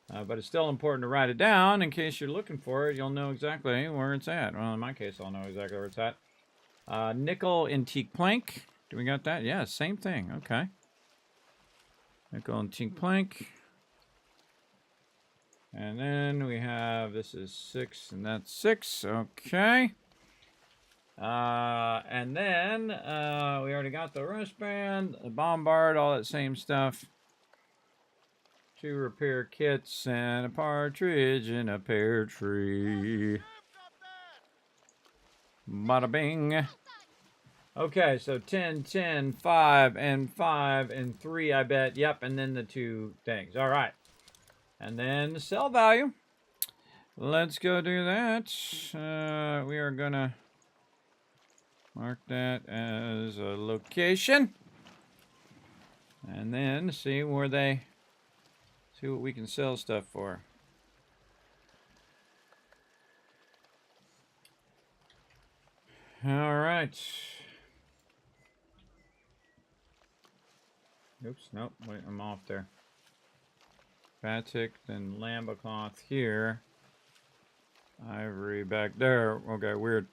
but it's still important to write it down in case you're looking for it. You'll know exactly where it's at. Well, in my case, I'll know exactly where it's at. Nickel antique plank. Do we got that? Yeah, same thing. Okay. Nickel antique plank. And then we have, this is 6 and that's 6. Okay. And then we already got the wristband, the bombard, all that same stuff. 2 repair kits and a partridge in a pear tree. Bada bing. Okay, so 10, 10, 5, and 5, and 3, I bet. Yep, and then the 2 things. All right. And then the sell value. Let's go do that. We are going to mark that as a location. And then see where they... see what we can sell stuff for. All right. Oops, nope, wait, I'm off there. Batik, then lamba cloth here. Ivory back there. Okay, weird.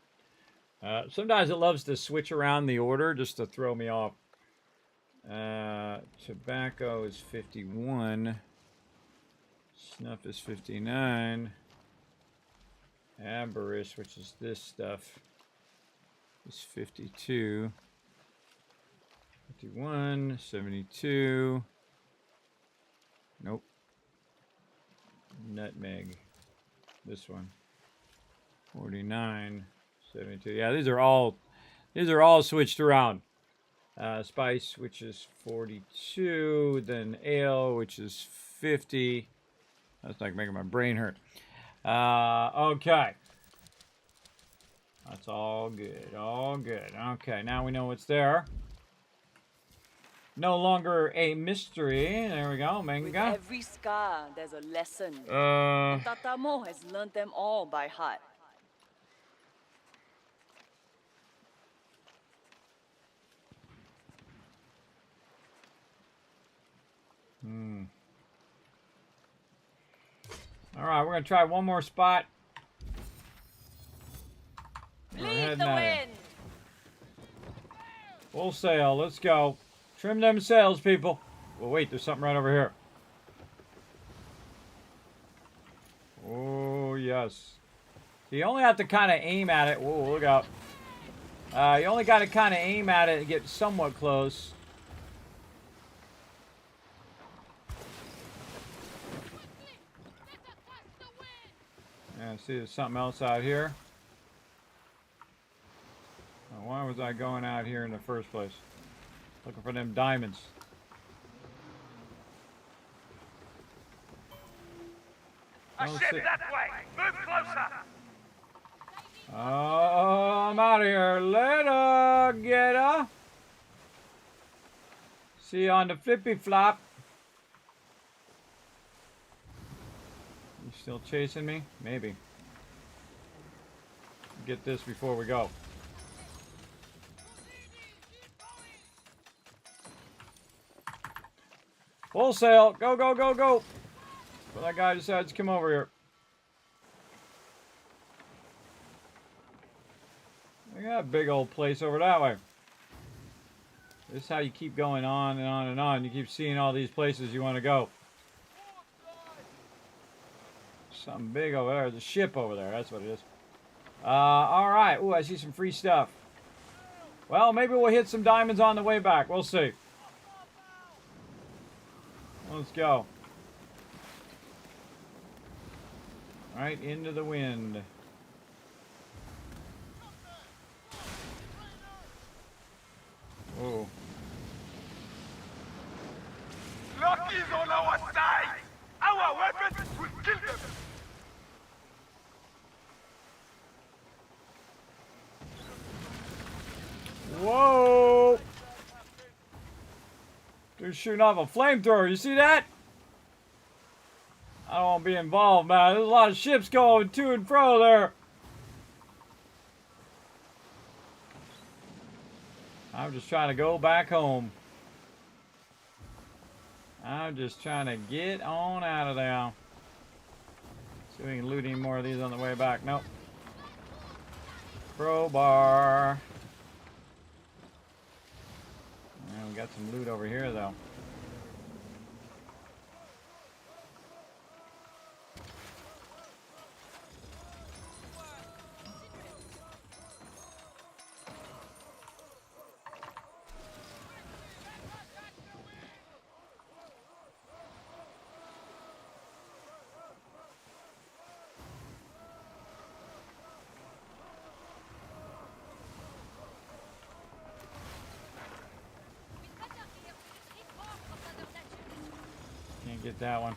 Sometimes it loves to switch around the order just to throw me off. Tobacco is 51. Snuff is 59. Aberris, which is this stuff, is 52. 51, 72. Nope. Nutmeg. This one. 49, 72. Yeah, these are all switched around. Spice, which is 42, then ale, which is 50. That's like making my brain hurt. Okay. That's all good. All good. Okay, now we know what's there. No longer a mystery. There we go, manga. With every scar, there's a lesson. The Tatamo has learned them all by heart. All right, we're gonna try one more spot. Lead the wind. Full sail. Let's go. Trim them sails, people. Oh, wait, there's something right over here. Oh, yes. So you only have to kind of aim at it. Whoa, look out. You only got to kind of aim at it and get somewhat close. Yeah, see, there's something else out here. Why was I going out here in the first place? Looking for them diamonds. A ship that way! Move closer! Oh, I'm out of here. Later, getter. See you on the flippy flop. You still chasing me? Maybe. Get this before we go. Full sail. Go, go, go, go. But that guy decides to come over here. Look at that big old place over that way. This is how you keep going on and on and on. You keep seeing all these places you want to go. Something big over there. There's a ship over there. That's what it is. Alright. Ooh, I see some free stuff. Well, maybe we'll hit some diamonds on the way back. We'll see. Let's go. Right into the wind. Whoa. Luck is on our side! Our weapons will kill them! Whoa! They're shooting off a flamethrower. You see that? I don't want to be involved, man. There's a lot of ships going to and fro there. I'm just trying to go back home. I'm just trying to get on out of there. See if we can loot any more of these on the way back. Nope. Crowbar. And we got some loot over here, though. Can't get that one.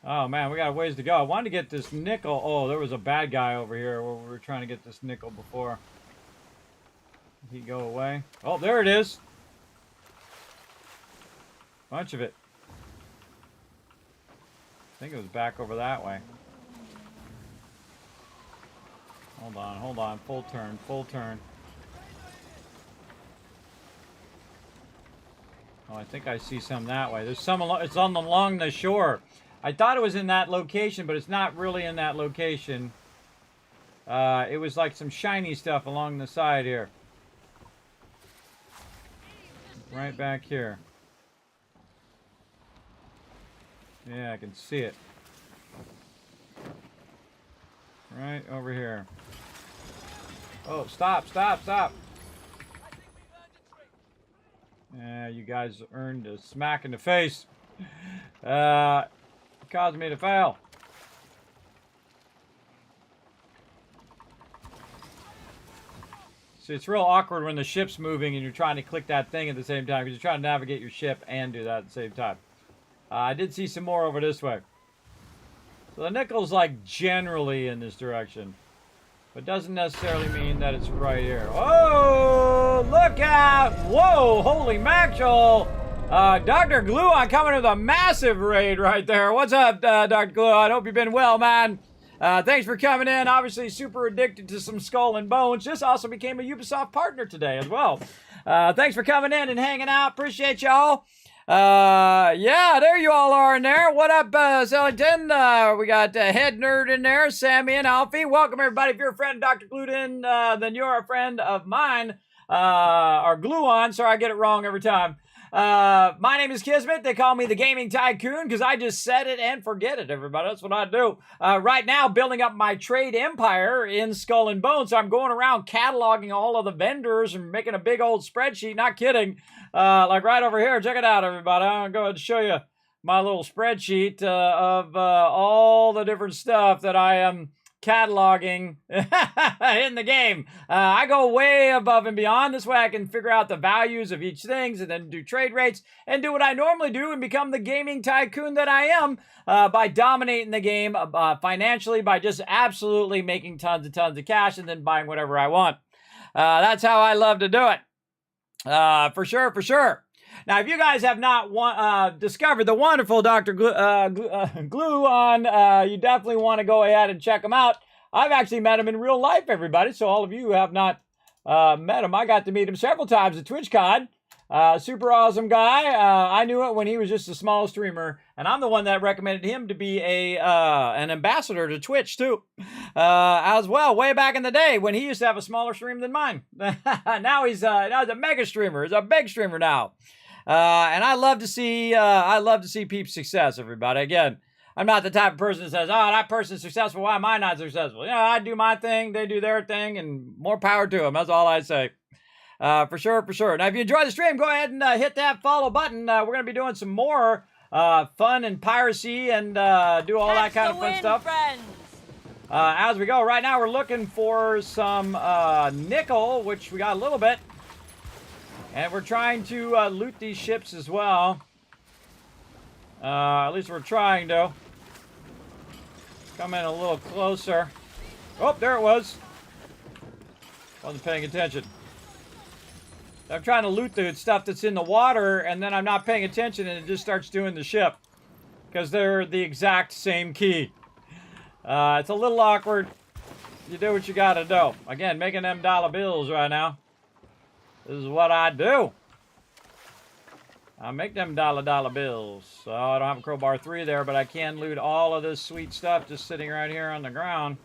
Oh man, we got a ways to go. I wanted to get this nickel. Oh, there was a bad guy over here where we were trying to get this nickel before. Did he go away? Oh, there it is. Bunch of it. I think it was back over that way. Hold on, hold on. Full turn, full turn. Oh, I think I see some that way. There's some, it's along the shore. I thought it was in that location, but it's not really in that location. It was like some shiny stuff along the side here. Right back here. Yeah, I can see it. Right over here. Oh, stop, stop, stop. Yeah, you guys earned a smack in the face. Caused me to fail. See, it's real awkward when the ship's moving and you're trying to click that thing at the same time because you're trying to navigate your ship and do that at the same time. I did see some more over this way. So the nickel's like generally in this direction. But doesn't necessarily mean that it's right here. Oh, look out! Whoa, holy mackerel! Dr. Gluon coming with a massive raid right there. What's up, Dr. Gluon? Hope you've been well, man. Thanks for coming in. Obviously, super addicted to some Skull and Bones. Just also became a Ubisoft partner today as well. Thanks for coming in and hanging out. Appreciate y'all. Yeah, there you all are in there. What up, Sellington? We got Head Nerd in there, Sammy and Alfie. Welcome, everybody. If you're a friend of Dr. Gluten, then you're a friend of mine. or Gluon. Sorry, I get it wrong every time. My name is Kismet. They call me the Gaming Tycoon because I just said it and forget it, everybody. That's what I do. Right now, building up my trade empire in Skull and Bones. So I'm going around cataloging all of the vendors and making a big old spreadsheet. Not kidding. Like right over here. Check it out, everybody. I'm going to go ahead and show you my little spreadsheet of all the different stuff that I am cataloging in the game. I go way above and beyond. This way I can figure out the values of each thing and then do trade rates and do what I normally do and become the gaming tycoon that I am by dominating the game financially by just absolutely making tons and tons of cash and then buying whatever I want. That's how I love to do it. For sure, for sure. Now, if you guys have not discovered the wonderful Dr. Gluon, you definitely want to go ahead and check him out. I've actually met him in real life, everybody. So all of you who have not met him, I got to meet him several times at TwitchCon. Super awesome guy. I knew it when he was just a small streamer, and I'm the one that recommended him to be an ambassador to Twitch too, as well. Way back in the day when he used to have a smaller stream than mine. Now he's a mega streamer. He's a big streamer now. And I love to see Peep's success, everybody. Again, I'm not the type of person that says, oh, that person's successful, why am I not successful? You know, I do my thing, they do their thing, and more power to them. That's all I say. For sure, for sure. Now, if you enjoy the stream, go ahead and hit that follow button. We're going to be doing some more fun and piracy and do all that kind of fun stuff. As we go, right now we're looking for some nickel, which we got a little bit. And we're trying to loot these ships as well. At least we're trying to. Come in a little closer. Oh, there it was. Wasn't paying attention. I'm trying to loot the stuff that's in the water, and then I'm not paying attention, and it just starts doing the ship. Because they're the exact same key. It's a little awkward. You do what you gotta do. Again, making them dollar bills right now. This is what I do. I make them dollar bills. So I don't have a crowbar 3 there, but I can loot all of this sweet stuff just sitting right here on the ground.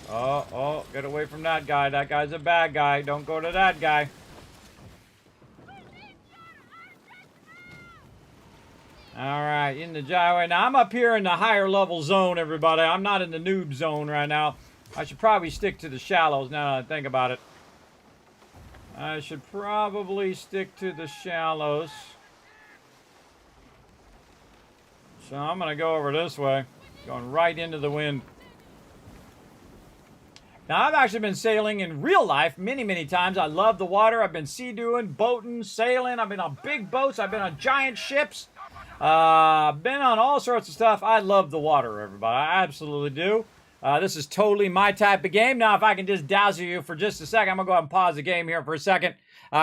Oh, get away from that guy. That guy's a bad guy. Don't go to that guy. Alright, in the gyreway. Now, I'm up here in the higher level zone, everybody. I'm not in the noob zone right now. I should probably stick to the shallows now that I think about it. I should probably stick to the shallows. So I'm going to go over this way. Going right into the wind. Now, I've actually been sailing in real life many, many times. I love the water. I've been sea-doing, boating, sailing. I've been on big boats. I've been on giant ships. I've been on all sorts of stuff. I love the water, everybody. I absolutely do. This is totally my type of game. Now, if I can just dazzle you for just a second, I'm going to go ahead and pause the game here for a second.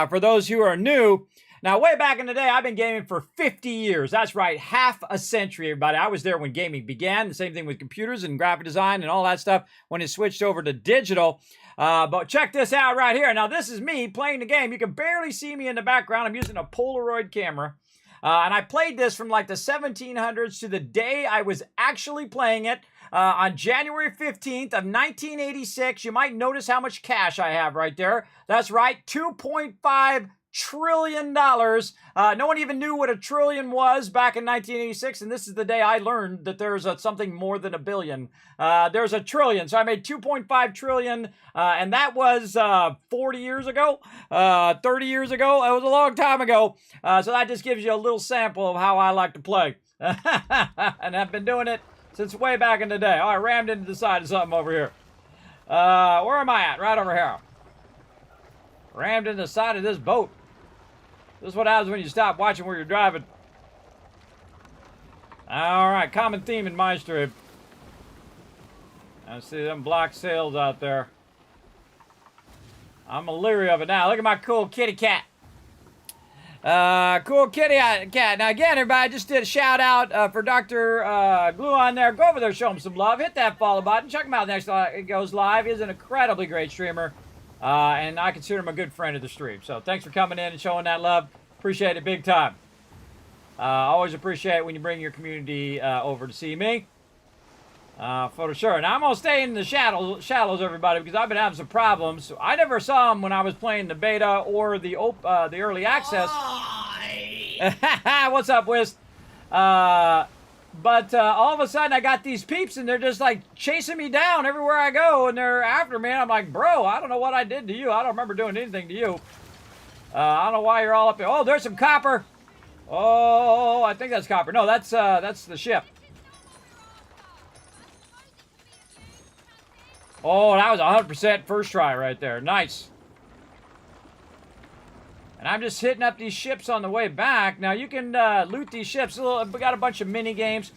For those who are new, now, way back in the day, I've been gaming for 50 years. That's right, half a century, everybody. I was there when gaming began. The same thing with computers and graphic design and all that stuff when it switched over to digital. But check this out right here. Now, this is me playing the game. You can barely see me in the background. I'm using a Polaroid camera. And I played this from like the 1700s to the day I was actually playing it. On January 15th of 1986, you might notice how much cash I have right there. That's right, $2.5 trillion. No one even knew what a trillion was back in 1986, and this is the day I learned that there's something more than a billion. There's a trillion, so I made 2.5 trillion, and that was 40 years ago, 30 years ago. It was a long time ago, so that just gives you a little sample of how I like to play. And I've been doing it since way back in the day. Oh, I rammed into the side of something over here. Where am I at? Right over here. Rammed into the side of this boat. This is what happens when you stop watching where you're driving. Alright, common theme in my stream. I see them black sails out there. I'm leery of it now. Look at my cool kitty cat. Cool kitty cat. Now again, everybody, I just did a shout out for Dr. Gluon there. Go over there, show him some love. Hit that follow button. Check him out next time it goes live. He's an incredibly great streamer. And I consider him a good friend of the stream. So thanks for coming in and showing that love. Appreciate it big time. Always appreciate it when you bring your community over to see me. For sure. Now I'm gonna stay in the shallows, everybody, because I've been having some problems. I never saw them when I was playing the beta or the early access. What's up, Wiz? But all of a sudden I got these peeps and they're just like chasing me down everywhere I go, and they're after me. And I'm like, bro, I don't know what I did to you. I don't remember doing anything to you. I don't know why you're all up there. Oh, there's some copper. Oh, I think that's copper. No, that's the ship. Oh, that was 100% first try right there. Nice. And I'm just hitting up these ships on the way back. Now, you can loot these ships. We got a bunch of mini games.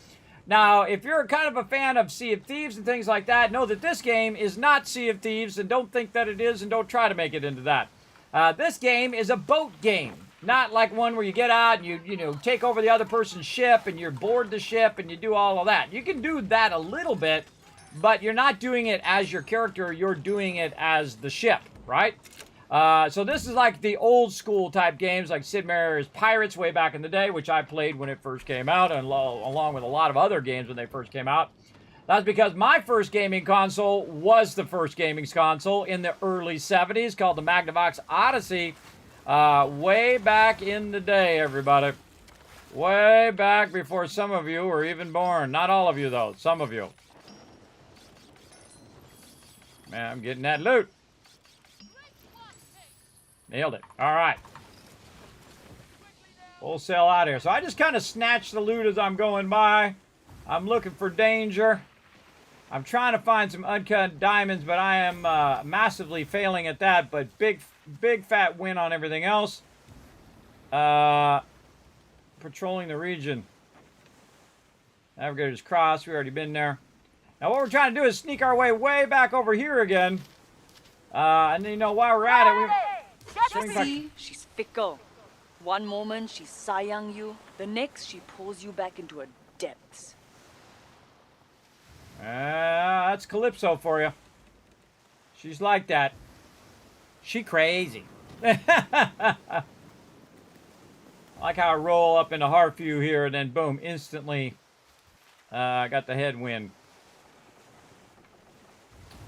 Now, if you're kind of a fan of Sea of Thieves and things like that, know that this game is not Sea of Thieves, and don't think that it is, and don't try to make it into that. This game is a boat game. Not like one where you get out and you know, take over the other person's ship and you're board the ship and you do all of that. You can do that a little bit, but you're not doing it as your character, you're doing it as the ship, right? So this is like the old school type games like Sid Meier's Pirates way back in the day, which I played when it first came out, and along with a lot of other games when they first came out. That's because my first gaming console was the first gaming console in the early 70s, called the Magnavox Odyssey, way back in the day, everybody. Way back before some of you were even born. Not all of you, though. Some of you. Man, I'm getting that loot. Nailed it. All right. Full sail out here. So I just kind of snatch the loot as I'm going by. I'm looking for danger. I'm trying to find some uncut diamonds, but I am massively failing at that. But big fat win on everything else. Patrolling the region. Navigator's Cross. We've already been there. Now what we're trying to do is sneak our way back over here again. And you know, while we're at it, See, she's fickle. One moment she's sayang you, the next she pulls you back into her depths. That's Calypso for you. She's like that. She crazy. I like how I roll up into Harfew here and then boom, instantly I got the headwind.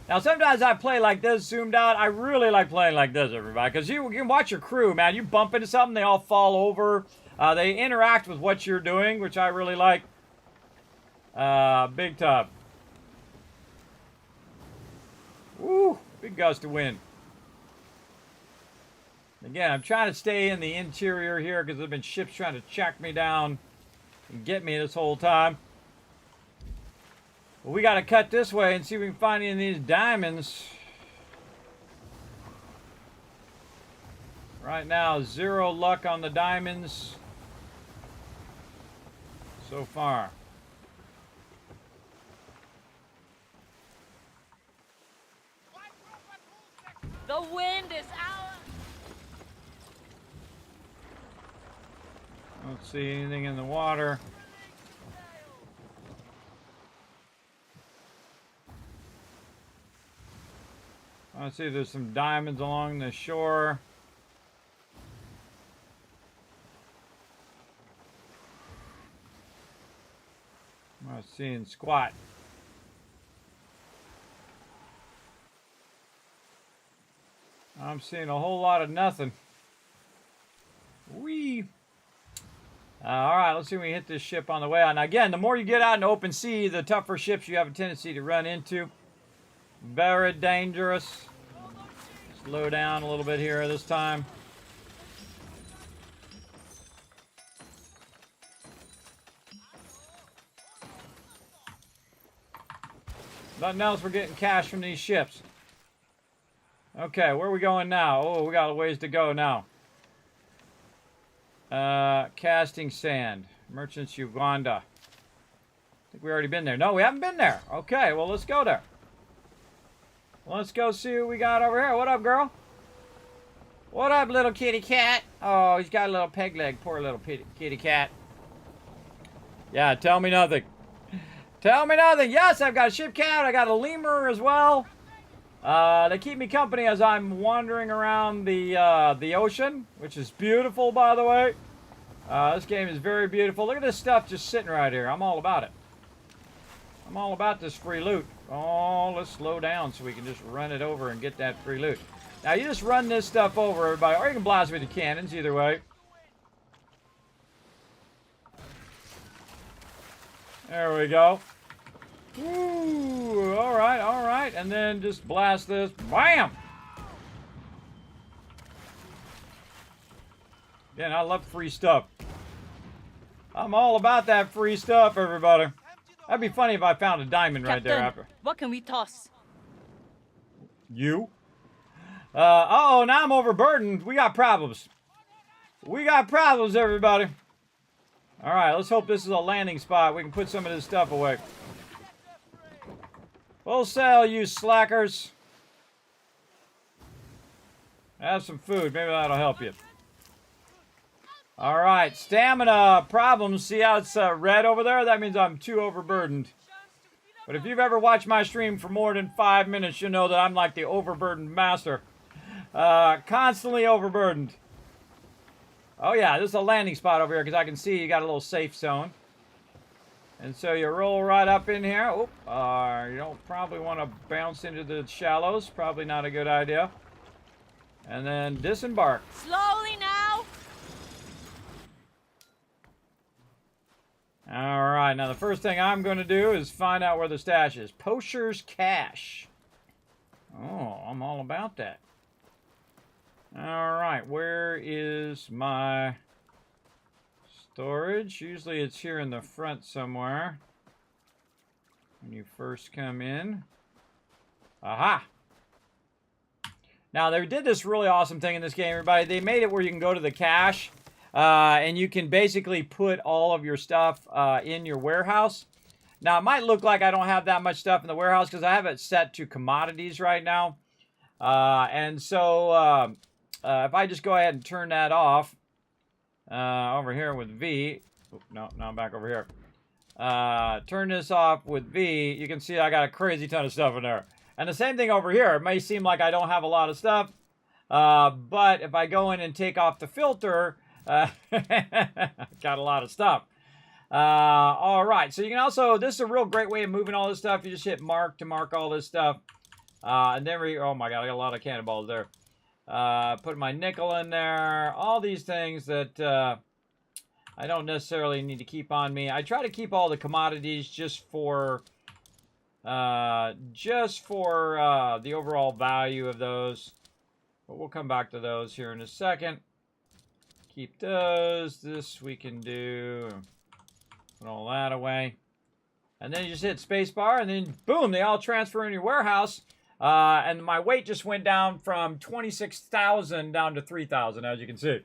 Now, sometimes I play like this, zoomed out. I really like playing like this, everybody, because you can watch your crew, man. You bump into something, they all fall over. They interact with what you're doing, which I really like. Big tub. Woo, big gust of wind. Again, I'm trying to stay in the interior here because there've been ships trying to track me down and get me this whole time. Well, we got to cut this way and see if we can find any of these diamonds. Right now, 0 luck on the diamonds so far. The wind is out. Don't see anything in the water. I see there's some diamonds along the shore. I'm not seeing squat. I'm seeing a whole lot of nothing. Whee! Alright, let's see if we hit this ship on the way out. Now again, the more you get out in the open sea, the tougher ships you have a tendency to run into. Very dangerous. Slow down a little bit here this time. Nothing else, we're getting cash from these ships. Okay, where are we going now? Oh, we got a ways to go now. Casting sand. Merchants Uganda. I think we already been there. No, we haven't been there. Okay, well, let's go there. Let's go see what we got over here. What up, girl? What up, little kitty cat? Oh, he's got a little peg leg. Poor little kitty cat. Yeah, tell me nothing. Tell me nothing. Yes, I've got a ship cat. I got a lemur as well. They keep me company as I'm wandering around the ocean, which is beautiful, by the way. This game is very beautiful. Look at this stuff just sitting right here. I'm all about it. I'm all about this free loot. Oh, let's slow down so we can just run it over and get that free loot. Now, you just run this stuff over, everybody, or you can blast with your cannons, either way. There we go. Woo! All right, all right. And then just blast this. Bam! Again, I love free stuff. I'm all about that free stuff, everybody. That'd be funny if I found a diamond right there after. What can we toss? You? Uh-oh, now I'm overburdened. We got problems. We got problems, everybody. All right, let's hope this is a landing spot. We can put some of this stuff away. Full sail, you slackers. Have some food. Maybe that'll help you. All right, stamina problems. See how it's red over there? That means I'm too overburdened. But if you've ever watched my stream for more than 5 minutes, you know that I'm like the overburdened master. Constantly overburdened. Oh yeah, this is a landing spot over here because I can see you got a little safe zone. And so you roll right up in here. Oop, you don't probably want to bounce into the shallows. Probably not a good idea. And then disembark. Slowly now. All right, now the first thing I'm going to do is find out where the stash is. Poacher's Cache. Oh, I'm all about that. All right, where is my storage? Usually it's here in the front somewhere. When you first come in. Aha! Now, they did this really awesome thing in this game, everybody. They made it where you can go to the cache. And you can basically put all of your stuff in your warehouse. Now, it might look like I don't have that much stuff in the warehouse because I have it set to commodities right now. And so if I just go ahead and turn that off over here with V. Oh, no, I'm back over here. Turn this off with V. You can see I got a crazy ton of stuff in there. And the same thing over here. It may seem like I don't have a lot of stuff. But if I go in and take off the filter... got a lot of stuff. All right, so you can also, this is a real great way of moving all this stuff. You just hit mark to mark all this stuff. And then oh my god, I got a lot of cannonballs there. Put my nickel in there. All these things that I don't necessarily need to keep on me. I try to keep all the commodities just for the overall value of those. But we'll come back to those here in a second. Keep those. This we can do. Put all that away. And then you just hit spacebar, and then boom, they all transfer in your warehouse. And my weight just went down from 26,000 down to 3,000, as you can see.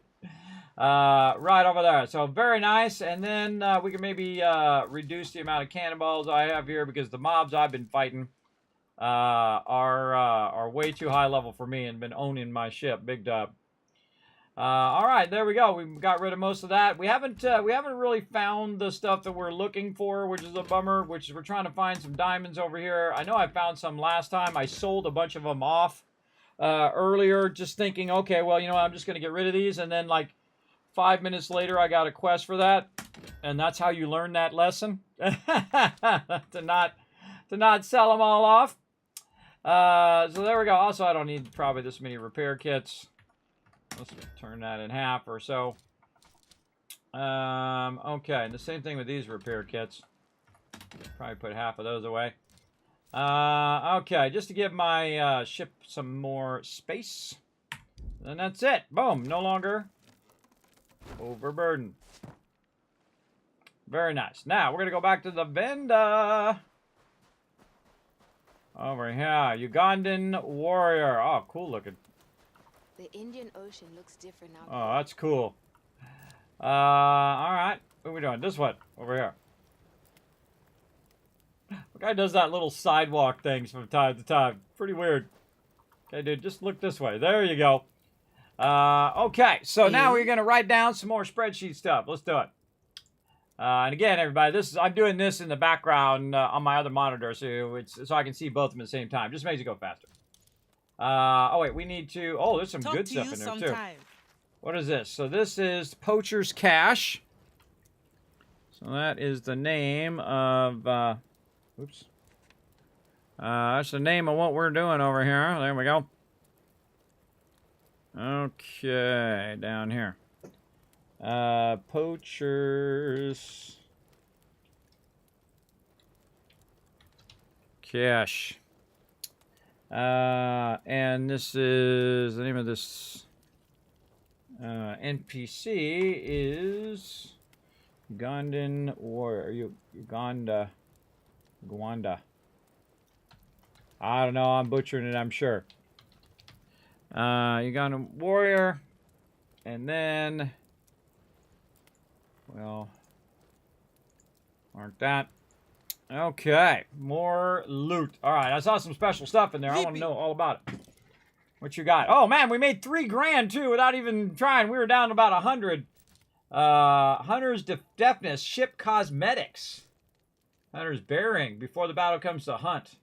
Right over there. So very nice. And then we can maybe reduce the amount of cannonballs I have here because the mobs I've been fighting are way too high level for me and been owning my ship big time. All right, there we go. We got rid of most of that. We haven't really found the stuff that we're looking for, which is a bummer. Which is we're trying to find some diamonds over here. I know I found some last time. I sold a bunch of them off earlier, just thinking, okay, well, you know, I'm just gonna get rid of these, and then like 5 minutes later, I got a quest for that, and that's how you learn that lesson to not sell them all off. So there we go. Also, I don't need probably this many repair kits. Let's turn that in half or so. Okay, and the same thing with these repair kits. Probably put half of those away. Okay, just to give my ship some more space. And that's it. Boom, no longer overburdened. Very nice. Now, we're going to go back to the vendor. Over here, Ugandan warrior. Oh, cool looking. The Indian Ocean looks different now. Oh, that's cool. All right. What are we doing? This one. Over here. The guy does that little sidewalk things from time to time. Pretty weird. Okay, dude, just look this way. There you go. Okay, so now we're going to write down some more spreadsheet stuff. Let's do it. And again, everybody, I'm doing this in the background on my other monitor so I can see both of them at the same time. Just makes it go faster. Oh, wait, we need to... Oh, there's some good stuff in there, too. What is this? So this is Poacher's Cache. So that is the name of Oops. That's the name of what we're doing over here. There we go. Okay, down here. Poachers. Cash. And this is the name of this NPC is Ugandan Warrior. Uganda. I don't know. I'm butchering it, I'm sure. Ugandan Warrior. And then, well, mark that. Okay, more loot. All right, I saw some special stuff in there. I want to know all about it. What you got? Oh, man, we made 3 grand, too, without even trying. We were down to about 100. Hunter's Deafness, Ship Cosmetics. Hunter's Bearing, before the battle comes to hunt.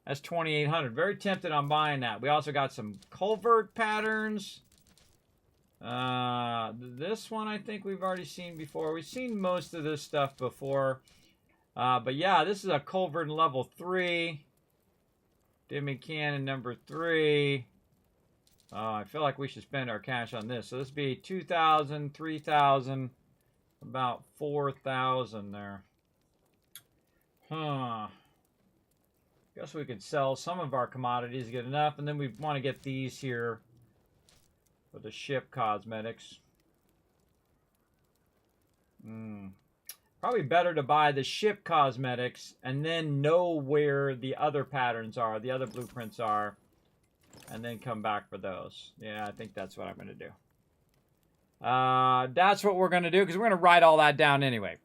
That's 2,800. Very tempted on buying that. We also got some culvert patterns. This one I think we've already seen before. We've seen most of this stuff before. But yeah, this is a culvert level 3. Demi cannon number 3. I feel like we should spend our cash on this. So this would be 2,000, 3,000, about 4,000 there. Huh. Guess we could sell some of our commodities, get enough, and then we want to get these here for the ship cosmetics. Probably better to buy the ship cosmetics and then know where the other patterns are, the other blueprints are, and then come back for those. Yeah, I think that's what I'm going to do. That's what we're going to do, because we're going to write all that down anyway.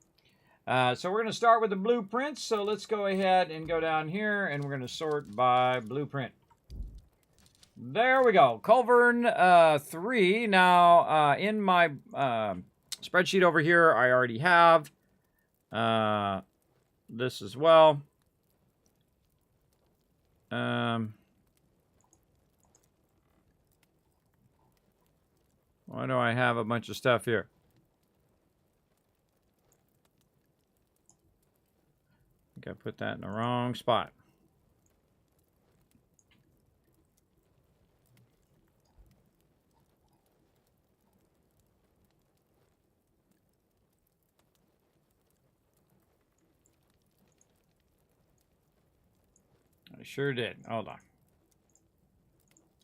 So we're going to start with the blueprints. So let's go ahead and go down here, and we're going to sort by blueprint. There we go. Culvern 3. Now, in my spreadsheet over here, I already have this as well. Why do I have a bunch of stuff here? I think I put that in the wrong spot. I sure did. Hold on.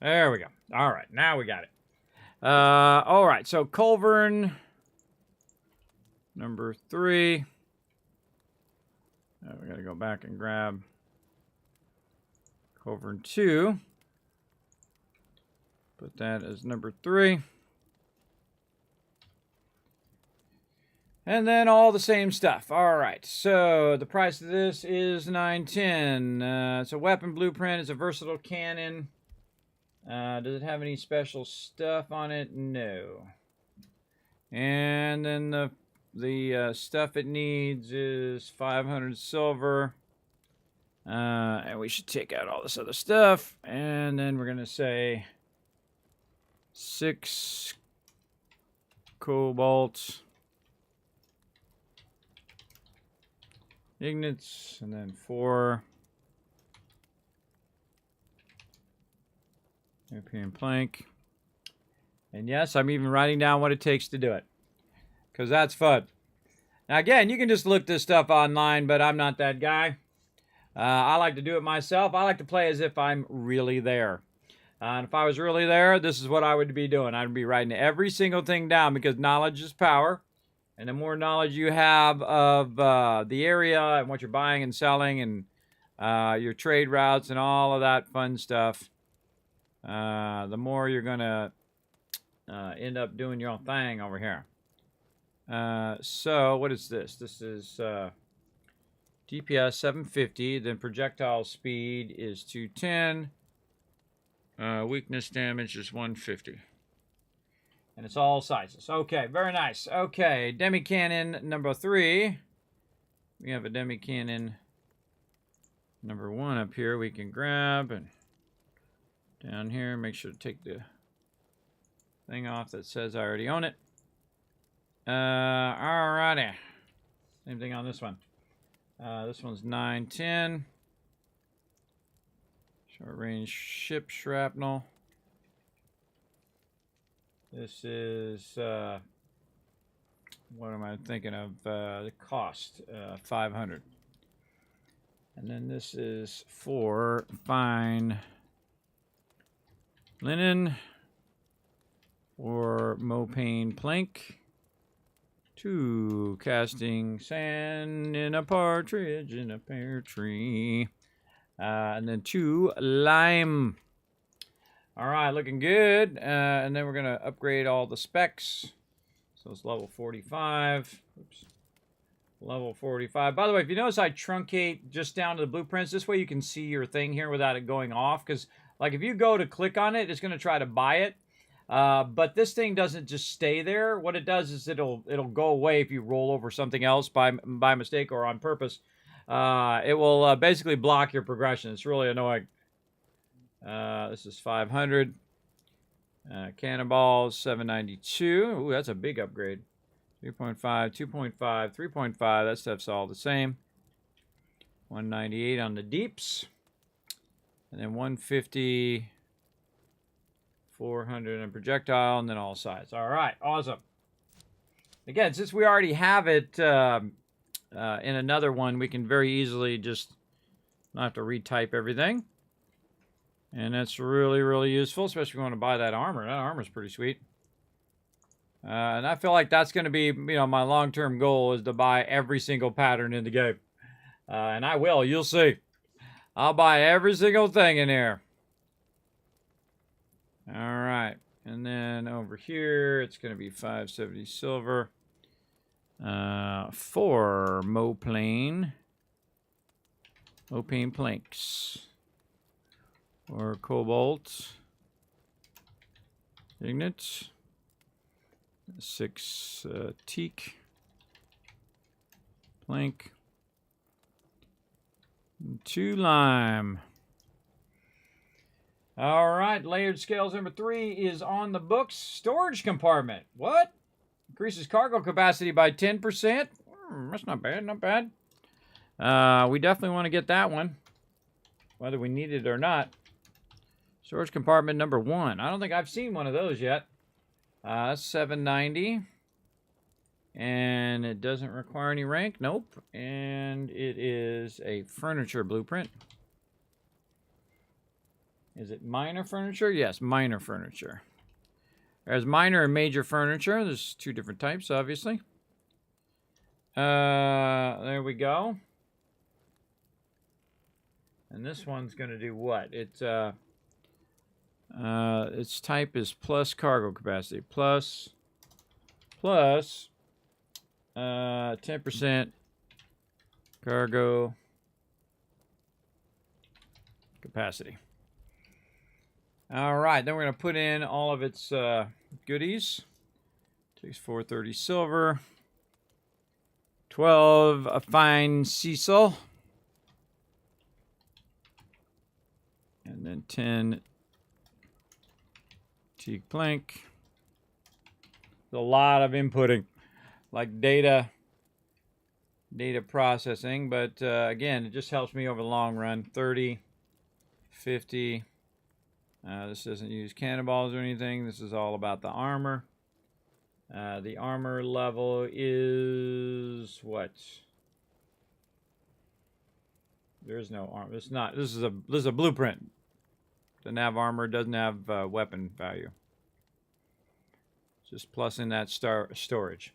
There we go. All right, now we got it. All right, so Culvern number 3. We got to go back and grab Culvern 2. Put that as number 3. And then all the same stuff. All right, so the price of this is $9.10. It's a weapon blueprint. It's a versatile cannon. Does it have any special stuff on it? No. And then the stuff it needs is 500 silver. And we should take out all this other stuff. And then we're going to say 6 cobalt ignits, and then 4 European plank. And yes, I'm even writing down what it takes to do it, because that's fun. Now again, you can just look this stuff online, but I'm not that guy. I like to do it myself. I like to play as if I'm really there. And if I was really there, this is what I would be doing. I'd be writing every single thing down, because knowledge is power. And the more knowledge you have of the area and what you're buying and selling and your trade routes and all of that fun stuff, the more you're going to end up doing your own thing over here. So what is this? This is DPS 750. Then projectile speed is 210. Weakness damage is 150. And it's all sizes. Okay, very nice. Okay, demi cannon number 3. We have a demi cannon number 1 up here we can grab, and down here, make sure to take the thing off that says I already own it. Alrighty. Same thing on this one. This one's 910. Short range ship shrapnel. This is, what am I thinking of? The cost, 500. And then this is for fine linen or Mopane plank. 2 casting sand in a partridge in a pear tree. And then 2 lime. All right, looking good. And then we're going to upgrade all the specs. So it's level 45. Oops. Level 45. By the way, if you notice I truncate just down to the blueprints, this way you can see your thing here without it going off. Because, like, if you go to click on it, it's going to try to buy it. But this thing doesn't just stay there. What it does is it'll go away if you roll over something else by mistake or on purpose. It will basically block your progression. It's really annoying. This is 500. Cannonballs, 792. Ooh, that's a big upgrade. 3.5, 2.5, 3.5. That stuff's all the same. 198 on the deeps. And then 150, 400 on projectile, and then all sides. All right, awesome. Again, since we already have it in another one, we can very easily just not have to retype everything. And that's really, really useful, especially if you want to buy that armor. That armor's pretty sweet. And I feel like that's going to be, my long-term goal is to buy every single pattern in the game. And I will. You'll see. I'll buy every single thing in here. All right. And then over here, it's going to be 570 silver. 4 Mopane planks. Or cobalt. Ignet. 6 teak plank, 2 lime. All right, layered scales number 3 is on the books. Storage compartment. What? Increases cargo capacity by 10%. That's not bad, not bad. We definitely want to get that one, whether we need it or not. Storage compartment number 1. I don't think I've seen one of those yet. 790. And it doesn't require any rank. Nope. And it is a furniture blueprint. Is it minor furniture? Yes, minor furniture. There's minor and major furniture. There's 2 different types, obviously. There we go. And this one's going to do what? Its type is plus cargo capacity. Plus 10% cargo capacity. All right, then we're going to put in all of its goodies. Takes 430 silver. 12 a fine sisal. And then 10 teak plank. There's a lot of inputting, like data processing, but again, it just helps me over the long run. 30, 50. This doesn't use cannonballs or anything. This is all about the armor. The armor level is what? There's no armor. It's not. This is a blueprint. Doesn't have armor. Doesn't have weapon value. Just plus in that storage.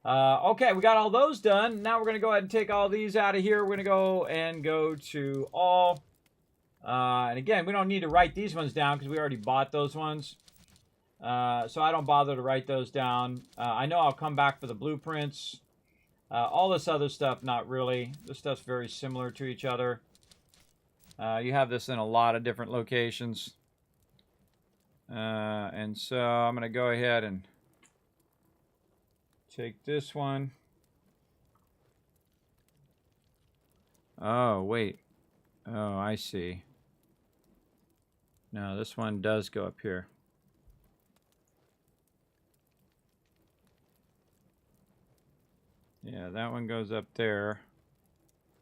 Okay, we got all those done. Now we're going to go ahead and take all these out of here. We're going to go to all. And again, we don't need to write these ones down because we already bought those ones. So I don't bother to write those down. I know I'll come back for the blueprints. All this other stuff, not really. This stuff's very similar to each other. You have this in a lot of different locations. And so I'm going to go ahead and take this one. Oh, wait. Oh, I see. No, this one does go up here. Yeah, that one goes up there.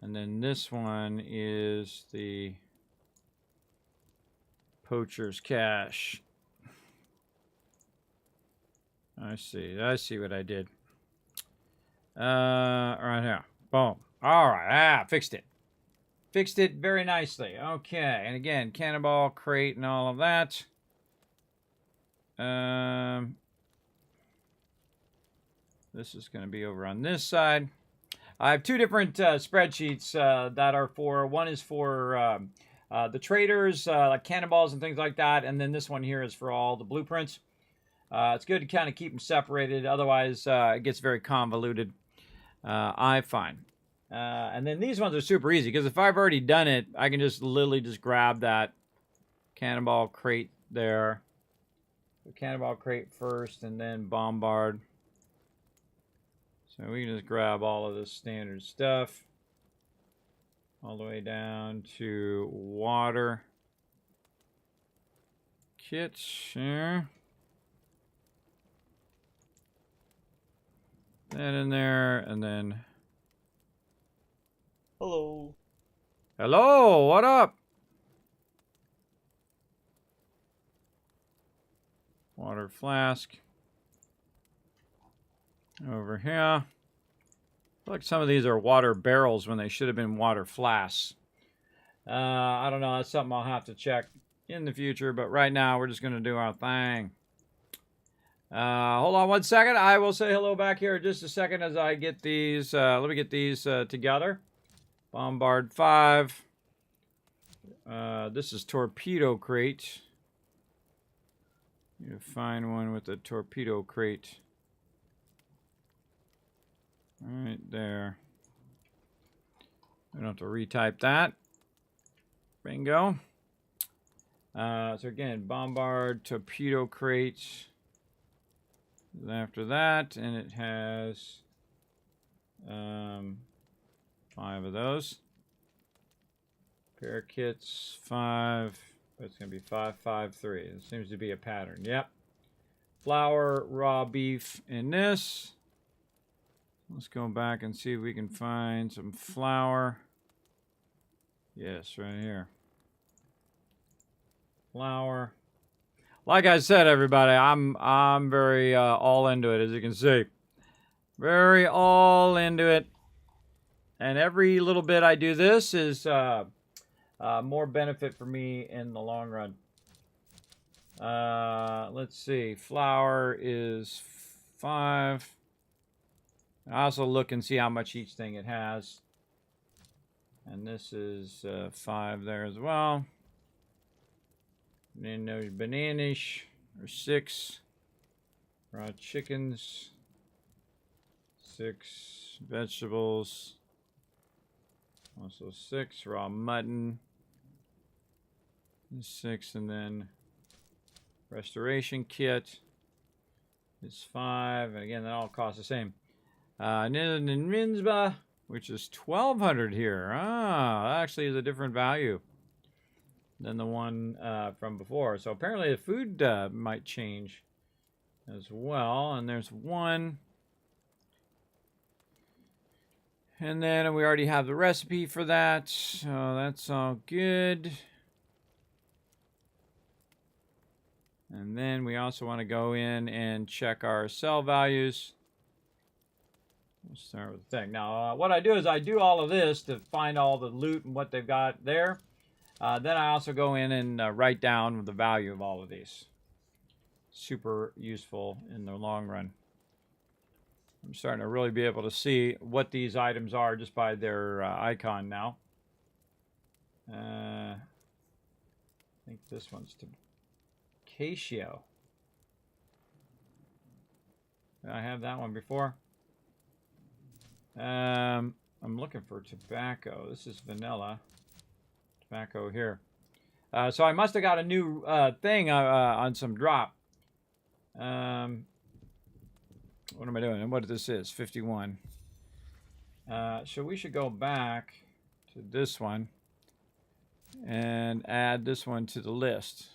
And then this one is the poacher's cache. I see what I did. Right here. Boom. All right. Fixed it. Fixed it very nicely. Okay. And again, cannonball crate and all of that. This is going to be over on this side. I have two different spreadsheets that are for, one is for the traders, like cannonballs and things like that. And then this one here is for all the blueprints. It's good to kind of keep them separated. Otherwise, it gets very convoluted, I find. And then these ones are super easy, because if I've already done it, I can just literally just grab that cannonball crate there. The cannonball crate first, and then bombard. So we can just grab all of this standard stuff. All the way down to water kit. Sure. That in there, and then... Hello. Hello, what up? Water flask. Over here. I feel like some of these are water barrels when they should have been water flasks. I don't know. That's something I'll have to check in the future. But right now, we're just going to do our thing. Hold on one second. I will say hello back here in just a second as I get these. Let me get these together. Bombard 5. This is torpedo crate. You find one with a torpedo crate. Right there. I don't have to retype that. Bingo. So again, bombard, torpedo crate. After that, and it has 5 of those. Pair kits, 5. But it's going to be 5, 5, 3. It seems to be a pattern. Yep. Flour, raw beef in this. Let's go back and see if we can find some flour. Yes, right here. Flour. Like I said, everybody, I'm very all into it, as you can see. Very all into it. And every little bit I do this is more benefit for me in the long run. Let's see. Flour is 5. I also look and see how much each thing it has. And this is 5 there as well. And then there's bananas, or 6. Raw chickens. 6 vegetables. Also 6 raw mutton. 6, and then restoration kit is 5. And again, that all costs the same. And then Minsba, which is 1,200 here. Ah, that actually is a different value than the one from before. So apparently the food might change as well. And there's 1. And then we already have the recipe for that. So that's all good. And then we also want to go in and check our sell values. We'll start with the thing. Now, what I do is I do all of this to find all the loot and what they've got there. Then I also go in and write down the value of all of these. Super useful in the long run. I'm starting to really be able to see what these items are just by their icon now. I think this one's to Casio. Did I have that one before? I'm looking for tobacco. This is vanilla. Tobacco here. So I must have got a new thing on some drop. What am I doing? And what this is? 51. So we should go back to this one and add this one to the list.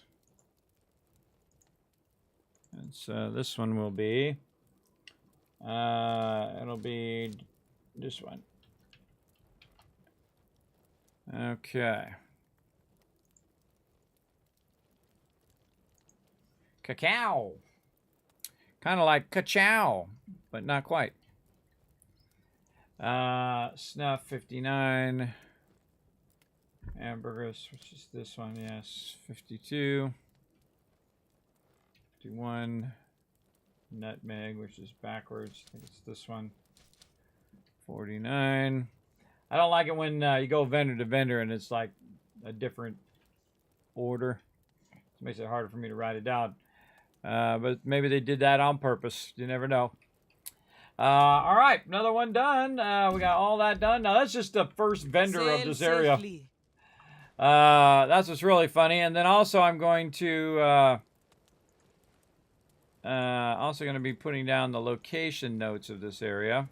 And so this one will be, it'll be this one. Okay. Cacao. Kind of like ka-chow, but not quite. Snuff 59. Hamburgers, which is this one, yes. 52. 51. Nutmeg, which is backwards. I think it's this one. 49. I don't like it when you go vendor to vendor and it's like a different order. It makes it harder for me to write it down. But maybe they did that on purpose. You never know. All right, another one done. We got all that done. Now, that's just the first vendor of this area. That's what's really funny. And then also I'm going to... also going to be putting down the location notes of this area.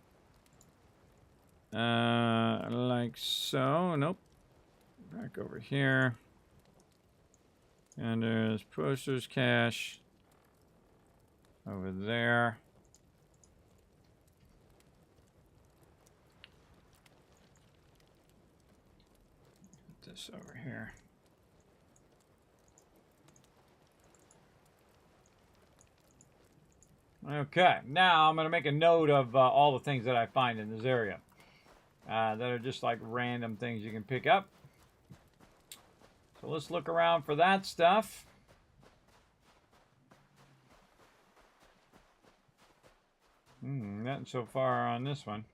Like so. Nope. Back over here. And there's posters cache over there. Put this over here. Okay, now I'm going to make a note of all the things that I find in this area. That are just like random things you can pick up. So let's look around for that stuff. Nothing so far on this one.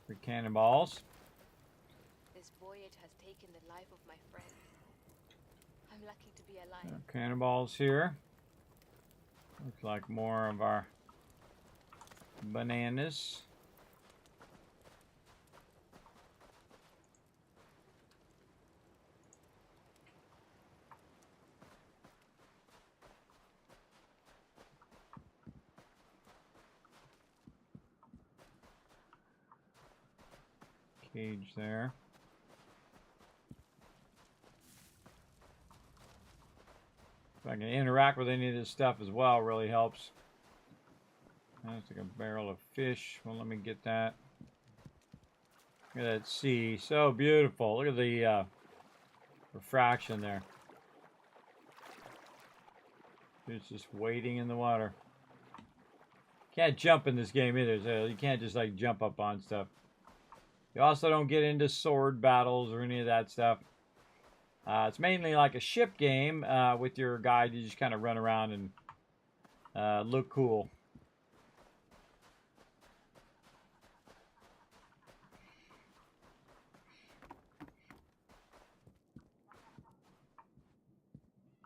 Three cannonballs. This voyage has taken the life of my friend. I'm lucky to be alive. Cannonballs here. Looks like more of our bananas. Cage there. If I can interact with any of this stuff as well, really helps. That's like a barrel of fish. Well, let me get that. Look at that sea. So beautiful. Look at the refraction there. It's just waiting in the water. Can't jump in this game either, so you can't just like jump up on stuff. You also don't get into sword battles or any of that stuff. It's mainly like a ship game. With your guide, you just kind of run around and look cool.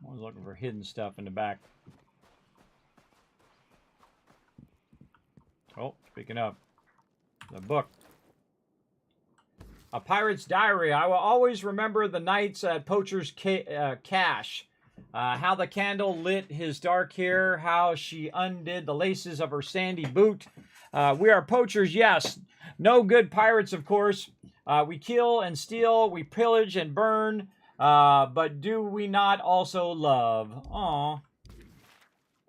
I was looking for hidden stuff in the back. Oh, speaking of, the book. A Pirate's Diary. I will always remember the nights at Poacher's Cache. How the candle lit his dark hair. How she undid the laces of her sandy boot. We are poachers, yes. No good pirates, of course. We kill and steal. We pillage and burn. But do we not also love? Aw.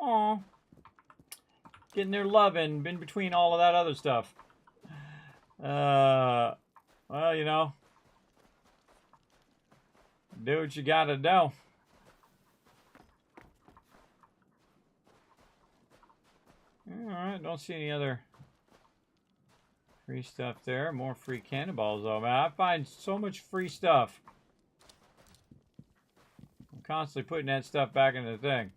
Aw. Getting their loving in between all of that other stuff. Well, you know, do what you gotta do. All right, don't see any other free stuff there. More free cannonballs, though, man. I find so much free stuff. I'm constantly putting that stuff back in the thing.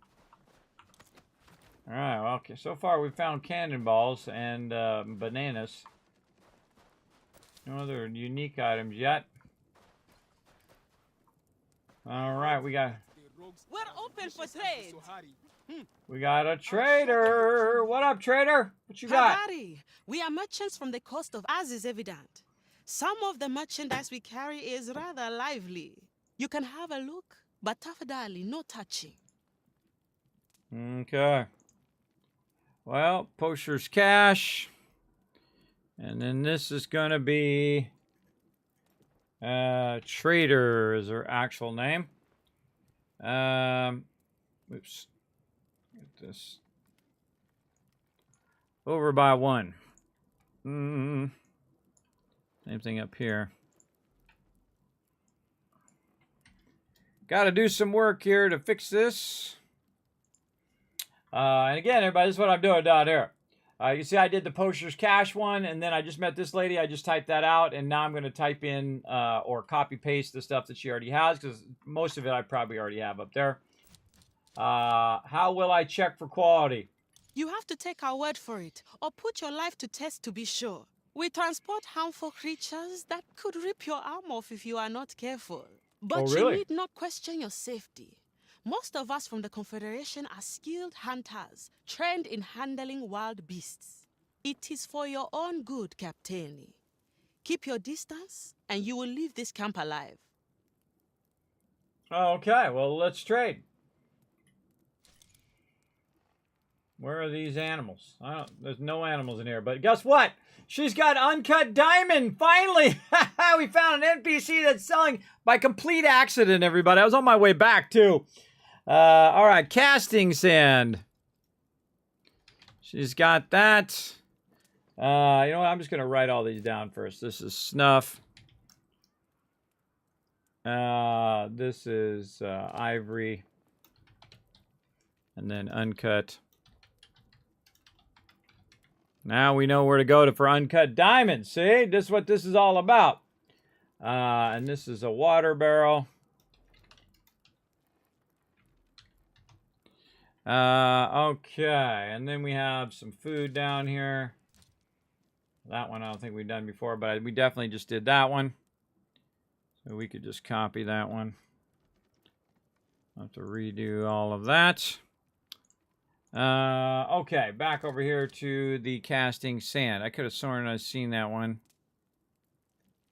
All right, well, okay. So far, we've found cannonballs and bananas. No other unique items yet. All right, we got... We're open for trade. We got a trader. What up, trader? What you got? Howdy. We are merchants from the coast of, as is evident. Some of the merchandise we carry is rather lively. You can have a look, but tafadali, no touching. Okay. Well, Poacher's Cache. And then this is going to be Trader is her actual name. Oops. Get this. Over by 1. Same thing up here. Got to do some work here to fix this. And again, everybody, this is what I'm doing down here. You see I did the Poacher's Cash one, and then I just met this lady. I just typed that out, and now I'm going to type in or copy-paste the stuff that she already has, because most of it I probably already have up there. How will I check for quality? You have to take our word for it, or put your life to test to be sure. We transport harmful creatures that could rip your arm off if you are not careful. But really? you need not question your safety. Most of us from the Confederation are skilled hunters, trained in handling wild beasts. It is for your own good, Captain. Keep your distance, and you will leave this camp alive. Okay, well, let's trade. Where are these animals? There's no animals in here, but guess what? She's got uncut diamond, finally! We found an NPC that's selling by complete accident, everybody. I was on my way back, too. All right, casting sand. She's got that. You know what? I'm just going to write all these down first. This is snuff. This is ivory. And then uncut. Now we know where to go for uncut diamonds. See? This is what this is all about. And this is a water barrel. Okay. And then we have some food down here. That one I don't think we've done before, but we definitely just did that one. So we could just copy that one. I'll have to redo all of that. Okay, back over here to the casting sand. I could have sworn I'd seen that one.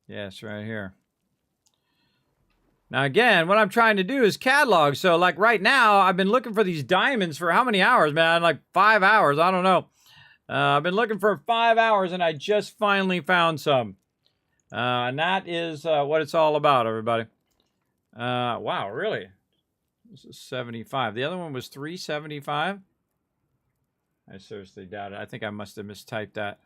Yes, right here. Now again, what I'm trying to do is catalog. So like right now, I've been looking for these diamonds for how many hours, man? Like 5 hours, I don't know. I've been looking for 5 hours and I just finally found some. And that is what it's all about, everybody. Wow, really? This is 75. The other one was 375. I seriously doubt it. I think I must have mistyped that.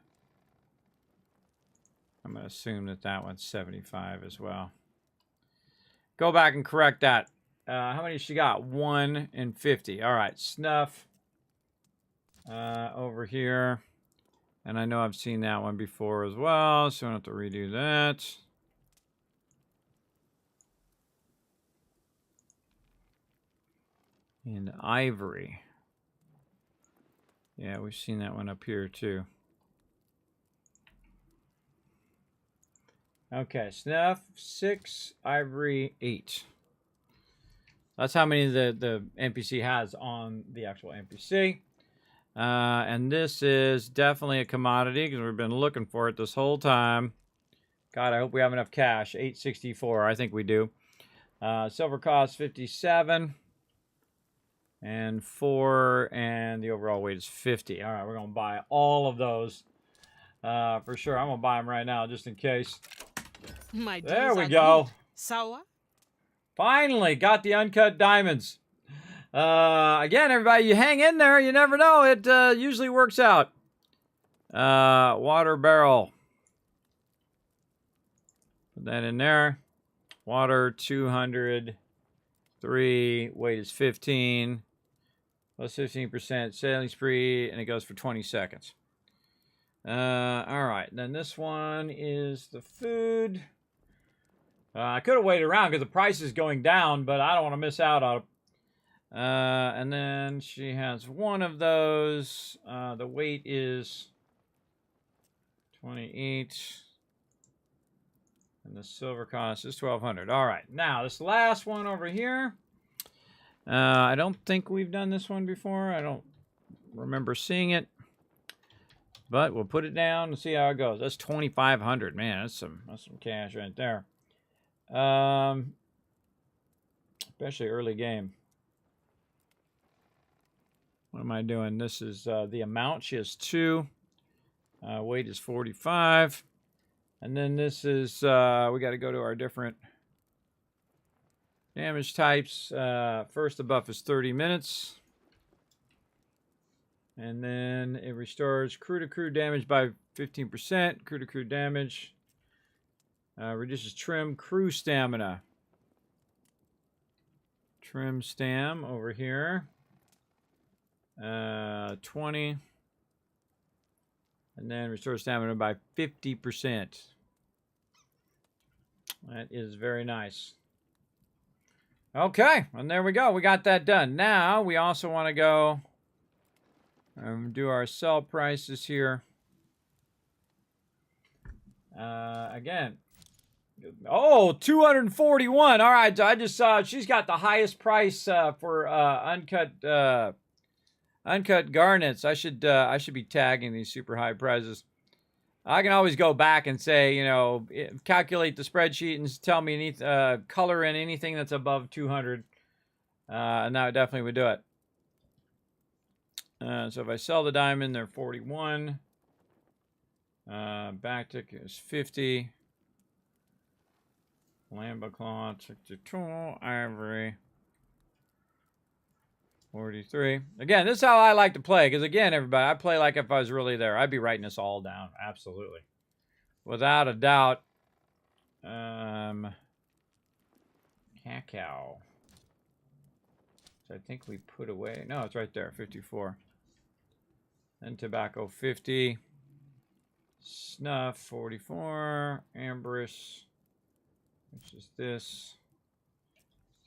I'm going to assume that that one's 75 as well. Go back and correct that. How many she got? 1 and 50. All right, snuff. Over here. And I know I've seen that one before as well, so I don't have to redo that. And ivory. Yeah, we've seen that one up here too. Okay, snuff 6, ivory 8. That's how many the NPC has on the actual NPC. And this is definitely a commodity because we've been looking for it this whole time. God, I hope we have enough cash. 864, I think we do. Silver cost 57. And 4, and the overall weight is 50. All right, we're going to buy all of those for sure. I'm going to buy them right now just in case. There we go. Sour? Finally got the uncut diamonds. Again, everybody, you hang in there. You never know. It usually works out. Water barrel. Put that in there. Water, 203. Weight is 15. Plus 15%. Sailing spree. And it goes for 20 seconds. All right. Then this one is the food. I could have waited around because the price is going down, but I don't want to miss out on it. And then she has one of those. The weight is 28. And the silver cost is 1,200. All right. Now, this last one over here. I don't think we've done this one before. I don't remember seeing it. But we'll put it down and see how it goes. That's 2,500. Man, that's some cash right there. Especially early game. What am I doing? This is the amount. She has 2. Weight is 45. And then this is, we got to go to our different damage types. First, the buff is 30 minutes. And then it restores crew-to-crew damage by 15%. Crew-to-crew damage. Reduces trim crew stamina. Trim stam over here. 20. And then restore stamina by 50%. That is very nice. Okay, and there we go. We got that done. Now, we also want to go do our sell prices here. Again. Oh, 241. All right, I just saw she's got the highest price for uncut garnets. I should be tagging these super high prices. I can always go back and say, you know, calculate the spreadsheet and tell me any color in anything that's above 200. And that definitely would do it. So if I sell the diamond, they're 41. Backtick is 50. Lamba claw, 62. Ivory, 43. Again, this is how I like to play. Because again, everybody, I play like if I was really there. I'd be writing this all down. Absolutely. Without a doubt. Cacao. So I think we put away. No, it's right there. 54. Then tobacco, 50. Snuff, 44. Ambergris, which is this.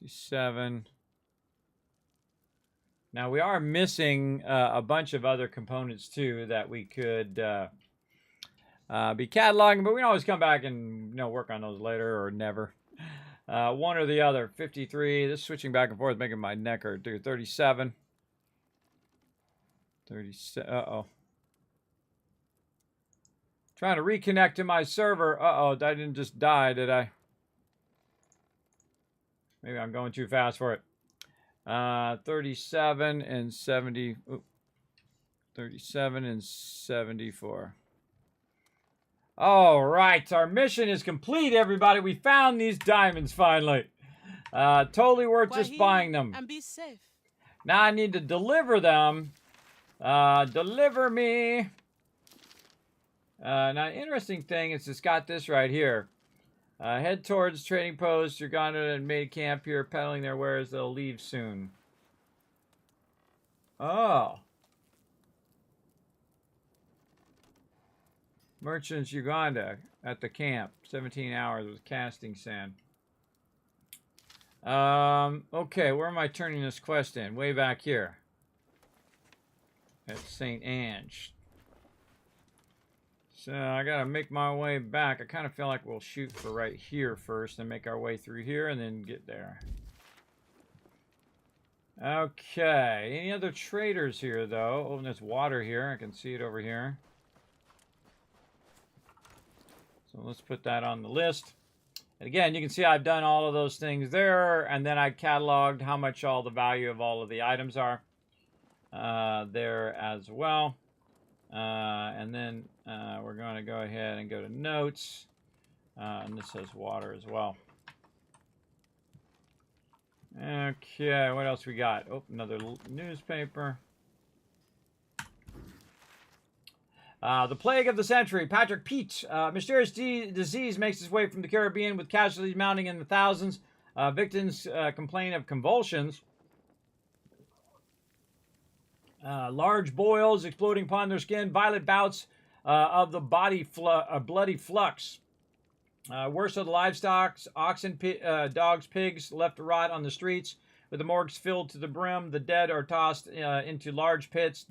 67. Now, we are missing a bunch of other components, too, that we could be cataloging, but we can always come back and, you know, work on those later or never. One or the other. 53. This switching back and forth making my neck hurt, dude. 37. 37. Uh-oh. Trying to reconnect to my server. Uh-oh, I didn't just die, did I? Maybe I'm going too fast for it. 37 and 70. Oops. 37 and 74. All right, our mission is complete, everybody. We found these diamonds finally. Totally worth just buying them. And be safe. Now I need to deliver them. Deliver me. Now, interesting thing is it's got this right here. Head towards trading post. Uganda and made camp here, peddling their wares. They'll leave soon. Oh. Merchants Uganda at the camp. 17 hours with casting sand. Okay, where am I turning this quest in? Way back here. At St. Ange. So I gotta make my way back. I kind of feel like we'll shoot for right here first and make our way through here and then get there. Okay, any other traders here though? Oh, and there's water here. I can see it over here. So let's put that on the list. And again, you can see I've done all of those things there, and then I cataloged how much all the value of all of the items are there as well. And then we're going to go ahead and go to notes. And this says water as well. Okay, what else we got? Oh, another newspaper. The plague of the century. Patrick Pete. Mysterious disease makes its way from the Caribbean with casualties mounting in the thousands. Victims complain of convulsions. Large boils exploding upon their skin. Violent bouts of the bloody flux. Worst of the livestock. Oxen, dogs, pigs left to rot on the streets. With the morgues filled to the brim. The dead are tossed into large pits.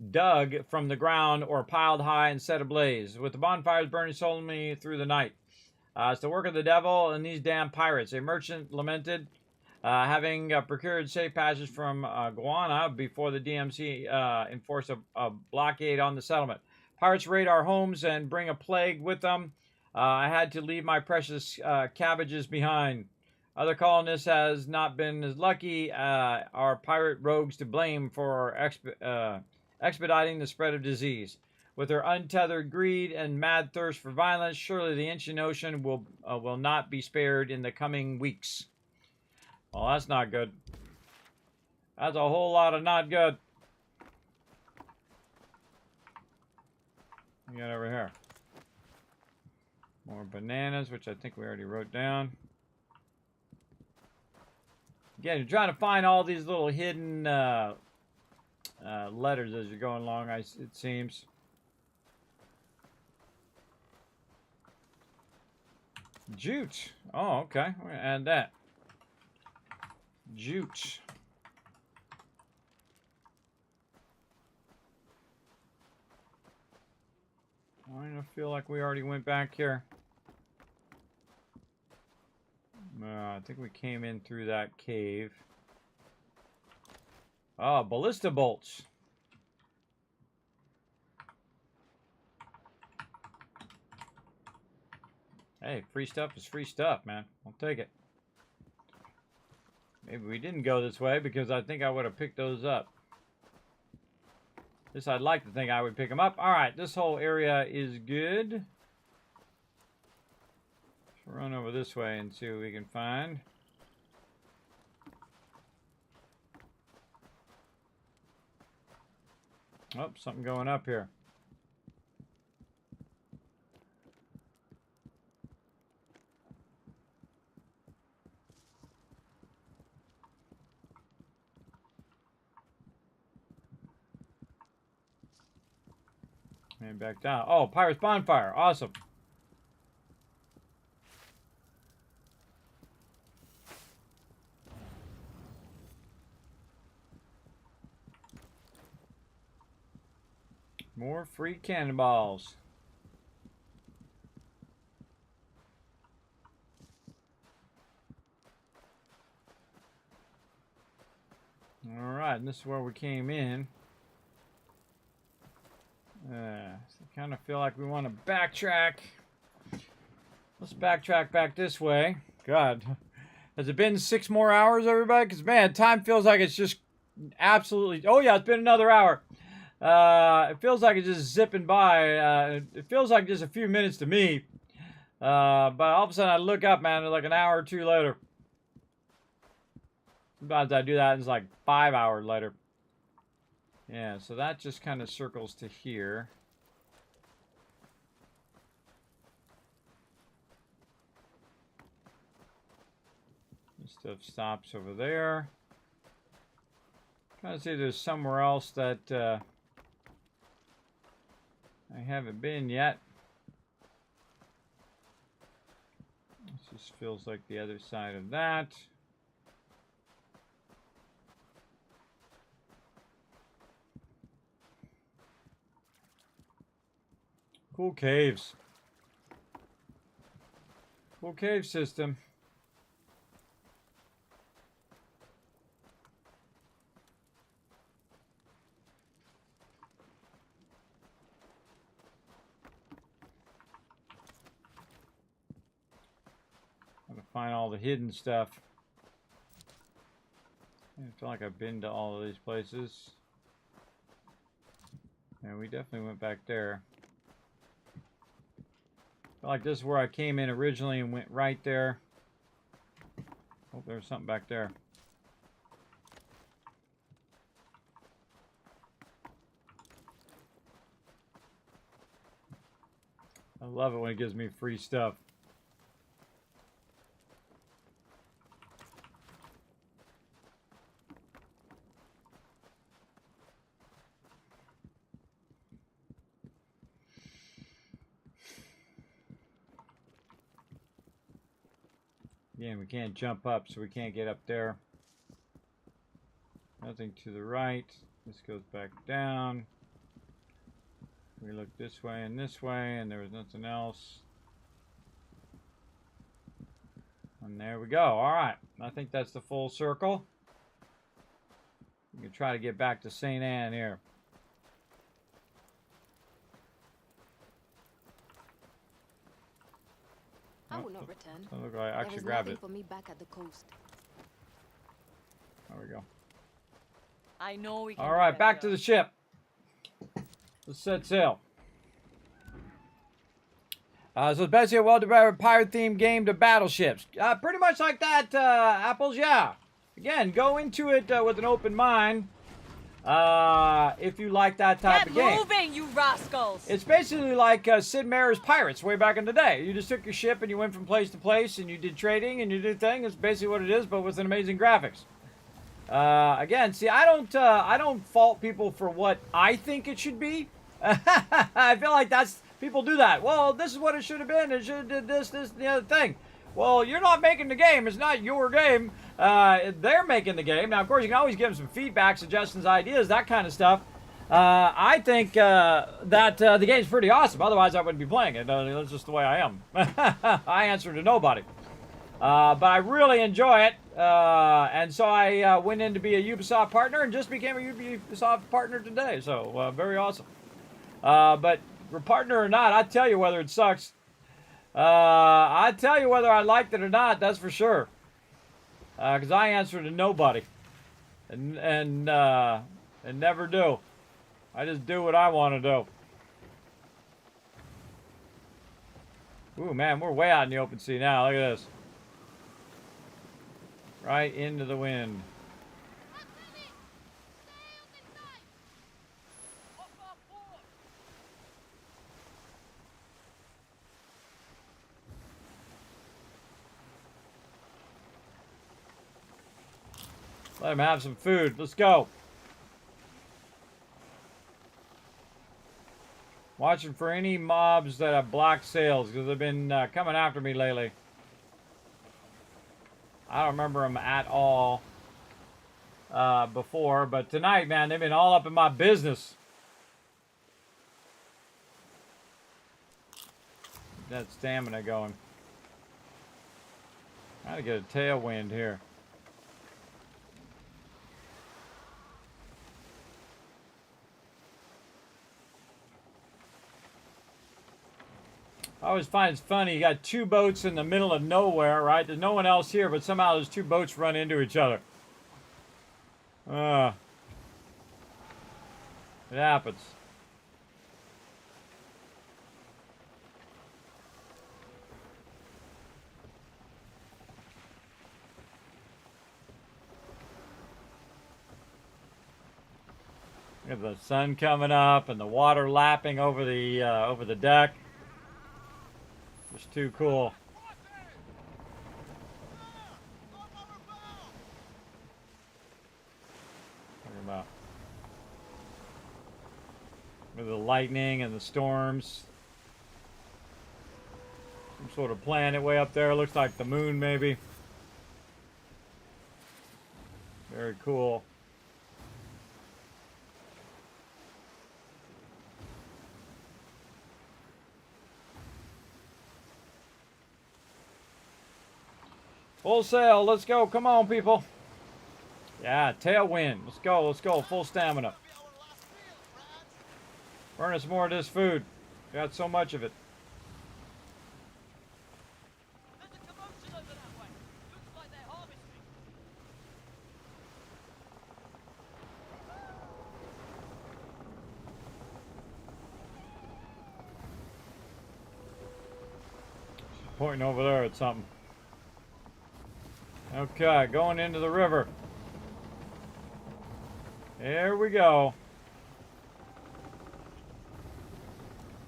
Dug from the ground or piled high and set ablaze, with the bonfires burning solemnly through the night. It's the work of the devil and these damn pirates. A merchant lamented, having procured safe passage from Guyana before the DMC enforced a blockade on the settlement. Pirates raid our homes and bring a plague with them. I had to leave my precious cabbages behind. Other colonists has not been as lucky. Are pirate rogues to blame for expediting the spread of disease. With their untethered greed and mad thirst for violence, surely the ancient ocean will not be spared in the coming weeks. Well, that's not good. That's a whole lot of not good. We got over here. More bananas, which I think we already wrote down. Again, you're trying to find all these little hidden letters as you're going along, it seems. Jute. Oh, okay. We're gonna add that. Jute. I feel like we already went back here. I think we came in through that cave. Oh, ballista bolts. Hey, free stuff is free stuff, man. I'll take it. Maybe we didn't go this way because I think I would have picked those up. This I'd like to think I would pick them up. All right, this whole area is good. Let's run over this way and see what we can find. Oh, something going up here. And back down. Oh, Pirate's Bonfire. Awesome. More free cannonballs. All right, and this is where we came in. So I kind of feel like we want to backtrack. Let's backtrack back this way. God, has it been 6 more hours, everybody? Because, man, time feels like it's just absolutely... Oh, yeah, it's been another hour. It feels like it's just zipping by. It feels like just a few minutes to me. But all of a sudden I look up, man, like an hour or 2 later. Sometimes I do that and it's like 5 hours later. Yeah, so that just kind of circles to here. This stuff stops over there. Trying to see if there's somewhere else that I haven't been yet. This just feels like the other side of that. Cool caves. Cool cave system. Gotta find all the hidden stuff. I feel like I've been to all of these places. Yeah, we definitely went back there. I feel like this is where I came in originally and went right there. Hope there's something back there. I love it when it gives me free stuff. Again, we can't jump up, so we can't get up there. Nothing to the right. This goes back down. We look this way, and there was nothing else. And there we go. All right. I think that's the full circle. We can try to get back to St. Anne here. I will not return. Oh, look, I actually grabbed it. For me back at the coast. There we go. I know we can. All right, back to the ship. Let's set sail. So it's basically a well-developed pirate-themed game to battleships. Pretty much like that, Apples, yeah. Again, go into it with an open mind. If you like that type of game. Get moving, you rascals! It's basically like Sid Meier's Pirates way back in the day. You just took your ship and you went from place to place and you did trading and you did things. It's basically what it is, but with an amazing graphics. Again, see, I don't fault people for what I think it should be. I feel like people do that. Well, this is what it should have been. It should have did this, and the other thing. Well, you're not making the game. It's not your game. They're making the game. Now, of course, you can always give them some feedback, suggestions, ideas, that kind of stuff. I think that the game's pretty awesome. Otherwise, I wouldn't be playing it. That's just the way I am. I answer to nobody. But I really enjoy it. And so I went in to be a Ubisoft partner and just became a Ubisoft partner today. So, very awesome. But partner or not, I tell you whether it sucks. I tell you whether I liked it or not, that's for sure. Because I answer to nobody. And never do. I just do what I want to do. Ooh, man, we're way out in the open sea now. Look at this. Right into the wind. Let him have some food. Let's go. Watching for any mobs that have black sails because they've been coming after me lately. I don't remember them at all before, but tonight, man, they've been all up in my business. That stamina going. Gotta get a tailwind here. I always find it's funny, you got two boats in the middle of nowhere, right? There's no one else here, but somehow those two boats run into each other. It happens. Look at the sun coming up and the water lapping over the deck. It's too cool. Talking about with the lightning and the storms. Some sort of planet way up there. Looks like the moon, maybe. Very cool. Full sail, let's go. Come on, people. Yeah, tailwind. Let's go, let's go. Full stamina. Burn us more of this food. Got so much of it. Pointing over there at something. Okay, going into the river. Here we go.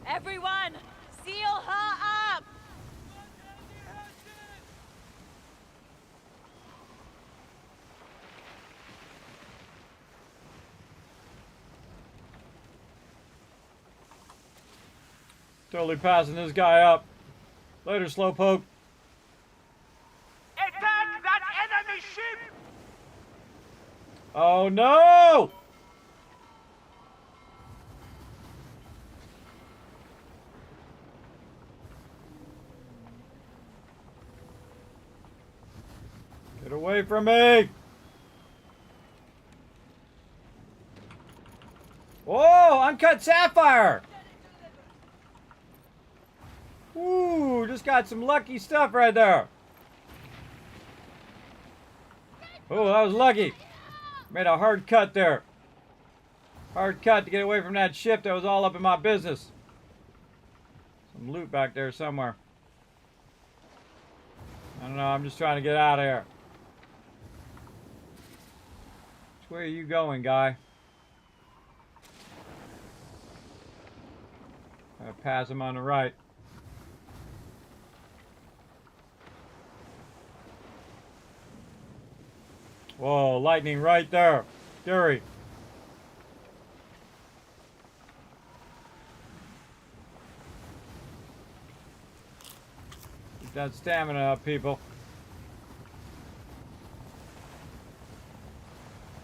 Everyone, seal her up! Totally passing this guy up. Later, Slowpoke. Attack that enemy ship! Oh no! Get away from me! Whoa! Uncut sapphire! Ooh, just got some lucky stuff right there. Oh, that was lucky. Made a hard cut there. Hard cut to get away from that ship that was all up in my business. Some loot back there somewhere. I don't know, I'm just trying to get out of here. Which way are you going, guy? pass him on the right. Whoa, lightning right there. Fury. Keep that stamina up, people.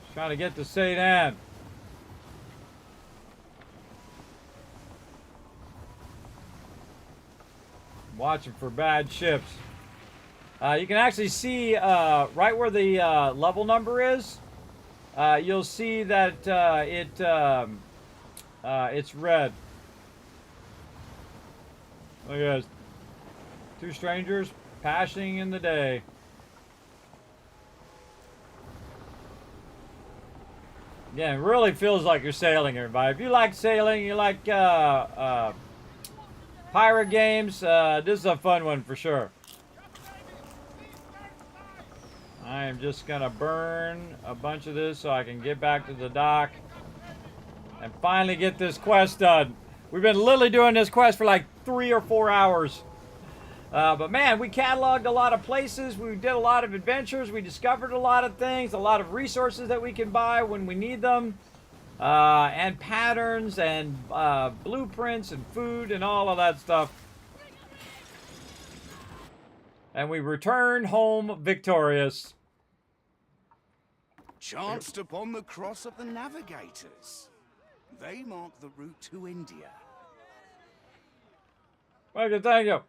Just trying to get to St. Anne. Watching for bad ships. You can actually see right where the level number is. You'll see that it's red. Look at this. 2 strangers passing in the day. Yeah, it really feels like you're sailing, everybody. If you like sailing, you like pirate games, this is a fun one for sure. I am just gonna burn a bunch of this so I can get back to the dock and finally get this quest done. We've been literally doing this quest for like 3 or 4 hours. But man, we cataloged a lot of places. We did a lot of adventures. We discovered a lot of things, a lot of resources that we can buy when we need them. And patterns and blueprints and food and all of that stuff. And we returned home victorious. Chanced upon the cross of the navigators. They mark the route to India. Thank you.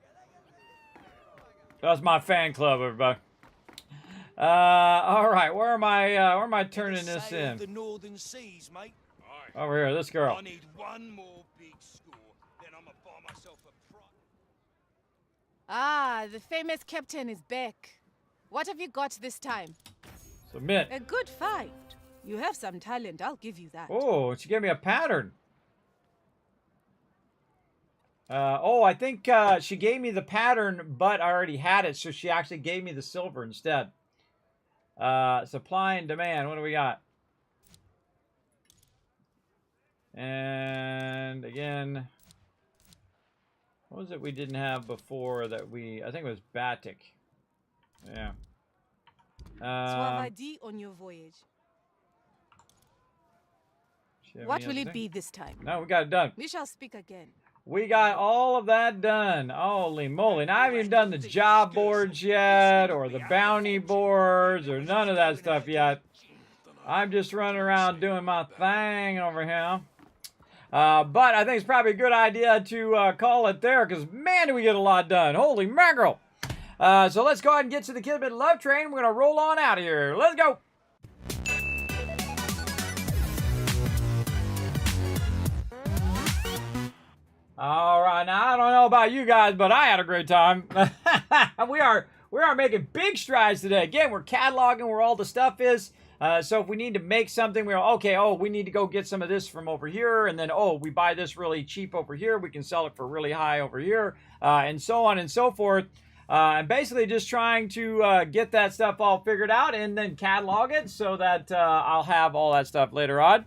That's my fan club, everybody. All right, where am I turning this in? The northern seas, mate. Over here, this girl. I need one more big score, then I'm gonna buy myself a prize. Ah, the famous captain is back. What have you got this time? Submit. A good fight. You have some talent, I'll give you that. Oh, she gave me a pattern. Oh, I think she gave me the pattern, but I already had it, so she actually gave me the silver instead. Supply and demand, what do we got? And again, what was it we didn't have before that I think it was Batik. Yeah. Suavadi on your voyage. What will it be this time? No, we got it done. We shall speak again. We got all of that done. Holy moly. And I haven't even done the job boards yet, or the bounty boards, or none of that stuff yet. I'm just running around doing my thing over here. But I think it's probably a good idea to call it there, because man, do we get a lot done. Holy mackerel. So let's go ahead and get to the Kismet Love Train. We're going to roll on out of here. Let's go. All right, now I don't know about you guys, but I had a great time. we are making big strides today. Again, we're cataloging where all the stuff is. So if we need to make something, we're okay. Oh, we need to go get some of this from over here, and then we buy this really cheap over here. We can sell it for really high over here, and so on and so forth. And basically just trying to get that stuff all figured out and then catalog it so that I'll have all that stuff later on.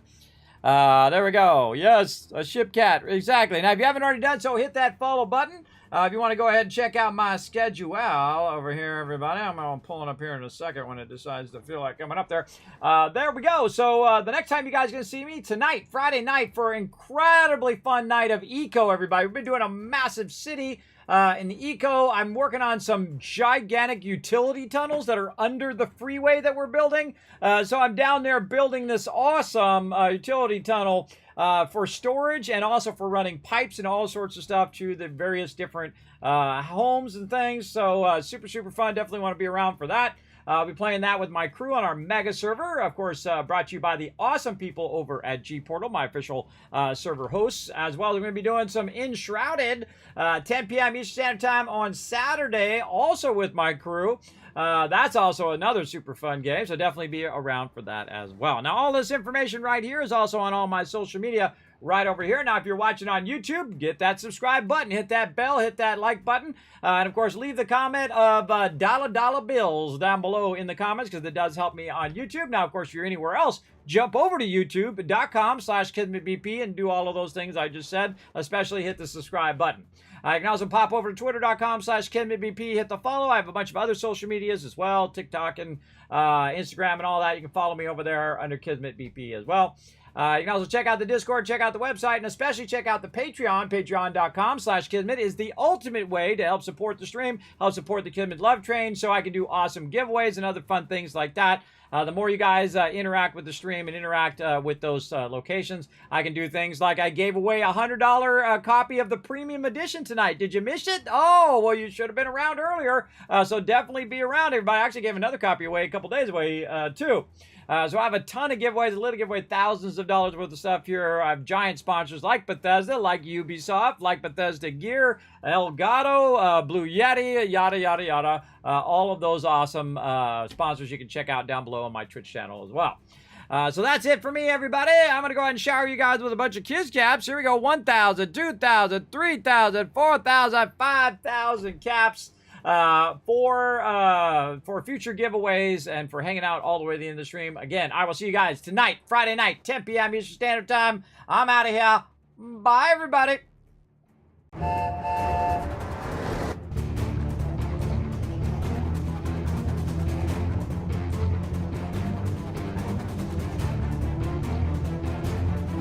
There we go. Yes, a ship cat. Exactly. Now, if you haven't already done so, hit that follow button. If you want to go ahead and check out my schedule over here, everybody. I'm pulling up here in a second when it decides to feel like coming up there. There we go. So the next time you guys are going to see me, tonight, Friday night, for an incredibly fun night of eco, everybody. We've been doing a massive city in the eco. I'm working on some gigantic utility tunnels that are under the freeway that we're building. So I'm down there building this awesome utility tunnel for storage and also for running pipes and all sorts of stuff to the various different homes and things. So super, super fun. Definitely want to be around for that. I'll be playing that with my crew on our mega server. Of course, brought to you by the awesome people over at G-Portal, my official server hosts. As well, we're going to be doing some Enshrouded, 10 p.m. Eastern Standard Time on Saturday, also with my crew. That's also another super fun game, so definitely be around for that as well. Now, all this information right here is also on all my social media right over here. Now, if you're watching on YouTube, get that subscribe button, hit that bell, hit that like button, and of course, leave the comment of dollar bills down below in the comments because it does help me on YouTube. Now, of course, if you're anywhere else, jump over to youtube.com/KismetBP and do all of those things I just said, especially hit the subscribe button. You can also pop over to twitter.com/KismetBP, hit the follow. I have a bunch of other social medias as well, TikTok and Instagram and all that. You can follow me over there under KismetBP as well. You can also check out the Discord, check out the website, and especially check out the Patreon. Patreon.com/Kismet is the ultimate way to help support the stream, help support the Kismet Love Train, so I can do awesome giveaways and other fun things like that. The more you guys interact with the stream and interact with those locations, I can do things like I gave away a $100 copy of the premium edition tonight. Did you miss it? Oh, well, you should have been around earlier. So definitely be around, everybody. I actually gave another copy away a couple days away, too. So I have a ton of giveaways, a little giveaway, thousands of dollars worth of stuff here. I have giant sponsors like Bethesda, like Ubisoft, like Bethesda Gear, Elgato, Blue Yeti, yada, yada, yada. All of those awesome sponsors you can check out down below on my Twitch channel as well. So that's it for me, everybody. I'm going to go ahead and shower you guys with a bunch of Kiz caps. Here we go. 1,000, 2,000, 3,000, 4,000, 5,000 caps. For future giveaways and for hanging out all the way to the end of the stream. Again, I will see you guys tonight, Friday night, 10 p.m. Eastern Standard Time. I'm out of here. Bye, everybody.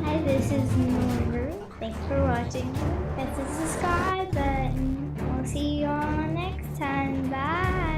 Hi, this is Norbert. Thanks for watching. Hit the subscribe button. We'll see you all next time. Bye.